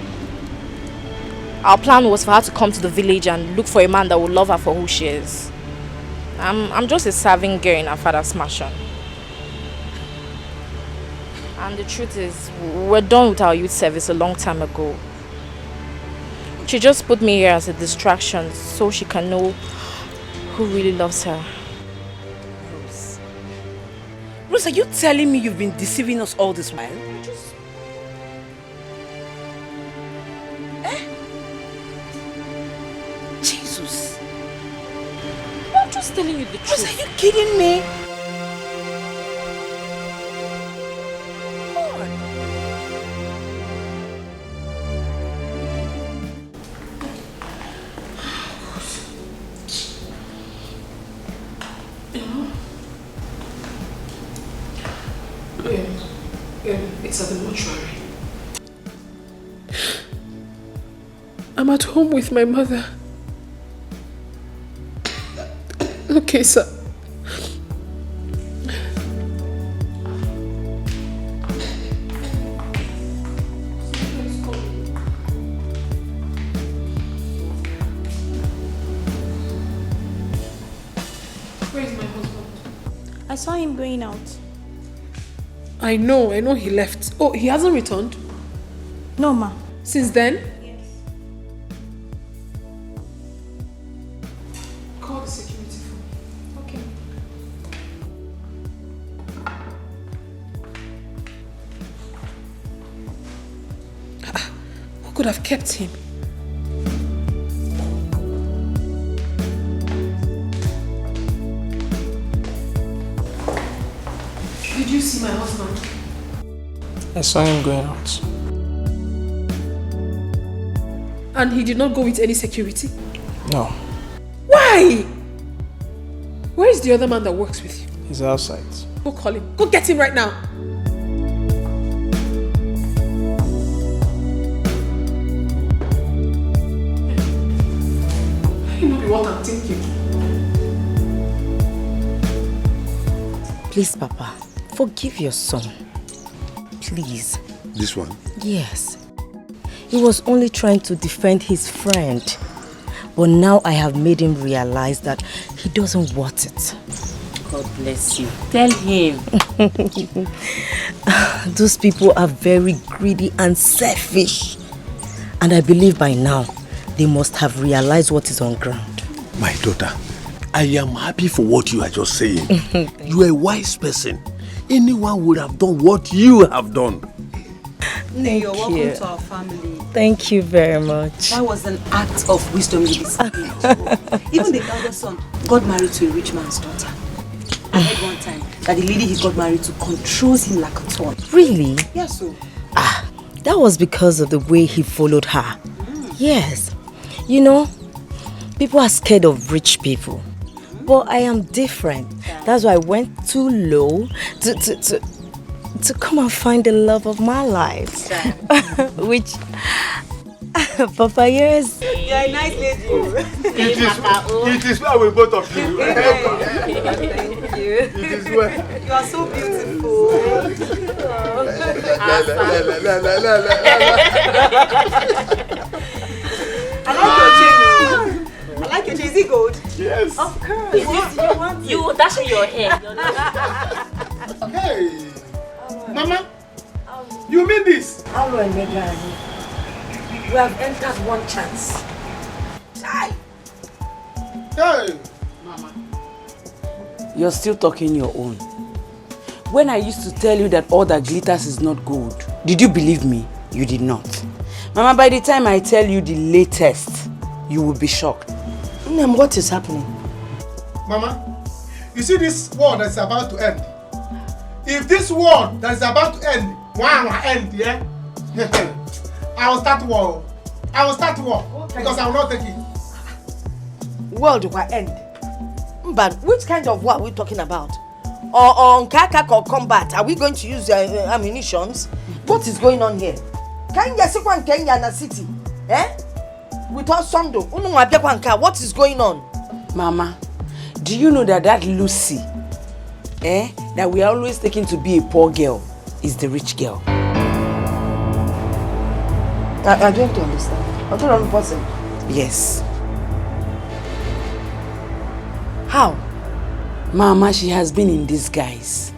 Our plan was for her to come to the village and look for a man that would love her for who she is. I'm just a serving girl in her father's mansion. And the truth is, we're done with our youth service a long time ago. She just put me here as a distraction so she can know who really loves her. Rose, are you telling me you've been deceiving us all this while? Jesus. I'm just telling you the truth. Rose, are you kidding me? It's at the mortuary. I'm at home with my mother. Okay, sir. Where is my husband? I saw him going out. I know he left. Oh, he hasn't returned? No, ma. Since then? Yes. Call the security phone. Okay. Who could have kept him? Did you see my husband? I saw him going out. And he did not go with any security? No, Why? Where is the other man that works with you? he's outside. Go call him. Go get him right now. You know what I'm thinking. Please, Papa, forgive your son. Please. This one? Yes. He was only trying to defend his friend. But now I have made him realize that He doesn't want it. God bless you. Tell him. Those people are very greedy and selfish. And I believe by now, they must have realized what is on ground. My daughter, I am happy for what you are just saying. You are a wise person. Anyone would have done what you have done. Thank You're welcome to our family. Thank you very much. That was an act of wisdom in this age. Even the elder son got married to a rich man's daughter. I heard one time that the lady he got married to controls him like a toy. Really? Yes, so. That was because of the way he followed her. Yes. You know, people are scared of rich people. But I am different. That's why I went too low to come and find the love of my life. Which Papa, yes. You're a nice lady. It is well with both of you. Thank you. It is well. You are so beautiful. I like your chain. Is it gold? Yes. Of course. You dash me your hair. Hey, Mama, you mean this? Hello, Megan. We have entered one chance. Hey, Mama. You're still talking your own. When I used to tell you that all that glitters is not gold, did you believe me? You did not. Mama, by the time I tell you the latest, you will be shocked. What is happening? Mama, you see this war that's about to end? If this war that is about to end, yeah? I will start war. I will start war because I will not take it. World will end. But which kind of war are we talking about? Or on kakak or combat? Are we going to use ammunitions? What is going on here? Kenya na city. Eh? With us Sondo. What is going on? Mama, do you know that Lucy, that we are always taking to be a poor girl, is the rich girl? I don't understand. I don't understand. Yes. How? Mama, she has been in disguise.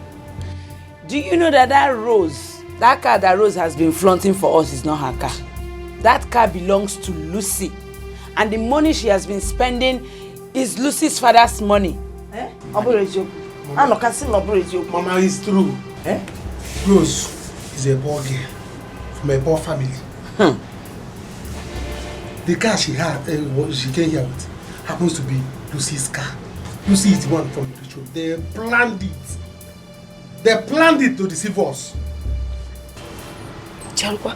Do you know that Rose, that car that Rose has been flaunting for us is not her car? That car belongs to Lucy. And the money she has been spending is Lucy's father's money. Mama, it's true. Rose is a poor girl from a poor family. The car she had, she came here with, happens to be Lucy's car. Lucy is the one from the show. They planned it. They planned it to deceive us. Chalwa,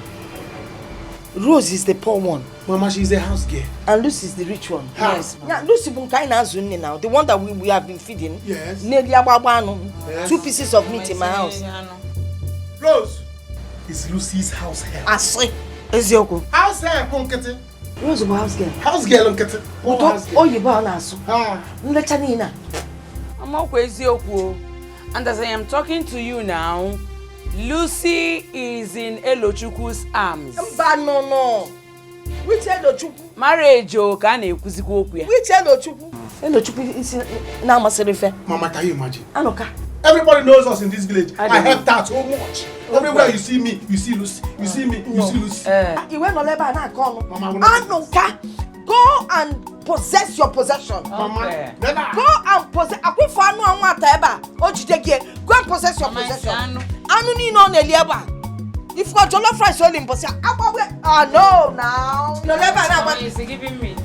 Rose is the poor one. Mama, she's a house girl. And Lucy is the rich one. Yes. Yeah, Lucy Bunkaina now, the one that we have been feeding. Yes. Yes. 2 pieces of meat in my house. Rose is Lucy's house help. Asri. Ezioko. House help, Unkete. Rose is house girl. House girl, Unkete. Oh, you born asu. Nlechanina. I'm okay, Ezioko. And as I am talking to you now, Lucy is in Elochukwu's arms. No. Which Elochukwu? Marriage, can you kuziko? Which Elochukwu? Elochukwu is now Maserife. Mama, can you imagine? Anoka. Everybody knows us in this village. I help that so much. Everywhere you see me, you see Lucy. You see me, you see Lucy. You went on Leba and Anoka. Go and possess your possession. Mama, go and possess. Go and possess your possession. If you got jollof rice only in possession, no, now. No, Mama, you say giving meat.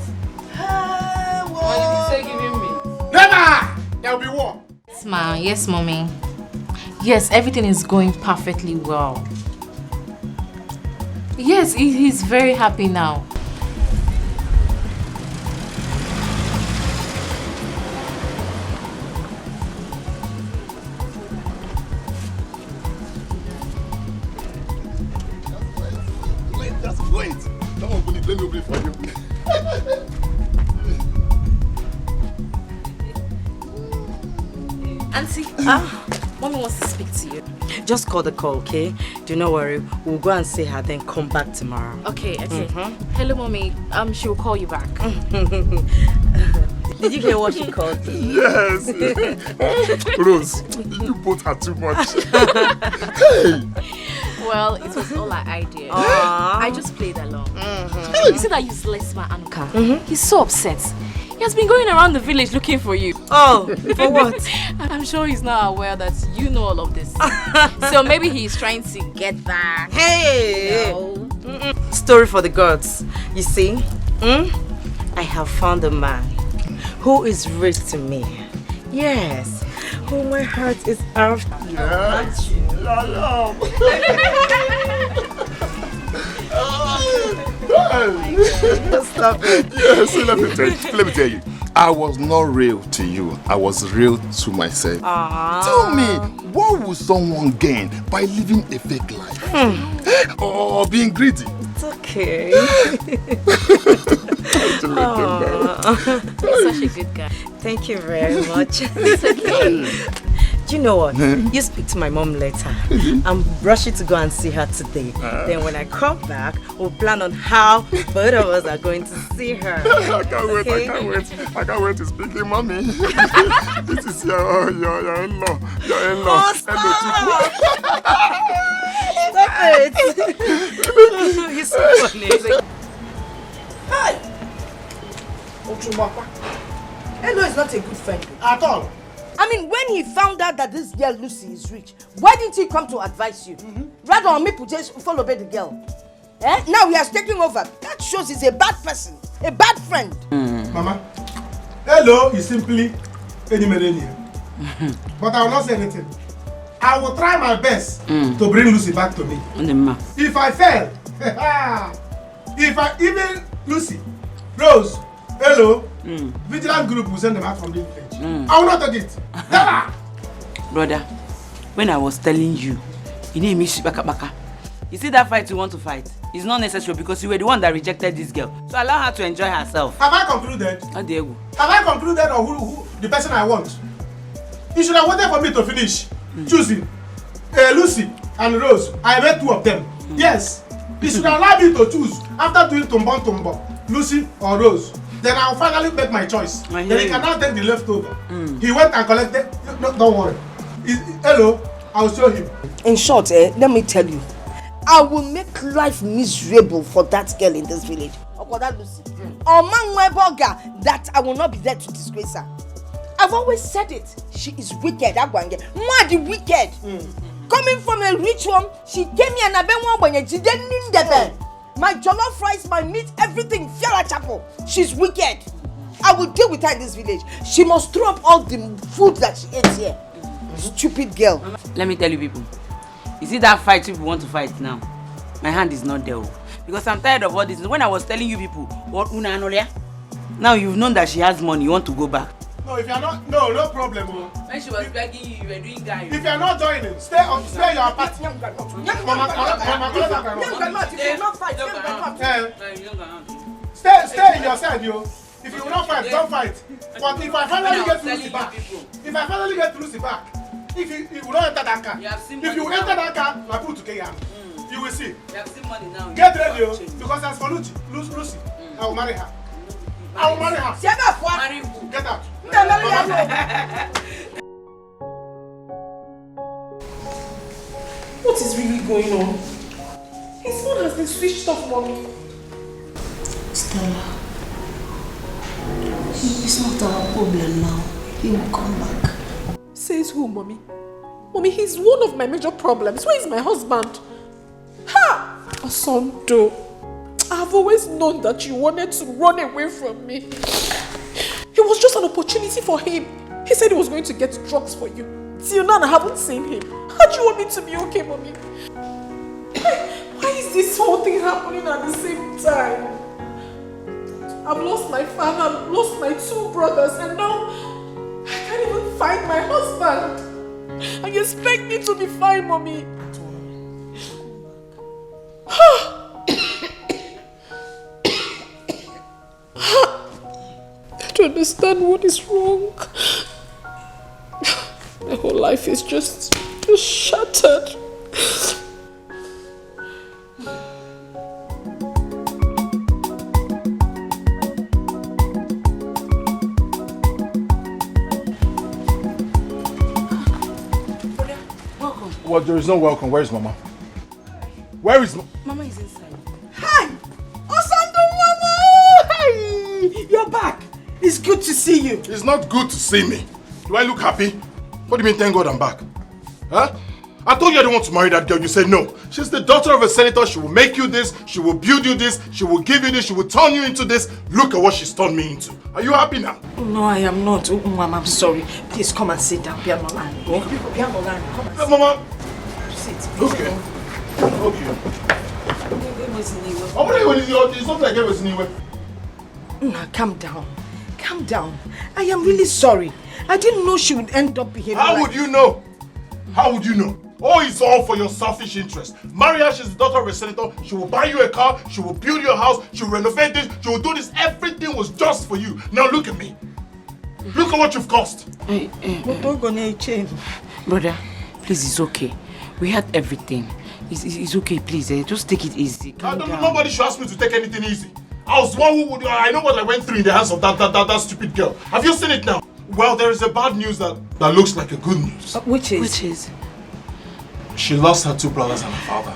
Mama, you say giving meat. Never! There will be war. Yes, ma. Yes, mommy. Yes, everything is going perfectly well. Yes, he's very happy now. Wait. That one will let me for you. Auntie, mommy wants to speak to you. Just call the call, okay? Do not worry. We'll go and see her, then come back tomorrow. Okay. Hello, mommy. She will call you back. Did you hear what she called you? Yes. Rose, you both are too much. Hey. Well, it was all our idea. I just played along. You see that useless man, Anuka? He's so upset. He has been going around the village looking for you. Oh, for what? I'm sure he's not aware that you know all of this. So maybe he's trying to get back. Hey! Story for the gods. You see, I have found a man who is rich to me. Yes, who my heart is after. Yes. Stop it. Yes, let me tell you. I was not real to you. I was real to myself. Tell me, what would someone gain by living a fake life? Or being greedy? It's okay. You're such a good guy. Thank you very much. It's okay. Do you know what? You speak to my mom later. I'm rushing to go and see her today. Then when I come back, we'll plan on how both of us are going to see her. I can't wait, I can't wait to speak to mommy. This is your in-law. Your in-law. Oh, stop! Stop it! You're so funny. Hi! Ochumapa. Elo is not a good friend. At all. I mean, when he found out that this girl Lucy is rich, why didn't he come to advise you? Rather than me just follow the girl. Now he has taken over. That shows he's a bad person, a bad friend. Mama, hello is simply any millennium. But I will not say anything. I will try my best to bring Lucy back to me. If I fail, even Lucy, Rose, hello, vigilant group will send them out from the village. I will not take it. Brother, when I was telling you, you need me baka. You see that fight you want to fight? It's not necessary because you were the one that rejected this girl. So allow her to enjoy herself. Have I concluded? How dare you? Have I concluded or who the person I want? You should have waited for me to finish choosing Lucy and Rose. I made two of them. Yes. You should allow me to choose after doing Tumbo, Lucy or Rose. Then I'll finally make my choice. Then he can now take the leftover. He went and collected. No, don't worry. Hello, I'll show him. In short, let me tell you, I will make life miserable for that girl in this village. Or for that Lucy. Or that I will not be there to disgrace her. I've always said it. She is wicked. Mad wicked. Coming from a rich one, she came here and I been one when she didn't need the my jollof rice, my meat, everything. Fiala Chapel. She's wicked. I will deal with her in this village. She must throw up all the food that she ate here. Stupid girl. Let me tell you people. You see that fight people want to fight now? My hand is not there. Because I'm tired of all this. When I was telling you people, what Una Anolia? Now you've known that she has money, you want to go back. No, if you're not, no problem. When she was begging you, you were doing guy. If you're not joining, stay your party. Stay in your side, yo. If you will not fight, don't fight. But if I finally get Lucy back, if you will not enter that car, if you enter that car, I put to Kenya. You will see. You have seen money now. Get ready, yo. Because as for Lucy, I will marry her. I will marry her. Marry who? Get out. What is really going on? His phone has been switched off, Mommy. Stella, it's not our problem now. He will come back. Says who, Mommy? Mommy, he's one of my major problems. Where is my husband? Ha! Asondo, I've always known that you wanted to run away from me. It was just an opportunity for him. He said he was going to get drugs for you. Till now, I haven't seen him. How do you want me to be okay, Mommy? Why is this whole thing happening at the same time? I've lost my father, I've lost my two brothers, and now I can't even find my husband. And you expect me to be fine, Mommy? I don't understand what is wrong. My whole life is just shattered. Well, there is no welcome. Where is Mama? Where is Mama is inside. Hi! Osando Mama! Hi! You're back. It's good to see you. It's not good to see me. Do I look happy? What do you mean, thank God I'm back? Huh? I told you I don't want to marry that girl. You said no. She's the daughter of a senator. She will make you this. She will build you this. She will give you this. She will turn you into this. Look at what she's turned me into. Are you happy now? No, I am not. Oh, Mama, I'm sorry. Please come and sit down. Come and sit. Mama. Sit. Okay. Okay. It's not like I was anywhere. Nah, calm down. Calm down. I am really sorry. I didn't know she would end up behaving How like would you know? How would you know? Oh, it's all for your selfish interest. Maria, she's the daughter of a senator. She will buy you a car. She will build your house. She will renovate this. She will do this. Everything was just for you. Now look at me. Look at what you've cost. Brother, please, it's okay. We had everything. It's okay, please. Just take it easy. Nobody should ask me to take anything easy. I was the one who would. I know what I went through in the hands of that stupid girl. Have you seen it now? Well, there is a bad news that looks like a good news. Which is? She lost her 2 brothers and her father.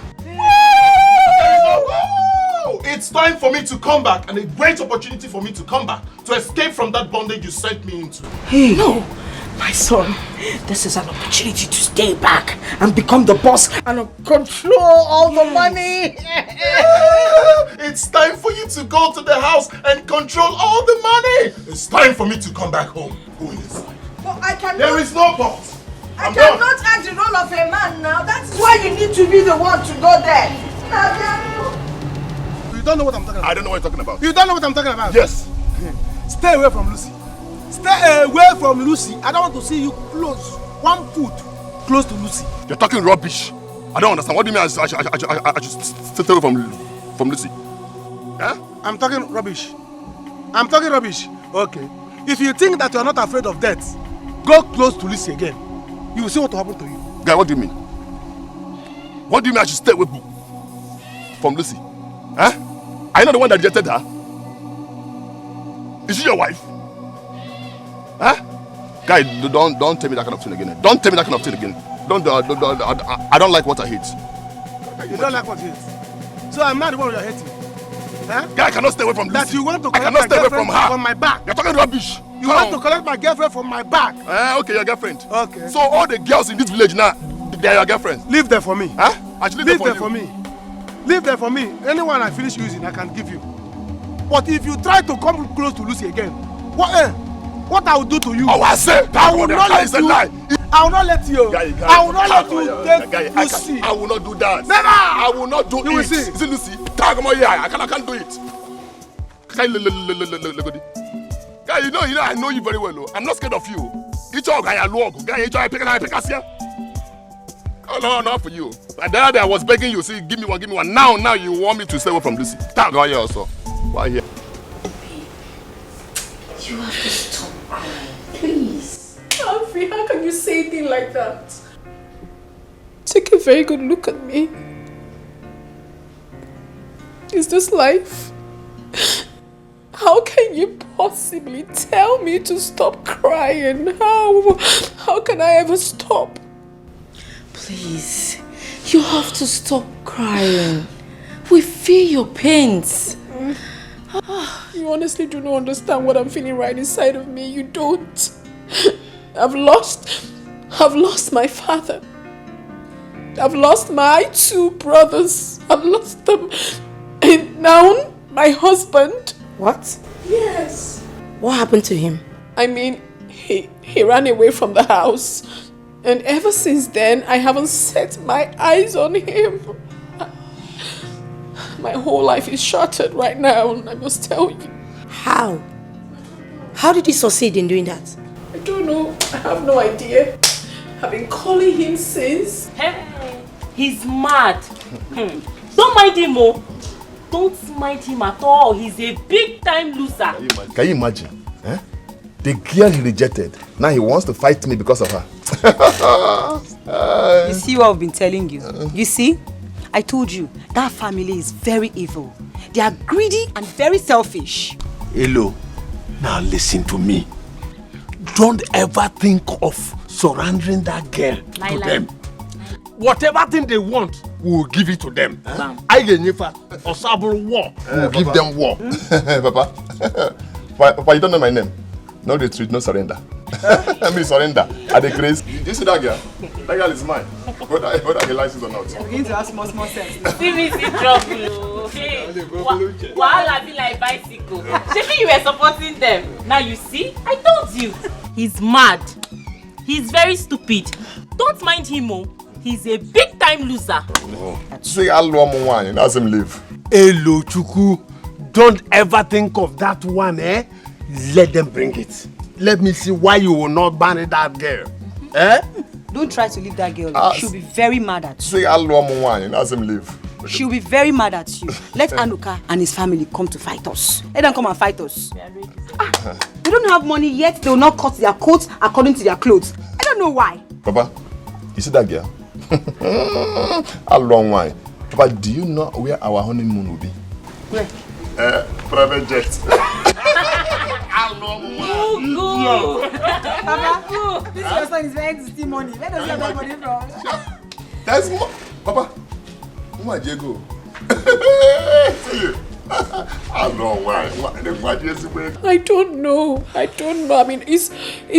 It's time for me to come back, and a great opportunity for me to come back, to escape from that bondage you sent me into. Hey! No! My son, this is an opportunity to stay back and become the boss and control all the money. It's time for you to go to the house and control all the money. It's time for me to come back home. Go inside. But I cannot. There is no but. I cannot act the role of a man now. That's why you need to be the one to go there. You don't know what I'm talking about. I don't know what you're talking about. You don't know what I'm talking about? Yes. Stay away from Lucy. Stay away from Lucy. I don't want to see you close. 1 foot close to Lucy. You're talking rubbish. I don't understand. What do you mean I should stay away from Lucy? Huh? I'm talking rubbish. I'm talking rubbish. Okay. If you think that you're not afraid of death, go close to Lucy again. You will see what will happen to you. Guy, what do you mean? What do you mean I should stay away from Lucy? Huh? Are you not the one that rejected her? Is she your wife? Huh? Guy, don't tell me that kind of thing again. Don't tell me that kind of thing again. I don't like what I hate. You don't like what you hate? So I'm not the one you're hating. Huh? Guy, I cannot stay away from Lucy. That you want to I collect cannot my stay away girlfriend from her. from my back. You're talking rubbish. You want to collect my girlfriend from my back. Okay, your girlfriend. Okay. So all the girls in this village now, they are your girlfriends. Leave them for me. Huh? I should leave them for me. Leave them for me. Anyone I finish using, I can give you. But if you try to come close to Lucy again, what I will do to you? Oh, I say that I will not let you. I will not let you. I will not let you take Lucy. I will not do that. Never. I will not do it. You will see. Is it Lucy? I can't do it. Guy, you know, I know you very well. I'm not scared of you. Each guy I love. Guy, each I pick here. Oh no, not for you. But the other day I was begging you, see, give me one. Now you want me to stay away from Lucy. Tag on here also. Why here? You have to stop crying, please. Alfie, how can you say things like that? Take a very good look at me. Is this life? How can you possibly tell me to stop crying? How can I ever stop? Please, you have to stop crying. We feel your pains. You honestly do not understand what I'm feeling right inside of me. You don't. I've lost my father. I've lost my 2 brothers. I've lost them. And now my husband. What? Yes. What happened to him? I mean, he ran away from the house. And ever since then, I haven't set my eyes on him. My whole life is shattered right now, I must tell you. How? How did he succeed in doing that? I don't know. I have no idea. I've been calling him since. Hey, he's mad. Don't mind him, oh. Don't mind him at all. He's a big-time loser. Can you imagine? Eh? The girl he rejected, now he wants to fight me because of her. You see what I've been telling you? You see? I told you, that family is very evil. They are greedy and very selfish. Hello, now listen to me. Don't ever think of surrendering that girl to them. whatever thing they want, we will give it to them. I get Nifa or Sabur war. We'll give them war. Papa, Papa, you don't know my name. No retreat, no surrender. I mean surrender. At the grace. You see that girl? That girl is mine. Whether I get license or not. I'm beginning to have small sense. See me see trouble. Hey, Wahala be like bicycle. Maybe you were supporting them. Now you see, I told you. He's mad. He's very stupid. Don't mind him, oh. He's a big time loser. Say hello, one. Let him live. Hello, Chuku. Don't ever think of that one, eh? Let them bring it. Let me see why you will not marry that girl. Eh? Don't try to leave that girl. She'll be very mad at you. Say hello, one. Let him live. She'll be very mad at you. Let Anuka and his family come to fight us. Let them come and fight us. They don't have money yet. They will not cut their coats according to their clothes. I don't know why. Papa, you see that girl? A long way. Papa, do you know where our honeymoon will be? Where? Private jet. Papa, this your son is very to steal money. Where does he have that money from? That's more. Papa, where do you go? See you. I don't know why. I don't know. I mean, it's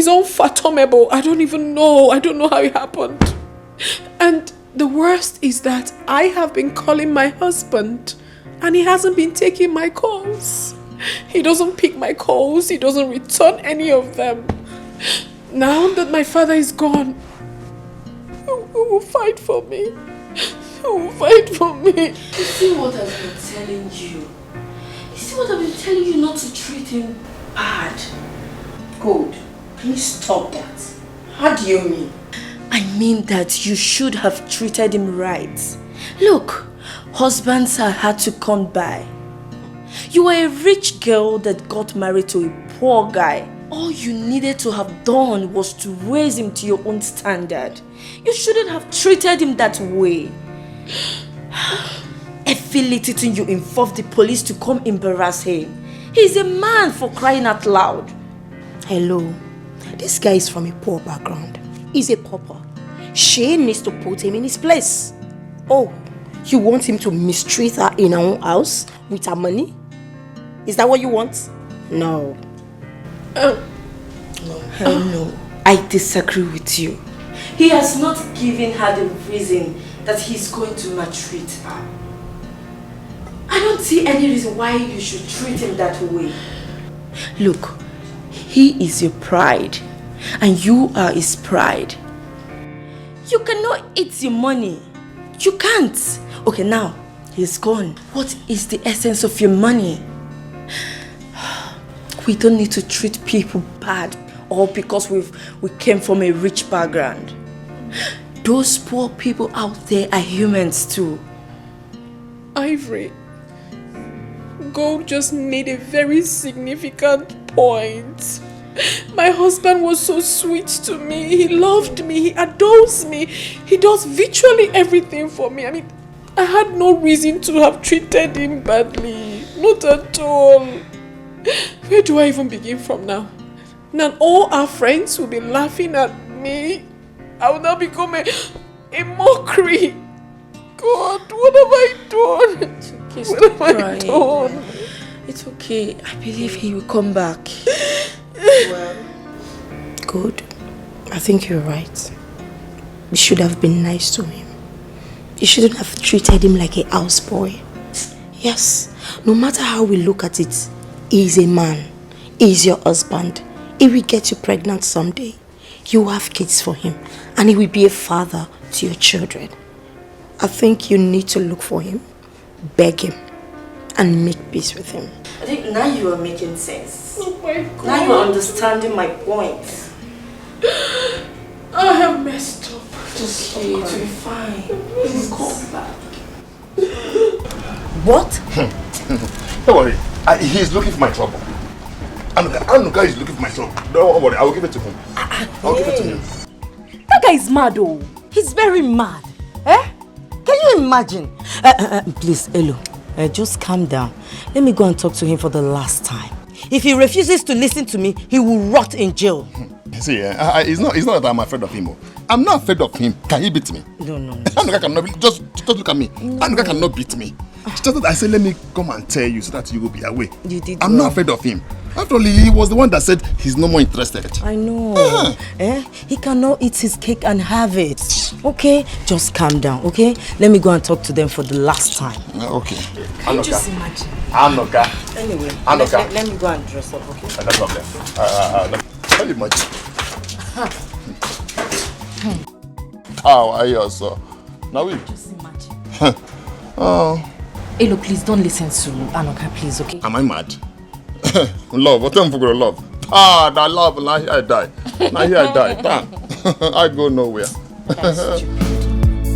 unfathomable. I don't even know. I don't know how it happened. And the worst is that I have been calling my husband and he hasn't been taking my calls. He doesn't pick my calls. He doesn't return any of them. Now that my father is gone, who will fight for me? Who will fight for me? You see what I've been telling you? You see what I've been telling you not to treat him bad? Good. Please stop that. How do you mean? I mean that you should have treated him right. Look, husbands are hard to come by. You were a rich girl that got married to a poor guy. All you needed to have done was to raise him to your own standard. You shouldn't have treated him that way. Every little thing you involved the police to come embarrass him. He's a man, for crying out loud. Hello, this guy is from a poor background. He's a pauper. She needs to put him in his place. Oh, you want him to mistreat her in her own house with her money? Is that what you want? No. No, I disagree with you. He has not given her the reason that he's going to maltreat her. I don't see any reason why you should treat him that way. Look, he is your pride and you are his pride. You cannot eat your money. You can't. Okay, now he's gone. What is the essence of your money? We don't need to treat people bad all because we came from a rich background. Those poor people out there are humans too. Ivory, Gold just made a very significant point. My husband was so sweet to me. He loved me. He adores me. He does virtually everything for me. I mean, I had no reason to have treated him badly. Not at all. Where do I even begin from now? Now all our friends will be laughing at me. I will now become a mockery. God, what have I done? It's okay, stop what have crying. I done? It's okay. I believe he will come back. Well, good. I think you're right. You should have been nice to him. You shouldn't have treated him like a houseboy. Yes, no matter how we look at it, he's a man. He's your husband. He will get you pregnant someday. You will have kids for him. And he will be a father to your children. I think you need to look for him, beg him, and make peace with him. I think now you are making sense. Oh my God. Now you are understanding my point. I have messed up. Just okay, to be fine. Please come back. What? Don't worry. He's looking for my trouble. Anuka is looking for my trouble. Don't worry. I will give it to him. I'll give it to him. That guy is mad, oh. He's very mad. Eh? Can you imagine? Please, Elo, just calm down. Let me go and talk to him for the last time. If he refuses to listen to me, he will rot in jail. See, it's not that I'm afraid of him. I'm not afraid of him. Can he beat me? No. Anuka cannot just look at me. Anuka cannot beat me. It's just that I said, let me come and tell you so that you will be away. You did I'm not afraid of him. After all, he was the one that said he's no more interested. I know. He cannot eat his cake and have it. Okay? Just calm down, okay? Let me go and talk to them for the last time. Okay. Can you just imagine? Anuka. Anyway, Anuka. let me go and dress up, okay? No problem. Very much. How are you also? Now we. Just imagine. Hey, look, please don't listen to Anuka, please, okay? Am I mad? Love, what am I for love? That love, now here I die. Damn. I go nowhere.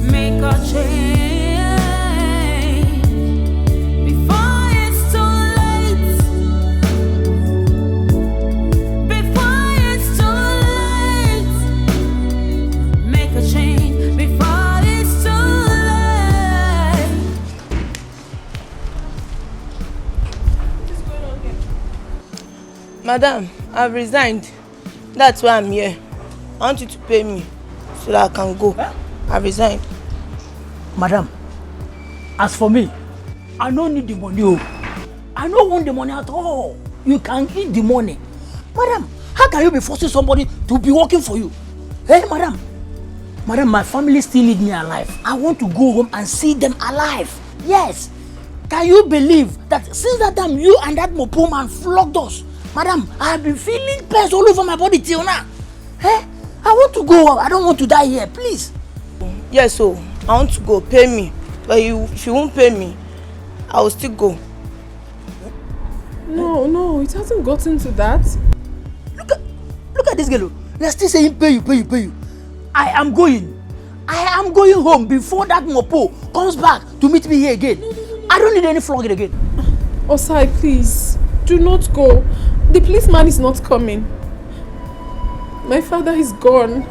Make a change before it's too late. Before it's too late. Make a change before it's too late. Madam, I've resigned. That's why I'm here. I want you to pay me so that I can go. I've resigned. Madam, as for me, I don't need the money. I don't want the money at all. You can eat the money. Madam, how can you be forcing somebody to be working for you? Hey, madam. Madam, my family still need me alive. I want to go home and see them alive. Yes. Can you believe that since that time you and that Mopo man flogged us? Madam, I have been feeling pains all over my body till now. Hey, I want to go home. I don't want to die here, please. Yes, so I want to go. Pay me. But if you won't pay me, I will still go. No, it hasn't gotten to that. Look at this girl. They're still saying pay you. I am going home before that Mopo comes back to meet me here again. I don't need any flogging again. Osai, please, do not go. The policeman is not coming. My father is gone.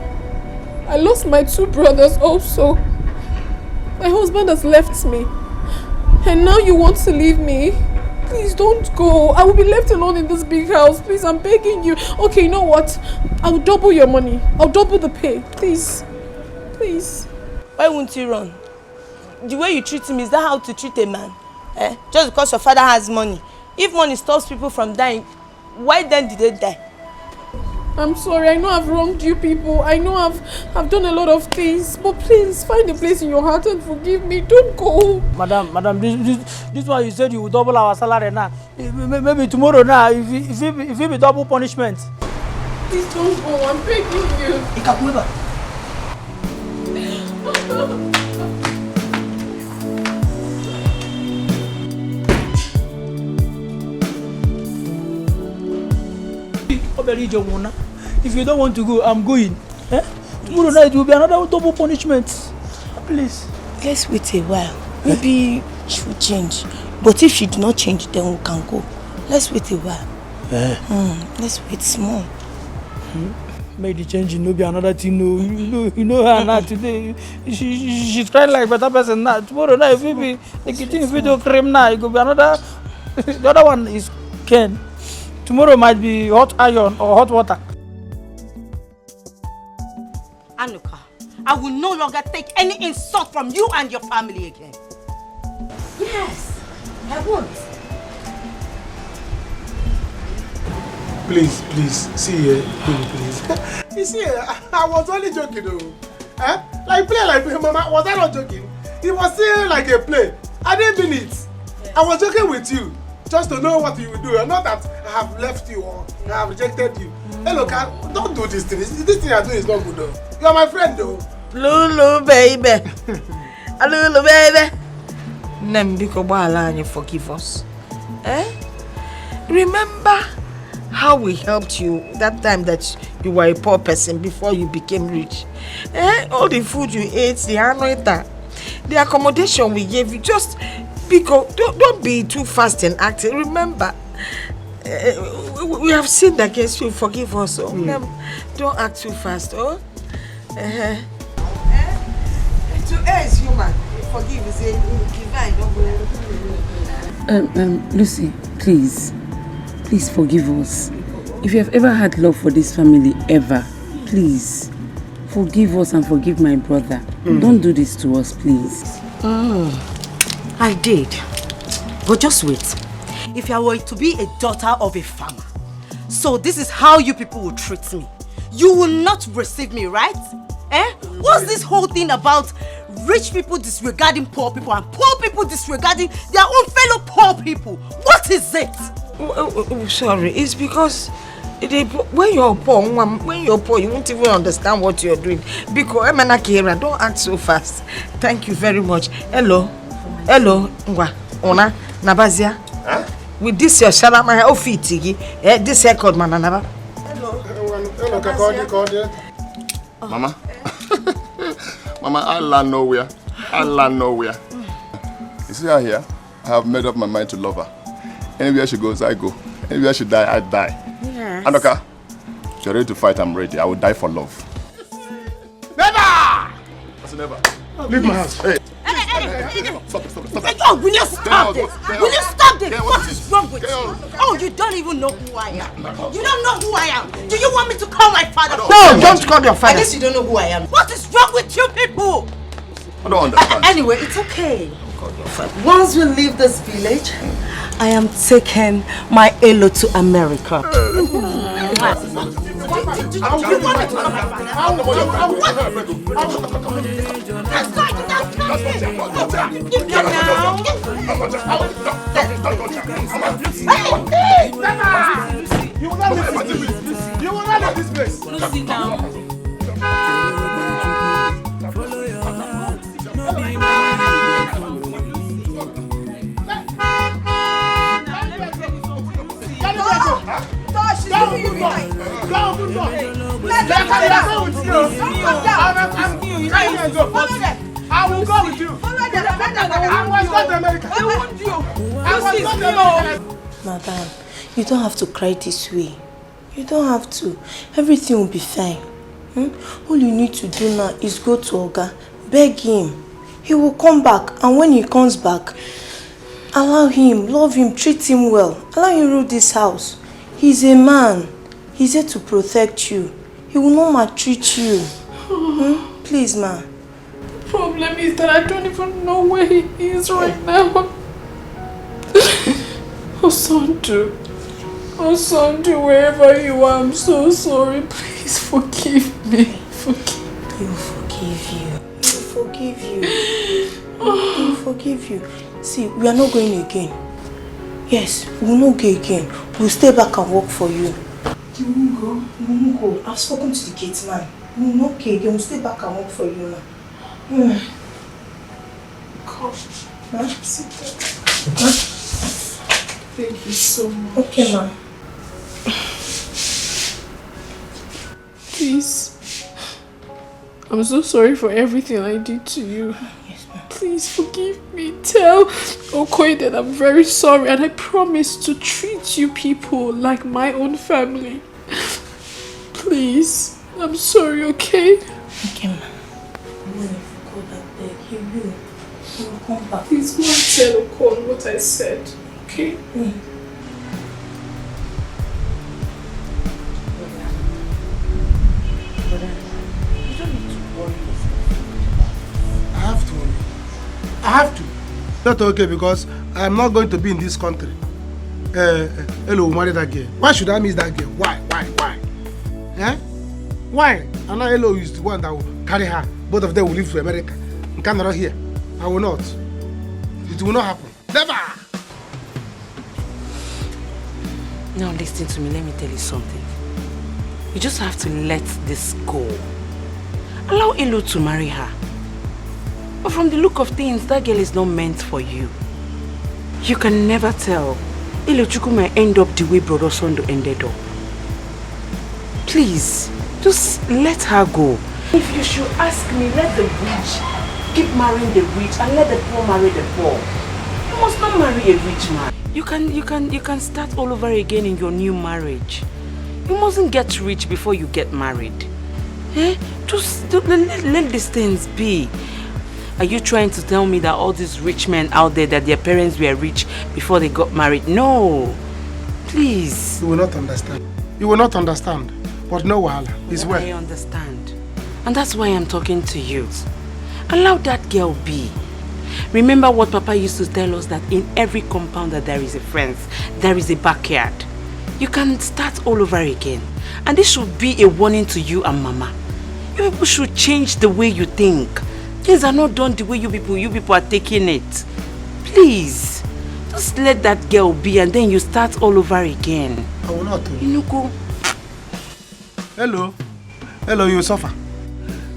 I lost my 2 brothers also. My husband has left me. And now you want to leave me? Please don't go. I will be left alone in this big house. Please, I'm begging you. Okay, you know what? I'll double your money. I'll double the pay. Please. Please. Why won't you run? The way you treat him, is that how to treat a man? Just because your father has money. If money stops people from dying, why then did they die? I'm sorry, I know I've wronged you people. I know I've done a lot of things. But please, find a place in your heart and forgive me. Don't go. Madam, this one you said you will double our salary now. Maybe tomorrow now, if it be double punishment. Please don't go, I'm begging you. Ikakueba. If you don't want to go, I'm going. Tomorrow night will be another double punishment. Please. Let's wait a while. Maybe she will change. But if she do not change, then we can go. Let's wait a while. Let's wait small. Make the change, no be another thing. No, you know her now today. She's trying like better person now. Tomorrow night, if we be the kitchen video cream now, it could be another. The other one is Ken. Tomorrow might be hot iron or hot water. Anuka, I will no longer take any insult from you and your family again. Yes, I won't. Please, see here, please. You see, I was only joking though. Like play like Mama, was I not joking? It was still like a play. I didn't mean it. I was joking with you, just to know what you will do, and not that I have left you or I have rejected you. Hey, look, don't do this thing. This thing I do is not good though. You are my friend though. Lulu baby. Lulu baby. Nembiko Bala, forgive us. Remember how we helped you that time that you were a poor person before you became rich? All the food you ate, the anoita, the accommodation we gave you, just don't be too fast in acting. Remember, we have sinned against you. Forgive us. Don't act too fast. To err is human. Forgive is divine. Lucy, please forgive us. If you have ever had love for this family, ever, please, forgive us and forgive my brother. Don't do this to us, please. I did. But just wait. If I were to be a daughter of a farmer, so this is how you people will treat me. You will not receive me, right? What's this whole thing about rich people disregarding poor people and poor people disregarding their own fellow poor people? What is it? Sorry, it's because when you're poor, you won't even understand what you're doing. Because don't act so fast. Thank you very much. Hello, Ona, Nabazia. With this your shalama ofiti, this record man anaba. Hello, Mama. Mama, I land nowhere. You see her here? I have made up my mind to love her. Anywhere she goes, I go. Anywhere she die, I die. Yes. Anoka, if you're ready to fight, I'm ready. I will die for love. Never! That's never. Leave my house. Hey. Stop. Will you stop this? Will you stop this? What is wrong with you? Oh, you don't even know who I am. You don't know who I am. Do you want me to call my father? No, don't call your father. I guess you don't know who I am. What is wrong with you people? I don't understand. Anyway, it's okay. Once we leave this village, I am taking my Elo to America. You will not leave this place. Lucy, now. I will go with you. I was not America. I want you. I was not America. Madam, you don't have to cry this way. You don't have to. Everything will be fine. All you need to do now is go to Oga, beg him. He will come back, and when he comes back, allow him, love him, treat him well. Allow him rule this house. He's a man. He's here to protect you. He will not maltreat you. Please, ma. The problem is that I don't even know where he is right now. Osandu, wherever you are, I'm so sorry. Please forgive me. He will forgive you. He will forgive you. He will forgive you. See, we are not going again. Yes, we will not go again. We'll stay back and work for you. You won't go? We won't go. I've spoken to the gate man. We will not go again. We'll stay back and work for you now. Thank you so much. Okay, ma'am. Please. I'm so sorry for everything I did to you. Yes, ma'am. Please forgive me. Tell Okoye that I'm very sorry and I promise to treat you people like my own family. Please. I'm sorry, okay? Okay, ma'am. He will come back. Please go and tell Okoye what I said. Okay? I have to. Not okay because I'm not going to be in this country. Hello, marry that girl. Why should I miss that girl? Why? Why? And now Hello is the one that will carry her. Both of them will leave to America. In Canada here. I will not. It will not happen. Never! Now listen to me, let me tell you something. You just have to let this go. Allow Elo to marry her. But from the look of things, that girl is not meant for you. You can never tell. Ilochukwu might end up the way Brother Sondo ended up. Please, just let her go. If you should ask me, let the rich keep marrying the rich and let the poor marry the poor. You must not marry a rich man. You can start all over again in your new marriage. You mustn't get rich before you get married. Just let these things be. Are you trying to tell me that all these rich men out there, that their parents were rich before they got married? No. Please. You will not understand. You will not understand. But no wahala. It's well. I understand. And that's why I'm talking to you. Allow that girl be. Remember what Papa used to tell us, that in every compound that there is a fence, there is a backyard. You can start all over again. And this should be a warning to you and Mama. You people should change the way you think. Things are not done the way you people are taking it. Please, just let that girl be and then you start all over again. I will not. You go. Hello. Hello, you suffer.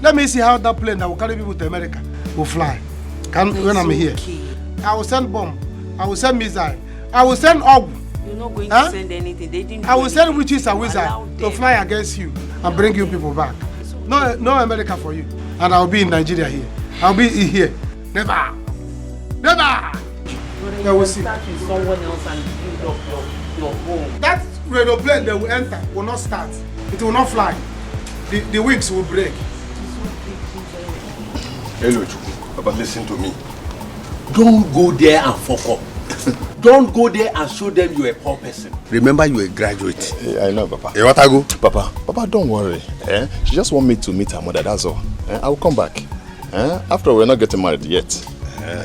Let me see how that plane that will carry people to America will fly. When I'm here. I will send bomb. I will send missile. I will send orb. You're not going to send anything. They didn't. I will send witches and wizards to fly against you and bring you people back. No America for you. And I'll be in Nigeria here. I'll be here. Never. Never. You will start with someone else and build up your home. That radio plane they will enter will not start. It will not fly. The wings will break. Hello, Chuku. But listen to me. Don't go there and fuck up. Don't go there and show them you're a poor person. Remember, you're a graduate. Yeah, I know, Papa. Hey, what I go? Papa, don't worry. She just want me to meet her mother, that's all. I will come back. After all, we're not getting married yet.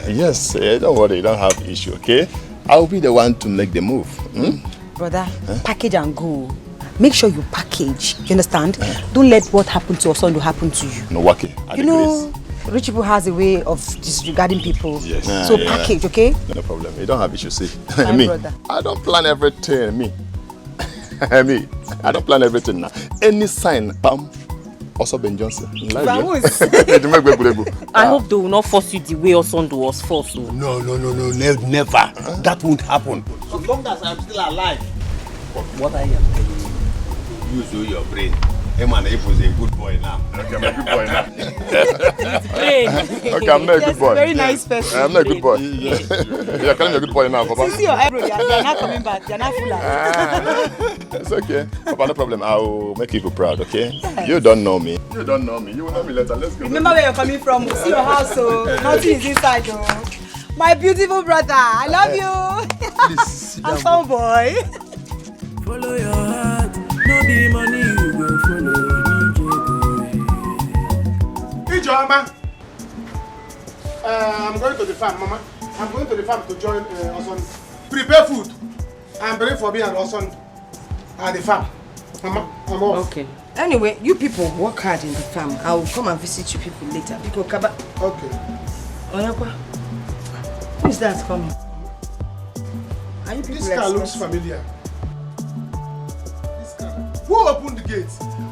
Yes, don't worry, you don't have issue, okay? I'll be the one to make the move. Brother, package and go. Make sure you package. You understand? Don't let what happened to Osondo happen to you. No, Waki. You know, rich people has a way of disregarding people. Yes. So package, okay? No problem. You don't have issue, see. My Me, brother. I don't plan everything. Me, I don't plan everything now. Any sign, bam. Also Ben Johnson. I hope they will not force you the way Osondo was forced. No, never. That won't happen. As long as I'm still alive. But what I am telling you, use your brain. Hey man, he was a good boy now. Okay, I'm a good boy now. Okay, I'm not a good boy. Very nice person. I'm not a good boy. You're calling me a good boy now, Papa. See your eyebrow, you're not coming back. You're not full. It's okay. Papa, no problem. I'll make you proud, okay? Yes. You don't know me. You don't know me. You will know me later. Let's go. Remember where you're coming from. See your house, so nothing is inside, though. My beautiful brother, I love you. Please, handsome boy. Follow your heart, no be money you go follow. Ijoma, I'm going to the farm, Mama. I'm going to the farm to join Oson. Prepare food and bring for me and Oson at the farm. Mama, I'm off. Okay. Anyway, you people work hard in the farm. I will come and visit you people later. Okay. Oyakwa, who is that coming? Are you people This car looks familiar. Who opened the gate?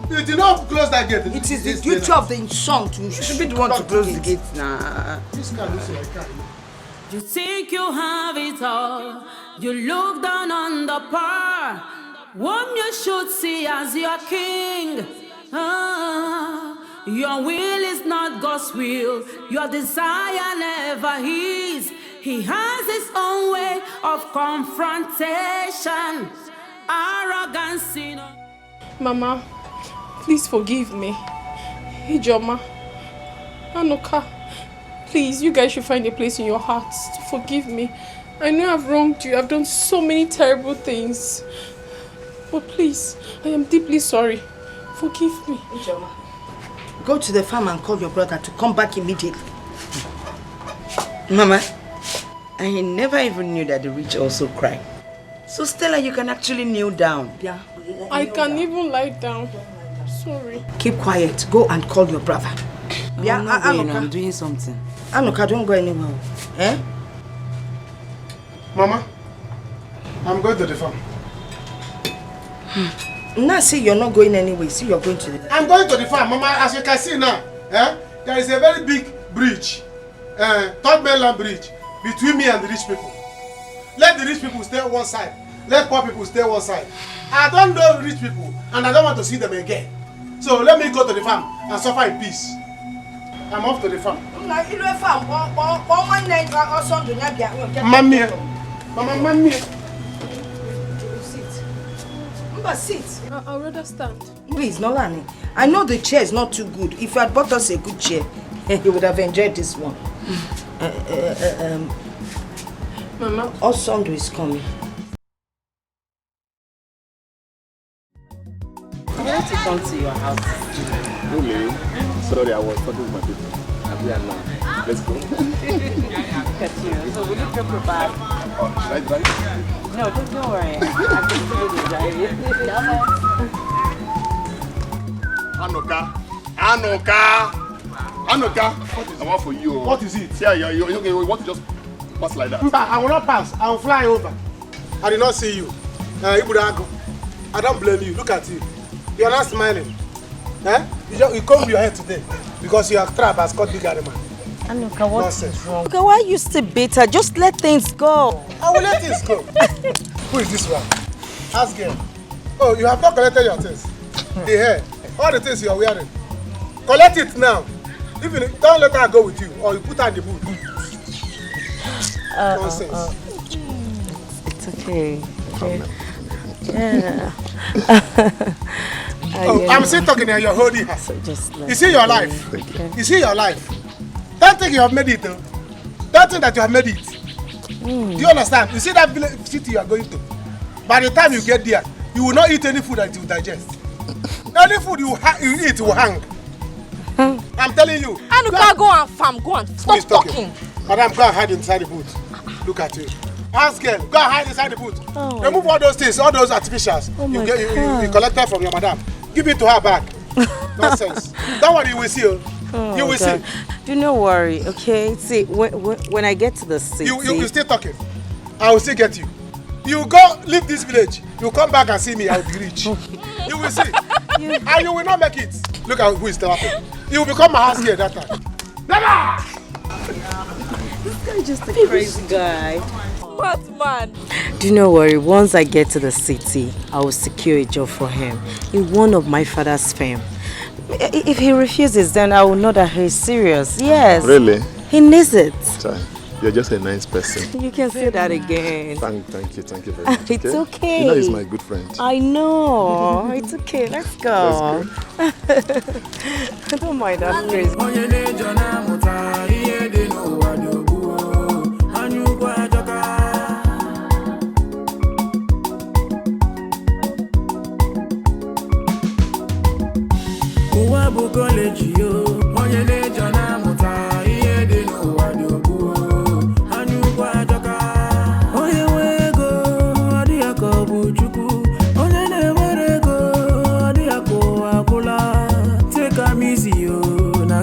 You did not close that gate. It is the duty of the son to. You should be the one to close the gate. Nah. This car looks like a car. You think you have it all. You look down on the poor. Whom you should see as your king. Your will is not God's will. Your desire never is. He has his own way of confrontation. Arrogance, you know. Mama, please forgive me. Ijoma, Anuka, please, you guys should find a place in your hearts to forgive me. I know I've wronged you. I've done so many terrible things. But please, I am deeply sorry. Forgive me. Ijoma, go to the farm and call your brother to come back immediately. Mama, I never even knew that the rich also cry. So Stella, you can actually kneel down. Yeah. I can't even lie down. Sorry. Keep quiet. Go and call your brother. Yeah, I'm doing something. Anuka, don't go anywhere. Eh? Mama, I'm going to the farm. Now see you're not going anywhere. See you're going to the... I'm going to the farm, Mama. As you can see now, there is a very big bridge, third mainland bridge, between me and the rich people. Let the rich people stay on one side. Let poor people stay on one side. I don't know rich people, and I don't want to see them again. So let me go to the farm and suffer in peace. I'm off to the farm. Mamma, sit. I'll rather stand. Please, Nolani. I know the chair is not too good. If you had bought us a good chair, you would have enjoyed this one. Mama, Osondo is coming. wanted to come to your house. Really? Sorry, I was talking to my people. I'm here now. Let's go. Look at you. So will you drop your bag? Right, right? No, don't worry. I'm just going to drive it. Anoka. What is for you? What is it? Yeah, you want to just pass like that? I will not pass. I will fly over. I did not see you. I don't blame you. Look at you. You are not smiling. Eh? You combed your head today because your trap has caught big animal. Anuka, what's Nonsense. wrong? Anuka, why are you still bitter? Just let things go. I will let things go. Who is this one? Ask him. Oh, you have not collected your things. The hair, all the things you are wearing. Collect it now. Even don't let her go with you, or you put her in the boot. Nonsense. It's okay. Yeah. I'm still talking and you're holding her. You see your life. You see your life. Don't think you have made it though. Don't think that you have made it. Do you understand? You see that village city you are going to. By the time you get there, you will not eat any food that you digest. Any food you eat will hang. I'm telling you. Anuka, go and farm. Go and stop talking. Madam, go and hide inside the boot. Look at you. Ask girl, go and hide inside the boot. Remove all those things, all those artificials. You collected from your madam. Give it to her back. Nonsense. Don't worry, you will see. You will see. Do not worry, okay? See, when I get to the city... You still talking. I will still get you. You go leave this village. You come back and see me, I will be rich. You will see. And you will not make it. Look at who is talking. You will become my house girl that time. Never! This guy is just a crazy guy. What man? Do not worry, once I get to the city, I will secure a job for him in one of my father's firm. If he refuses, then I will know that he's serious. Yes. Really? He needs it. You're just a nice person. You can say that again. Thank you very much. It's okay. You know he's my good friend. I know. It's okay. Let's go. Let's go. I don't mind that crazy.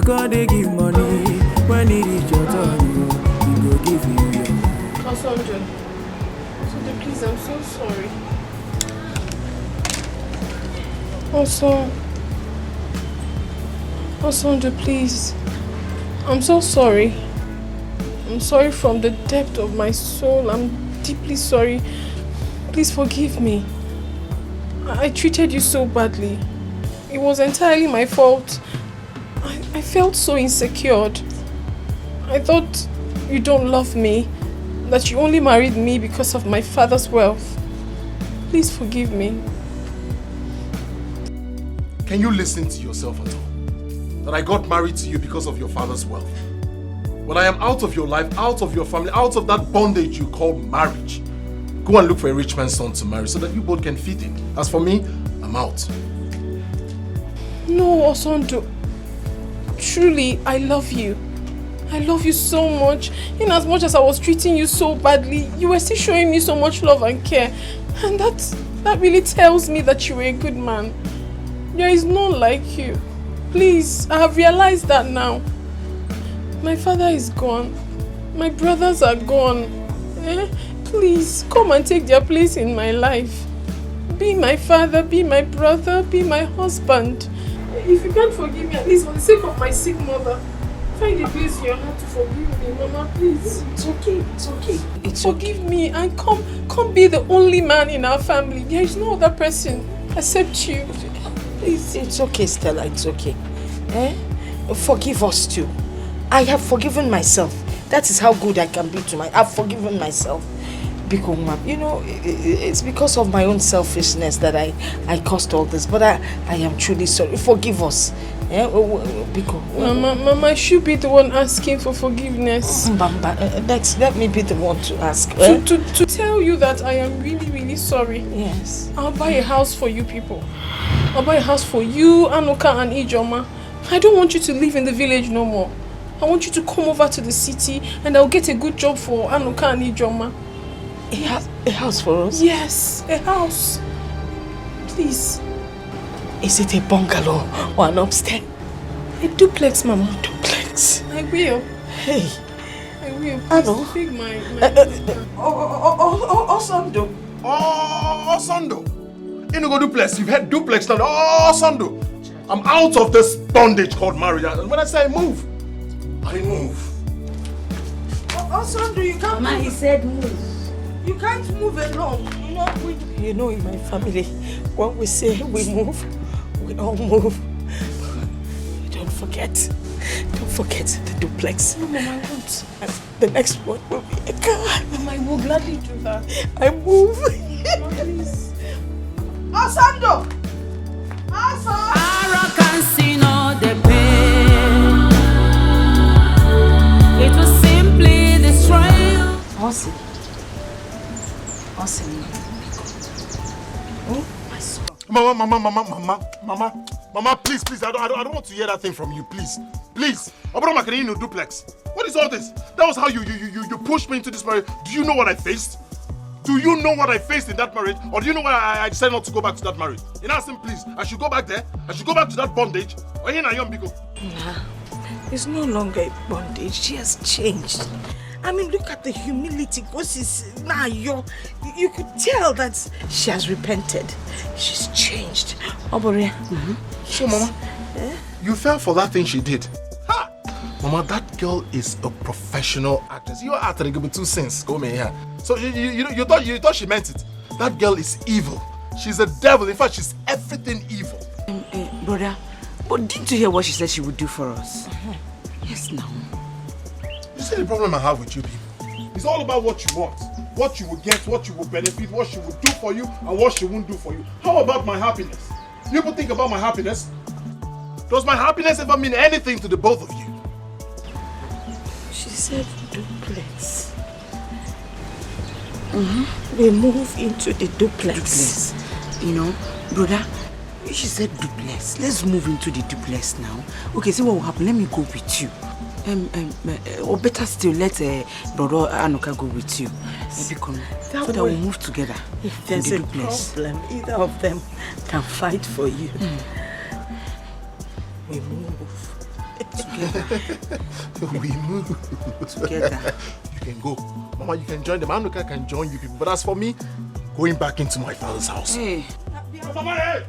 God they give money when it is your turn, he go give you your. Osonjo, please, I'm so sorry. Osonjo, please, I'm so sorry. I'm sorry from the depth of my soul. I'm deeply sorry. Please forgive me. I treated you so badly. It was entirely my fault. I felt so insecure. I thought you don't love me, that you only married me because of my father's wealth. Please forgive me. Can you listen to yourself at all? That I got married to you because of your father's wealth. When I am out of your life, out of your family, out of that bondage you call marriage, go and look for a rich man's son to marry so that you both can feed him. As for me, I'm out. No, Osonjo. Truly, I love you. I love you so much. In as much as I was treating you so badly, you were still showing me so much love and care. And that really tells me that you were a good man. There is none like you. Please, I have realized that now. My father is gone. My brothers are gone. Please, come and take their place in my life. Be my father, be my brother, be my husband. If you can't forgive me, at least for the sake of my sick mother, find a place in your heart to forgive me, Mama, please. It's okay, it's okay. Forgive me and come be the only man in our family. There is no other person except you. Please. It's okay, Stella, it's okay. Forgive us too. I have forgiven myself. That is how good I can be to I've forgiven myself. Because, you know, it's because of my own selfishness that I caused all this. But I am truly sorry. Forgive us. Mama, I should be the one asking for forgiveness. Let me be the one to ask. To tell you that I am really, really really sorry. Yes. I'll buy a house for you people. I'll buy a house for you, Anuka and Ijoma. I don't want you to live in the village no more. I want you to come over to the city and I'll get a good job for Anuka and Ijoma. A house for us? Yes, a house. Please. Is it a bungalow or an upstairs? A duplex, Mama. Duplex? I will. Hey. I will. I know. Please big my Osando. Osando. You know go duplex. You've had duplex now. Osando. I'm out of this bondage called marriage. And when I say move, I move. Osando, you can't Mama, he said move. You can't move alone. You know, in my family, when we say we move, we all move. Don't forget the duplex. No, Mama, I won't. The next one will be a car. Mama, I will gladly do that. I move. Mama, please. Osando! Arrogance in all the pain. It will simply destroy you. Awesome. Oh, my son. Mama, please, I don't want to hear that thing from you, please. Obroma duplex. What is all this? That was how you pushed me into this marriage. Do you know what I faced? Do you know what I faced in that marriage? Or do you know why I decided not to go back to that marriage? In Asim, please, I should go back there. I should go back to that bondage. Or here I am, Biko. Nah, it's no longer a bondage. She has changed. I mean, look at the humility. Now you could tell that she has repented. She's changed. Oboria. So, Mama, you fell for that thing she did. Ha! Mama, that girl is a professional actress. You are acting with two sins. Go me here. So you thought she meant it. That girl is evil. She's a devil. In fact, she's everything evil. Brother, but didn't you hear what she said she would do for us? Yes, now. You see the problem I have with you people? It's all about what you want. What you will get, what you will benefit, what she will do for you, and what she won't do for you. How about my happiness? You people think about my happiness? Does my happiness ever mean anything to the both of you? She said duplex. We move into the duplex. You know, brother, she said duplex. Let's move into the duplex now. Okay, see what will happen. Let me go with you. Or better still, let brother Anuka go with you. Yes. So that we'll move together. If there's a problem, either of them can fight for you. We move together. We move together. You can go. Mama, you can join them. Anuka can join you people. But as for me, going back into my father's house. Hey. Mama, hey!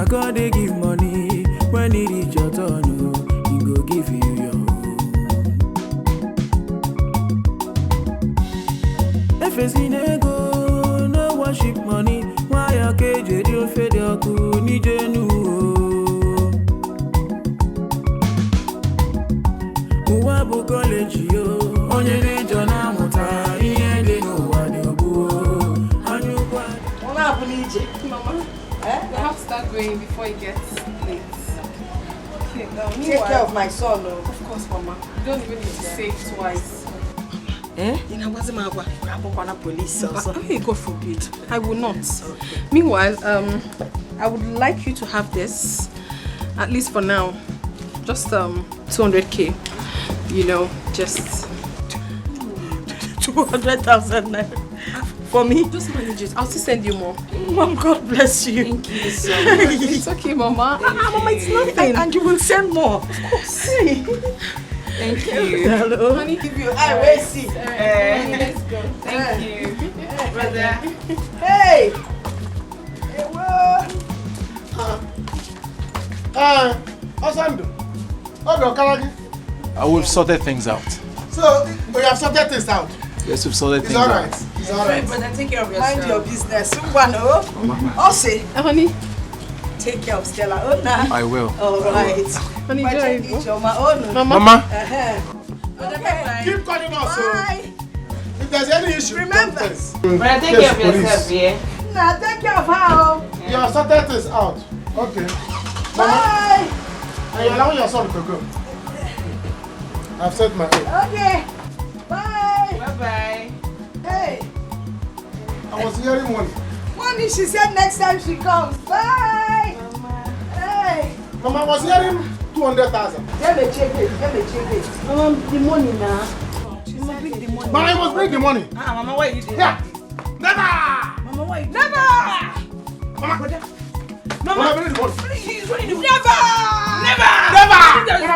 God they give money when it reach your turn, he go give you your own. If it's in ego, no worship money. Why a cage you fed your cool ni jenu? Uwabu college yo, onye ne jona muta iye de no wadobu. Anyukwa. What happened, EJ? Mama. We have to start going before it gets late. Okay, take care of my son. Of course, Mama. You don't even need to say it twice. You know what's my police also. God forbid. I will not. Okay. Meanwhile, I would like you to have this, at least for now. Just 200k. You know, just 200,000 naira. For me? Just manage it. I'll still send you more. Mom, God bless you. Thank you so much. It's okay, Mama. Mama, it's nothing. And you will send more. Of course. Thank you. Hello. Honey, give you eye. Wait, see. Let's go. Thank you. Brother. Hey. Osando. Obi Okaragi. We've sorted things out. So, we have sorted things out. Yes, we've sorted It's things all out. right. It's all right. Brother, take care of yourself. Mind your business. Also, honey, take care of Stella. Oh, nah. I will. All right. Honey, Mama. Okay. Keep calling us. Bye. If there's any issue, remember. Brother, take care of yourself, yeah? Nah, take care of her. You have sorted things out. Okay. Bye. And you're allowing your son to go. I've said my own. Okay. Bye. Bye-bye. Hey. I was hearing one. Mommy, she said next time she comes. Bye. Mama. Hey. Mama, I was hearing 200,000. Let me check it. Mama, the money now. Mama, bring the money. Mama, I must bring the money. Mama, why you doing? Yeah. Never. Mama, why you doing? Never. Mama, Mama, bring the money. Please, what are you doing? Never. Mama,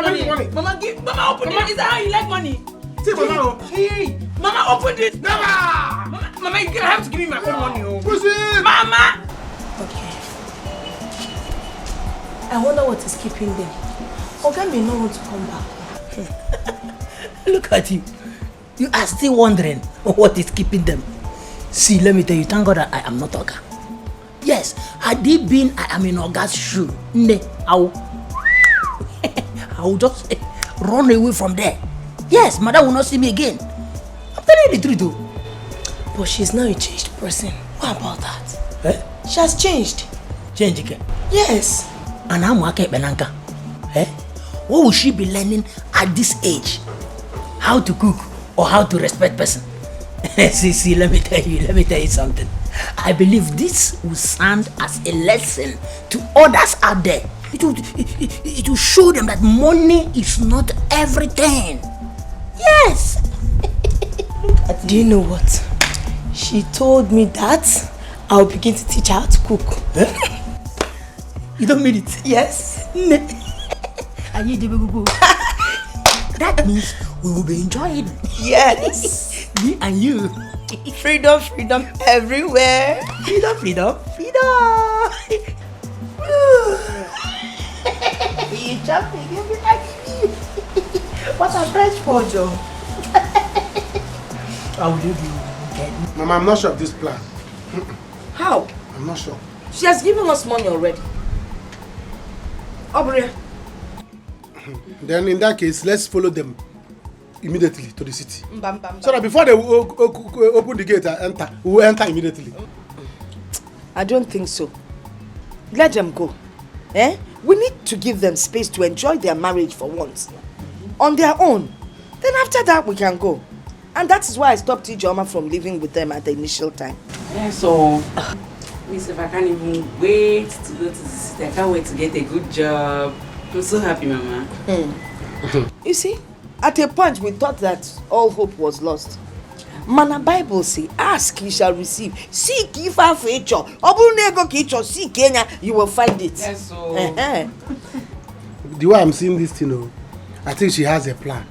bring the money. Mama, open it. Is that how you like money? See, Mama. Hey, Mama, open it. Never. Mama, you're gonna have to give me my own money. Push it. Mama. Okay. I wonder what is keeping them. Oga may not want to come back. Look at you. You are still wondering what is keeping them. See, let me tell you, thank God that I am not Oga. Yes, had it been I am in Oga's shoe, I will just run away from there. Yes, mother will not see me again. I'm telling you the truth though. But she's now a changed person. What about that? Eh? She has changed. Change again? Yes. And I'm working Benanka. Eh? What will she be learning at this age? How to cook or how to respect person? See, let me tell you something. I believe this will stand as a lesson to others out there. It will show them that money is not everything. Yes. Do you know what? She told me that I'll begin to teach her how to cook. You don't mean it? Yes. That means we will be enjoying. Yes. Me and you. Freedom everywhere. Freedom. You jumping, you be like me. What a fresh photo. How will you be? Mama, I'm not sure of this plan. How? I'm not sure. She has given us money already. Aubrey. Then in that case, let's follow them immediately to the city. So that before they open the gate and enter, we will enter immediately. I don't think so. Let them go. We need to give them space to enjoy their marriage for once. On their own. Then after that, we can go. And that is why I stopped Ijeoma from living with them at the initial time. Yeah, so, Miss, if I can't even wait to go to the city, I can't wait to get a good job. I'm so happy, Mama. You see, at a point we thought that all hope was lost. Mana Bible say, ask you shall receive. Seek ye for future. Obunego kicho, seek Kenya, you will find it. Yes, so. The way I'm seeing this, I think she has a plan.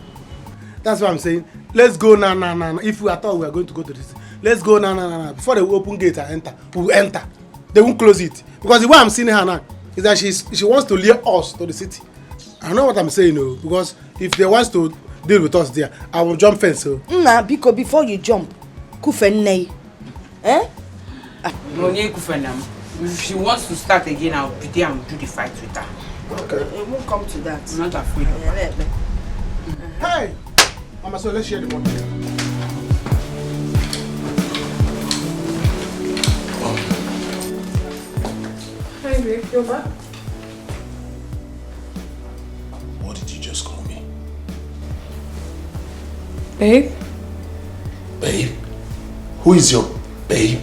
That's why I'm saying, let's go now. If we thought we are going to go to this, let's go now. Before they open gate and enter, we will enter. They won't close it. Because the way I'm seeing her now is that she wants to lure us to the city. I know what I'm saying, because if they want to deal with us there, I will jump fence. Nah, because before you jump, kufenei. If she wants to start again, I'll be there and do the fight with her. Okay. It won't come to that. I'm not afraid of her. Hey! Mama, so let's share the money. Hi, babe. You're back? What did you just call me? Babe? Babe? Who is your babe?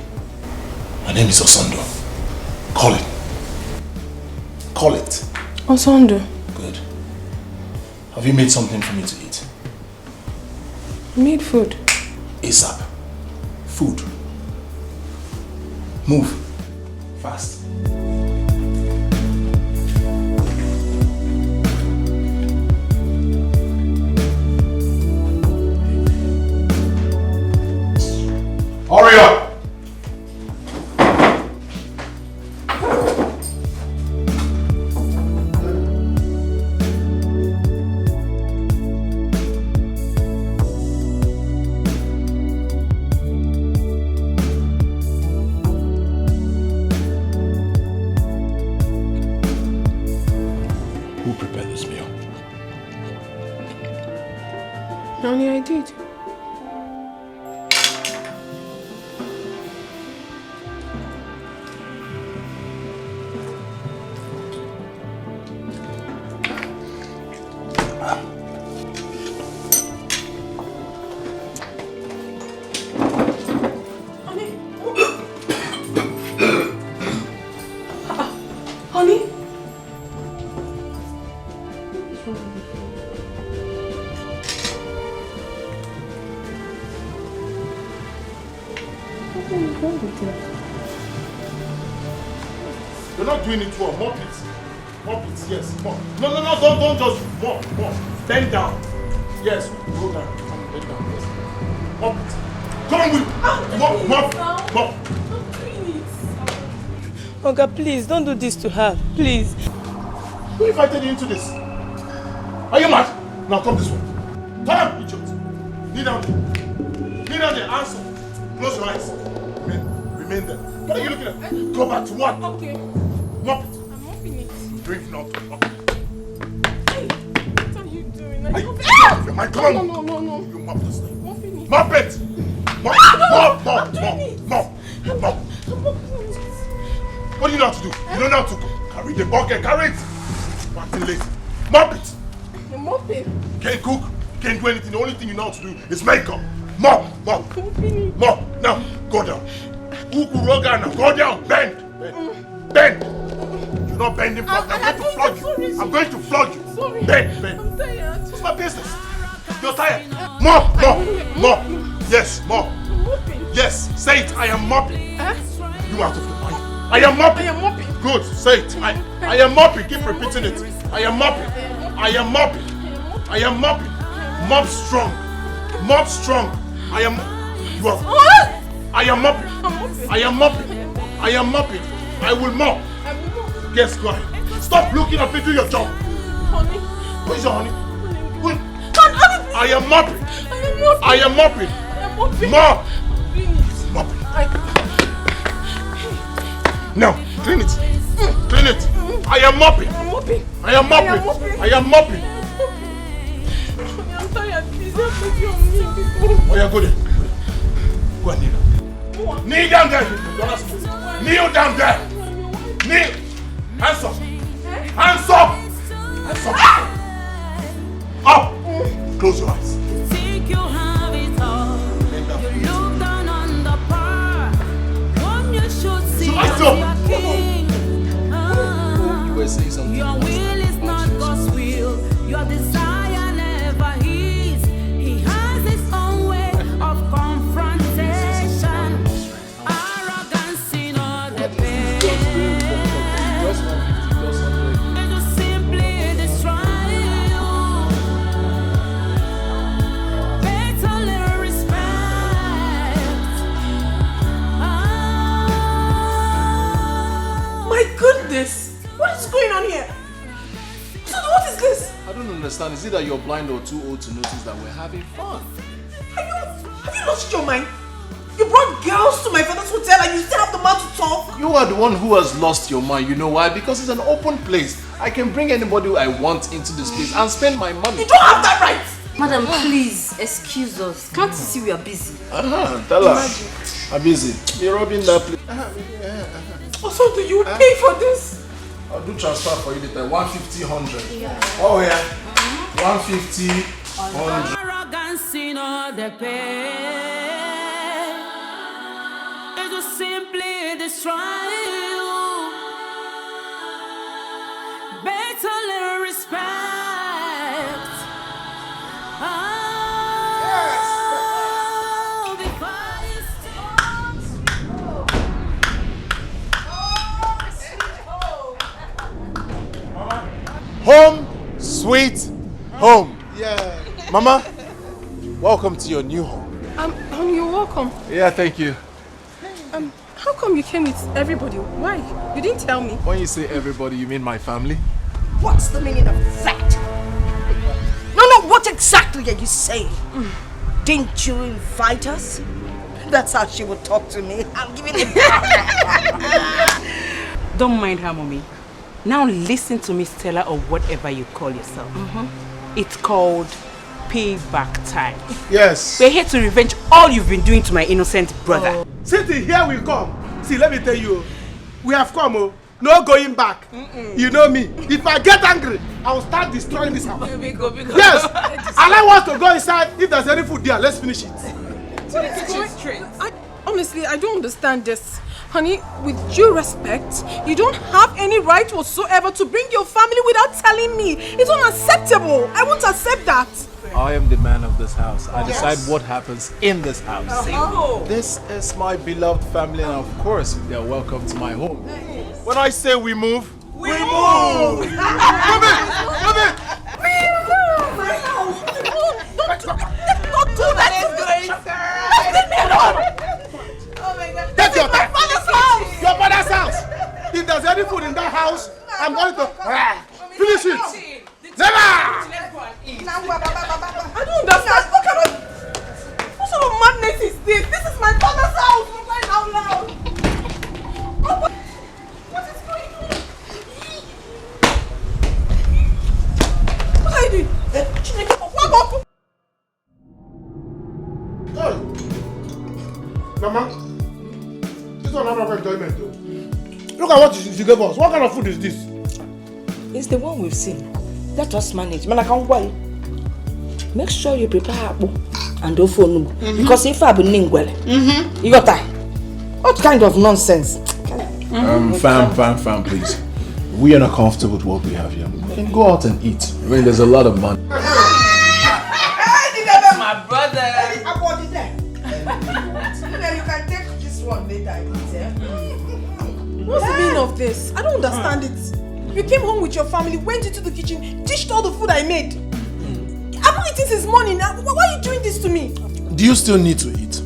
My name is Osondo. Call it. Call it. Osondo. Good. Have you made something for me to eat? Made food. ASAP. Food. Move. Fast. Hurry up! You're not doing it well. Mop it. Mop it, yes. Mop. No, don't just mop. Bend down. Yes, go down. Bend down, yes. Mop it. Come on, mop. Oga, please, don't do this to her. Please. Who invited you into this? Are you mad? Now come this way. Turn, idiot. Kneel down there. Kneel down there. Answer. Close your eyes. Remain there. What are you looking at? Go back to what? Okay. Mop it. I'm mopping it. Drink now. Mop it. Hey, what are you doing? Come on. No. You mop this thing. Mopping it. Mop it. Mop. What do you know how to do? You don't know how to carry the bucket. Carry it. Martin late. Mop it. I'm mopping. Can't cook. Can't do anything. The only thing you know how to do is makeup. Mop. Now, go down. Ukuroga now. Go down. Bend. You're not bending properly. I'm going to flog you. Sorry. Bend. I'm tired. What's my business? You're tired. Mop. Yes, mop. Yes, say it. I am mopping. You out of the mind. I am mopping. Good. Say it. I am mopping. Keep repeating it. I am mopping. Mop strong. I am mopping. I will mop. Yes, go ahead. Stop looking up and do your job. Honey. Where's your honey? I am mopping. Mop. Now, clean it. I am mopping. I'm tired. Please help me on me. Oh, yeah, go there. Go and kneel down. Kneel down there. Kneel down there. Kneel. Hands up. Up. Close your eyes. Think you have it all. You look down on the bar. One you should see as your king. You were saying something. Your will is not God's will. Your desire never is. He has his own way of confrontation. Arrogance in all the pain. It will simply destroy you. Better little respect. My goodness. What is going on here? So what is this? I don't understand. Is it that you're blind or too old to notice that we're having fun? Have you lost your mind? You brought girls to my father's hotel and you still have the mouth to talk? You are the one who has lost your mind. You know why? Because it's an open place. I can bring anybody I want into this place and spend my money. You don't have that right! Madam, please, excuse us. Can't you see we are busy? Tell her. I'm busy. You're robbing that place. Also, do you pay for this? I'll do transfer for you later. 150, 100. Yeah. Oh yeah. 150, 100. Arrogance in all the pain. It will simply destroy you. Better little respect. Before you Home, sweet home. Yeah. Mama, welcome to your new home. Honey, you're welcome. Yeah, thank you. How come you came with everybody? Why? You didn't tell me. When you say everybody, you mean my family? What's the meaning of that? No, what exactly are you saying? Didn't you invite us? That's how she would talk to me. I'm giving it back. Don't mind her, mommy. Now listen to me, Stella, or whatever you call yourself. It's called payback time. Yes. We're here to revenge all you've been doing to my innocent brother. City, here we come. See, let me tell you, we have come, no going back. You know me. If I get angry, I will start destroying this house. Yes, allow us to go inside. If there's any food there, let's finish it. Honestly, I don't understand this. Honey, with due respect, you don't have any right whatsoever to bring your family without telling me. It's unacceptable. I won't accept that. I am the man of this house. I decide what happens in this house. This is my beloved family, and of course, they are welcome to my home. When I say we move, we move! Move it! Move it! We move! Don't do that to me! Leave me alone! Oh my God! That's your father's house! Your father's house! If there's any food in that house, I'm going to finish it! Never! I don't understand. What sort of madness is this? This is my father's house! I'm crying out loud! What is going on? What are you doing? Chineke, what? Mama, this one not of enjoyment though. Look at what she gave us. What kind of food is this? It's the one we've seen. Let us manage. Man, I can't wait. Make sure you prepare apple and ofono. Because if I be ningwele, you got that. What kind of nonsense? Fam, please. We are not comfortable with what we have here. We can go out and eat. I mean, there's a lot of money. My brother. You can take this one later. What's the meaning of this? I don't understand it. You came home with your family, went into the kitchen, dished all the food I made. I've not eaten since morning. Why are you doing this to me? Do you still need to eat?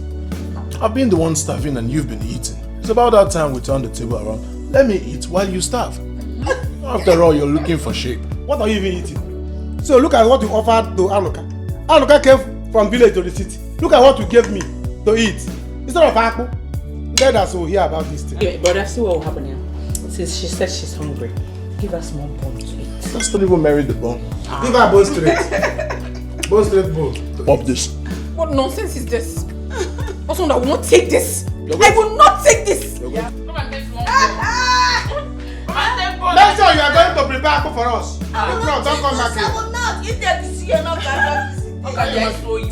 I've been the one starving and you've been eating. It's about that time we turn the table around. Let me eat while you starve. After all, you're looking for shape. What are you even eating? So look at what you offered to Anuka. Anuka came from village to the city. Look at what you gave me to eat. Instead of apple, let us hear about this thing. Okay, but that's what will happen here. Since she said she's hungry, give us more bone to eat. Let's not even marry the bone. Give her bone straight. Bone straight bone. Pop this. What nonsense is this? Also, I will not take this. I will not take this. Come and take more. Make sure you are going to prepare apple for us. If not, don't come back here. I will not. If they see you, not going to see. How can you throw it?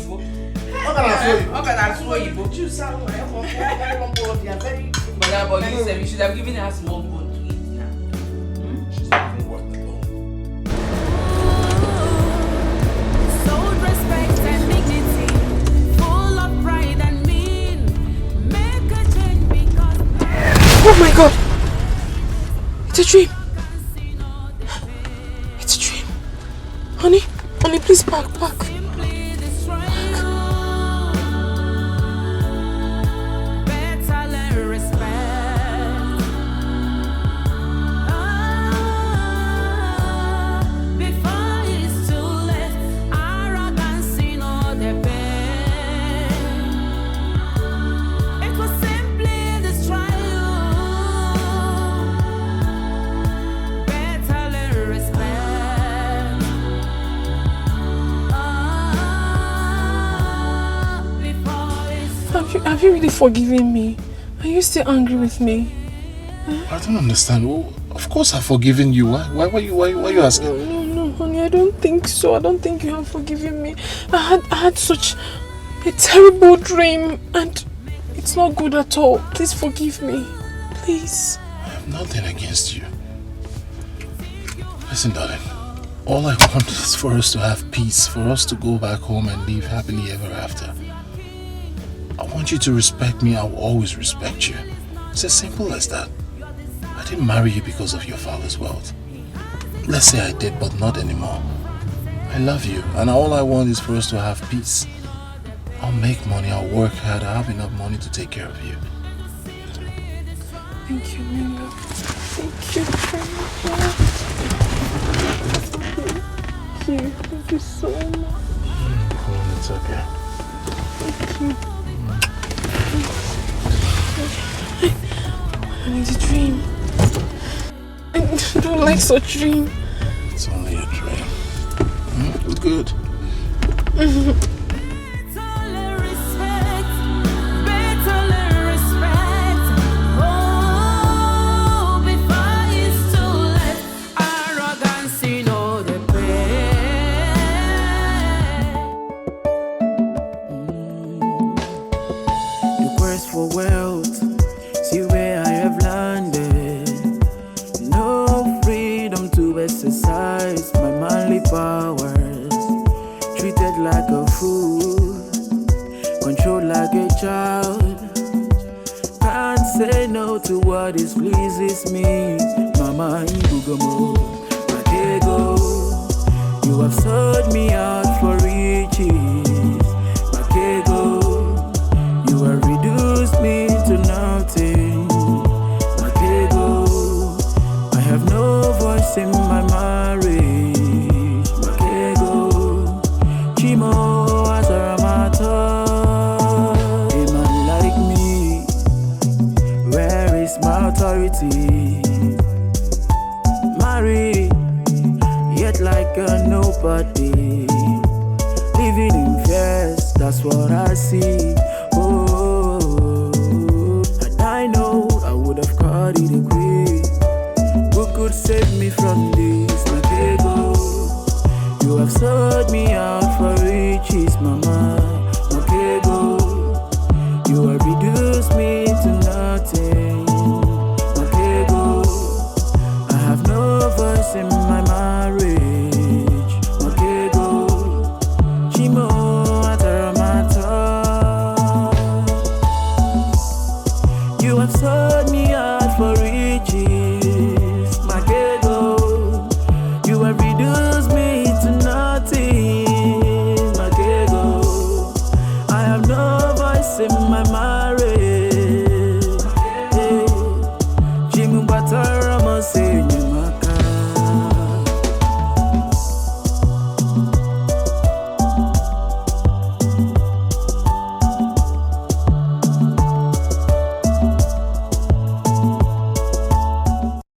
How can I throw it? How can I throw it? Choose someone. They are very. But you said you should have given her small bone to eat now. She's not even worth the bone. Sold respect and dignity, full of pride and mean. Make a change because. Oh my God! It's a dream. It's a dream. Honey, please back. Have you really forgiven me? Are you still angry with me? I don't understand. Well, of course I've forgiven you. Why are you asking? No, honey, I don't think so. I don't think you have forgiven me. I had such a terrible dream and it's not good at all. Please forgive me. Please. I have nothing against you. Listen, darling. All I want is for us to have peace, for us to go back home and live happily ever after. I want you to respect me. I will always respect you. It's as simple as that. I didn't marry you because of your father's wealth. Let's say I did, but not anymore. I love you, and all I want is for us to have peace. I'll make money, I'll work hard, I have enough money to take care of you. Thank you, Nina. Thank you very much. Thank you so much. Come on, it's okay. Thank you. I need a dream. I don't like such dream. It's only a dream. It's good. For wealth, see where I say no to what displeases me. Mama Ibugomo, Matego, you have sold me out for riches. Matego, you have reduced me to nothing. Matego, I have no voice in my marriage. Matego, Chimo Azaramata. Authority, married, yet like a nobody, living in fears, that's what I see.